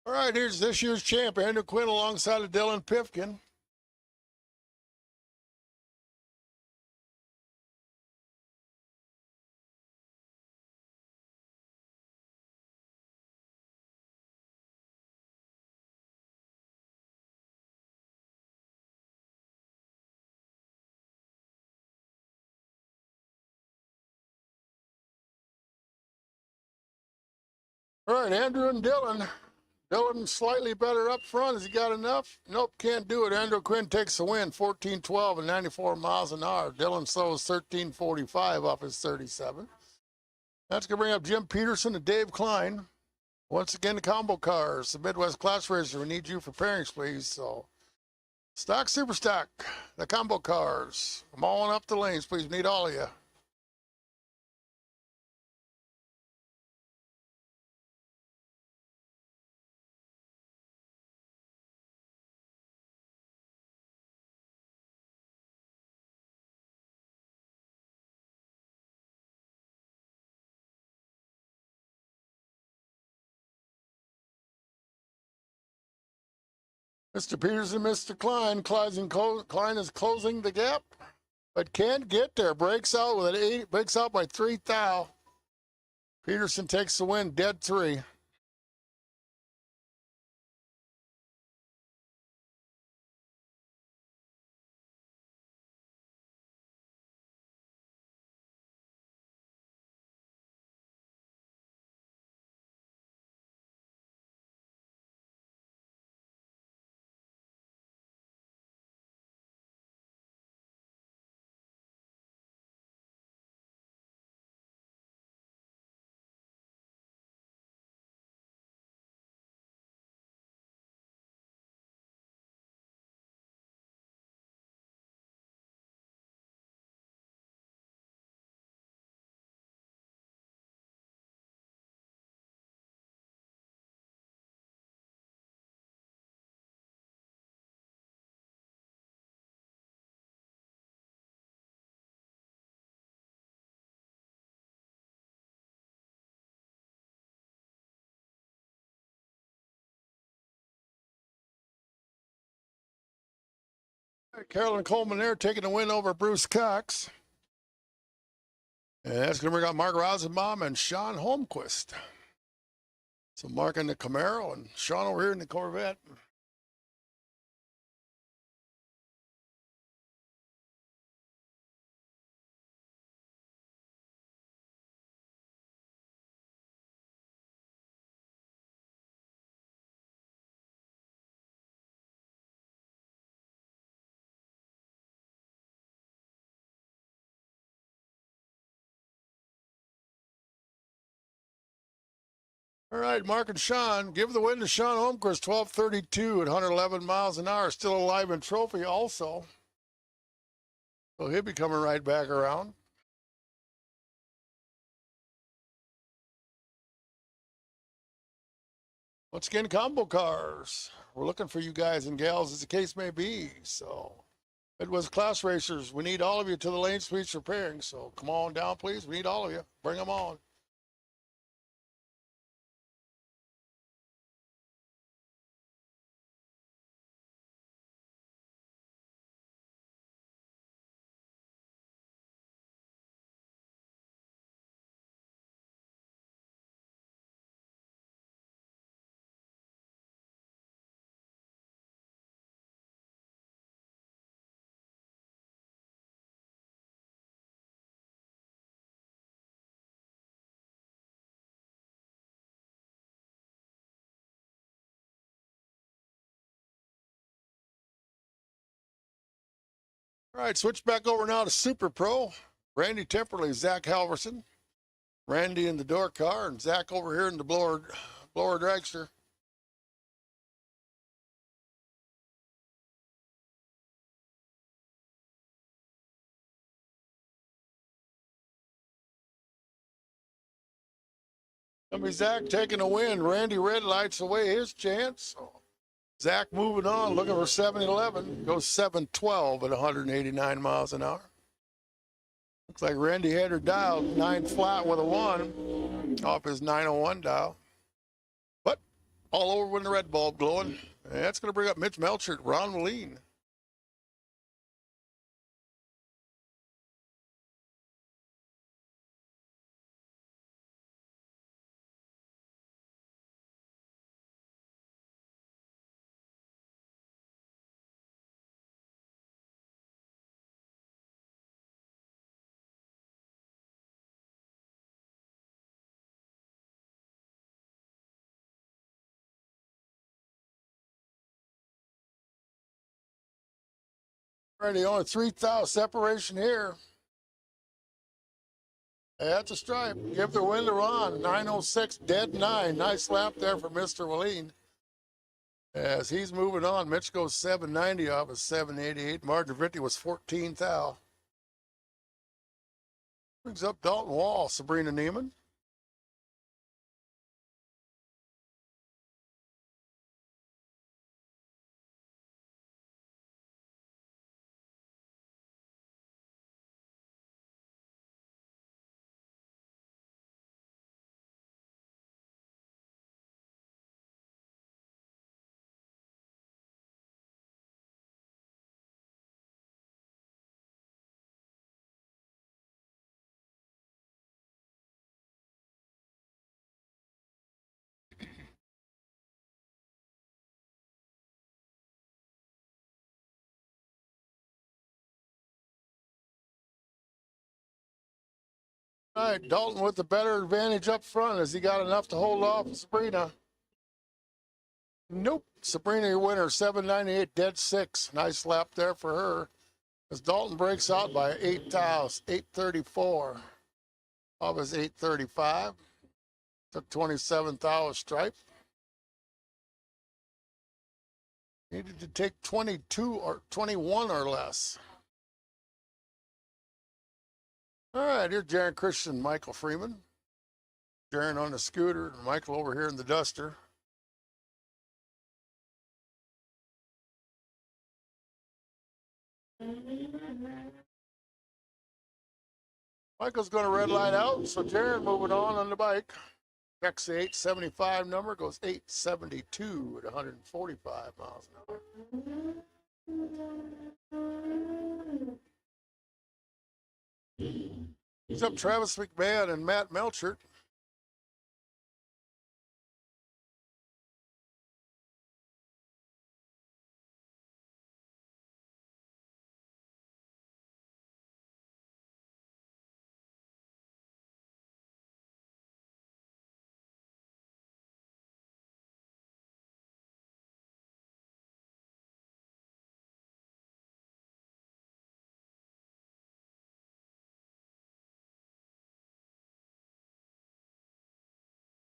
[SPEAKER 1] All right, here's this year's champ, Andrew Quinn, alongside of Dylan Pifkin. All right, Andrew and Dylan. Dylan slightly better up front. Has he got enough? Nope, can't do it. Andrew Quinn takes the win, 14-12 and 94 miles an hour. Dylan slows 13:45 off his 37. That's going to bring up Jim Peterson and Dave Klein. Once again, the combo cars, the Midwest Class Racer. We need you for pairings, please. So, stock, super stock, the combo cars. Come on up the lanes, please. We need all of you. Mr. Peterson, Mr. Klein. Klein is closing the gap, but can't get there. Breaks out with an 8. Breaks out by 3 thou. Peterson takes the win, dead 3. Carolyn Coleman there taking the win over Bruce Cox. And that's going to bring out Mark Rosenbaum and Sean Holmquist. So Mark in the Camaro and Sean over here in the Corvette. All right, Mark and Sean, give the win to Sean Holmquist, 12:32 at 111 miles an hour. Still alive in trophy also. So he'll be coming right back around. Once again, combo cars. We're looking for you guys and gals as the case may be. So Midwest Class Racers, we need all of you to the lane suites for pairing. So come on down, please. We need all of you. Bring them on. All right, switch back over now to Super Pro. Randy Temperley, Zach Halverson. Randy in the door car, and Zach over here in the blower dragster. Zach taking a win. Randy red lights away his chance. Zach moving on, looking for 711. Goes 712 at 189 miles an hour. Looks like Randy had her dialed 9 flat with a 1 off his 901 dial. But all over when the red bulb glowing. And that's going to bring up Mitch Melchert, Ron Moline. Already only 3,000 separation here. That's a stripe. Give the win to Ron. 906, dead 9. Nice lap there for Mr. Moline. As he's moving on, Mitch goes 790 off his 788. Margin 50 was 14 thou. Brings up Dalton Wall, Sabrina Neiman. All right, Dalton with the better advantage up front as he got enough to hold off Sabrina. Nope. Sabrina, your winner, 798, dead 6. Nice lap there for her. As Dalton breaks out by 8 thous, 834 of his 835. Took 27 thou a stripe. Needed to take 22 or 21 or less. All right, here's Jaron Christian, Michael Freeman. Jaron on the scooter, and Michael over here in the duster. Michael's going to red light out, so Jaron moving on the bike. Checks the 875 number, goes 872 at 145 miles an hour. He's up Travis McMahon and Matt Melchert.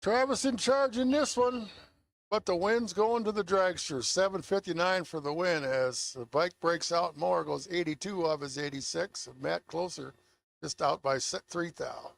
[SPEAKER 1] Travis in charge in this one, but the win's going to the dragster. 759 for the win as the bike breaks out more, goes 82 of his 86. And Matt closer, just out by 3 thou.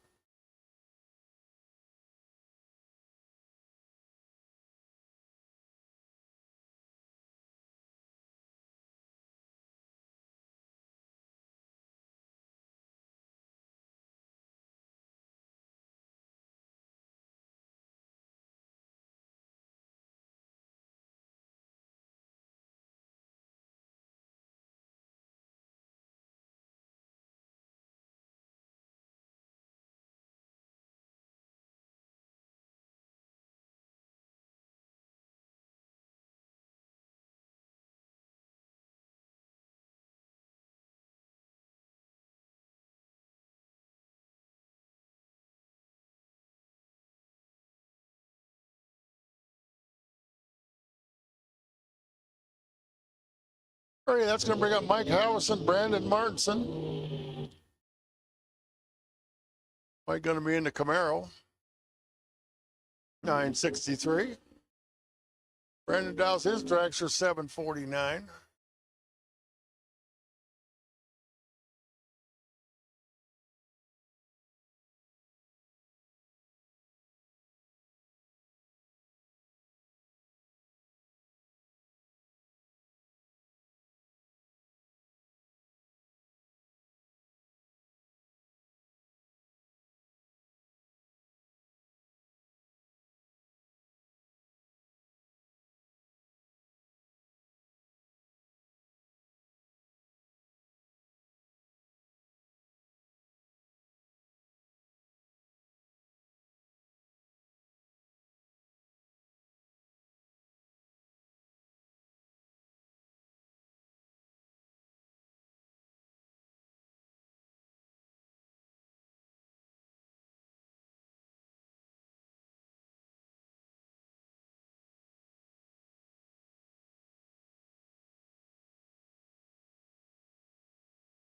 [SPEAKER 1] All right, that's going to bring up Mike Howison, Brandon Martinson. Mike going to be in the Camaro. 963. Brandon dials his dragster 749.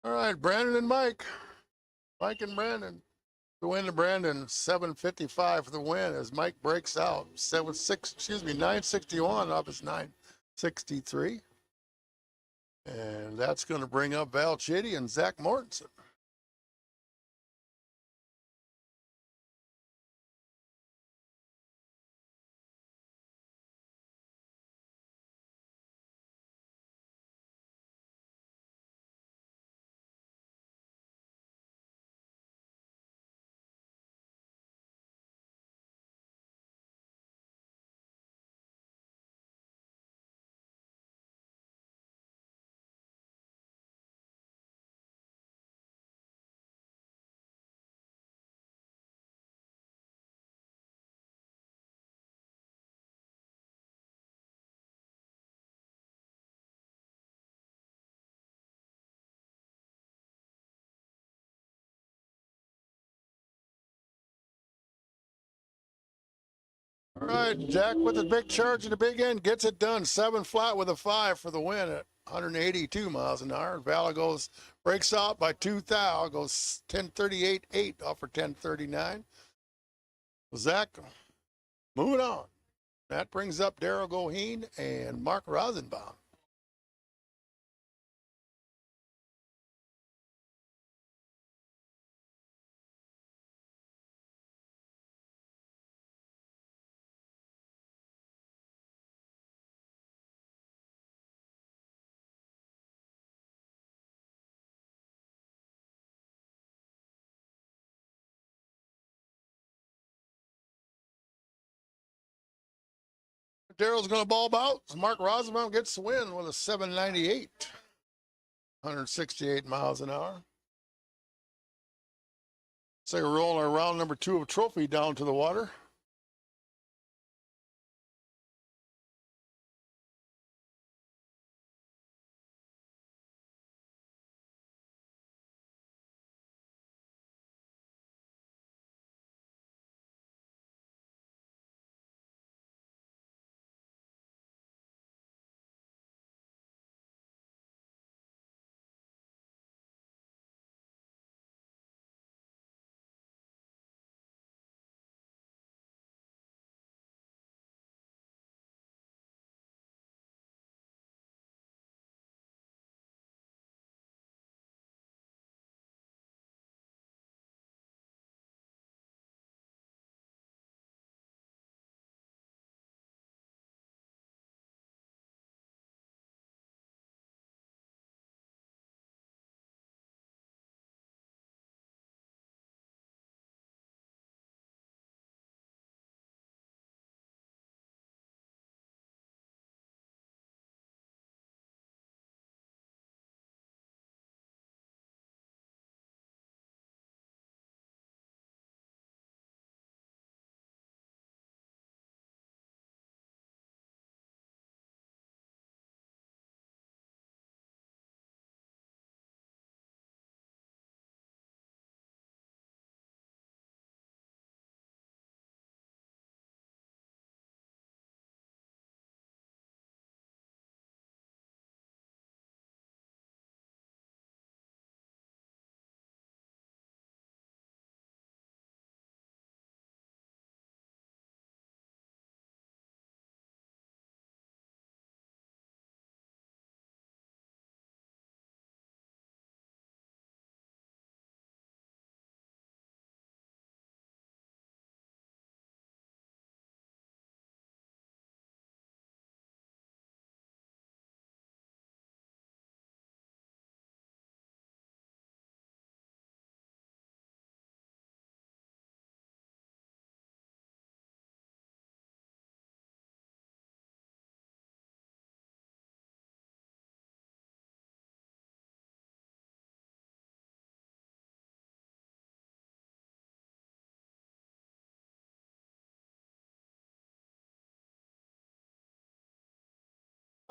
[SPEAKER 1] All right, Brandon and Mike. Mike and Brandon. The win to Brandon, 755 for the win as Mike breaks out. 961 off his 963. And that's going to bring up Val Chitty and Zach Mortensen. All right, Jack with the big charge at the big end, gets it done. 7 flat with a 5 for the win at 182 miles an hour. Vala breaks out by 2 thou, goes 1038.8 off for 1039. Zach, moving on. That brings up Darrell Goheen and Mark Rosenbaum. Darrell's going to bulb out. Mark Rosenbaum gets the win with a 798. 168 miles an hour. So we're rolling our round number 2 of trophy down to the water.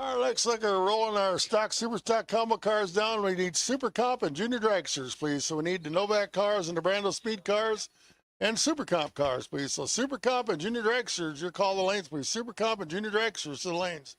[SPEAKER 1] All right, looks like we're rolling our stock, super stock combo cars down. We need super comp and junior dragsters, please. So we need the Novak cars and the Brandospeed cars and super comp cars, please. So super comp and junior dragsters, you call the lanes, please. Super comp and junior dragsters to the lanes.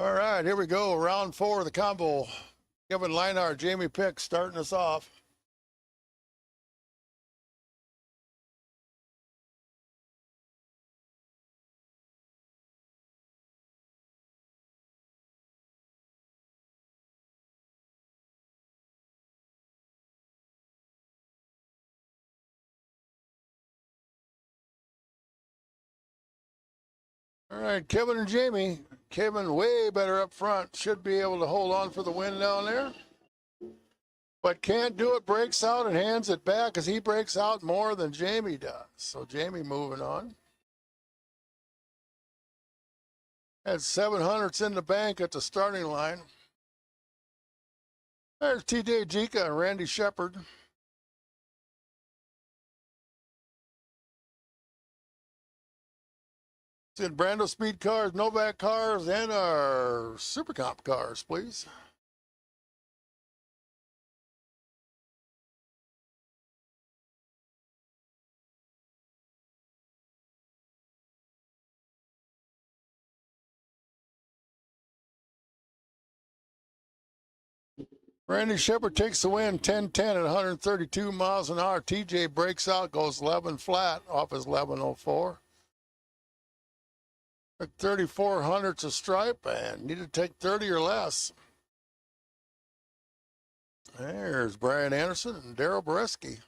[SPEAKER 1] All right, here we go. Round 4 of the combo. Kevin Linear, Jamie Pick starting us off. All right, Kevin and Jamie. Kevin way better up front. Should be able to hold on for the win down there. But can't do it, breaks out and hands it back as he breaks out more than Jamie does. So Jamie moving on. Had 700s in the bank at the starting line. There's TJ Jika and Randy Shepard. In Brandospeed cars, Novak cars, and our Super Comp cars, please. Randy Shepard takes the win, 10-10 at 132 miles an hour. TJ breaks out, goes 11 flat off his 1104. Took 3,400s a stripe and needed to take 30 or less. There's Brian Anderson and Daryl Boreski.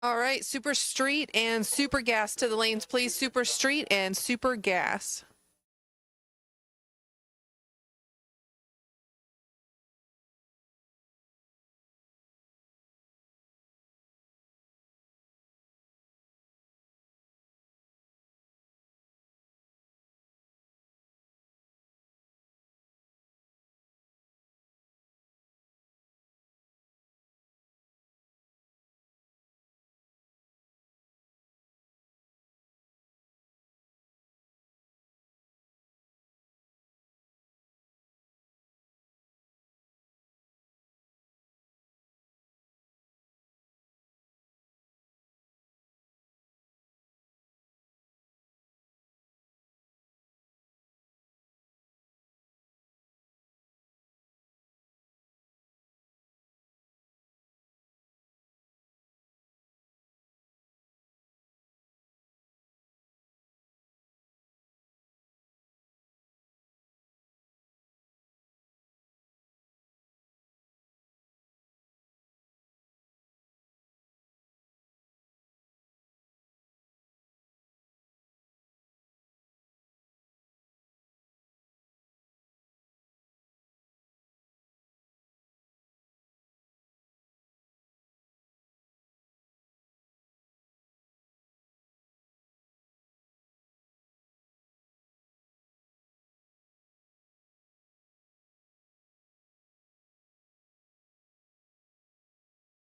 [SPEAKER 3] All right, Super Street and Super Gas to the lanes, please. Super Street and Super Gas.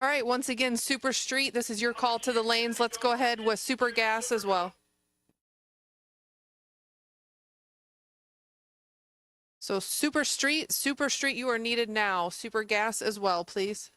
[SPEAKER 3] All right, once again, Super Street, this is your call to the lanes. Let's go ahead with Super Gas as well. So Super Street, you are needed now. Super Gas as well, please.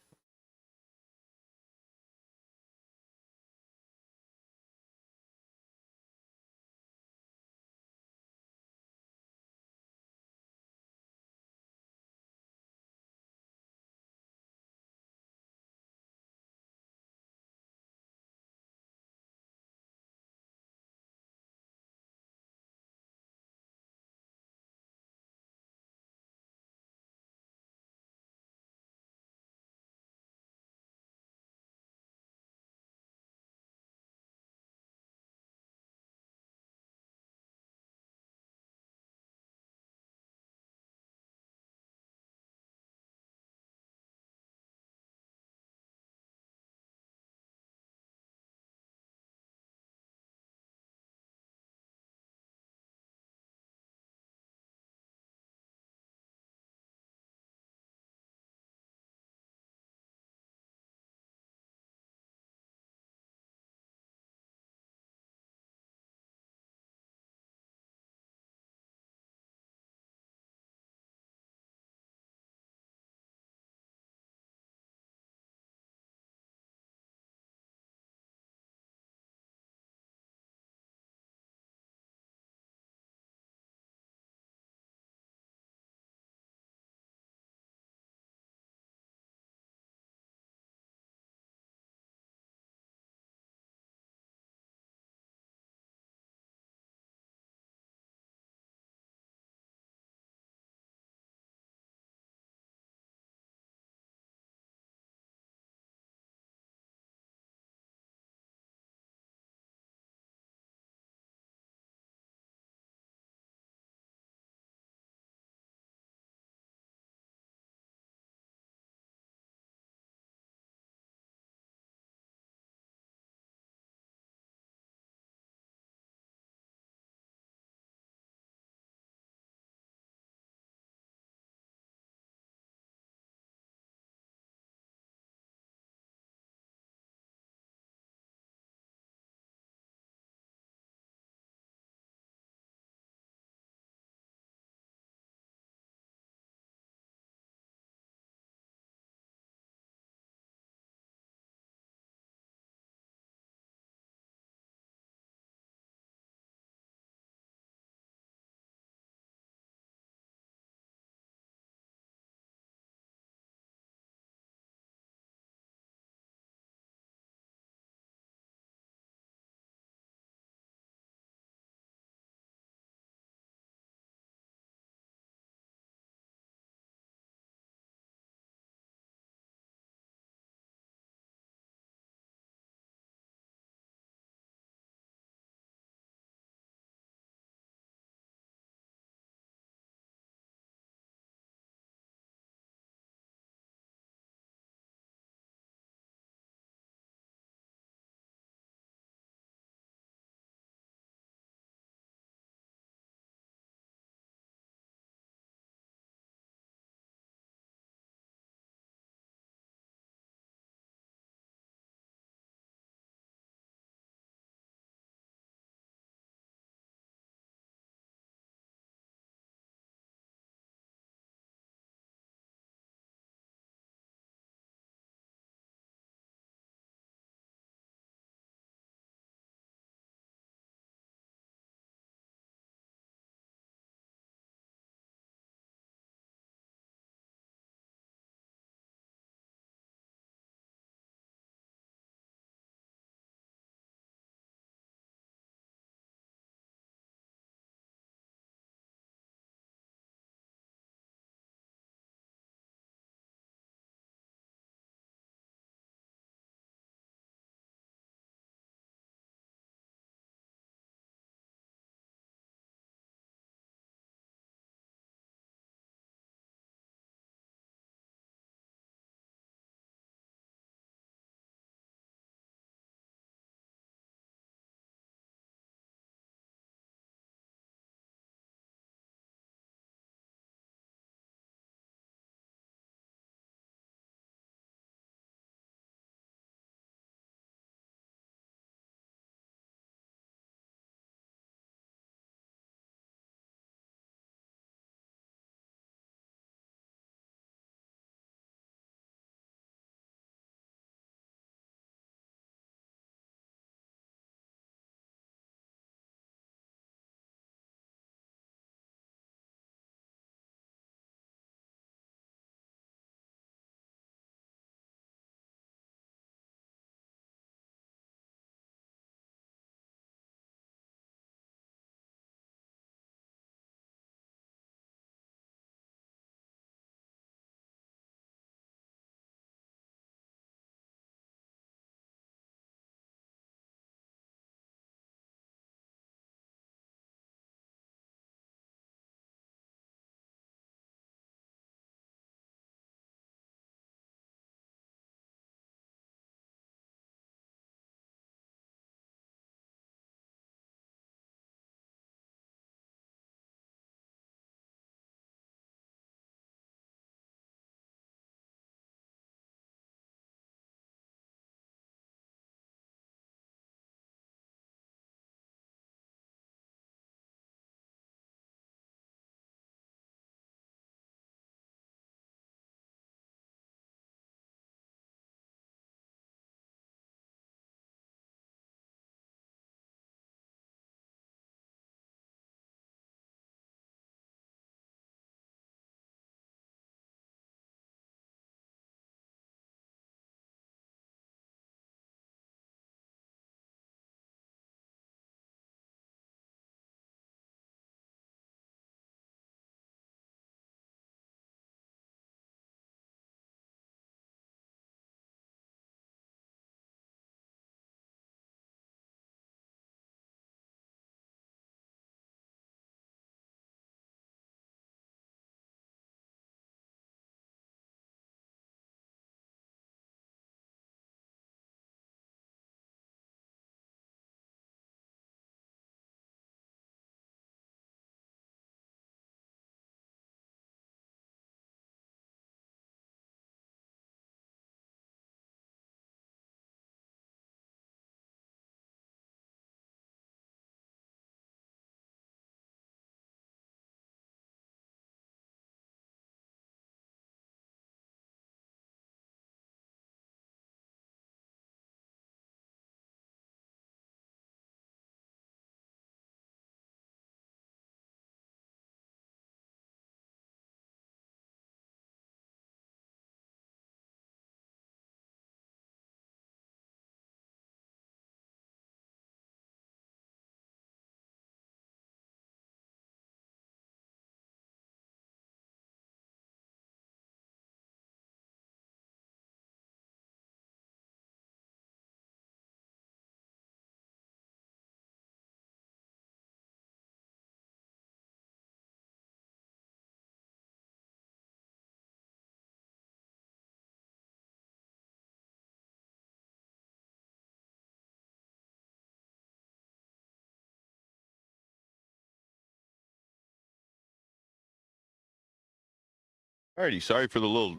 [SPEAKER 4] Alrighty, sorry for the little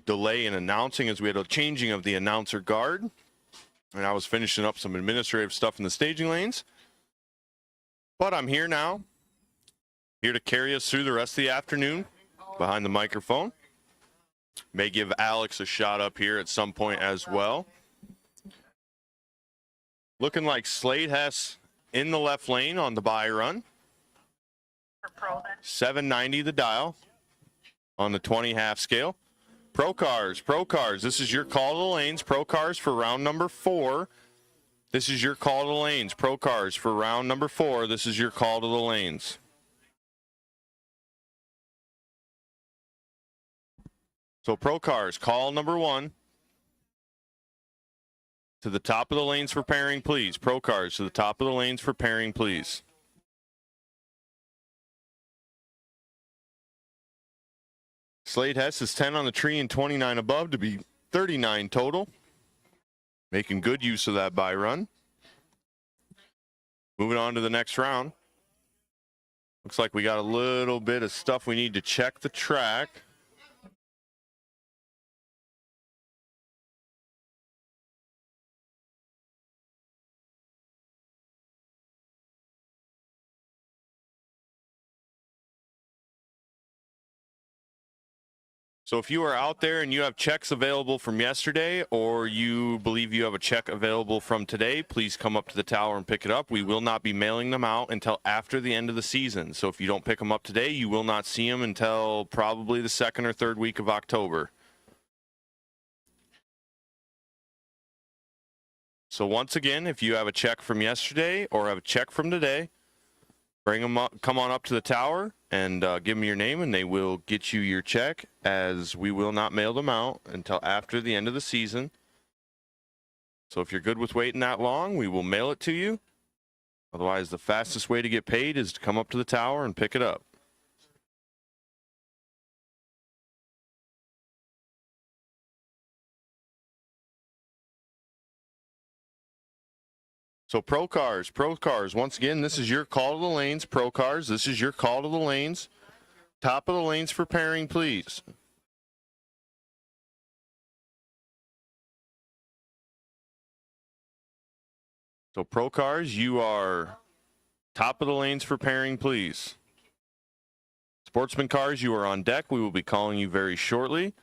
[SPEAKER 4] delay in announcing as we had a changing of the announcer guard. And I was finishing up some administrative stuff in the staging lanes. But I'm here now, here to carry us through the rest of the afternoon behind the microphone. May give Alex a shot up here at some point as well. Looking like Slade Hess in the left lane on the Byron. 790 the dial on the 20 half scale. Pro Cars, this is your call to the lanes. Pro Cars for round number 4. This is your call to the lanes. Pro Cars for round number 4. This is your call to the lanes. So Pro Cars, call number 1. To the top of the lanes for pairing, please. Pro Cars to the top of the lanes for pairing, please. Slade Hess is 10 on the tree and 29 above to be 39 total. Making good use of that by run. Moving on to the next round. Looks like we got a little bit of stuff we need to check the track. So if you are out there and you have checks available from yesterday, or you believe you have a check available from today, please come up to the tower and pick it up. We will not be mailing them out until after the end of the season. So if you don't pick them up today, you will not see them until probably the 2nd or 3rd week of October. So once again, if you have a check from yesterday or have a check from today, bring them up, come on up to the tower and give them your name, and they will get you your check, as we will not mail them out until after the end of the season. So if you're good with waiting that long, we will mail it to you. Otherwise, the fastest way to get paid is to come up to the tower and pick it up. So Pro Cars, once again, this is your call to the lanes. Pro Cars, this is your call to the lanes. Top of the lanes for pairing, please. So Pro Cars, you are top of the lanes for pairing, please. Sportsman Cars, you are on deck. We will be calling you very shortly.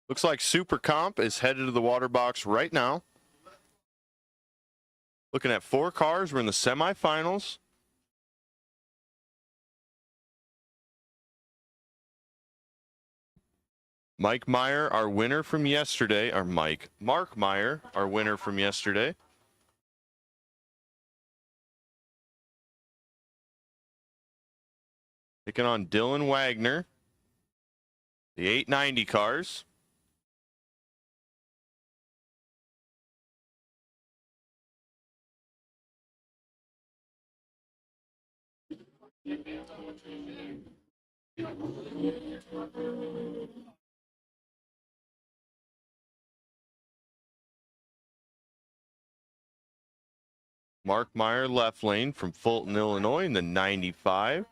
[SPEAKER 4] Looks like Super Comp is headed to the water box right now. Looking at 4 cars. We're in the semifinals. Mark Meyer, our winner from yesterday. Mark Meyer, our winner from yesterday. Taking on Dylan Wagner. The 890 cars. Mark Meyer, left lane from Fulton, Illinois, in the 95.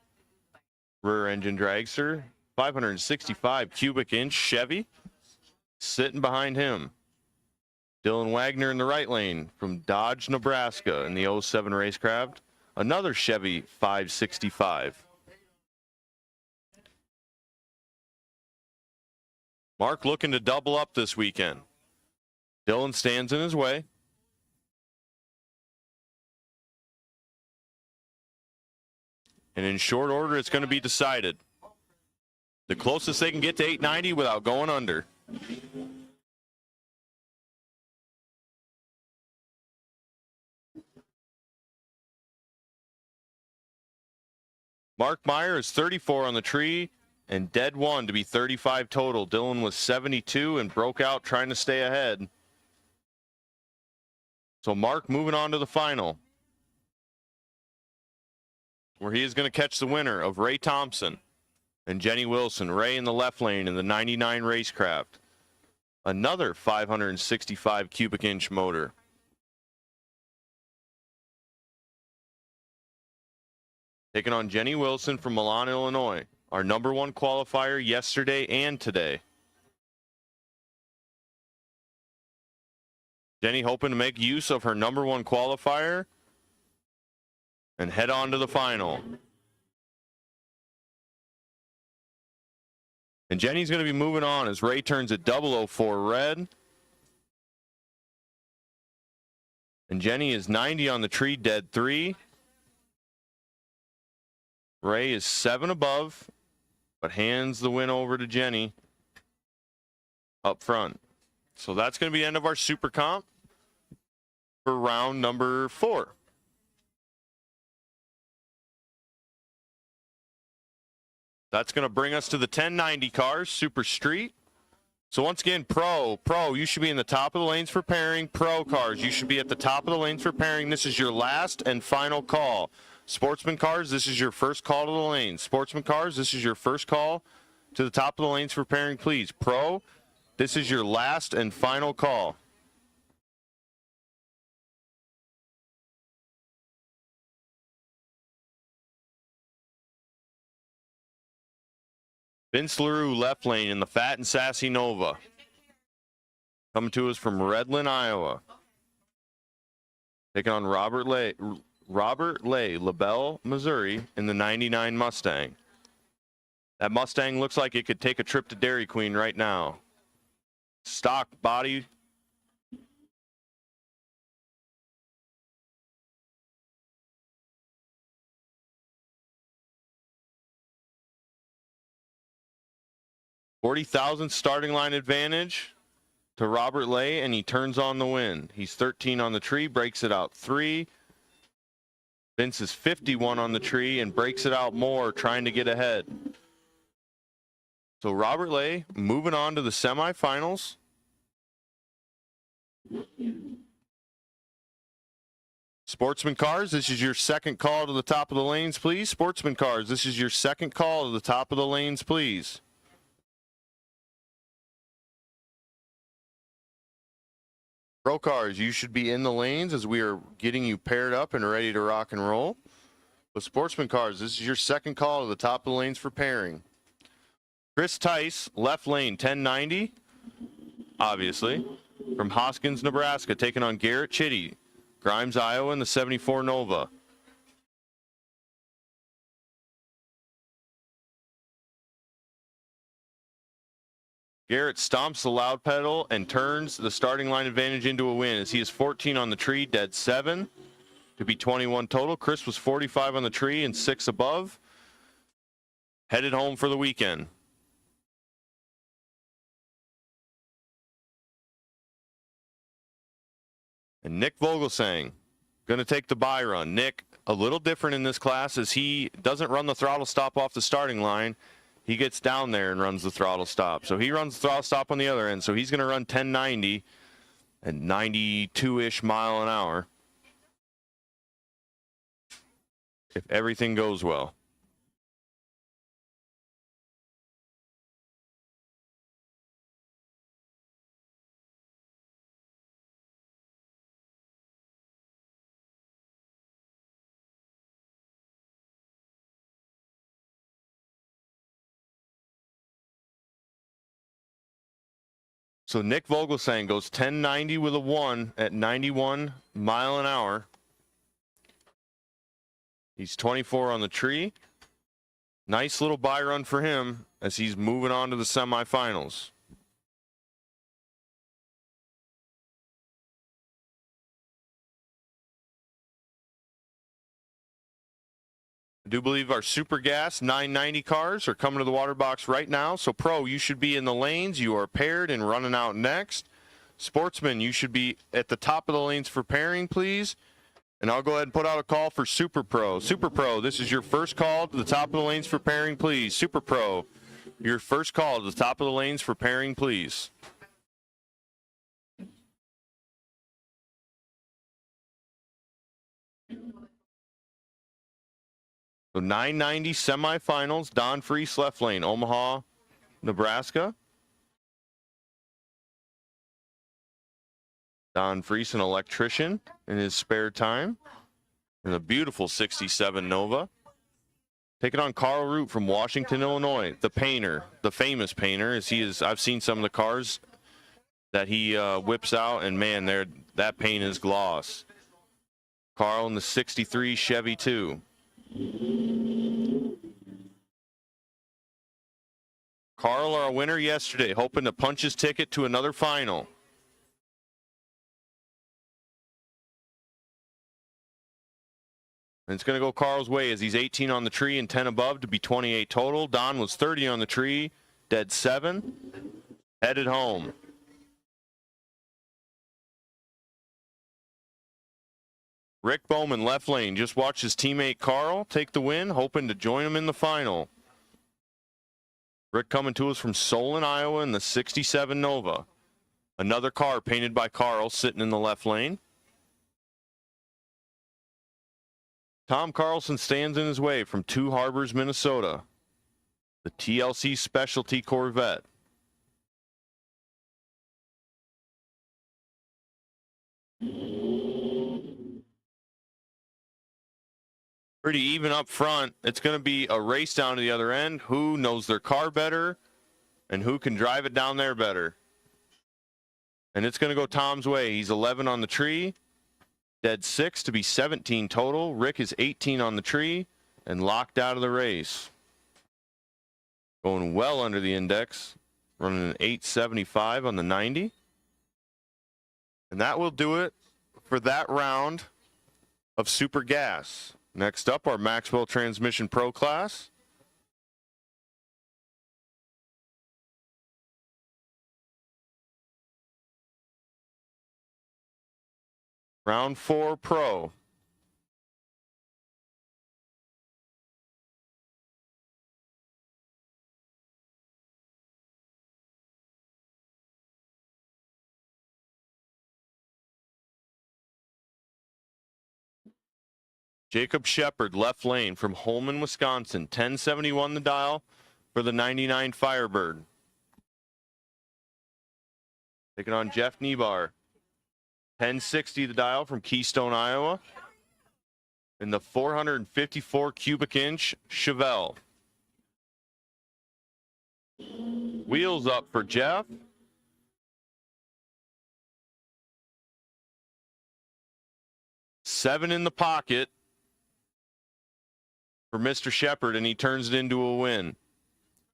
[SPEAKER 4] Rear engine dragster, 565 cubic inch Chevy. Sitting behind him, Dylan Wagner in the right lane from Dodge, Nebraska, in the 07 Racecraft. Another Chevy 565. Mark looking to double up this weekend. Dylan stands in his way. And in short order, it's going to be decided. The closest they can get to 890 without going under. Mark Meyer is 34 on the tree and dead one to be 35 total. Dylan was 72 and broke out trying to stay ahead. So Mark moving on to the final, where he is going to catch the winner of Ray Thompson and Jenny Wilson. Ray in the left lane in the 99 Racecraft. Another 565 cubic inch motor. Taking on Jenny Wilson from Milan, Illinois. Our #1 qualifier yesterday and today. Jenny hoping to make use of her #1 qualifier and head on to the final. And Jenny's going to be moving on as Ray turns at 004 red. And Jenny is 90 on the tree, dead 3. Ray is 7 above, but hands the win over to Jenny up front. So that's going to be the end of our super comp for round number 4. That's going to bring us to the 1090 cars, Super Street. So once again, Pro, you should be in the top of the lanes for pairing. Pro cars, you should be at the top of the lanes for pairing. This is your last and final call. Sportsman cars, this is your first call to the lanes. Sportsman cars, this is your first call to the top of the lanes for pairing, please. Pro, this is your last and final call. Vince LaRue, left lane in the Fat and Sassy Nova. Coming to us from Redland, Iowa. Taking on Robert Lay, LaBelle, Missouri, in the 99 Mustang. That Mustang looks like it could take a trip to Dairy Queen right now. Stock body. $40,000 starting line advantage to Robert Lay, and he turns on the win. He's 13 on the tree, breaks it out 3. Vince is 51 on the tree and breaks it out more, trying to get ahead. So Robert Lay moving on to the semifinals. Sportsman cars, this is your second call to the top of the lanes, please. Sportsman cars, this is your second call to the top of the lanes, please. Pro cars, you should be in the lanes as we are getting you paired up and ready to rock and roll. But Sportsman cars, this is your second call to the top of the lanes for pairing. Chris Tice, left lane, 1090, obviously, from Hoskins, Nebraska, taking on Garrett Chitty, Grimes, Iowa, in the 74 Nova. Garrett stomps the loud pedal and turns the starting line advantage into a win as he is 14 on the tree, dead 7 to be 21 total. Chris was 45 on the tree and 6 above. Headed home for the weekend. And Nick Vogelsang going to take the Byron. Nick, a little different in this class as he doesn't run the throttle stop off the starting line. He gets down there and runs the throttle stop. So he runs the throttle stop on the other end. So he's going to run 1090 at 92-ish mile an hour if everything goes well. So Nick Vogelsang goes 1090 with a 1 at 91 mile an hour. He's 24 on the tree. Nice little buy run for him as he's moving on to the semifinals. I do believe our Super Gas 990 cars are coming to the water box right now. So, Pro, you should be in the lanes. You are paired and running out next. Sportsman, you should be at the top of the lanes for pairing, please. And I'll go ahead and put out a call for Super Pro. Super Pro, this is your first call to the top of the lanes for pairing, please. Super Pro, your first call to the top of the lanes for pairing, please. So 990 semifinals, Don Freese left lane, Omaha, Nebraska. Don Freese, an electrician in his spare time, in a beautiful 67 Nova. Taking on Carl Root from Washington, Illinois, the painter, the famous painter, as he is. I've seen some of the cars that he whips out, and man, that paint is gloss. Carl in the 63 Chevy 2. Carl, our winner yesterday, hoping to punch his ticket to another final. And it's going to go Carl's way as he's 18 on the tree and 10 above to be 28 total. Don was 30 on the tree, dead 7, headed home. Rick Bowman, left lane, just watched his teammate Carl take the win, hoping to join him in the final. Rick coming to us from Solon, Iowa in the 67 Nova. Another car painted by Carl sitting in the left lane. Tom Carlson stands in his way from Two Harbors, Minnesota. The TLC Specialty Corvette. Pretty even up front. It's going to be a race down to the other end. Who knows their car better and who can drive it down there better. And it's going to go Tom's way. He's 11 on the tree. Dead 6 to be 17 total. Rick is 18 on the tree and locked out of the race. Going well under the index. Running an 875 on the 90. And that will do it for that round of Super Gas. Next up, our Maxwell Transmission Pro class. Round 4 Pro. Jacob Shepard, left lane from Holman, Wisconsin. 1071 the dial for the 99 Firebird. Taking on Jeff Niebar. 1060 the dial from Keystone, Iowa. In the 454 cubic inch Chevelle. Wheels up for Jeff. Seven in the pocket for Mr. Shepard, and he turns it into a win.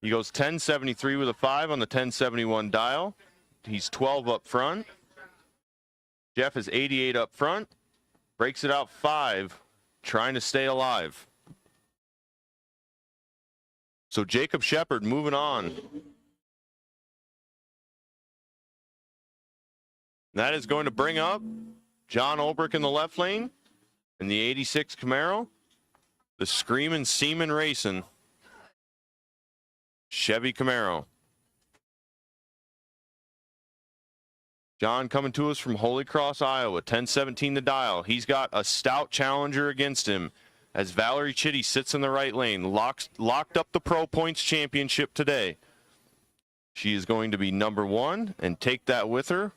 [SPEAKER 4] He goes 1073 with a 5 on the 1071 dial. He's 12 up front. Jeff is 88 up front. Breaks it out 5, trying to stay alive. So Jacob Shepard moving on. That is going to bring up John Olbrich in the left lane in the 86 Camaro. The Screamin' Seaman Racing Chevy Camaro. John coming to us from Holy Cross, Iowa. 1017 the dial. He's got a stout challenger against him as Valerie Chitty sits in the right lane. Locked up the Pro Points Championship today. She is going to be number 1 and take that with her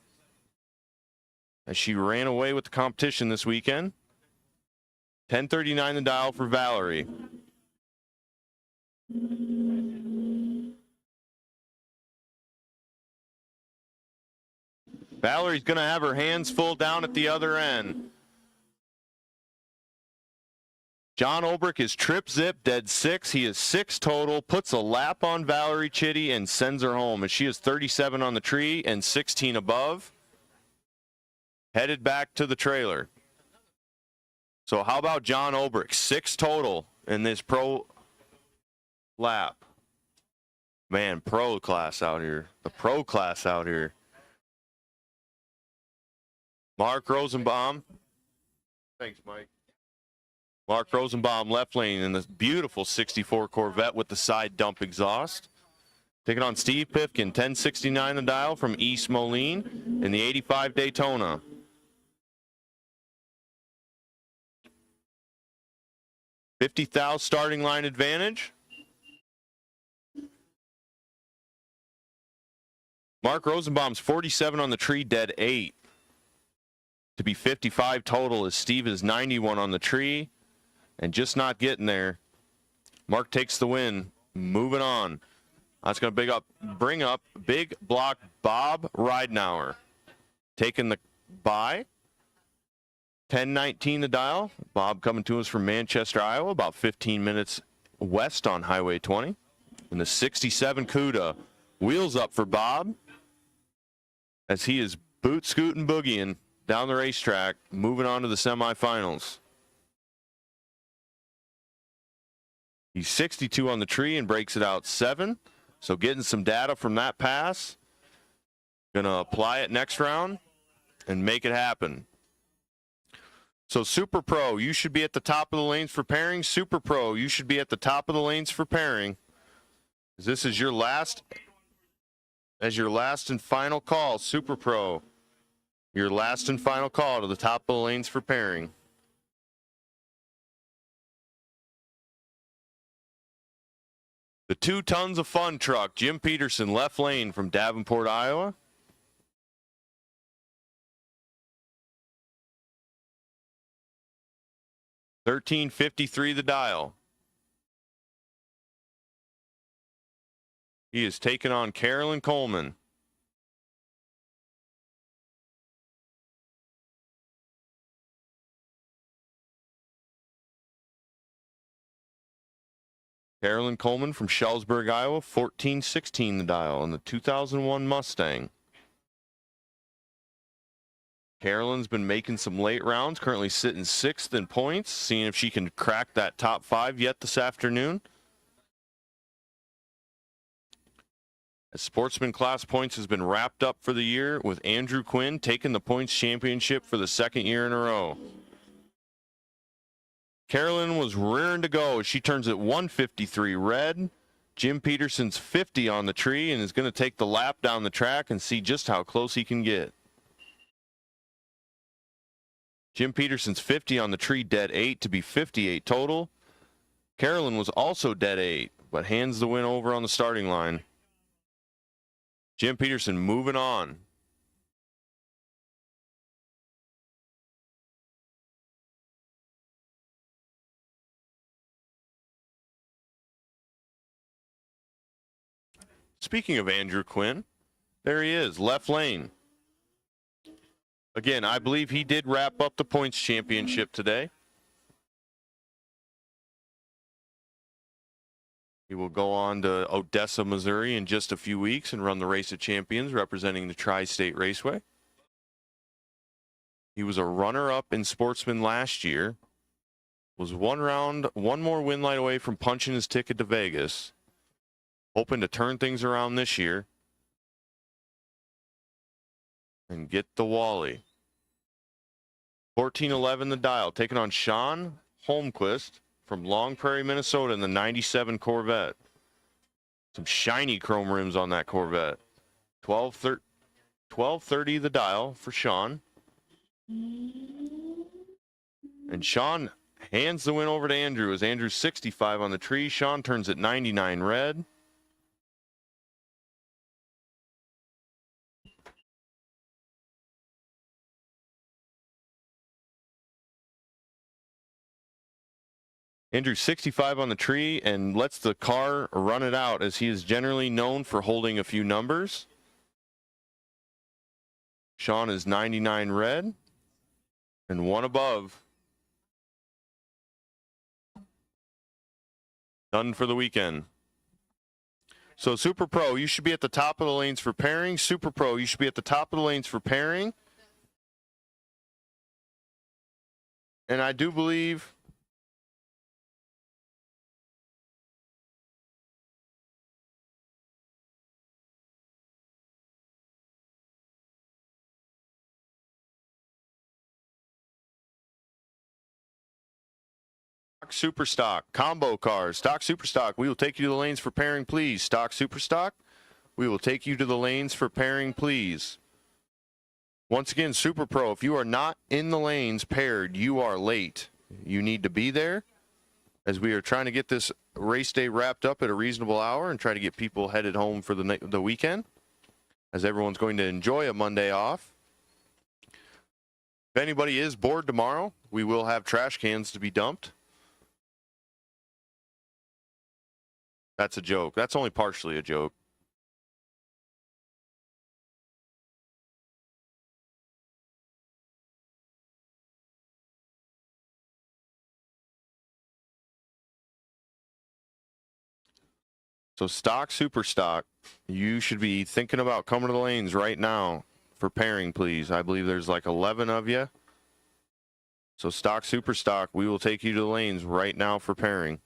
[SPEAKER 4] as she ran away with the competition this weekend. 1039 the dial for Valerie. Valerie's going to have her hands full down at the other end. John Olbrich is trip zip, dead 6. He is 6 total, puts a lap on Valerie Chitty and sends her home as she is 37 on the tree and 16 above. Headed back to the trailer. So how about John Olbrich? 6 total in this pro lap. Man, pro class out here. The pro class out here. Mark Rosenbaum. Thanks, Mike. Mark Rosenbaum left lane in this beautiful 64 Corvette with the side dump exhaust. Taking on Steve Pifkin, 1069 the dial from East Moline in the 85 Daytona. $50,000 starting line advantage. Mark Rosenbaum's 47 on the tree, dead 8. To be 55 total as Steve is 91 on the tree and just not getting there. Mark takes the win. Moving on. That's going to bring up big block Bob Ridenauer. Taking the bye. 1019 the dial. Bob coming to us from Manchester, Iowa, about 15 minutes west on Highway 20. And the 67 CUDA. Wheels up for Bob as he is boot scooting boogieing down the racetrack, moving on to the semifinals. He's 62 on the tree and breaks it out 7. So getting some data from that pass. Gonna apply it next round and make it happen. So Super Pro, you should be at the top of the lanes for pairing. Super Pro, you should be at the top of the lanes for pairing. This is your last and final call. Super Pro, your last and final call to the top of the lanes for pairing. The 2 tons of fun truck, Jim Peterson, left lane from Davenport, Iowa. $13.53 the dial. He is taking on Carolyn Coleman. Carolyn Coleman from Shellsburg, Iowa, 14-16 the dial in the 2001 Mustang. Carolyn's been making some late rounds, currently sitting 6th in points, seeing if she can crack that top 5 yet this afternoon. As Sportsman class points has been wrapped up for the year with Andrew Quinn taking the points championship for the 2nd year in a row. Carolyn was rearing to go as she turns at 153 red. Jim Peterson's 50 on the tree and is going to take the lap down the track and see just how close he can get. Jim Peterson's 50 on the tree, dead 8 to be 58 total. Carolyn was also dead 8, but hands the win over on the starting line. Jim Peterson moving on. Speaking of Andrew Quinn, there he is, left lane. Again, I believe he did wrap up the points championship today. He will go on to Odessa, Missouri in just a few weeks and run the Race of Champions representing the Tri-State Raceway. He was a runner-up in Sportsman last year. Was one more win light away from punching his ticket to Vegas. Hoping to turn things around this year and get the Wally. 1411 the dial, taking on Sean Holmquist from Long Prairie, Minnesota in the 97 Corvette. Some shiny chrome rims on that Corvette. 1230 the dial for Sean. And Sean hands the win over to Andrew as Andrew's 65 on the tree. Sean turns at 99 red. Andrew 65 on the tree and lets the car run it out as he is generally known for holding a few numbers. Sean is 99 red and 1 above. Done for the weekend. So Super Pro, you should be at the top of the lanes for pairing. Super Pro, you should be at the top of the lanes for pairing. And I do believe Super Stock, combo cars, stock Super Stock. We will take you to the lanes for pairing, please. Stock Super Stock. We will take you to the lanes for pairing, please. Once again, Super Pro, if you are not in the lanes paired, you are late. You need to be there as we are trying to get this race day wrapped up at a reasonable hour and try to get people headed home for the weekend, as everyone's going to enjoy a Monday off. If anybody is bored tomorrow, we will have trash cans to be dumped. That's a joke. That's only partially a joke. So stock, Super Stock, you should be thinking about coming to the lanes right now for pairing, please. I believe there's like 11 of you. So stock, Super Stock, we will take you to the lanes right now for pairing.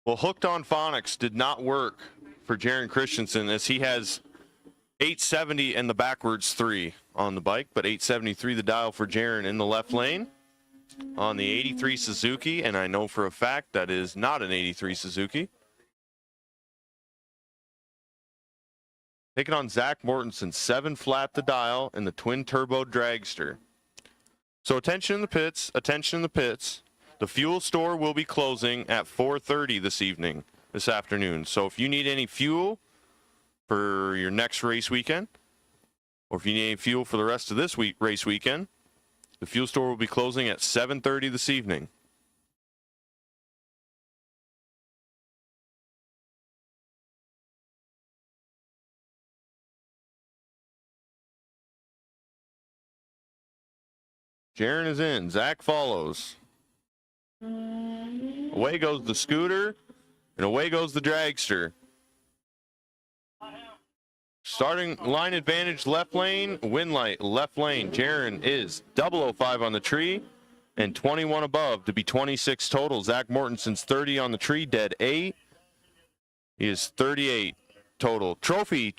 [SPEAKER 4] Well, Hooked on Phonics did not work for Jaron Christensen, as he has 870 and the backwards 3 on the bike, but 873 the dial for Jaron in the left lane on the 83 Suzuki, and I know for a fact that is not an 83 Suzuki. Taking on Zach Mortensen, 7 flat the dial in the twin turbo dragster. So attention in the pits, attention in the pits. The fuel store will be closing at 4:30 this afternoon. So if you need any fuel for your next race weekend, or if you need any fuel for the rest of this race weekend, the fuel store will be closing at 7:30 this evening. Jaron is in. Zach follows. Away goes the scooter, and away goes the dragster. Starting line advantage left lane, Winlight left lane. Jaron is 005 on the tree and 21 above to be 26 total. Zach Mortensen's 30 on the tree, dead 8. He is 38 total. Trophy,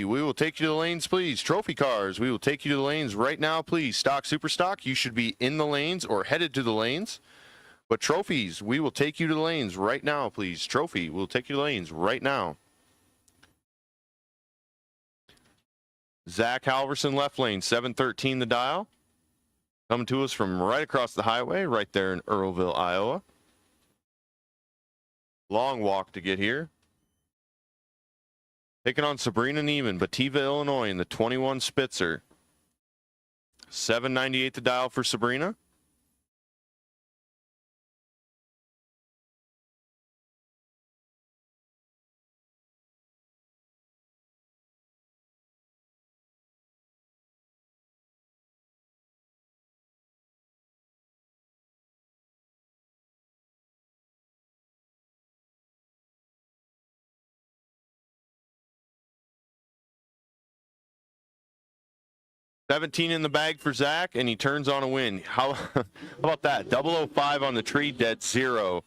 [SPEAKER 4] we will take you to the lanes, please. Trophy cars, we will take you to the lanes right now, please. Stock, Super Stock, you should be in the lanes or headed to the lanes. But trophies, we will take you to the lanes right now, please. Trophy, we'll take you to the lanes right now. Zach Halverson, left lane, 713 the dial. Coming to us from right across the highway, right there in Earlville, Iowa. Long walk to get here. Taking on Sabrina Neiman, Batavia, Illinois, in the 21 Spitzer. 798 the dial for Sabrina. 17 in the bag for Zach, and he turns on a win. How about that? 005 on the tree, dead 0.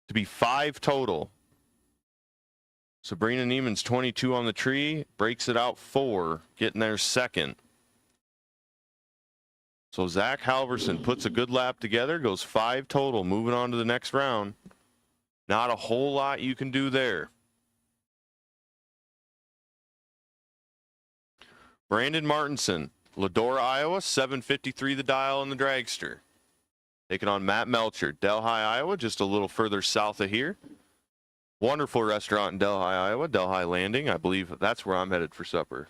[SPEAKER 4] To be 5 total. Sabrina Neiman's 22 on the tree, breaks it out 4, getting there second. So Zach Halverson puts a good lap together, goes 5 total, moving on to the next round. Not a whole lot you can do there. Brandon Martinson, Ladora, Iowa, 753 the dial in the dragster. Taking on Matt Melcher, Delhi, Iowa, just a little further south of here. Wonderful restaurant in Delhi, Iowa, Delhi Landing. I believe that's where I'm headed for supper.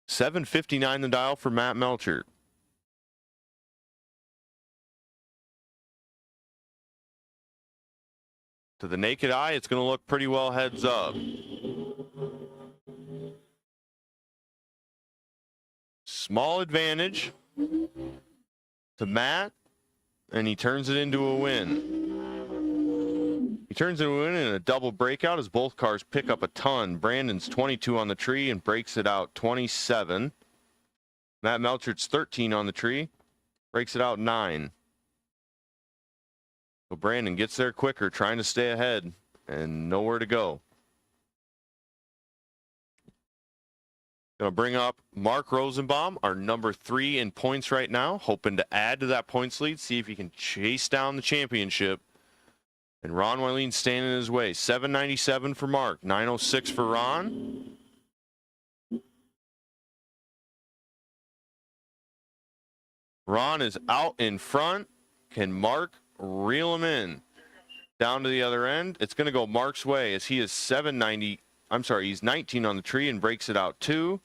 [SPEAKER 4] $7.59 the dial for Matt Melcher. To the naked eye, it's going to look pretty well heads up. Small advantage to Matt, and he turns it into a win. He turns it into a win in a double breakout as both cars pick up a ton. Brandon's 22 on the tree and breaks it out 27. Matt Melcher's 13 on the tree, breaks it out 9. So Brandon gets there quicker, trying to stay ahead, and nowhere to go. Going to bring up Mark Rosenbaum, our number 3 in points right now, hoping to add to that points lead, see if he can chase down the championship. And Ron Wyleen standing in his way. 797 for Mark, 906 for Ron. Ron is out in front. Can Mark reel him in down to the other end? It's going to go Mark's way as he is 790. I'm sorry, he's 19 on the tree and breaks it out 2.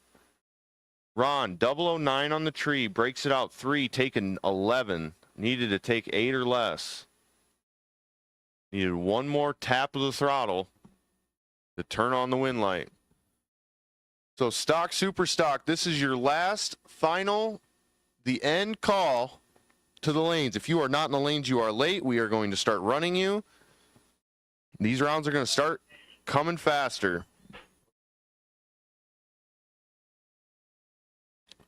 [SPEAKER 4] Ron, 009 on the tree, breaks it out 3, taking 11. Needed to take 8 or less. Needed one more tap of the throttle to turn on the win light. So stock, super stock, this is your last, final, the end call to the lanes. If you are not in the lanes, you are late. We are going to start running you. These rounds are going to start coming faster.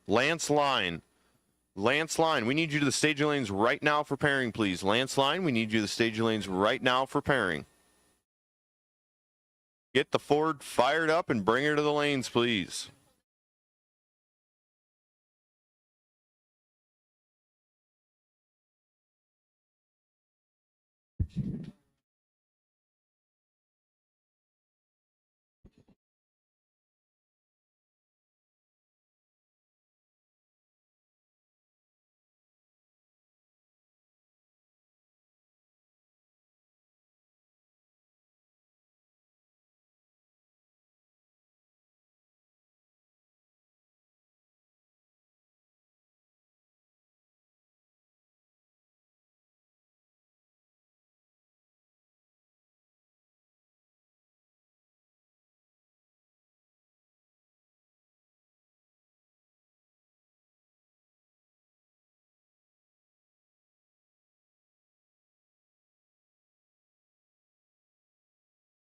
[SPEAKER 4] Lance Line. Lance Line, we need you to the stage lanes right now for pairing, please. Lance Line, we need you to the stage lanes right now for pairing. Get the Ford fired up and bring her to the lanes, please.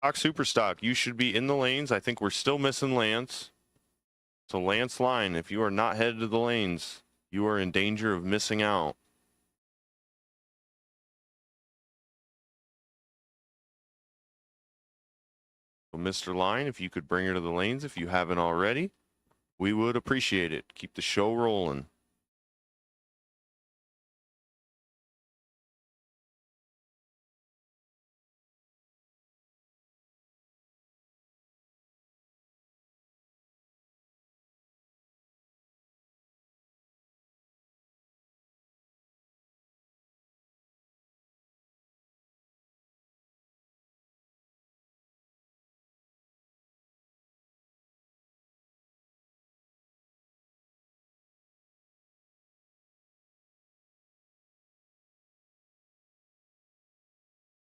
[SPEAKER 4] Superstock, you should be in the lanes. I think we're still missing Lance. So Lance Line, if you are not headed to the lanes, you are in danger of missing out. So Mr. Line, if you could bring her to the lanes if you haven't already, we would appreciate it. Keep the show rolling.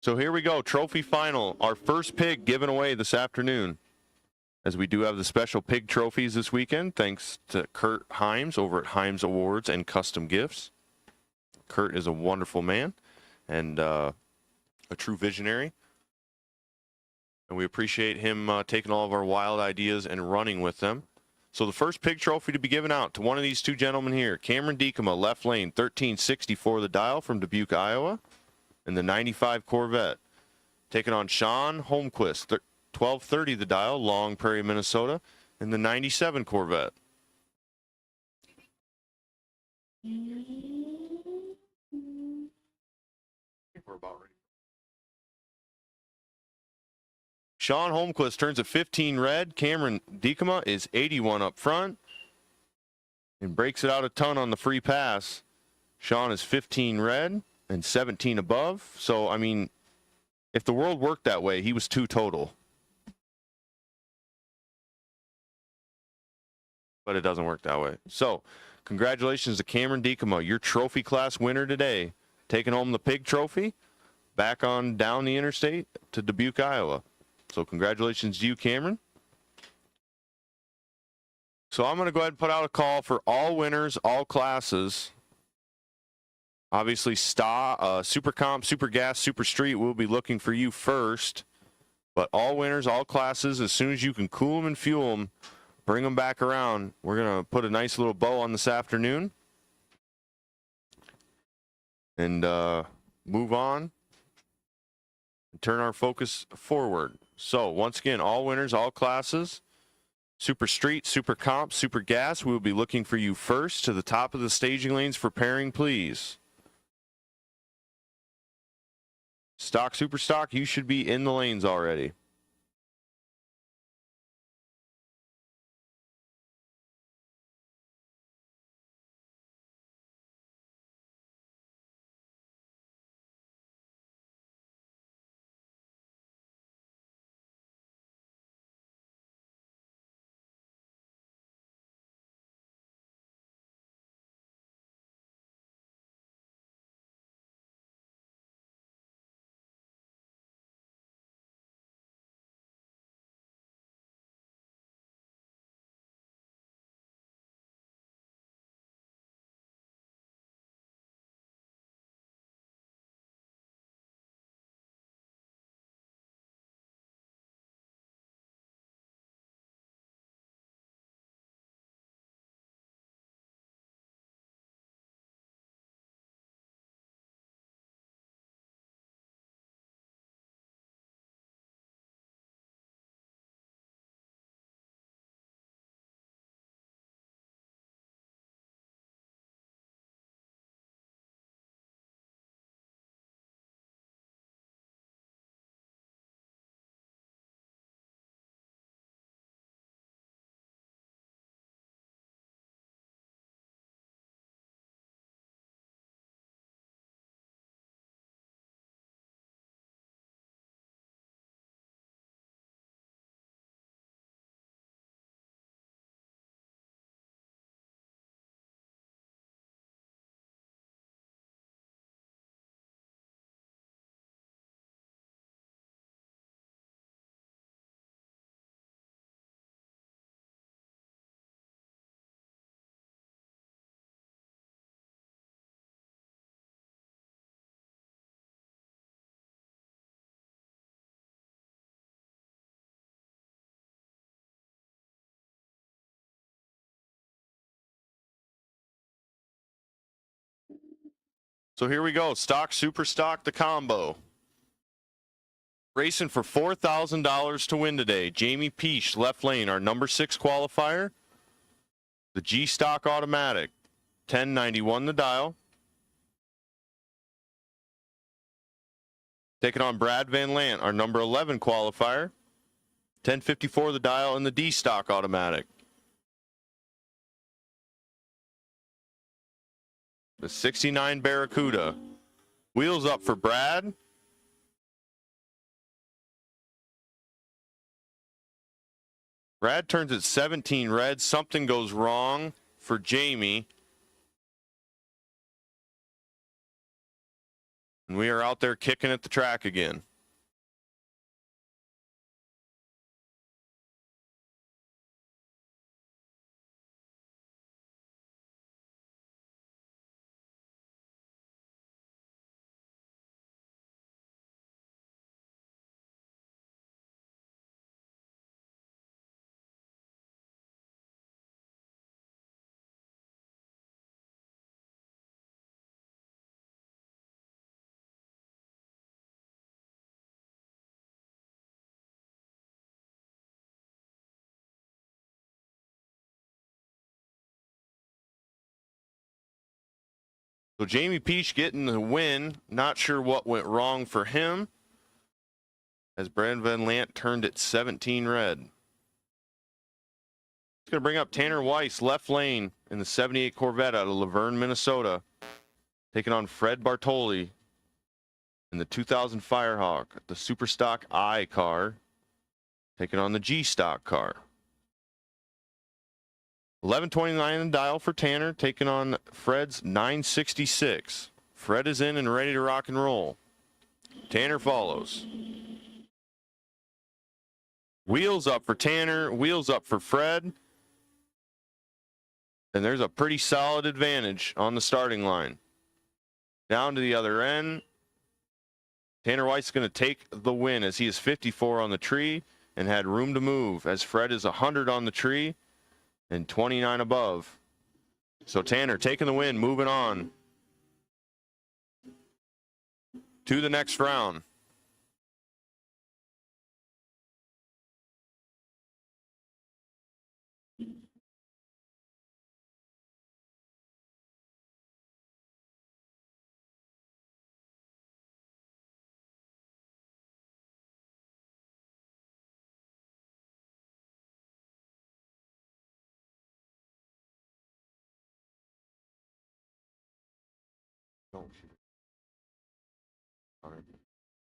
[SPEAKER 4] So here we go, trophy final. Our first pig given away this afternoon. As we do have the special pig trophies this weekend, thanks to Kurt Heims over at Heims Awards and Custom Gifts. Kurt is a wonderful man and a true visionary. and we appreciate him taking all of our wild ideas and running with them. So the first pig trophy to be given out to one of these two gentlemen here, Cameron Dekema, left lane, 1364 the dial from Dubuque, Iowa, in the 95 Corvette. Taking on Sean Holmquist, 1230 the dial, Long Prairie, Minnesota, in the 97 Corvette. I think we're about ready. Sean Holmquist turns a 15 red. Cameron Dekema is 81 up front and breaks it out a ton on the free pass. Sean is 15 red and 17 above. So, I mean, if the world worked that way, he was 2 total. But it doesn't work that way. So, congratulations to Cameron Dekema, your trophy class winner today. Taking home the pig trophy back on down the interstate to Dubuque, Iowa. So congratulations to you, Cameron. So I'm going to go ahead and put out a call for all winners, all classes. Obviously, Super Comp, Super Gas, Super Street, we'll be looking for you first. But all winners, all classes, as soon as you can cool them and fuel them, bring them back around. We're going to put a nice little bow on this afternoon. And move on. And turn our focus forward. So, once again, all winners, all classes. Super Street, Super Comp, Super Gas, we will be looking for you first to the top of the staging lanes for pairing, please. Stock, Super Stock, you should be in the lanes already. So here we go. Stock, Super Stock, the combo. Racing for $4,000 to win today. Jamie Peach, left lane, our number 6 qualifier. The G-Stock Automatic, 1091 the dial. Taking on Brad Van Lant, our number 11 qualifier. 1054 the dial in the D-Stock Automatic. The 69 Barracuda. Wheels up for Brad. Brad turns at 17 red. Something goes wrong for Jamie. And we are out there kicking at the track again. So Jamie Peach getting the win. Not sure what went wrong for him, as Brad Van Lant turned it 17 red. It's going to bring up Tanner Weiss, left lane in the 78 Corvette out of Laverne, Minnesota, taking on Fred Bartoli in the 2000 Firehawk, the Super Stock I car, taking on the G Stock car. 1129 in the dial for Tanner, taking on Fred's 966. Fred is in and ready to rock and roll. Tanner follows. Wheels up for Tanner, wheels up for Fred. And there's a pretty solid advantage on the starting line. Down to the other end. Tanner White's going to take the win as he is 54 on the tree and had room to move, as Fred is 100 on the tree and 29 above. So Tanner taking the win, moving on to the next round.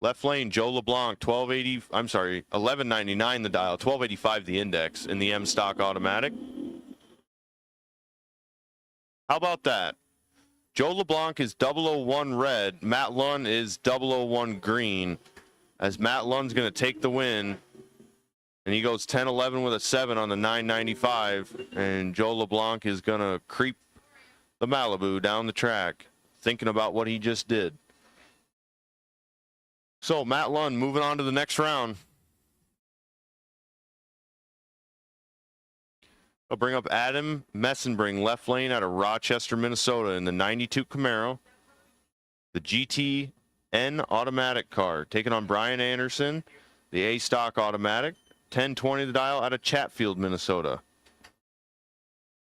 [SPEAKER 4] Left lane, Joe LeBlanc, 1199 the dial, 1285 the index in the M stock automatic. How about that? Joe LeBlanc is 001 red, Matt Lunn is 001 green, as Matt Lunn's going to take the win, and he goes 10-11 with a 7 on the 995, and Joe LeBlanc is going to creep the Malibu down the track, thinking about what he just did. So Matt Lunn moving on to the next round. I'll bring up Adam Messenbring, left lane out of Rochester, Minnesota in the 92 Camaro. The GTN automatic car, taking on Brian Anderson, the A stock automatic, 1020 the dial out of Chatfield, Minnesota.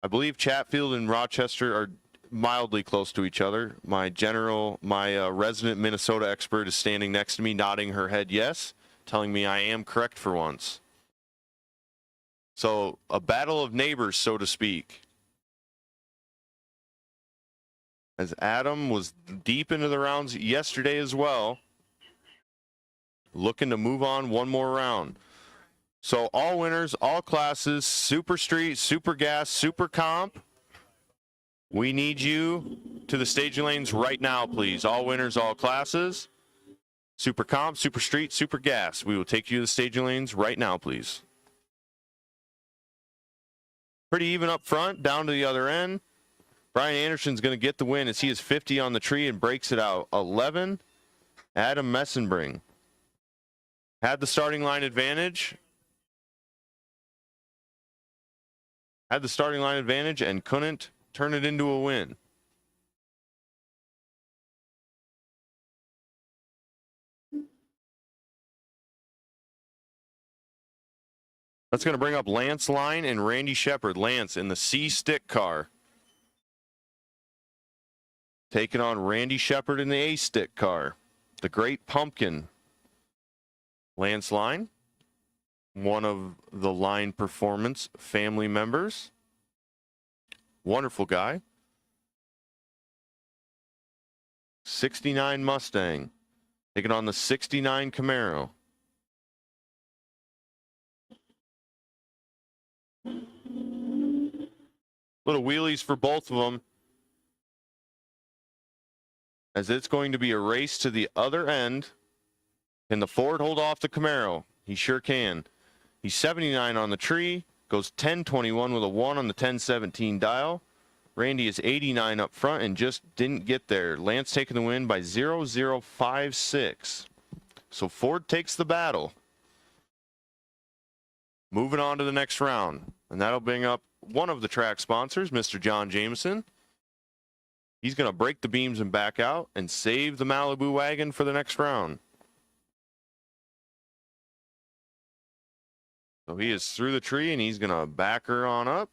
[SPEAKER 4] I believe Chatfield and Rochester are mildly close to each other. My resident Minnesota expert is standing next to me, nodding her head yes, telling me I am correct for once. So a battle of neighbors, so to speak. As Adam was deep into the rounds yesterday as well, looking to move on one more round. So all winners, all classes, Super Street, Super Gas, Super Comp. We need you to the staging lanes right now, please. All winners, all classes. Super Comp, Super Street, Super Gas. We will take you to the staging lanes right now, please. Pretty even up front, down to the other end. Brian Anderson's going to get the win as he is 50 on the tree and breaks it out. 11, Adam Messenbring. Had the starting line advantage. And couldn't turn it into a win. That's going to bring up Lance Line and Randy Shepard. Lance in the C-stick car, taking on Randy Shepard in the A-stick car. The Great Pumpkin. Lance Line, one of the Line Performance family members. Wonderful guy. 69 Mustang, taking on the 69 Camaro. Little wheelies for both of them, as it's going to be a race to the other end. Can the Ford hold off the Camaro? He sure can. He's 79 on the tree, goes 1021 with a 1 on the 1017 dial. Randy is 89 up front and just didn't get there. Lance taking the win by 0.056. So Ford takes the battle. Moving on to the next round, and that'll bring up one of the track sponsors, Mr. John Jameson. He's going to break the beams and back out and save the Malibu wagon for the next round. So he is through the tree, and he's going to back her on up.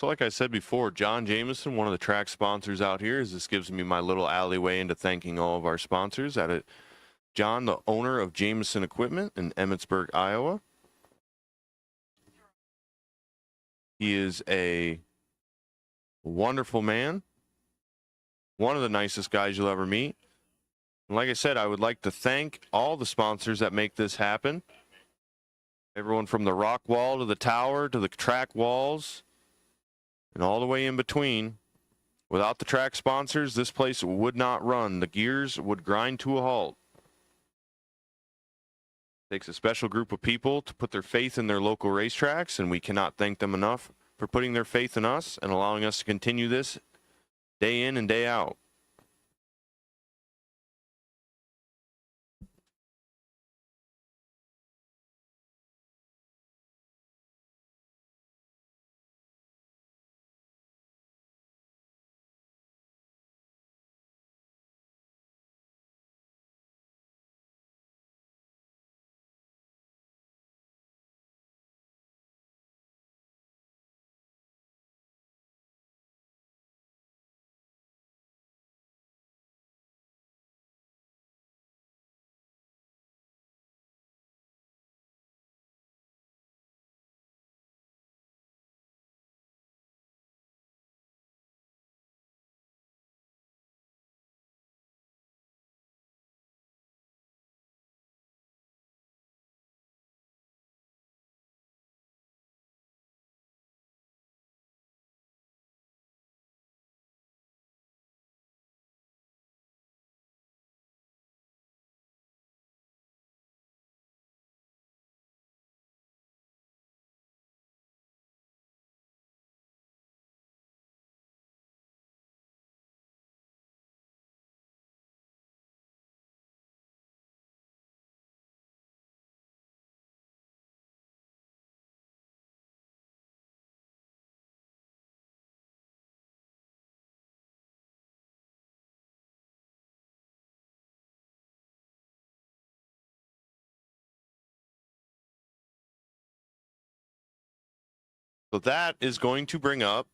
[SPEAKER 4] So like I said before, John Jameson, one of the track sponsors out here, is this gives me my little alleyway into thanking all of our sponsors at it. John, the owner of Jameson Equipment in Emmitsburg, Iowa. He is a wonderful man, one of the nicest guys you'll ever meet. And like I said, I would like to thank all the sponsors that make this happen. Everyone from the rock wall to the tower to the track walls and all the way in between. Without the track sponsors, this place would not run. The gears would grind to a halt. It takes a special group of people to put their faith in their local racetracks, and we cannot thank them enough for putting their faith in us and allowing us to continue this day in and day out. So that is going to bring up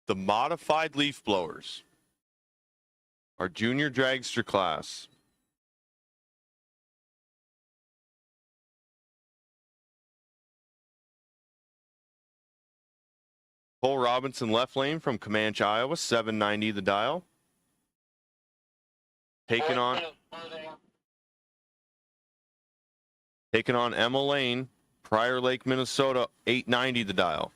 [SPEAKER 4] the modified leaf blowers, our junior dragster class. Cole Robinson left lane from Comanche, Iowa, 790 the dial. Taking on Emma Lane, Prior Lake, Minnesota, 890 the dial.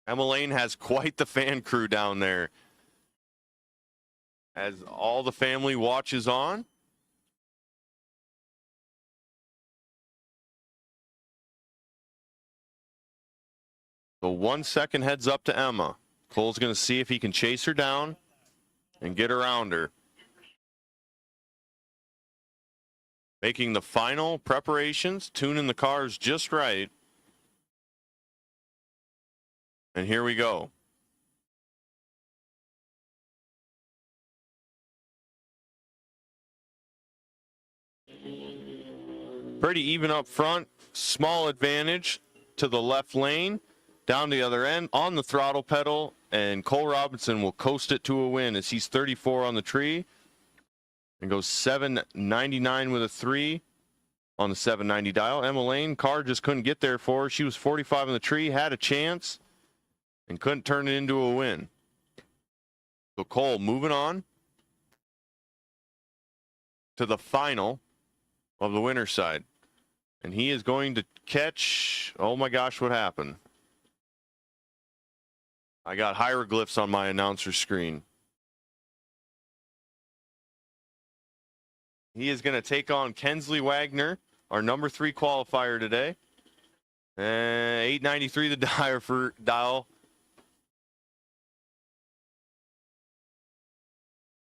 [SPEAKER 4] Emma Lane has quite the fan crew down there as all the family watches on. So 1 second heads up to Emma. Cole's going to see if he can chase her down and get around her. Making the final preparations, tuning the cars just right. And here we go. Pretty even up front, small advantage to the left lane. Down the other end on the throttle pedal, and Cole Robinson will coast it to a win as he's 34 on the tree and goes 799 with a 3 on the 790 dial. Emma Lane, car just couldn't get there for her. She was 45 on the tree, had a chance, and couldn't turn it into a win. So Cole moving on to the final of the winner's side. And he is going to catch, oh my gosh, what happened? I got hieroglyphs on my announcer screen. He is going to take on Kensley Wagner, our number 3 qualifier today. 893 the dial.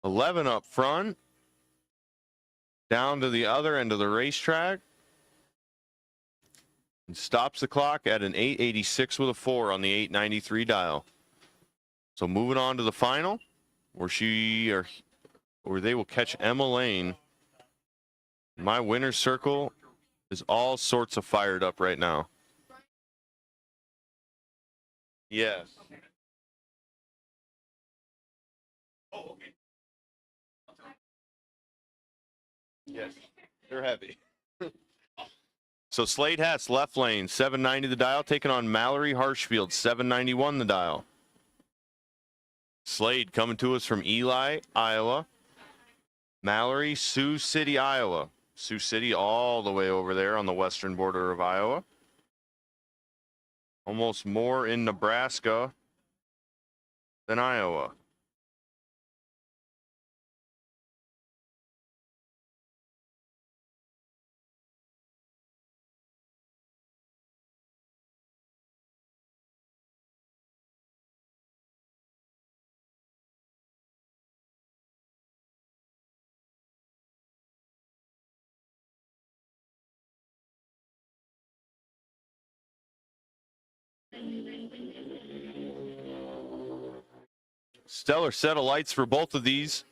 [SPEAKER 4] 11 up front. Down to the other end of the racetrack. And stops the clock at an 886 with a 4 on the 893 dial. So moving on to the final, where or they will catch Emma Lane. My winner's circle is all sorts of fired up right now. Yes. Oh, okay. Yes, they're heavy. So Slade Hess, left lane, 790 the dial, taking on Mallory Harshfield, 791 the dial. Slade coming to us from Ely, Iowa. Mallory, Sioux City, Iowa. Sioux City all the way over there on the western border of Iowa. Almost more in Nebraska than Iowa. Stellar set of lights for both of these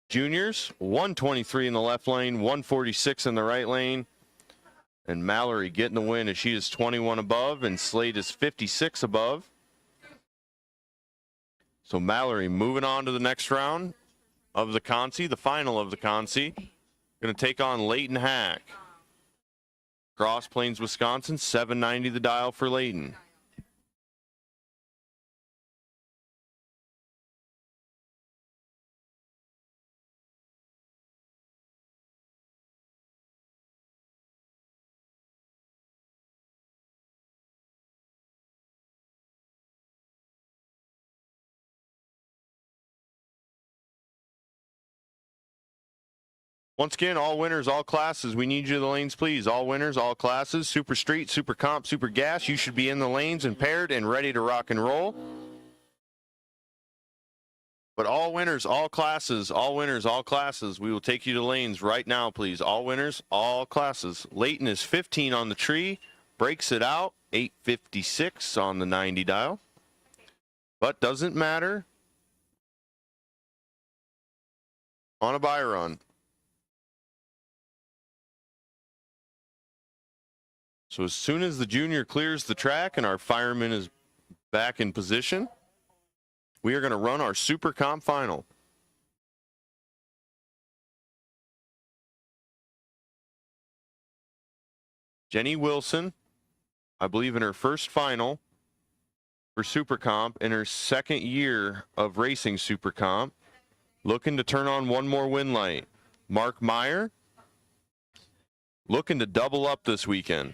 [SPEAKER 4] juniors. 123 in the left lane, 146 in the right lane. And Mallory getting the win as she is 21 above and Slade is 56 above. So Mallory moving on to the next round of the Consi, the final of the Consi. Going to take on Leighton Hack. Cross Plains, Wisconsin, 790 the dial for Leighton. Once again, all winners, all classes. We need you in the lanes, please. All winners, all classes. Super Street, Super Comp, Super Gas. You should be in the lanes and paired and ready to rock and roll. But all winners, all classes. All winners, all classes. We will take you to lanes right now, please. All winners, all classes. Leighton is 15 on the tree. Breaks it out. 856 on the 90 dial. But doesn't matter. On a Byron. So as soon as the junior clears the track and our fireman is back in position, we are going to run our Super Comp final. Jenny Wilson, I believe in her first final for Super Comp in her second year of racing Super Comp, looking to turn on one more win light. Mark Meyer, looking to double up this weekend.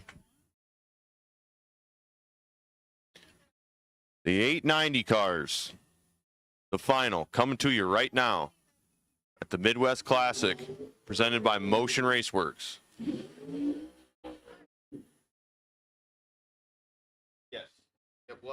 [SPEAKER 4] The 890 cars, the final, coming to you right now at the Midwest Classic, presented by Motion Raceworks. Yes. Yep,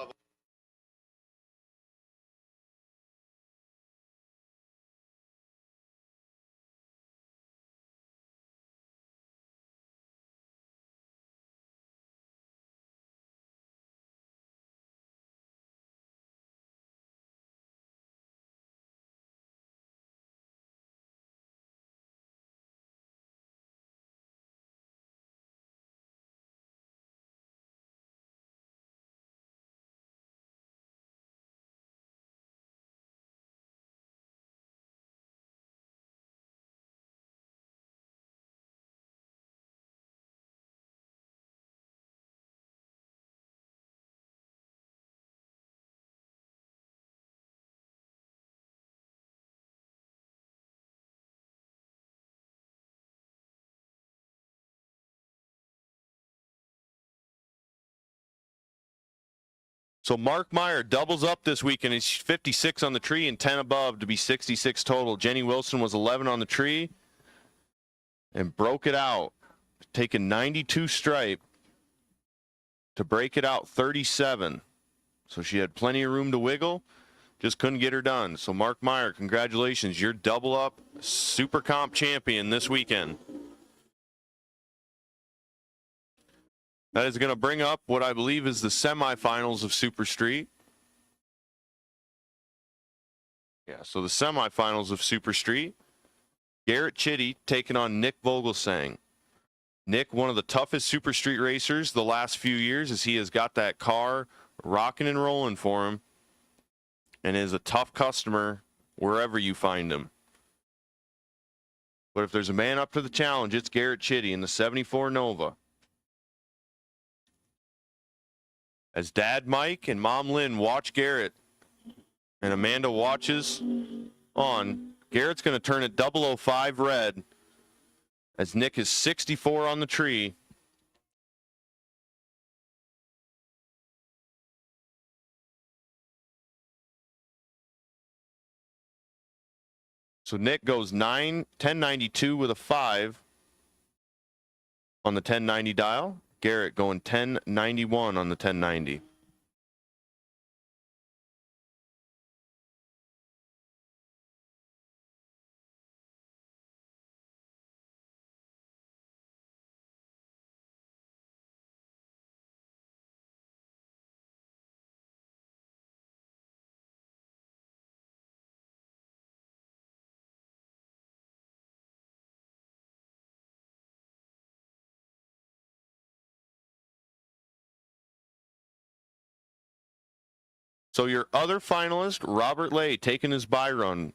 [SPEAKER 4] So Mark Meyer doubles up this weekend. He's 56 on the tree and 10 above to be 66 total. Jenny Wilson was 11 on the tree and broke it out, taking 92 stripe to break it out 37. So she had plenty of room to wiggle, just couldn't get her done. So Mark Meyer, congratulations. You're double up Super Comp champion this weekend. That is going to bring up what I believe is the semifinals of Super Street. Yeah, so the semifinals of Super Street. Garrett Chitty taking on Nick Vogelsang. Nick, one of the toughest super street racers the last few years, as he has got that car rocking and rolling for him and is a tough customer wherever you find him. But if there's a man up to the challenge, it's Garrett Chitty in the 74 Nova. As Dad Mike and Mom Lynn watch Garrett and Amanda watches on, Garrett's going to turn it 005 red as Nick is 64 on the tree. So Nick goes 1092 with a 5 on the 1090 dial. Garrett going 1091 on the 1090. So your other finalist, Robert Lay, taking his Byron,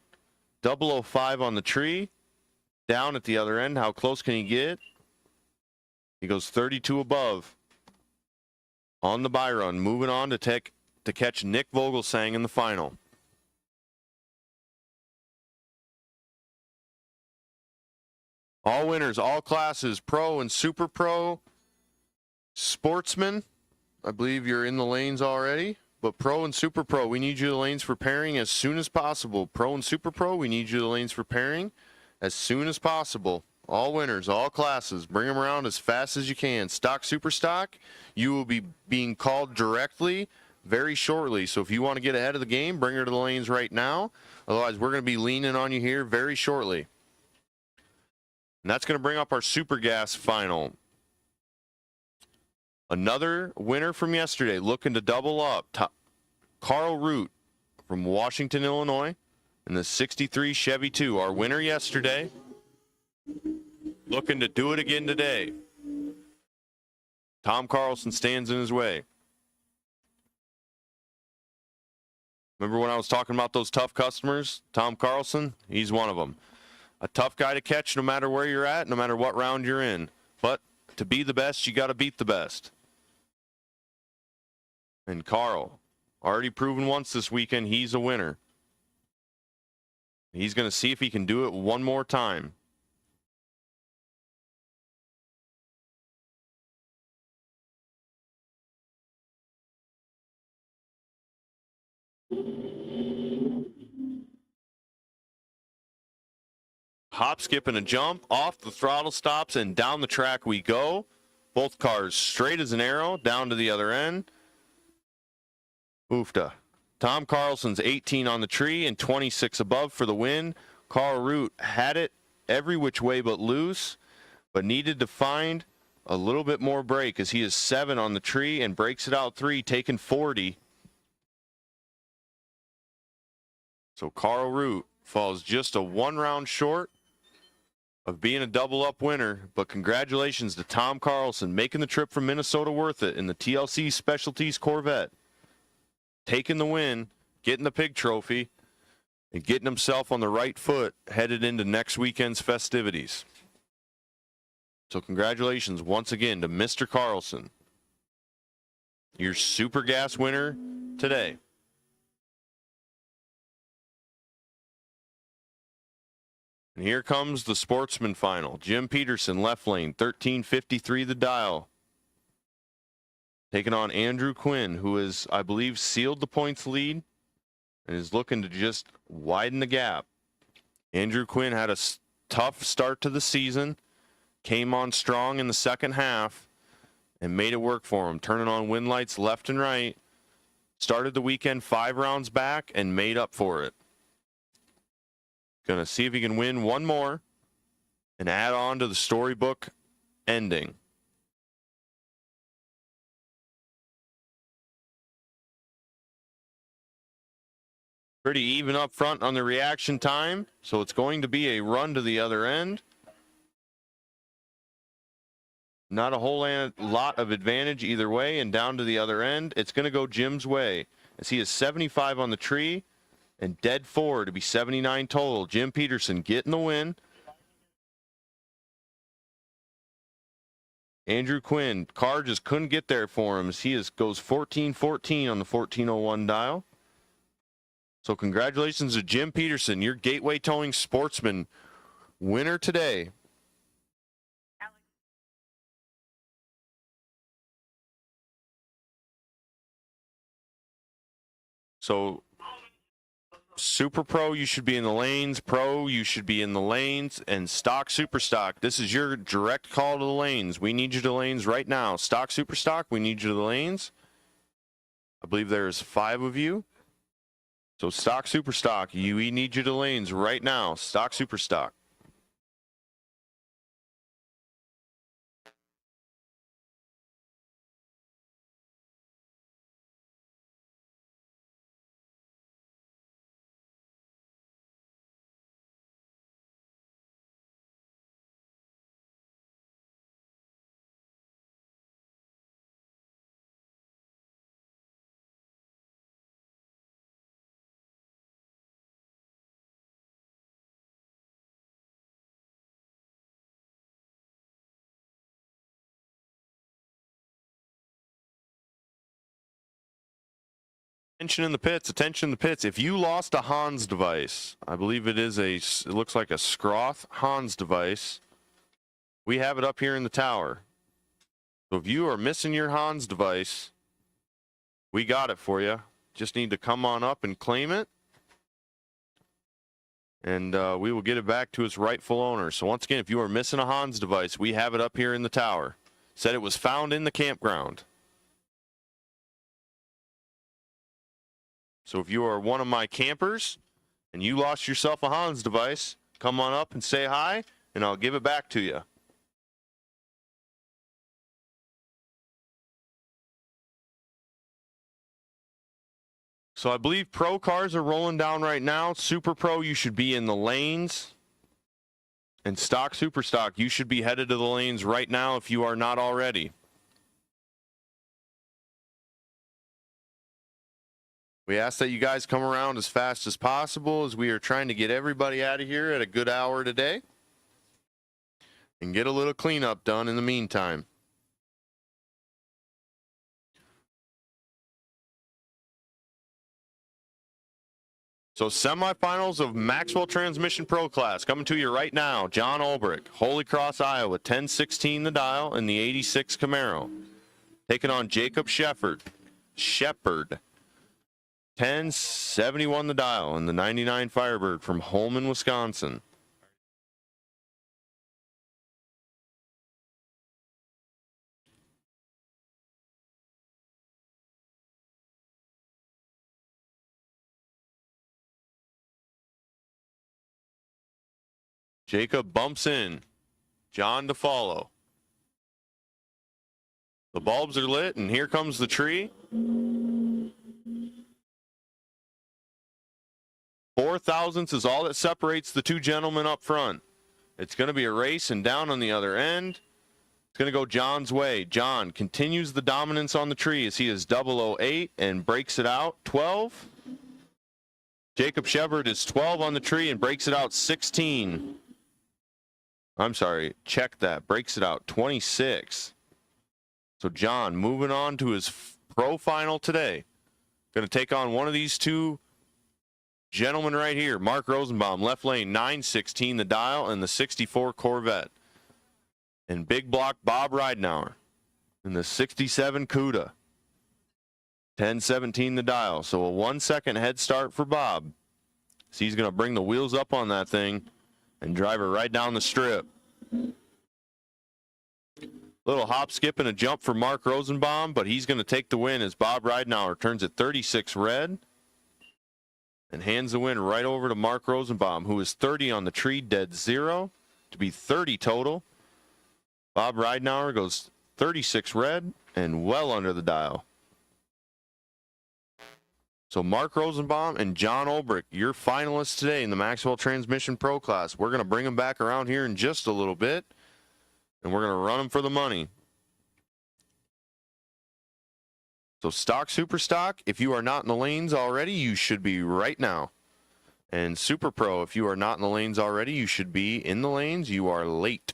[SPEAKER 4] 005 on the tree, down at the other end. How close can he get? He goes 32 above on the Byron, moving on to catch Nick Vogelsang in the final. All winners, all classes, pro and super pro, Sportsman. I believe you're in the lanes already. But Pro and Super Pro, we need you the lanes for pairing as soon as possible. Pro and Super Pro, we need you the lanes for pairing as soon as possible. All winners, all classes, bring them around as fast as you can. Stock, Super Stock, you will be being called directly very shortly. So if you want to get ahead of the game, bring her to the lanes right now. Otherwise, we're going to be leaning on you here very shortly. And that's going to bring up our Super Gas final. Another winner from yesterday looking to double up. Carl Root from Washington, Illinois, in the 63 Chevy 2. Our winner yesterday. Looking to do it again today. Tom Carlson stands in his way. Remember when I was talking about those tough customers? Tom Carlson, he's one of them. A tough guy to catch no matter where you're at, no matter what round you're in. But to be the best, you got to beat the best. And Carl, already proven once this weekend, he's a winner. He's going to see if he can do it one more time. Hop, skip, and a jump, off the throttle stops, and down the track we go. Both cars straight as an arrow, down to the other end. Oofta. Tom Carlson's 18 on the tree and 26 above for the win. Carl Root had it every which way but loose, but needed to find a little bit more break as he is 7 on the tree and breaks it out 3, taking 40. So Carl Root falls just a 1 round short of being a double up winner, but congratulations to Tom Carlson making the trip from Minnesota worth it in the TLC Specialties Corvette. Taking the win, getting the pig trophy, and getting himself on the right foot headed into next weekend's festivities. So congratulations once again to Mr. Carlson, your Super Gas winner today. And here comes the Sportsman final. Jim Peterson, left lane, 1353 the dial. Taking on Andrew Quinn, who is, I believe, sealed the points lead and is looking to just widen the gap. Andrew Quinn had a tough start to the season, came on strong in the second half, and made it work for him, turning on win lights left and right. Started the weekend 5 rounds back and made up for it. Going to see if he can win one more and add on to the storybook ending. Pretty even up front on the reaction time, so it's going to be a run to the other end. Not a whole lot of advantage either way, and down to the other end, it's going to go Jim's way, as he is 75 on the tree and dead 4 to be 79 total. Jim Peterson getting the win. Andrew Quinn, car just couldn't get there for him, as he goes 14-14 on the 1401 dial. So congratulations to Jim Peterson, your Gateway Towing Sportsman winner today. So Super Pro, you should be in the lanes. Pro, you should be in the lanes. And Stock, Super Stock, this is your direct call to the lanes. We need you to the lanes right now. Stock, Super Stock, we need you to the lanes. I believe there's 5 of you. So Stock, Super Stock, we need you to the lanes right now. Stock, Super Stock. Attention in the pits, attention in the pits. If you lost a Hans device, I believe it looks like a Scroth Hans device. We have it up here in the tower. So if you are missing your Hans device, we got it for you. Just need to come on up and claim it. And we will get it back to its rightful owner. So once again, if you are missing a Hans device, we have it up here in the tower. Said it was found in the campground. So if you are one of my campers and you lost yourself a Hans device, come on up and say hi, and I'll give it back to you. So I believe Pro cars are rolling down right now. Super Pro, you should be in the lanes. And Stock, Super Stock, you should be headed to the lanes right now if you are not already. We ask that you guys come around as fast as possible, as we are trying to get everybody out of here at a good hour today and get a little cleanup done in the meantime. So semifinals of Maxwell Transmission Pro Class coming to you right now. John Ulbrich, Holy Cross, Iowa, 1016 the dial in the 86 Camaro. Taking on Jacob Shepard, 1071 the dial in the 99 Firebird from Holmen, Wisconsin. Jacob bumps in. John to follow. The bulbs are lit, and here comes the tree. 4 thousandths is all that separates the two gentlemen up front. It's going to be a race, and down on the other end, it's going to go John's way. John continues the dominance on the tree as he is 008 and breaks it out 12. Jacob Shepard is 12 on the tree and breaks it out 16. I'm sorry, check that. Breaks it out 26. So John moving on to his pro final today. Going to take on one of these two gentlemen right here. Mark Rosenbaum, left lane, 916 the dial and the 64 Corvette. And big block Bob Ridenauer in the 67 Cuda. 1017 the dial. So a 1 second head start for Bob. So he's going to bring the wheels up on that thing and drive her right down the strip. Little hop, skip, and a jump for Mark Rosenbaum, but he's going to take the win as Bob Ridenauer turns at 36 red and hands the win right over to Mark Rosenbaum, who is 30 on the tree, dead 0, to be 30 total. Bob Ridenauer goes 36 red and well under the dial. So Mark Rosenbaum and John Ulbrich, your finalists today in the Maxwell Transmission Pro Class. We're going to bring them back around here in just a little bit, and we're going to run them for the money. So stock, super stock, if you are not in the lanes already, you should be right now. And Super Pro, if you are not in the lanes already, you should be in the lanes. You are late.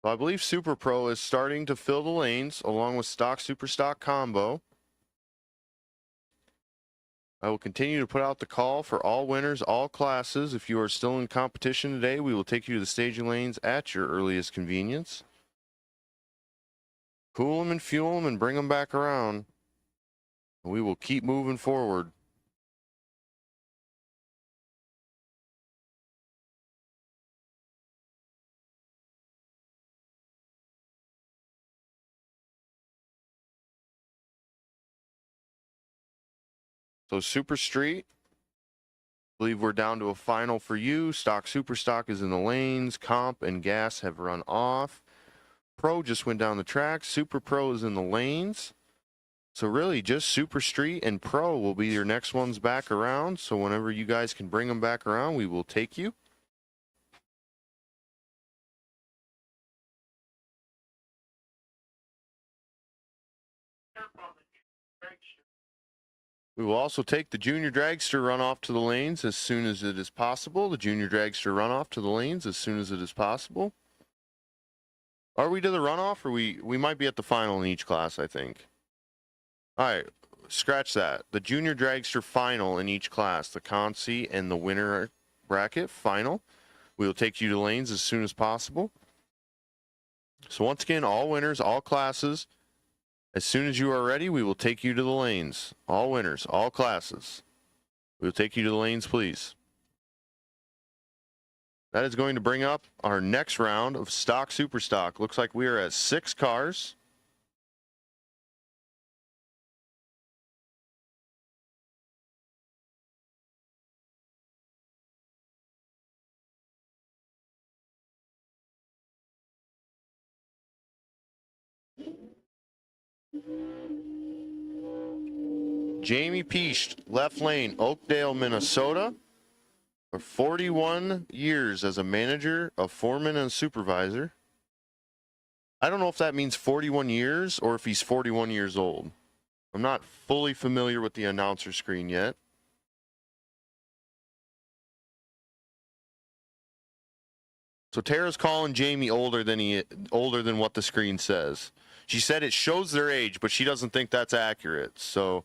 [SPEAKER 4] So I believe Super Pro is starting to fill the lanes along with Stock Super Stock Combo. I will continue to put out the call for all winners, all classes. If you are still in competition today, we will take you to the staging lanes at your earliest convenience. Cool them and fuel them and bring them back around. We will keep moving forward. So Super Street, I believe we're down to a final for you. Stock Super Stock is in the lanes. Comp and Gas have run off. Pro just went down the track. Super Pro is in the lanes. So really just Super Street and Pro will be your next ones back around. So whenever you guys can bring them back around, we will take you. We will also take the Junior Dragster runoff to the lanes as soon as it is possible. The Junior Dragster runoff to the lanes as soon as it is possible. Are we to the runoff, or we might be at the final in each class, I think. All right, scratch that. The Junior Dragster final in each class, the Consi and the winner bracket final. We will take you to lanes as soon as possible. So once again, all winners, all classes. As soon as you are ready, we will take you to the lanes. All winners, all classes. We will take you to the lanes, please. That is going to bring up our next round of Stock Super Stock. Looks like we are at 6 cars. Jamie Peast, left lane, Oakdale, Minnesota. For 41 years as a manager, a foreman, and a supervisor. I don't know if that means 41 years or if he's 41 years old. I'm not fully familiar with the announcer screen yet. So Tara's calling Jamie older than what the screen says. She said it shows their age, but she doesn't think that's accurate. So,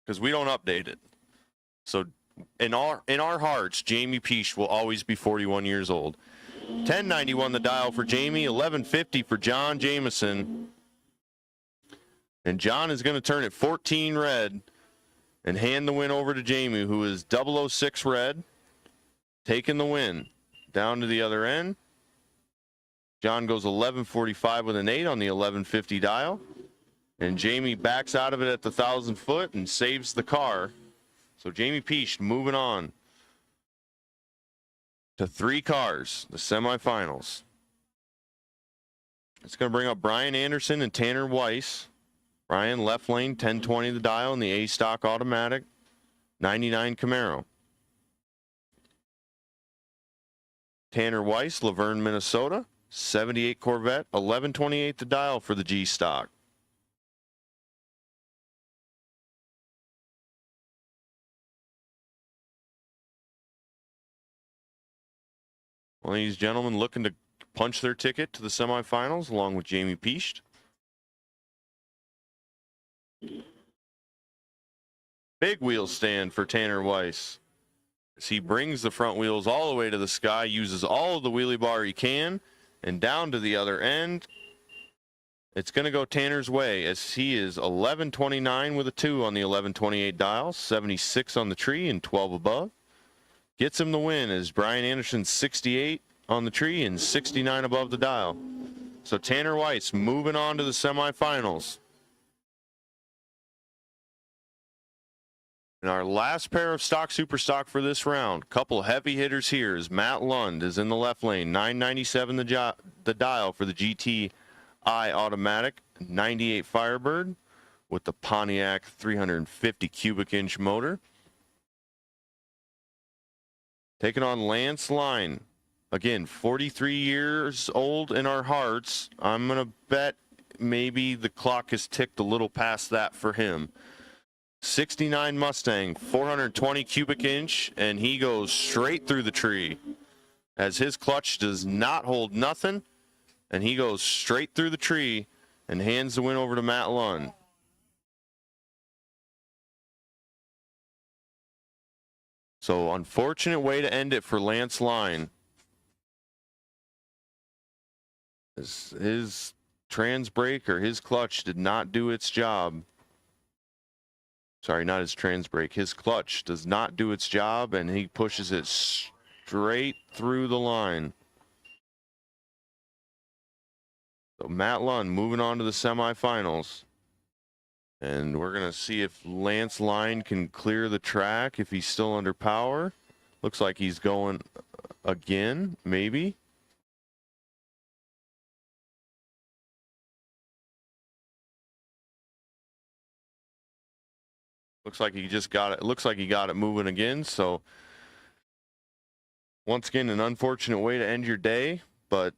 [SPEAKER 4] because we don't update it. So in our hearts, Jamie Peach will always be 41 years old. 1091 the dial for Jamie, 1150 for John Jameson. And John is going to turn it 14 red and hand the win over to Jamie, who is 006 red, taking the win. Down to the other end. John goes 1145 with an 8 on the 1150 dial. And Jamie backs out of it at the 1,000 foot and saves the car. So Jamie Peach moving on to 3 cars, the semifinals. It's going to bring up Brian Anderson and Tanner Weiss. Brian, left lane, 1020 the dial in the A-Stock automatic, 99 Camaro. Tanner Weiss, Laverne, Minnesota, 78 Corvette, 1128 the dial for the G-Stock. One of these gentlemen looking to punch their ticket to the semifinals along with Jamie Peast. Big wheel stand for Tanner Weiss. As he brings the front wheels all the way to the sky, uses all of the wheelie bar he can, and down to the other end. It's going to go Tanner's way as he is 1129 with a 2 on the 1128 dial, 76 on the tree and 12 above. Gets him the win as Brian Anderson 68 on the tree and 69 above the dial. So Tanner Weiss moving on to the semifinals. And our last pair of stock super stock for this round, couple heavy hitters here is Matt Lund is in the left lane, 997 the dial for the GTI automatic, 98 Firebird with the Pontiac 350 cubic inch motor. Taking on Lance Line. Again, 43 years old in our hearts. I'm going to bet maybe the clock has ticked a little past that for him. 69 Mustang, 420 cubic inch, and he goes straight through the tree as his clutch does not hold nothing. and he goes straight through the tree and hands the win over to Matt Lund. So unfortunate way to end it for Lance Line. His trans brake or his clutch did not do its job. Sorry, not his trans brake. His clutch does not do its job, and he pushes it straight through the line. So Matt Lund moving on to the semifinals. And we're going to see if Lance Line can clear the track if he's still under power. Looks like he's going again, maybe. Looks like he just got it. Looks like he got it moving again. So once again, an unfortunate way to end your day, but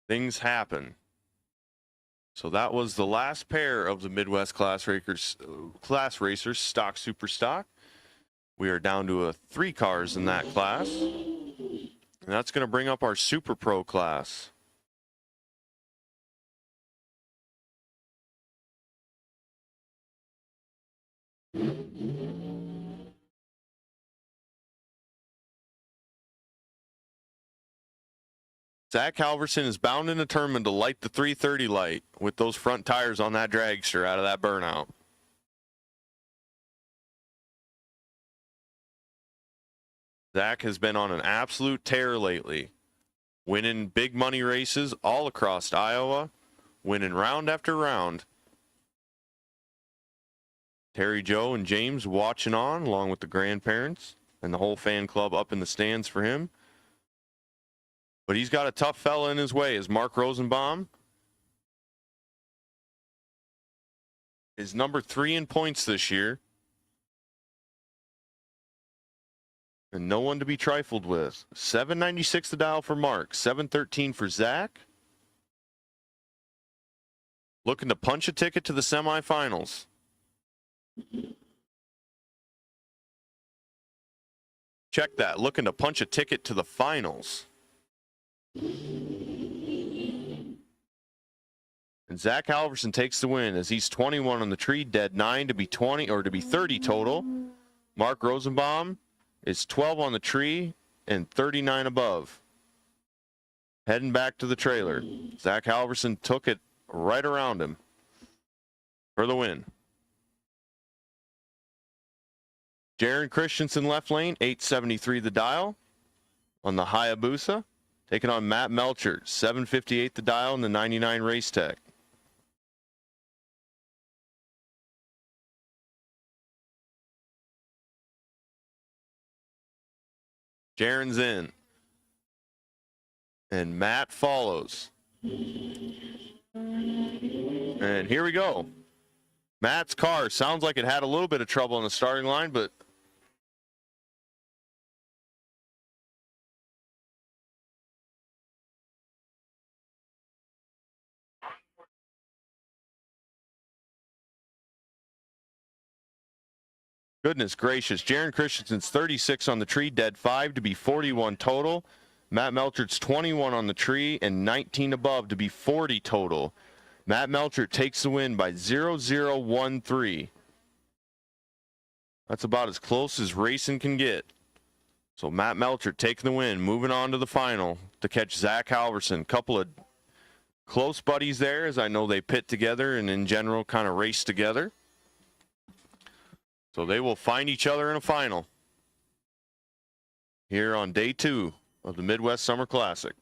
[SPEAKER 4] things happen. So that was the last pair of the Midwest Class Racers Stock Super Stock. We are down to 3 cars in that class. And that's going to bring up our Super Pro class. Zach Halverson is bound and determined to light the 330 light with those front tires on that dragster out of that burnout. Zach has been on an absolute tear lately, winning big money races all across Iowa, winning round after round. Terry Joe and James watching on along with the grandparents and the whole fan club up in the stands for him. But he's got a tough fella in his way, as Mark Rosenbaum is number 3 in points this year. And no one to be trifled with. 796 the dial for Mark, 713 for Zach. Looking to punch a ticket to the semifinals. Check that, looking to punch a ticket to the finals. And Zach Halverson takes the win as he's 21 on the tree, dead 9 to be 20 or to be 30 total. Mark Rosenbaum is 12 on the tree and 39 above. Heading back to the trailer. Zach Halverson took it right around him for the win. Jaron Christensen left lane, 873 the dial on the Hayabusa. Taking on Matt Melcher, 758 the dial in the 99 Race Tech. Jaron's in. And Matt follows. And here we go. Matt's car sounds like it had a little bit of trouble on the starting line, but goodness gracious. Jaron Christensen's 36 on the tree, dead 5 to be 41 total. Matt Melchert's 21 on the tree and 19 above to be 40 total. Matt Melchert takes the win by 0-0-1-3. That's about as close as racing can get. So Matt Melchert taking the win, moving on to the final to catch Zach Halverson. Couple of close buddies there, as I know they pit together and in general kind of race together. So they will find each other in a final here on day 2 of the Midwest Summer Classic.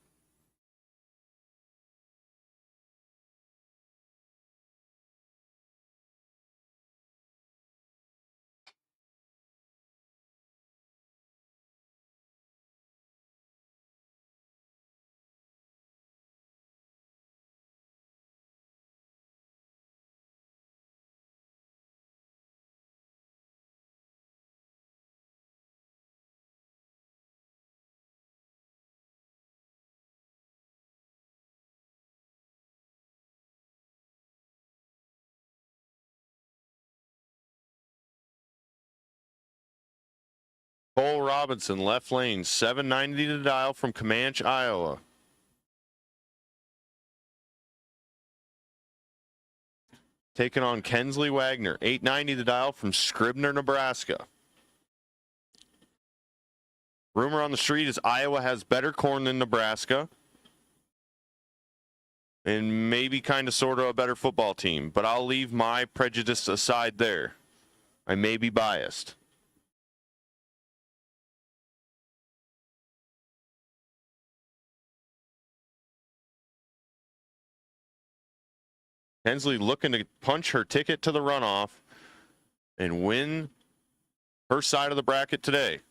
[SPEAKER 4] Cole Robinson, left lane, 790 to dial from Comanche, Iowa. taking on Kensley Wagner, $8.90 the dial from Scribner, Nebraska. Rumor on the street is Iowa has better corn than Nebraska. And maybe kind of sort of a better football team. But I'll leave my prejudice aside there. I may be biased. Kensley looking to punch her ticket to the runoff and win her side of the bracket today.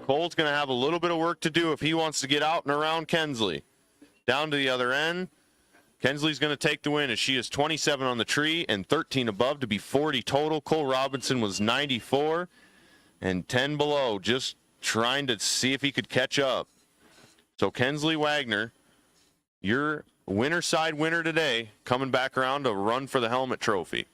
[SPEAKER 4] Cole's going to have a little bit of work to do if he wants to get out and around Kensley. Down to the other end. Kensley's going to take the win as she is 27 on the tree and 13 above to be 40 total. Cole Robinson was 94 and 10 below, just trying to see if he could catch up. So Kensley Wagner, your winner side winner today, coming back around to run for the helmet trophy.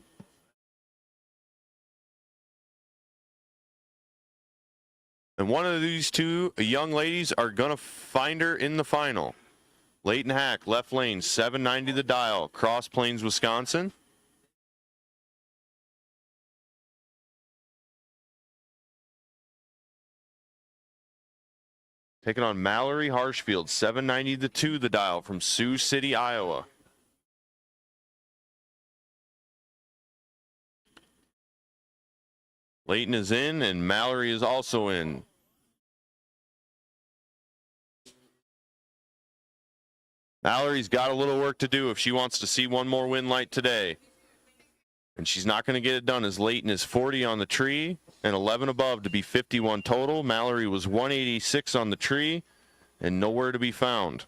[SPEAKER 4] And one of these two young ladies are going to find her in the final. Leighton Hack, left lane, $7.90 the dial, Cross Plains, Wisconsin. Taking on Mallory Harshfield, $7.90 the 2 the dial from Sioux City, Iowa. Leighton is in and Mallory is also in. Mallory's got a little work to do if she wants to see one more win light today. And she's not going to get it done as Leighton is 40 on the tree and 11 above to be 51 total. Mallory was 186 on the tree and nowhere to be found.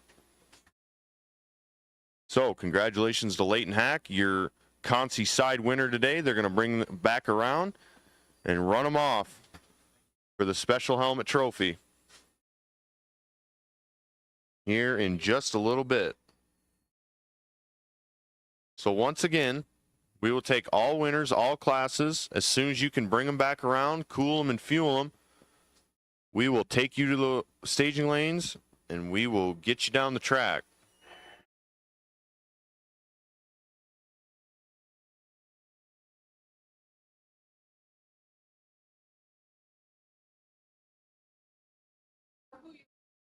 [SPEAKER 4] So congratulations to Leighton Hack, your Concy side winner today. They're going to bring them back around and run them off for the special helmet trophy here in just a little bit. So once again, we will take all winners, all classes. As soon as you can bring them back around, cool them and fuel them, we will take you to the staging lanes and we will get you down the track.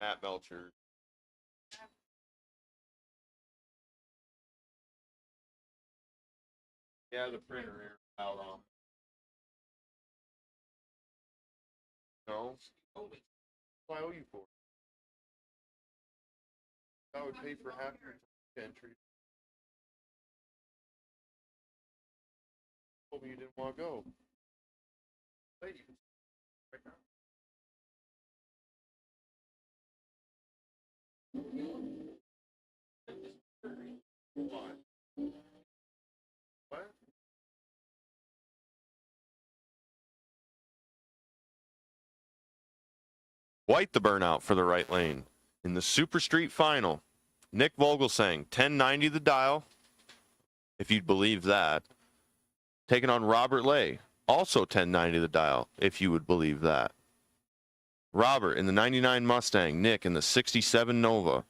[SPEAKER 4] Matt Belcher. Yeah, the printer here out on. No. What I owe you for? I would pay for half your entry. Told me you didn't want to go. Lady. Right now. What? What? White the burnout for the right lane. In the Super Street Final, Nick Vogelsang, $10.90 the dial, if you'd believe that. Taking on Robert Lay, also $10.90 the dial, if you would believe that. Robert in the 99 Mustang, Nick in the 67 Nova.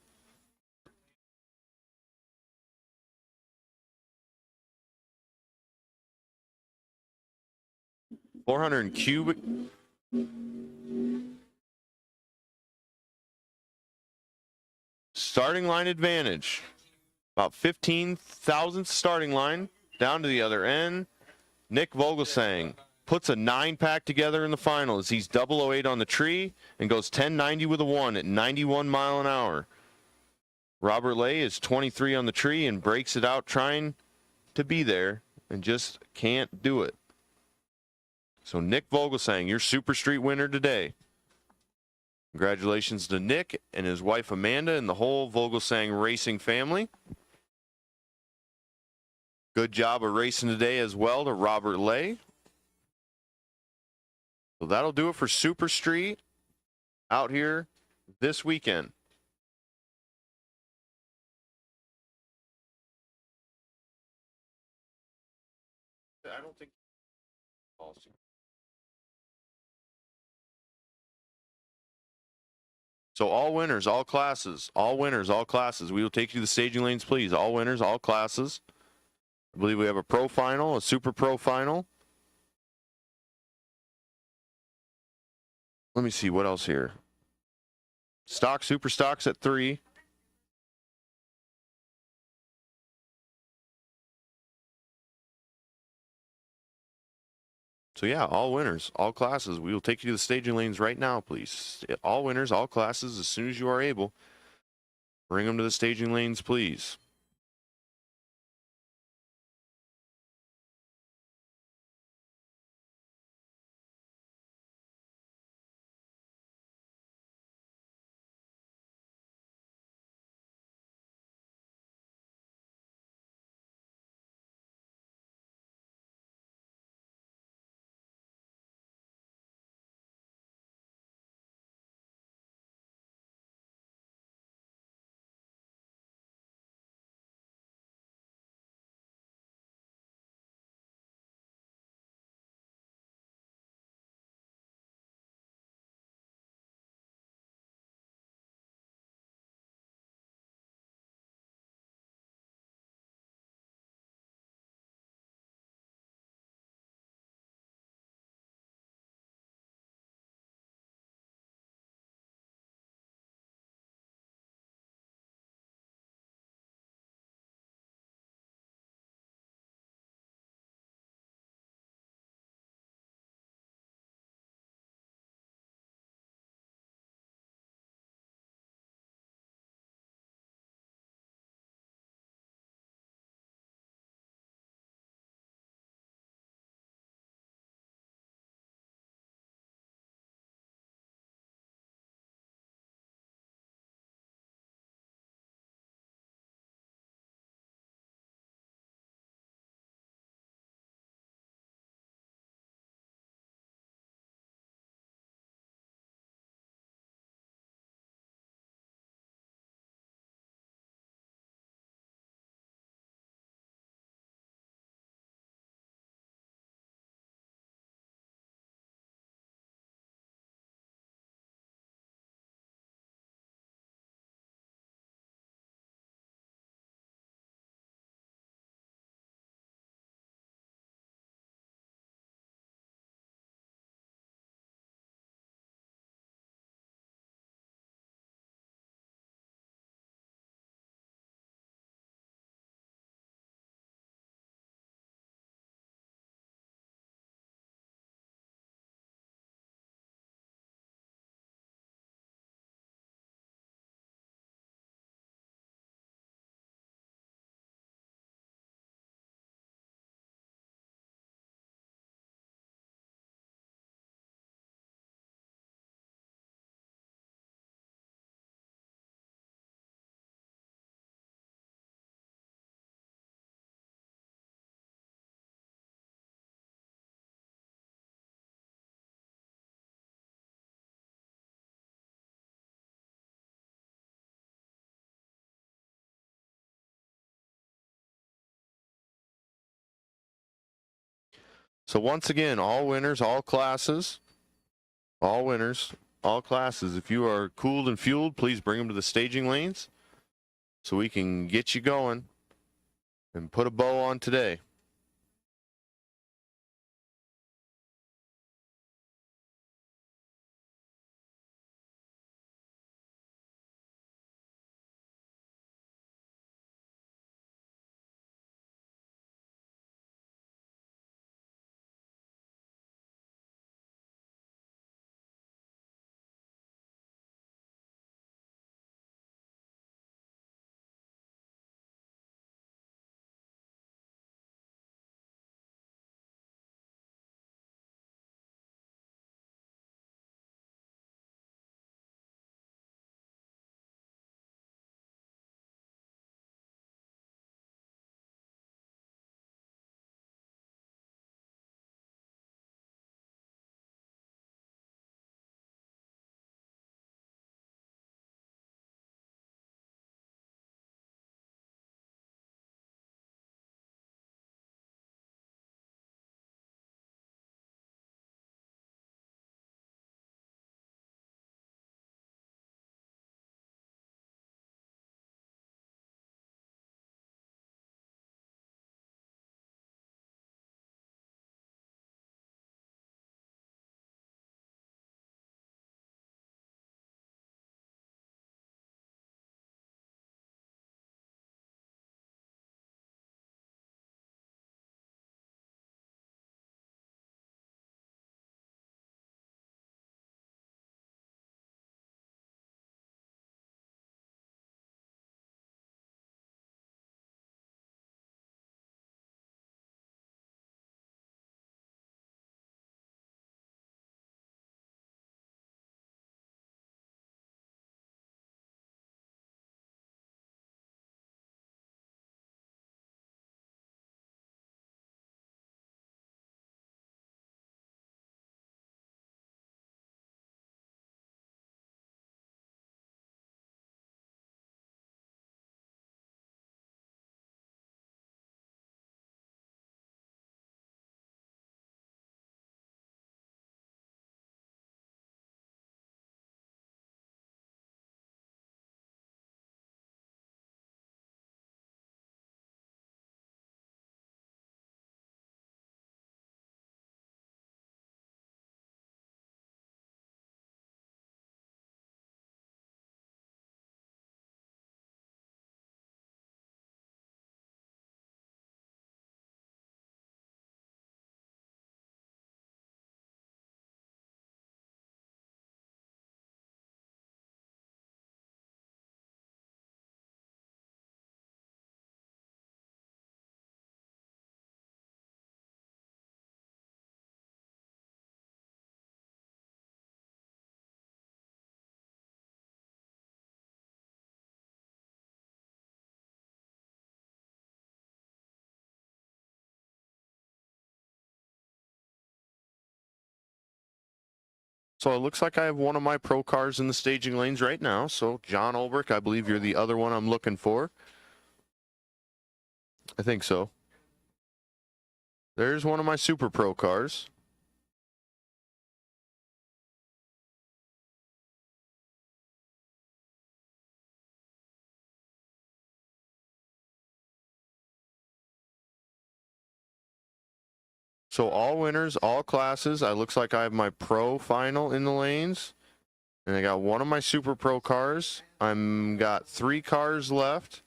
[SPEAKER 4] $400 cubic. Starting line advantage. About 15,000th starting line. Down to the other end. Nick Vogelsang puts a 9-pack together in the final as he's 008 on the tree and goes 10.90 with a 1 at 91 mile an hour. Robert Lay is 23 on the tree and breaks it out trying to be there and just can't do it. So Nick Vogelsang, your Super Street winner today. Congratulations to Nick and his wife Amanda and the whole Vogelsang racing family. Good job of racing today as well to Robert Lay. So that'll do it for Super Street out here this weekend. I don't think So all winners, all classes, all winners, all classes. We will take you to the staging lanes, please. All winners, all classes. I believe we have a pro final, a super pro final. Let me see what else here. Stock, super stocks at 3. So yeah, all winners, all classes. We will take you to the staging lanes right now, please. All winners, all classes, as soon as you are able. Bring them to the staging lanes, please. So once again, all winners, all classes, all winners, all classes. If you are cooled and fueled, please bring them to the staging lanes so we can get you going and put a bow on today. So it looks like I have one of my pro cars in the staging lanes right now. So John Ulbrich, I believe you're the other one I'm looking for. I think so. There's one of my super pro cars. So all winners, all classes. It looks like I have my pro final in the lanes. And I got one of my super pro cars. I'm got 3 cars left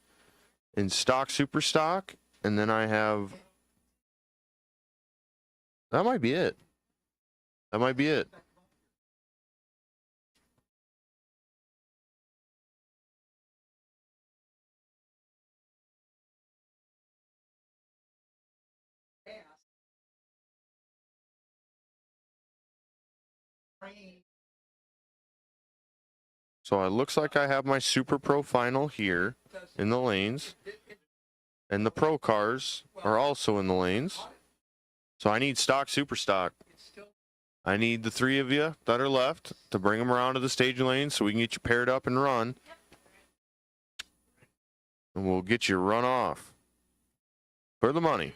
[SPEAKER 4] in stock, super stock. And then I have, that might be it. That might be it. So it looks like I have my Super Pro final here in the lanes. And the Pro cars are also in the lanes. So I need stock, super stock. I need the 3 of you that are left to bring them around to the stage lane so we can get you paired up and run. And we'll get you run off for the money.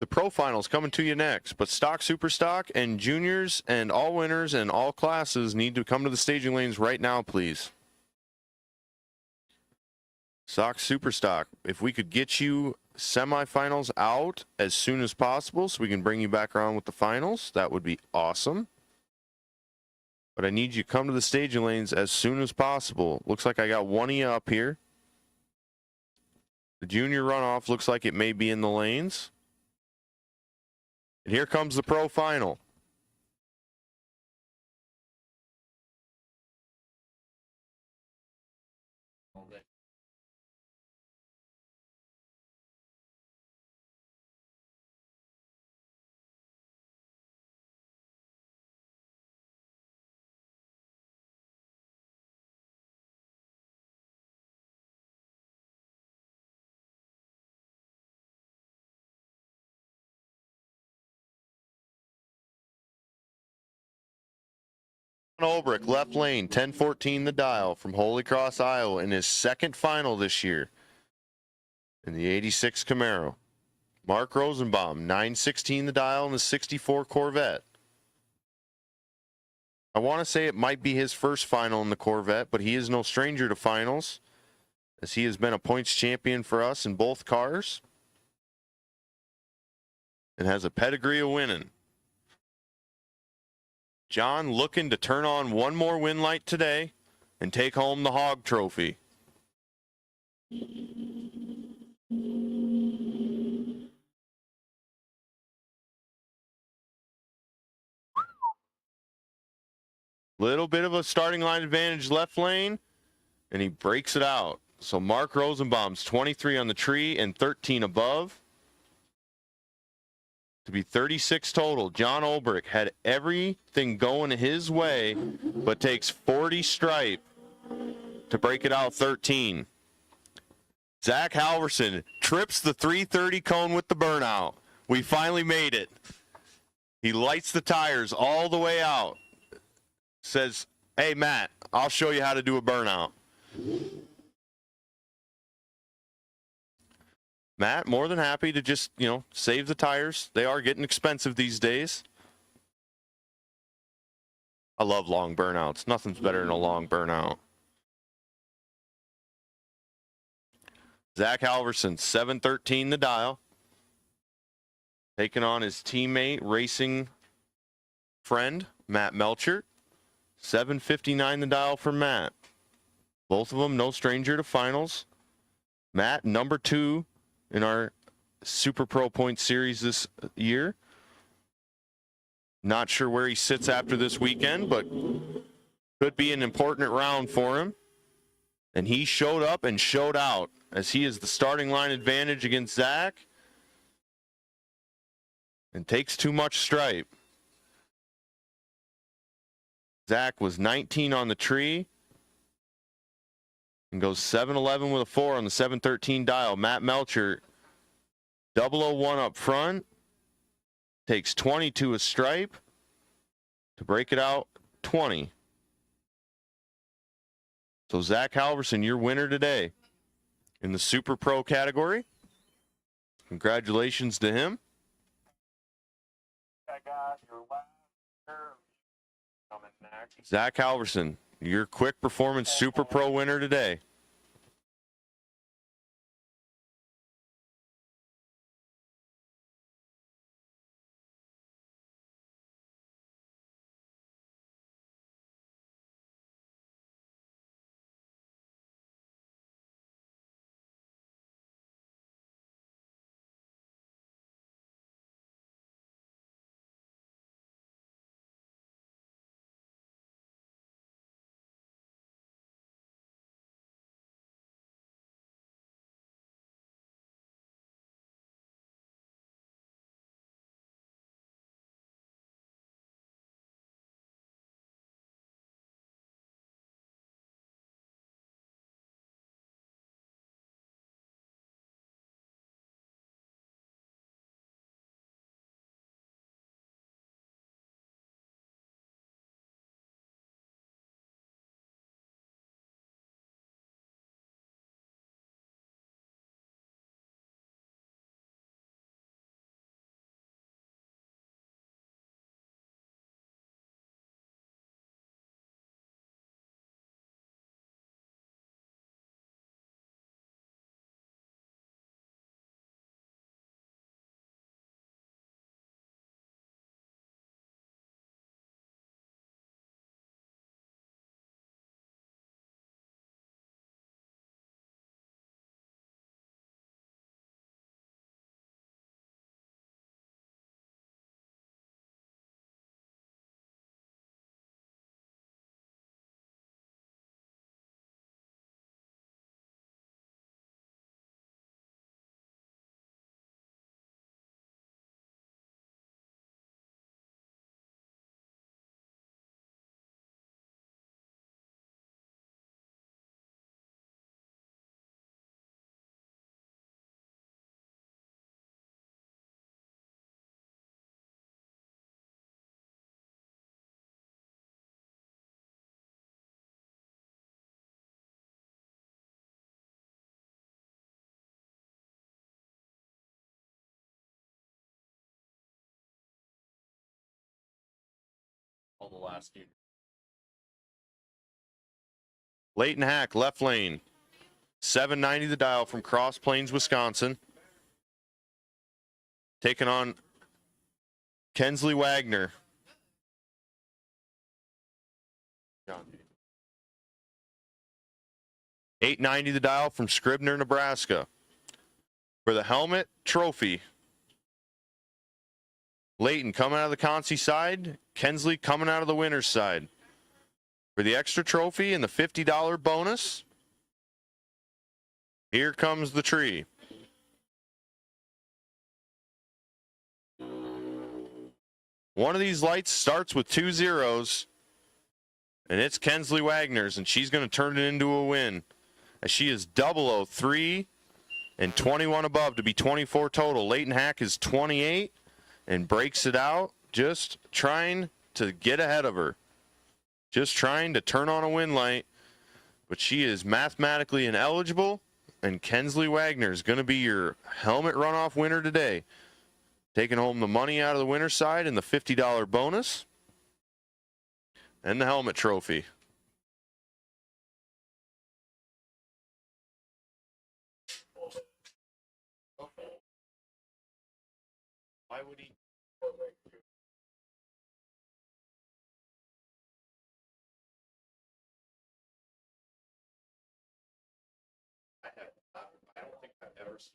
[SPEAKER 4] The Pro Finals coming to you next, but stock, super stock, and juniors and all winners and all classes need to come to the staging lanes right now, please. Stock, super stock. If we could get you semifinals out as soon as possible so we can bring you back around with the finals. That would be awesome. But I need you to come to the staging lanes as soon as possible. Looks like I got one of you up here. The junior runoff looks like it may be in the lanes. And here comes the pro final. Olbrich, left lane, 1014 the dial from Holy Cross, Iowa, in his second final this year in the 86 Camaro. Mark Rosenbaum, 916 the dial in the 64 Corvette. I want to say it might be his first final in the Corvette, but he is no stranger to finals, as he has been a points champion for us in both cars and has a pedigree of winning. John looking to turn on one more win light today and take home the Hog Trophy. Little bit of a starting line advantage left lane, and he breaks it out. So Mark Rosenbaum's 23 on the tree and 13 above. To be 36 total. John Olbrich had everything going his way, but takes 40 stripe to break it out 13. Zach Halverson trips the 330 cone with the burnout. We finally made it. He lights the tires all the way out. Says, hey, Matt, I'll show you how to do a burnout. Matt, more than happy to just, save the tires. They are getting expensive these days. I love long burnouts. Nothing's better than a long burnout. Zach Halverson, 713 the dial. Taking on his teammate, racing friend, Matt Melchert. 759 the dial for Matt. Both of them no stranger to finals. Matt, number 2 in our Super Pro Point Series this year. Not sure where he sits after this weekend, but could be an important round for him. And he showed up and showed out, as he is the starting line advantage against Zach and takes too much stripe. Zach was 19 on the tree and goes 711 with a 4 on the 713 dial. Matt Melcher, 001 up front, takes 22 a stripe to break it out 20. So Zach Halverson, your winner today in the Super Pro category. Congratulations to him. I got your Zach Halverson, your quick performance Super Pro winner today. the last few. Leighton Hack, left lane. 790 the dial from Cross Plains, Wisconsin. Taking on Kensley Wagner. 890 the dial from Scribner, Nebraska. For the helmet trophy, Leighton coming out of the Concy side, Kensley coming out of the winner's side. For the extra trophy and the $50 bonus, here comes the tree. One of these lights starts with 2 zeros, and it's Kensley Wagner's, and she's going to turn it into a win, as she is 003 and 21 above to be 24 total. Leighton Hack is 28 and breaks it out, just trying to get ahead of her. Just trying to turn on a win light, but she is mathematically ineligible, and Kensley Wagner is going to be your helmet runoff winner today. Taking home the money out of the winner's side and the $50 bonus and the helmet trophy. Why would he? I don't think I've ever seen.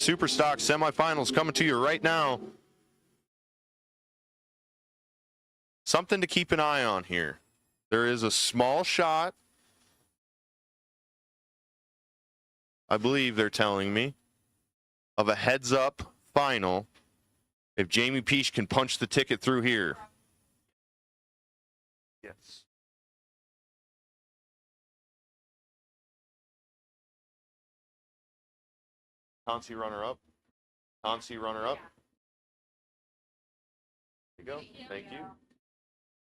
[SPEAKER 4] Superstock semifinals coming to you right now. Something to keep an eye on here. There is a small shot, I believe they're telling me, of a heads-up final if Jamie Peach can punch the ticket through here. Yes. Concy runner-up. Concy runner-up. There you go. Thank you.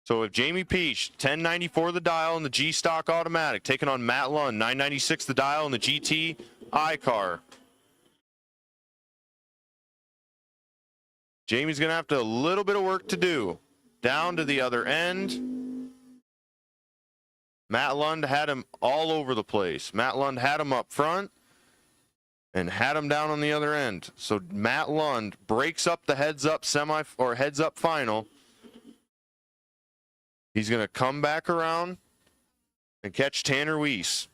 [SPEAKER 4] So if Jamie Peach, 1094 the dial in the G-Stock automatic, taking on Matt Lund, 996 the dial in the GT I-Car. Jamie's going to have a little bit of work to do. Down to the other end. Matt Lund had him all over the place. Matt Lund had him up front and had him down on the other end. So Matt Lund breaks up the heads-up heads-up final. He's going to come back around and catch Tanner Weiss.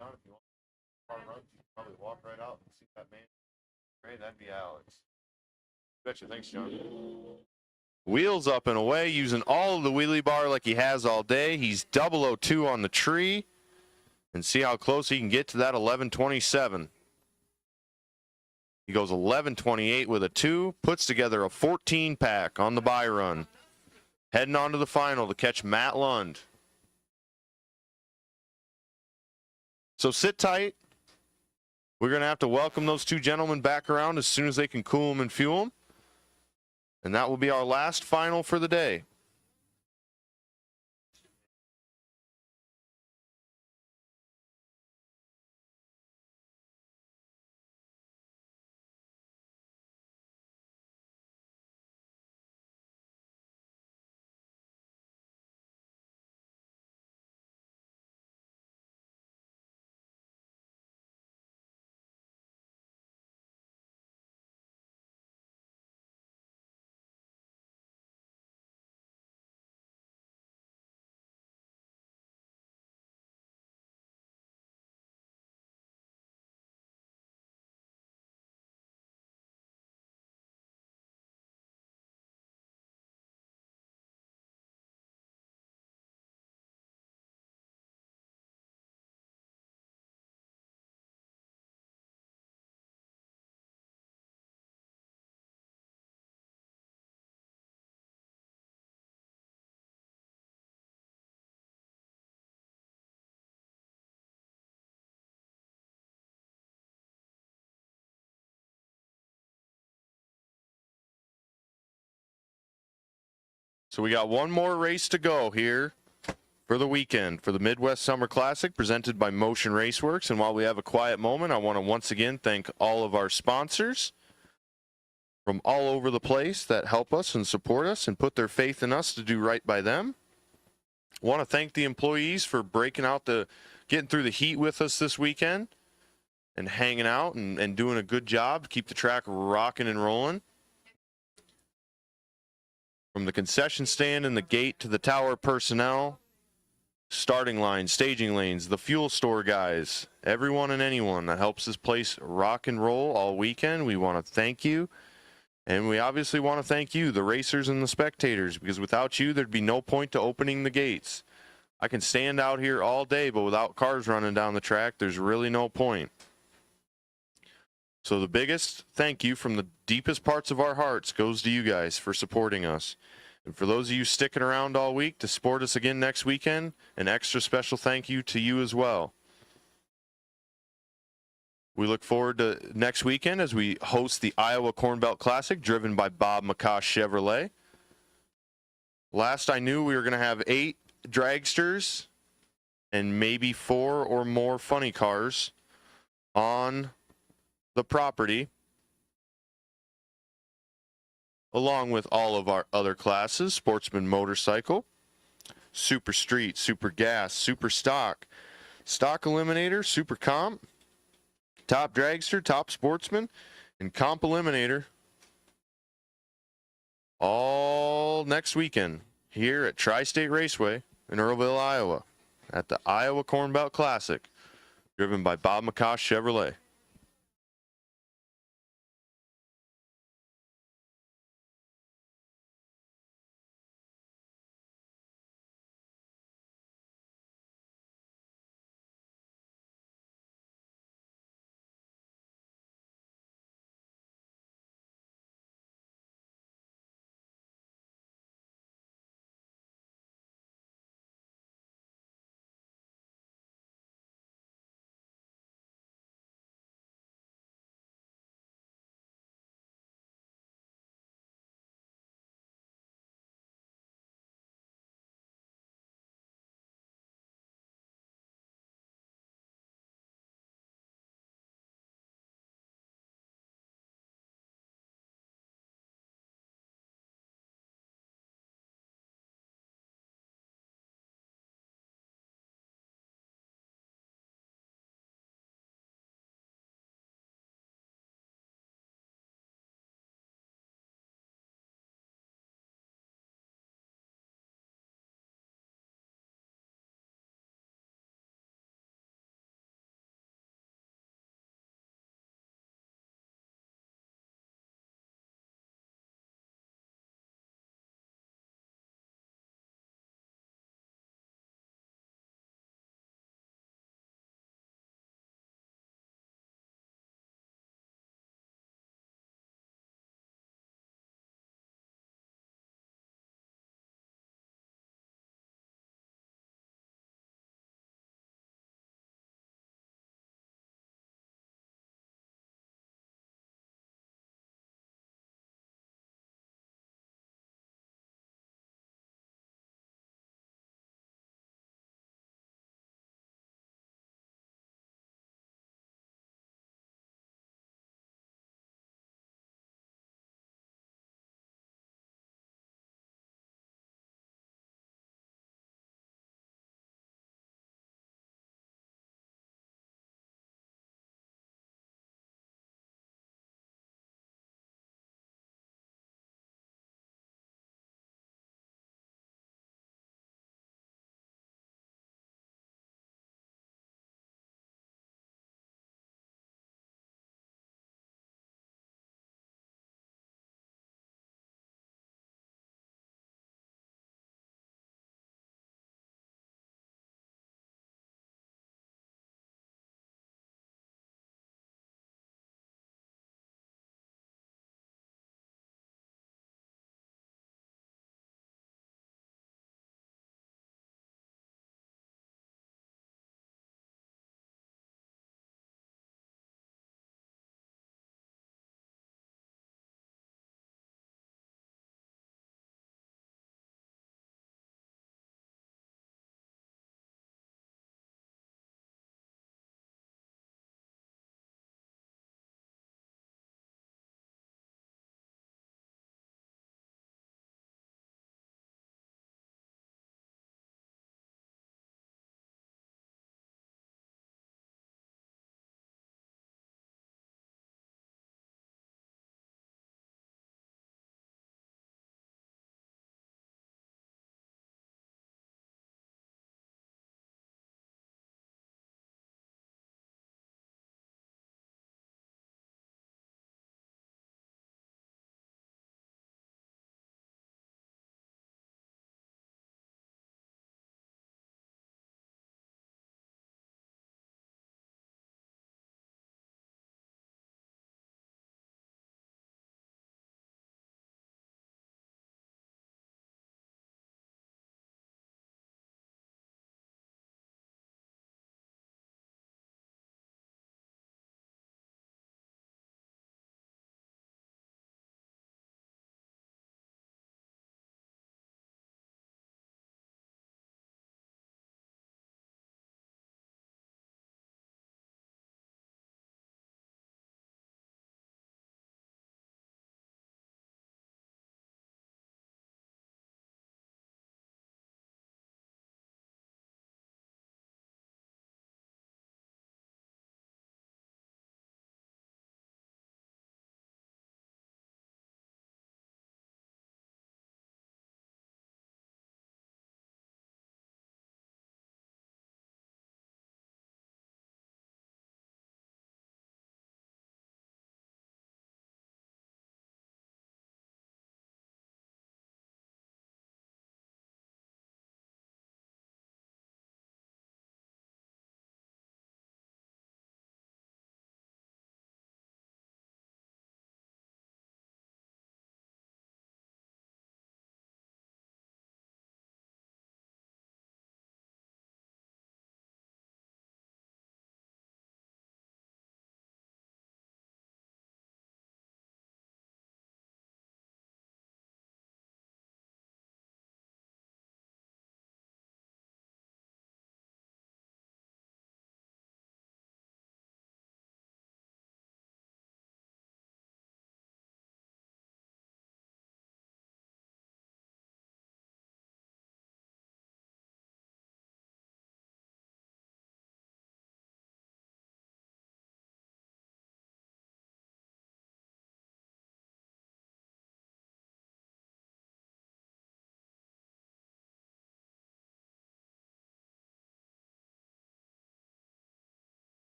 [SPEAKER 4] If you want car runs, you can probably walk right out and see that man. Great, that'd be Alex. Betcha. Thanks, John. Wheels up and away, using all of the wheelie bar like he has all day. He's 002 on the tree. And see how close he can get to that 1127. He goes 1128 with a 2, puts together a 14 pack on the Byron. Heading on to the final to catch Matt Lund. So sit tight. We're going to have to welcome those two gentlemen back around as soon as they can cool them and fuel them. And that will be our last final for the day. So we got one more race to go here for the weekend for the Midwest Summer Classic presented by Motion Raceworks. And while we have a quiet moment, I want to once again thank all of our sponsors from all over the place that help us and support us and put their faith in us to do right by them. I want to thank the employees for getting through the heat with us this weekend and hanging out and doing a good job to keep the track rocking and rolling. From the concession stand and the gate to the tower personnel, starting line, staging lanes, the fuel store guys, everyone and anyone that helps this place rock and roll all weekend, we want to thank you. And we obviously want to thank you, the racers and the spectators, because without you, there'd be no point to opening the gates. I can stand out here all day, but without cars running down the track, there's really no point. So the biggest thank you from the deepest parts of our hearts goes to you guys for supporting us. And for those of you sticking around all week to support us again next weekend, an extra special thank you to you as well. We look forward to next weekend as we host the Iowa Corn Belt Classic driven by McCosh Chevrolet. Last I knew, we were going to have 8 dragsters and maybe 4 or more funny cars on the property, along with all of our other classes: Sportsman Motorcycle, Super Street, Super Gas, Super Stock, Stock Eliminator, Super Comp, Top Dragster, Top Sportsman, and Comp Eliminator, all next weekend here at Tri-State Raceway in Earlville, Iowa, at the Iowa Corn Belt Classic, driven by McCosh Chevrolet.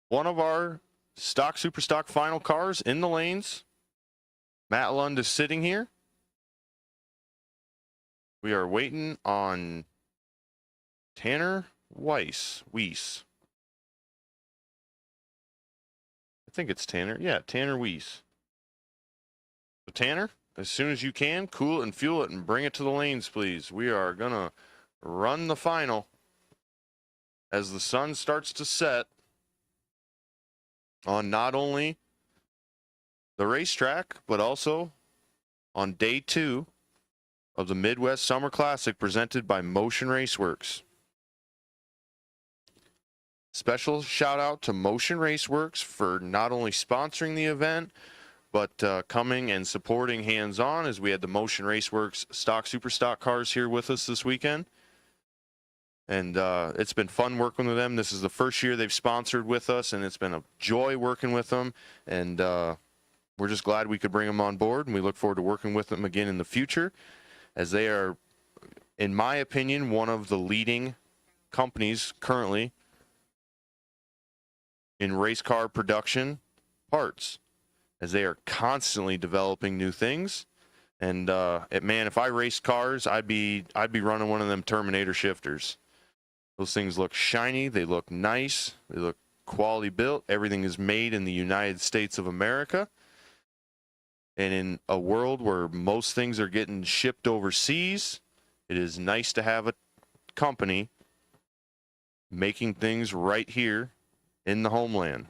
[SPEAKER 4] one of our super stock final cars in the lanes. Matt Lund is sitting here. We are waiting on Tanner Weiss. I think it's Tanner. Yeah, Tanner Weiss. So Tanner, as soon as you can, cool it and fuel it and bring it to the lanes, please. We are going to run the final as the sun starts to set on not only the racetrack, but also on day 2 of the Midwest Summer Classic presented by Motion Raceworks. Special shout out to Motion Raceworks for not only sponsoring the event, but coming and supporting hands-on, as we had the Motion Raceworks super stock cars here with us this weekend. And it's been fun working with them. This is the first year they've sponsored with us, and it's been a joy working with them. And we're just glad we could bring them on board, and we look forward to working with them again in the future, as they are, in my opinion, one of the leading companies currently in race car production parts, as they are constantly developing new things. And man, if I raced cars, I'd be running one of them Terminator shifters. Those things look shiny, they look nice, they look quality built. Everything is made in the United States of America. And in a world where most things are getting shipped overseas, it is nice to have a company making things right here in the homeland.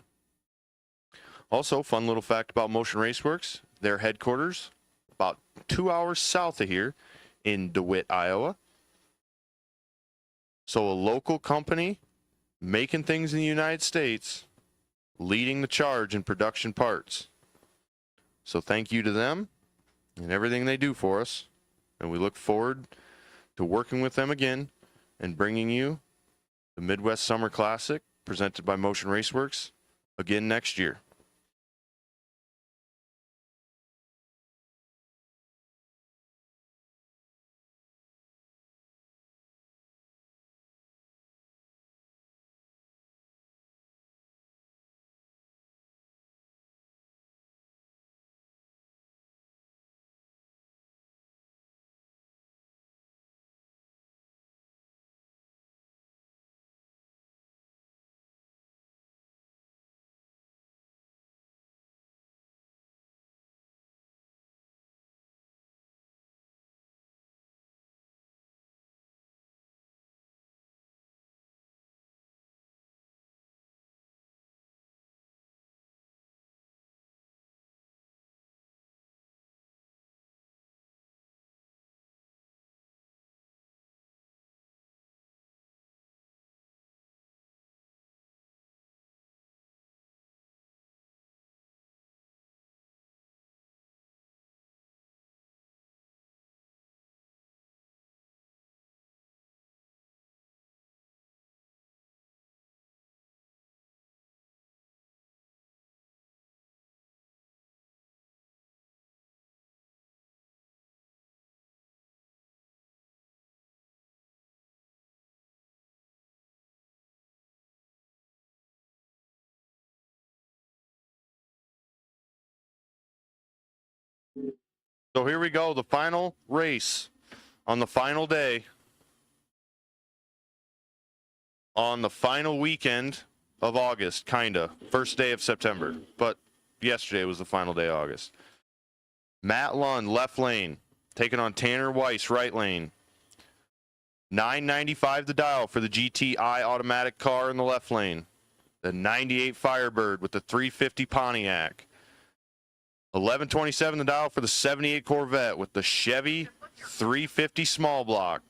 [SPEAKER 4] Also, fun little fact about Motion Raceworks, their headquarters about 2 hours south of here in DeWitt, Iowa. So a local company making things in the United States, leading the charge in production parts. So thank you to them and everything they do for us. And we look forward to working with them again and bringing you the Midwest Summer Classic presented by Motion Raceworks again next year. So here we go, the final race on the final day, on the final weekend of August, kinda. First day of September, but yesterday was the final day of August. Matt Lund, left lane, taking on Tanner Weiss, right lane. $9.95 the dial for the GTI automatic car in the left lane. The 98 Firebird with the 350 Pontiac. $11.27 the dial for the 78 Corvette with the Chevy 350 small block.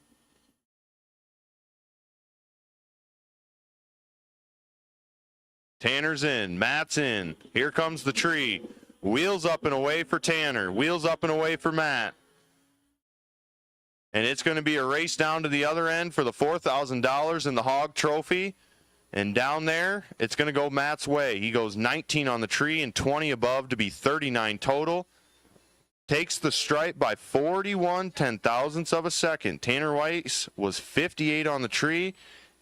[SPEAKER 4] Tanner's in, Matt's in. Here comes the tree. Wheels up and away for Tanner. Wheels up and away for Matt. And it's going to be a race down to the other end for the $4,000 in the Hog Trophy. And down there, it's going to go Matt's way. He goes 19 on the tree and 20 above to be 39 total. Takes the stripe by 41 ten-thousandths of a second. Tanner Weiss was 58 on the tree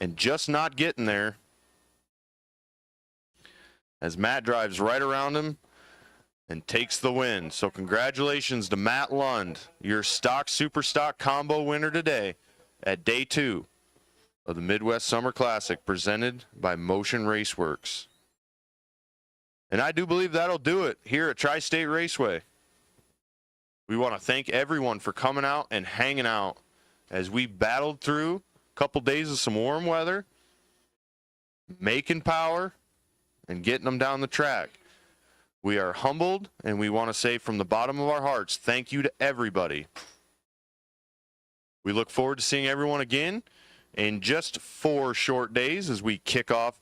[SPEAKER 4] and just not getting there. as Matt drives right around him and takes the win. So congratulations to Matt Lund, your stock super stock combo winner today at day 2 of the Midwest Summer Classic presented by Motion Raceworks. And I do believe that'll do it here at Tri-State Raceway. We want to thank everyone for coming out and hanging out as we battled through a couple days of some warm weather, making power, and getting them down the track. We are humbled, and we want to say from the bottom of our hearts, thank you to everybody. We look forward to seeing everyone again in just 4 short days as we kick off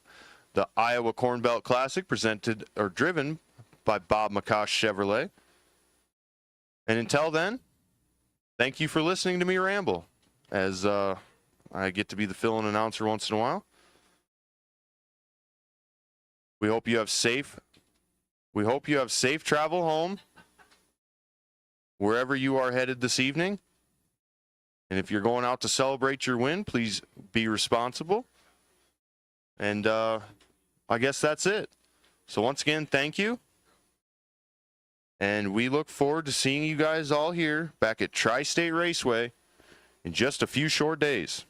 [SPEAKER 4] the Iowa Corn Belt Classic presented or driven by Bob McCosh Chevrolet. And until then, thank you for listening to me ramble as I get to be the fill-in announcer once in a while. We hope you have safe travel home wherever you are headed this evening. And if you're going out to celebrate your win, please be responsible. And I guess that's it. So once again, thank you. And we look forward to seeing you guys all here back at Tri-State Raceway in just a few short days.